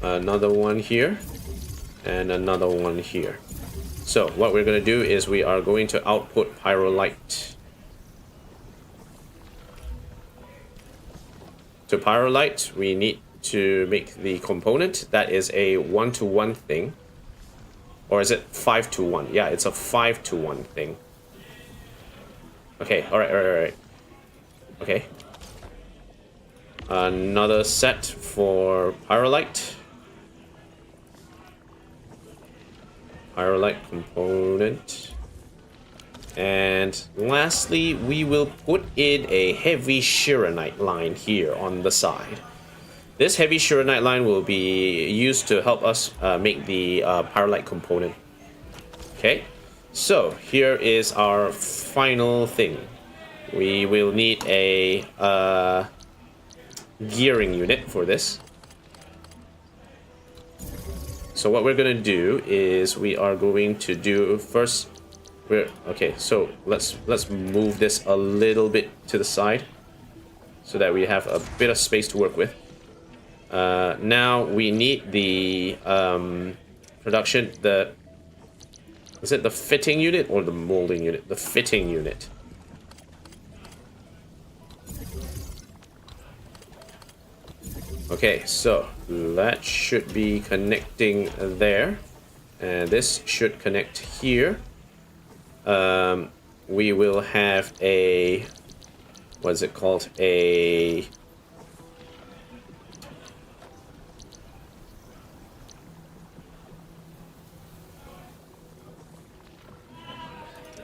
another one here, and another one here. So what we're going to do is we are going to output Pyrolite. To Pyrolite, we need to make the component. That is a 1-to-1 thing. Or is it 5-to-1? Yeah, it's a 5-to-1 thing. Okay, alright. Okay. Another set for Pyrolite. Pyrolite component. And lastly, we will put in a heavy Chironite line here on the side. This heavy Chironite line will be used to help us make the Pyrolite component. Okay, so here is our final thing. We will need a gearing unit for this. So what we're gonna do is we are going to do first. Okay, so let's move this a little bit to the side so that we have a bit of space to work with. Now we need the production. Is it the fitting unit or the molding unit? The fitting unit. Okay, so that should be connecting there, and this should connect here. We will have a, what is it called? A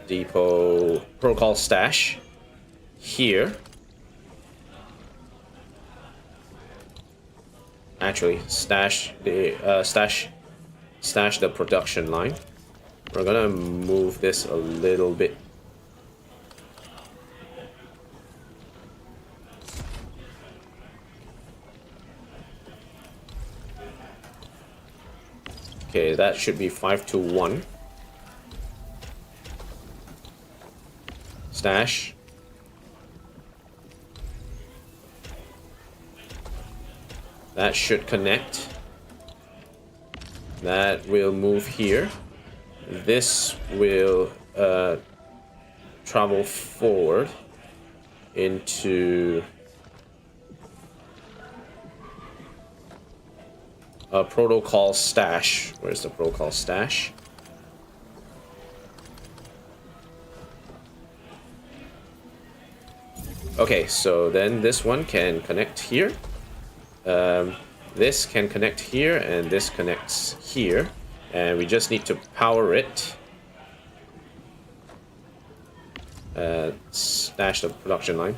depot protocol stash here. Actually, stash the production line. We're gonna move this a little bit Okay, that should be 5 to 1. Stash. That should connect. That will move here. This will travel forward into a protocol stash. Where's the protocol stash? Okay, so then this one can connect here. This can connect here, and this connects here. And we just need to power it. Stash the production line.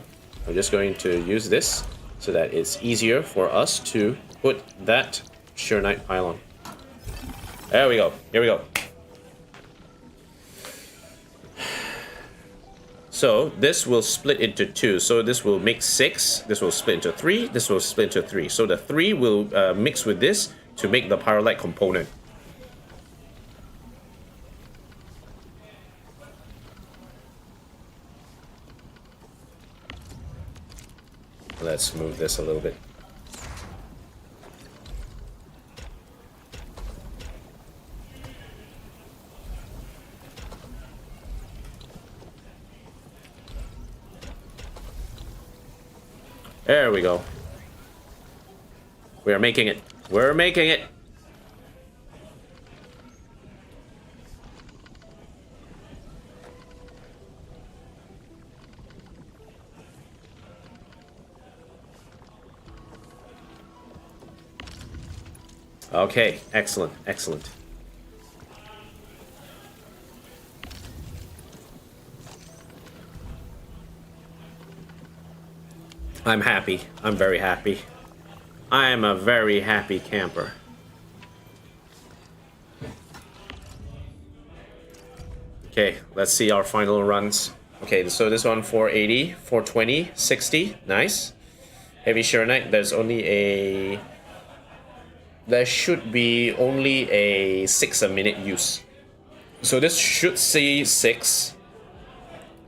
I'm just going to use this so that it's easier for us to put that Shearonite pylon. There we go. Here we go. So this will split into 2. So this will make 6. This will split into 3. This will split into 3. So the 3 will mix with this to make the Pyrolite component. Let's move this a little bit. There we go. We are making it. We're making it. Okay, excellent, excellent. I'm happy. I'm very happy. I am a very happy camper. Okay, let's see our final runs. Okay, so this one 480, 420, 60. Nice. Heavy Shearonite, there's only a... There should be only a 6 a minute use. So this should see 6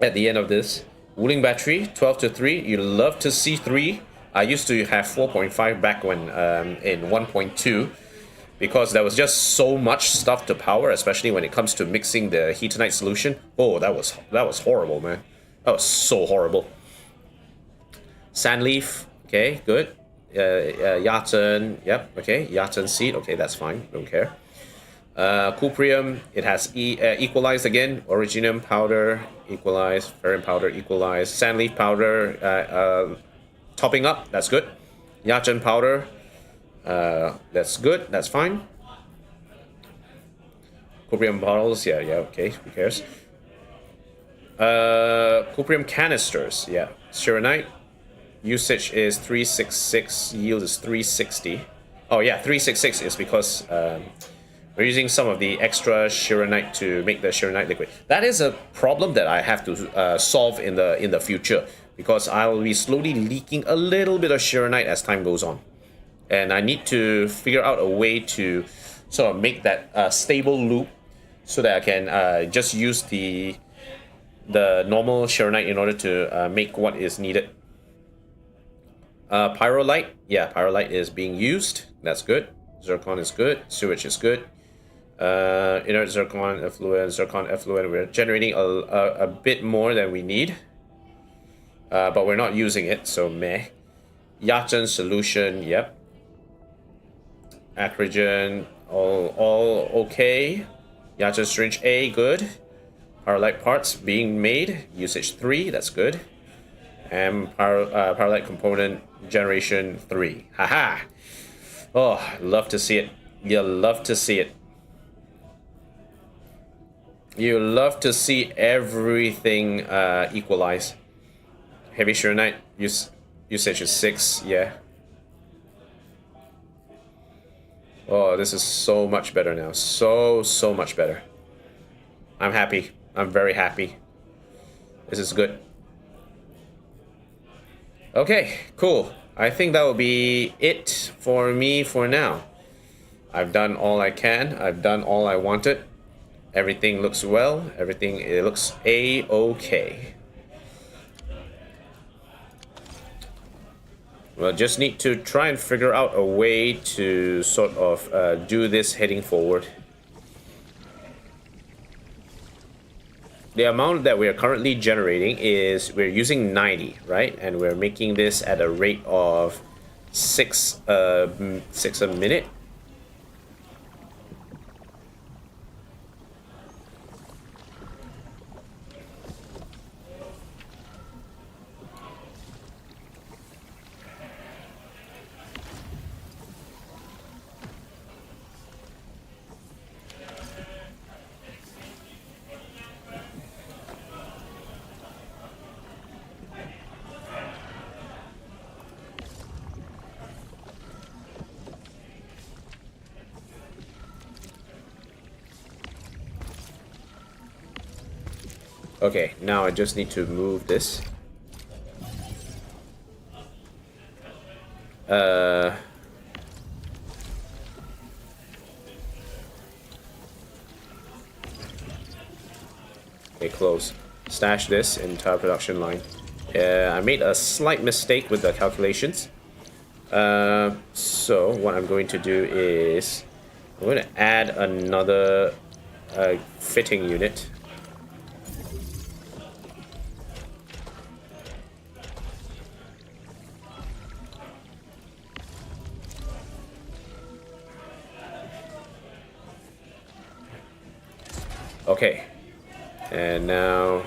at the end of this. Wooling battery, 12 to 3. You love to see 3. I used to have 4.5 back when in 1.2 because there was just so much stuff to power, especially when it comes to mixing the Heatonite solution. Oh, that was horrible, man. That was so horrible. Sandleaf, okay, good. Yaten, yep, okay. Yaten seed, okay, that's fine. Don't care. Cuprium, it has equalized again. Originium powder, equalized. Ferrin powder, equalized. Sandleaf powder, topping up, that's good. Yachen powder, that's good, that's fine. Cuprium bottles, yeah, okay, who cares? Cuprium canisters, yeah. Shearonite, usage is 366, yield is 360. Oh yeah, 366 is because we're using some of the extra Shearonite to make the Shearonite liquid. That is a problem that I have to solve in the future, because I will be slowly leaking a little bit of Shearonite as time goes on. And I need to figure out a way to sort of make that stable loop so that I can just use the normal Shearonite in order to make what is needed. Pyrolite, yeah, Pyrolite is being used. That's good. Zircon is good. Sewage is good. Inert zircon effluent. We're generating a bit more than we need, but we're not using it, so meh. Yachen solution, yep. Acrogen, all okay. Yachen syringe A, good. Pyrolite parts being made. Usage 3, that's good. And Pyrolite component generation 3. Haha! Oh, love to see it. You love to see it. You love to see everything equalize. Heavy Shearonite usage is 6, yeah. Oh, this is so much better now. So much better. I'm happy. I'm very happy. This is good. Okay, cool. I think that will be it for me for now. I've done all I can. I've done all I wanted. Everything looks well. Everything, it looks A-okay. Well, just need to try and figure out a way to sort of do this heading forward. The amount that we are currently generating is, we're using 90, right? And we're making this at a rate of 6 a minute. Okay, now I just need to move this. Okay, close. Stash this entire production line. I made a slight mistake with the calculations. So what I'm going to do is I'm going to add another fitting unit. Okay, and now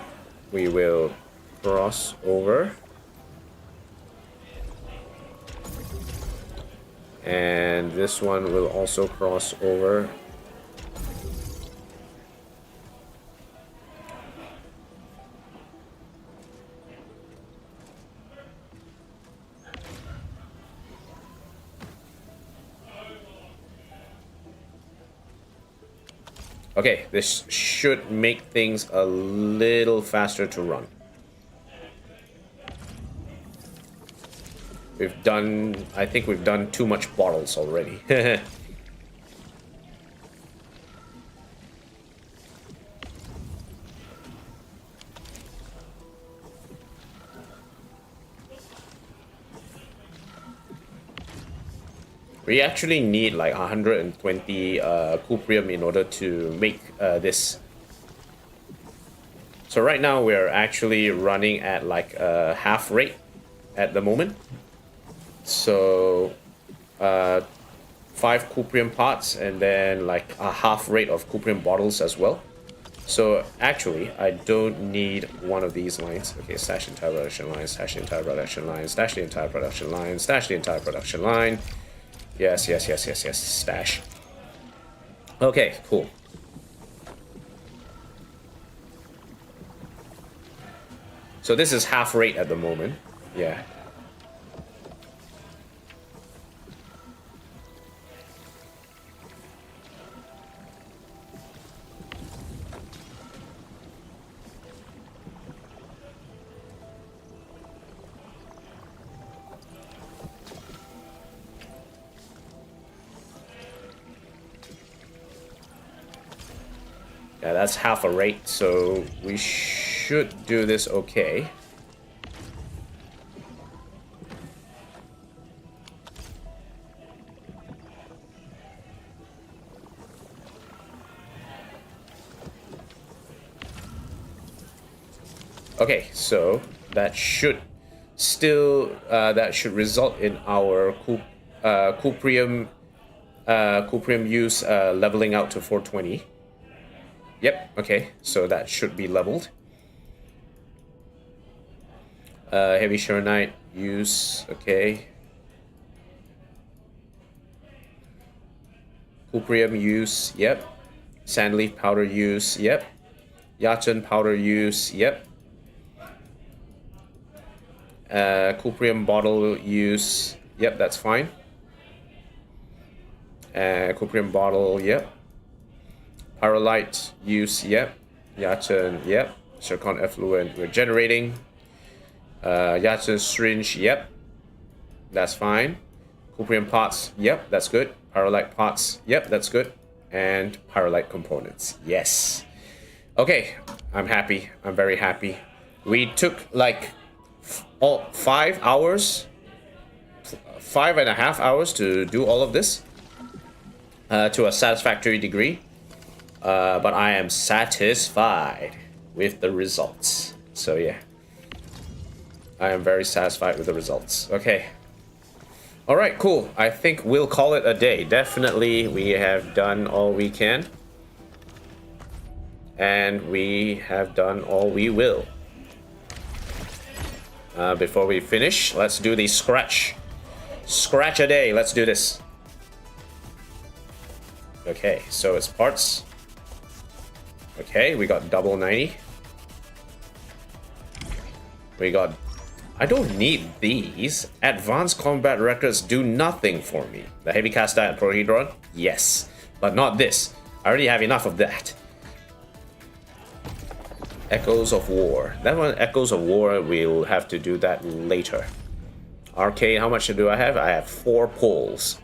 we will cross over, and this one will also cross over. Okay, this should make things a little faster to run. I think we've done too much bottles already. We actually need like 120 cuprium in order to make this. So right now we're actually running at like half rate at the moment. So 5 cuprium parts and then like a half rate of cuprium bottles as well. So actually I don't need one of these lines. Okay, stash the entire production line, stash the entire production line, stash the entire production line, stash the entire production line. Yes, yes, yes, yes, yes. Stash. Okay, cool. So this is half rate at the moment. Yeah. Yeah, that's half a rate, so we should do this okay. Okay, so that should still that should result in our cuprium use leveling out to 420. Yep, okay, so that should be leveled. Heavy Sharonite use, okay. Cuprium use, yep. Sandleaf powder use, yep. Yachan powder use, yep. Cuprium bottle use, yep, that's fine. Cuprium bottle, yep. Pyrolite use, yep. Yachan, yep. Zircon effluent, we're generating. Yachan syringe, yep. That's fine. Cuprium parts, yep, that's good. Pyrolite parts, yep, that's good. And pyrolite components, yes. Okay, I'm happy. I'm very happy. We took like 5 hours, 5.5 hours to do all of this to a satisfactory degree. But I am satisfied with the results. So yeah, I am very satisfied with the results. Okay. All right, cool. I think we'll call it a day. Definitely, we have done all we can. And we have done all we will. Before we finish, let's do the scratch. Scratch a day. Let's do this. Okay, so it's parts. Okay, we got double 90. We got... I don't need these. Advanced combat records do nothing for me. The heavy cast iron prohedron? Yes. But not this. I already have enough of that. Echoes of War. That one, Echoes of War, we'll have to do that later. Arcane, how much do I have? I have 4 pulls.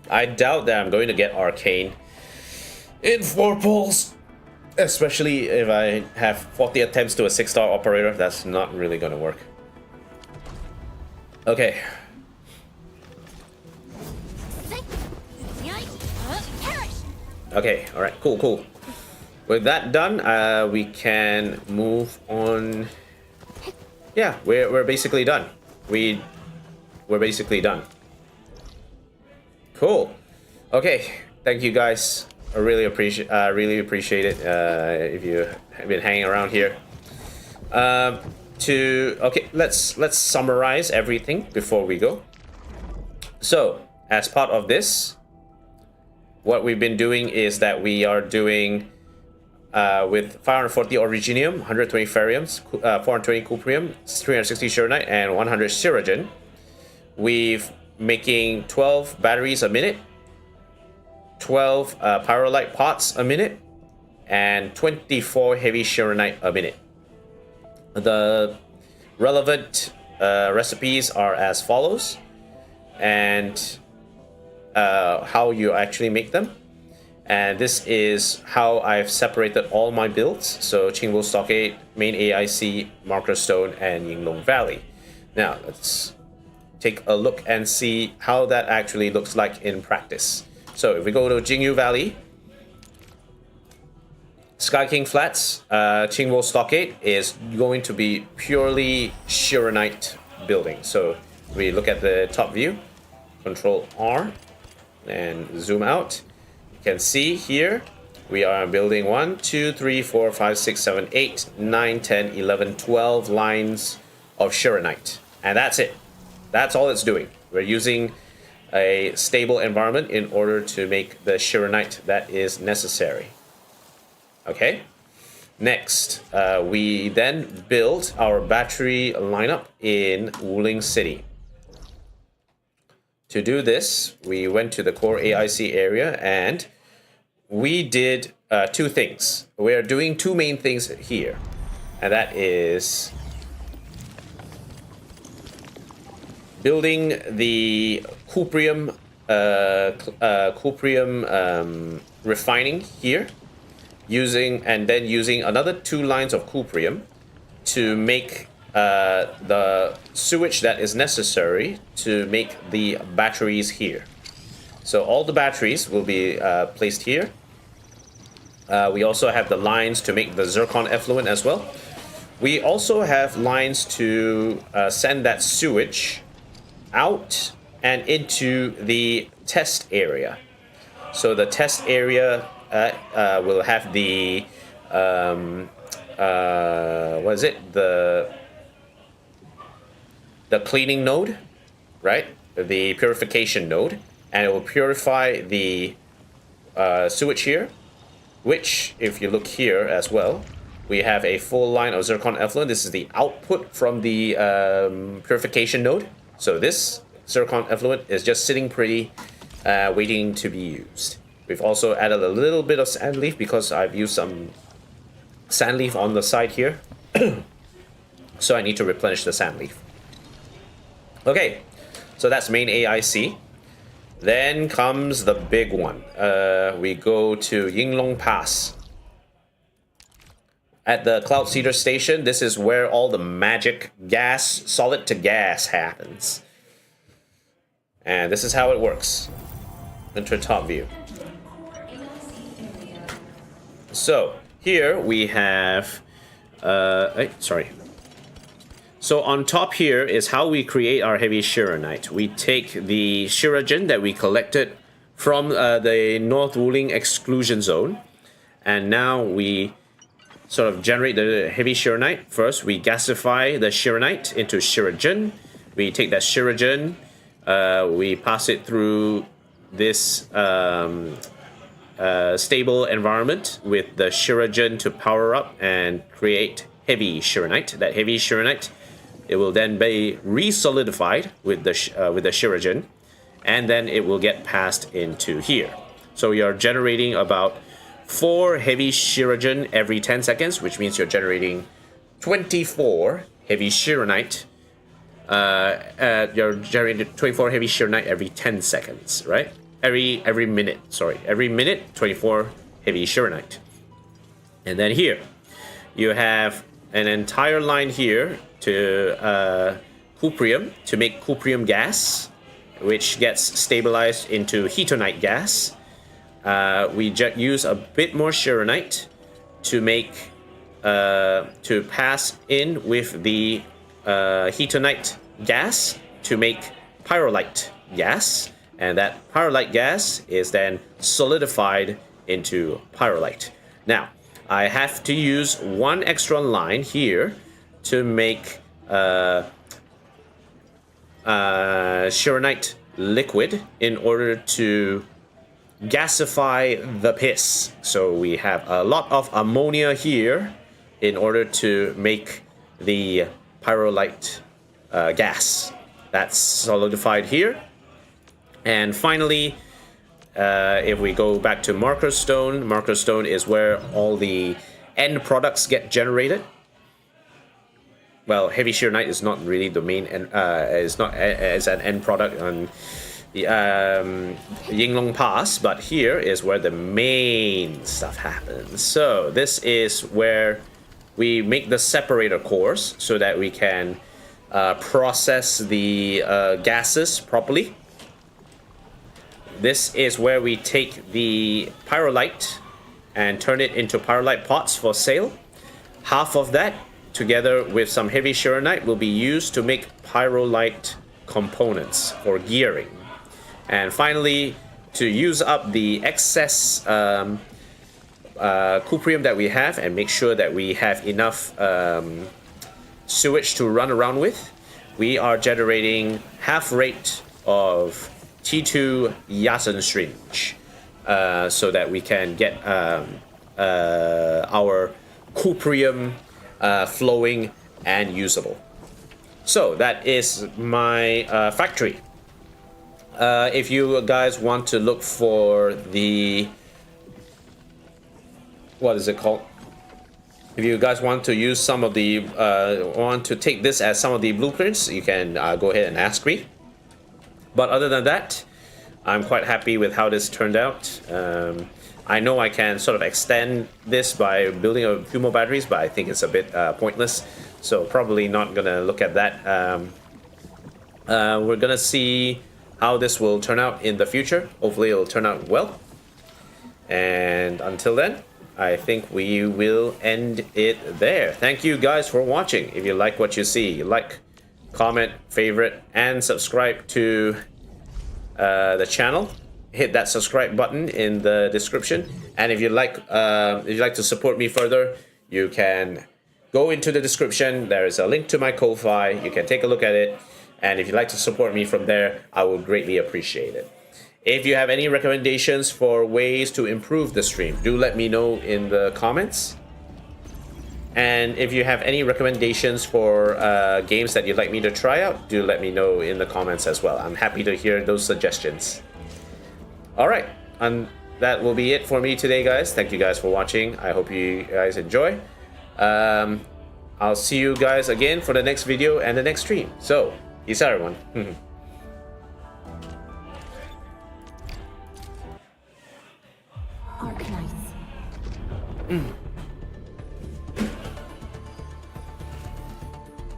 I doubt that I'm going to get Arcane in 4 pulls. Especially if I have 40 attempts to a 6-star operator, that's not really gonna work. Okay. Okay, alright, cool. With that done, we can move on. Yeah, we're basically done. We're basically done. Cool. Okay, thank you guys. I really appreciate it if you have been hanging around here. Okay, let's summarize everything before we go. So, as part of this, what we've been doing is that we are doing with 540 originium, 120 ferriums, 420 cuprium, 360 shurenite, and 100 siragen. We've making 12 batteries a minute, 12 pyrolite pots a minute, and 24 heavy shurenite a minute. The relevant recipes are as follows, and how you actually make them. And this is how I've separated all my builds. So Qingwu Stockade, main AIC, Marker Stone, and Yinglong Valley. Now let's take a look and see how that actually looks like in practice. So if we go to Jingyu Valley, Sky King Flats, Qingwu Stockade is going to be purely shurenite building. So we look at the top view, Control R, and zoom out. You can see here we are building 1, 2, 3, 4, 5, 6, 7, 8, 9, 10, 11, 12 lines of shurenite. And that's it. That's all it's doing. We're using a stable environment in order to make the shurenite that is necessary. Okay. Next, we then build our battery lineup in Wuling City. To do this, we went to the core AIC area and we did 2 things. We're doing 2 main things here, and that is building the cuprium refining here, using another 2 lines of cuprium to make the sewage that is necessary to make the batteries here. So all the batteries will be placed here. We also have the lines to make the zircon effluent as well. We also have lines to send that sewage out and into the test area. So the test area will have the what is it? The cleaning node, right? The purification node, and it will purify the sewage here, which, if you look here as well, we have a full line of zircon effluent. This is the output from the purification node. So this zircon effluent is just sitting pretty, waiting to be used. We've also added a little bit of sand leaf because I've used some sand leaf on the side here. So I need to replenish the sand leaf. Okay, So that's main AIC. Then comes the big one. We go to Yinglong Pass. At the Cloud Seeder Station, this is where all the magic gas, solid to gas happens. And this is how it works. Enter top view. So here we have, sorry. So on top here is how we create our heavy Shiranite. We take the Shiragen that we collected from the North Wuling exclusion zone, and now we sort of generate the heavy Shiranite. First, we gasify the Shiranite into Shiragen. We take that Shiragen, we pass it through this stable environment with the Shiragen to power up and create heavy Shiranite. That heavy Shiranite, it will then be re-solidified with the Shiragen, and then it will get passed into here. So you're generating about 4 heavy Shiragen every 10 seconds, which means you're generating 24 heavy Shiranite. You're generating 24 heavy Shiranite every 10 seconds, right? Every minute, sorry. Every minute, 24 heavy Shiranite. And then here, you have an entire line here to cuprium, to make cuprium gas, which gets stabilized into hetonite gas. We use a bit more Shiranite to make to pass in with the hetonite gas to make pyrolite gas, and that pyrolite gas is then solidified into pyrolite. Now I have to use one extra line here to make Shiranite liquid in order to gasify the piss. So we have a lot of ammonia here in order to make the pyrolite gas. That's solidified here. And finally, if we go back to marker stone is where all the end products get generated. Well, heavy Shiranite is not really the main, is not as an end product on the Yinglong Pass, but here is where the main stuff happens. So this is where we make the separator cores so that we can process the gases properly. This is where we take the pyrolite and turn it into pyrolite pots for sale. Half of that, together with some heavy Shiranite, will be used to make pyrolite components for gearing. And finally, to use up the excess cuprium that we have and make sure that we have enough sewage to run around with, we are generating half rate of T2 Yasen syringe so that we can get our cuprium flowing and usable. So that is my factory. If you guys want to look for the, what is it called? If you guys want to use some of the, want to take this as some of the blueprints, you can go ahead and ask me. But other than that, I'm quite happy with how this turned out. I know I can sort of extend this by building a few more batteries, but I think it's a bit pointless. So probably not gonna look at that. We're gonna see how this will turn out in the future. Hopefully it'll turn out well. And until then, I think we will end it there. Thank you guys for watching. If you like what you see, like, comment, favorite, and subscribe to the channel. Hit that subscribe button in the description. And if you'd like to support me further, you can go into the description. There is a link to my Ko-Fi. You can take a look at it. And if you'd like to support me from there, I would greatly appreciate it. If you have any recommendations for ways to improve the stream, do let me know in the comments. And if you have any recommendations for games that you'd like me to try out, do let me know in the comments as well. I'm happy to hear those suggestions. Alright, and that will be it for me today, guys. Thank you guys for watching. I hope you guys enjoy. I'll see you guys again for the next video and the next stream. So, peace out, everyone.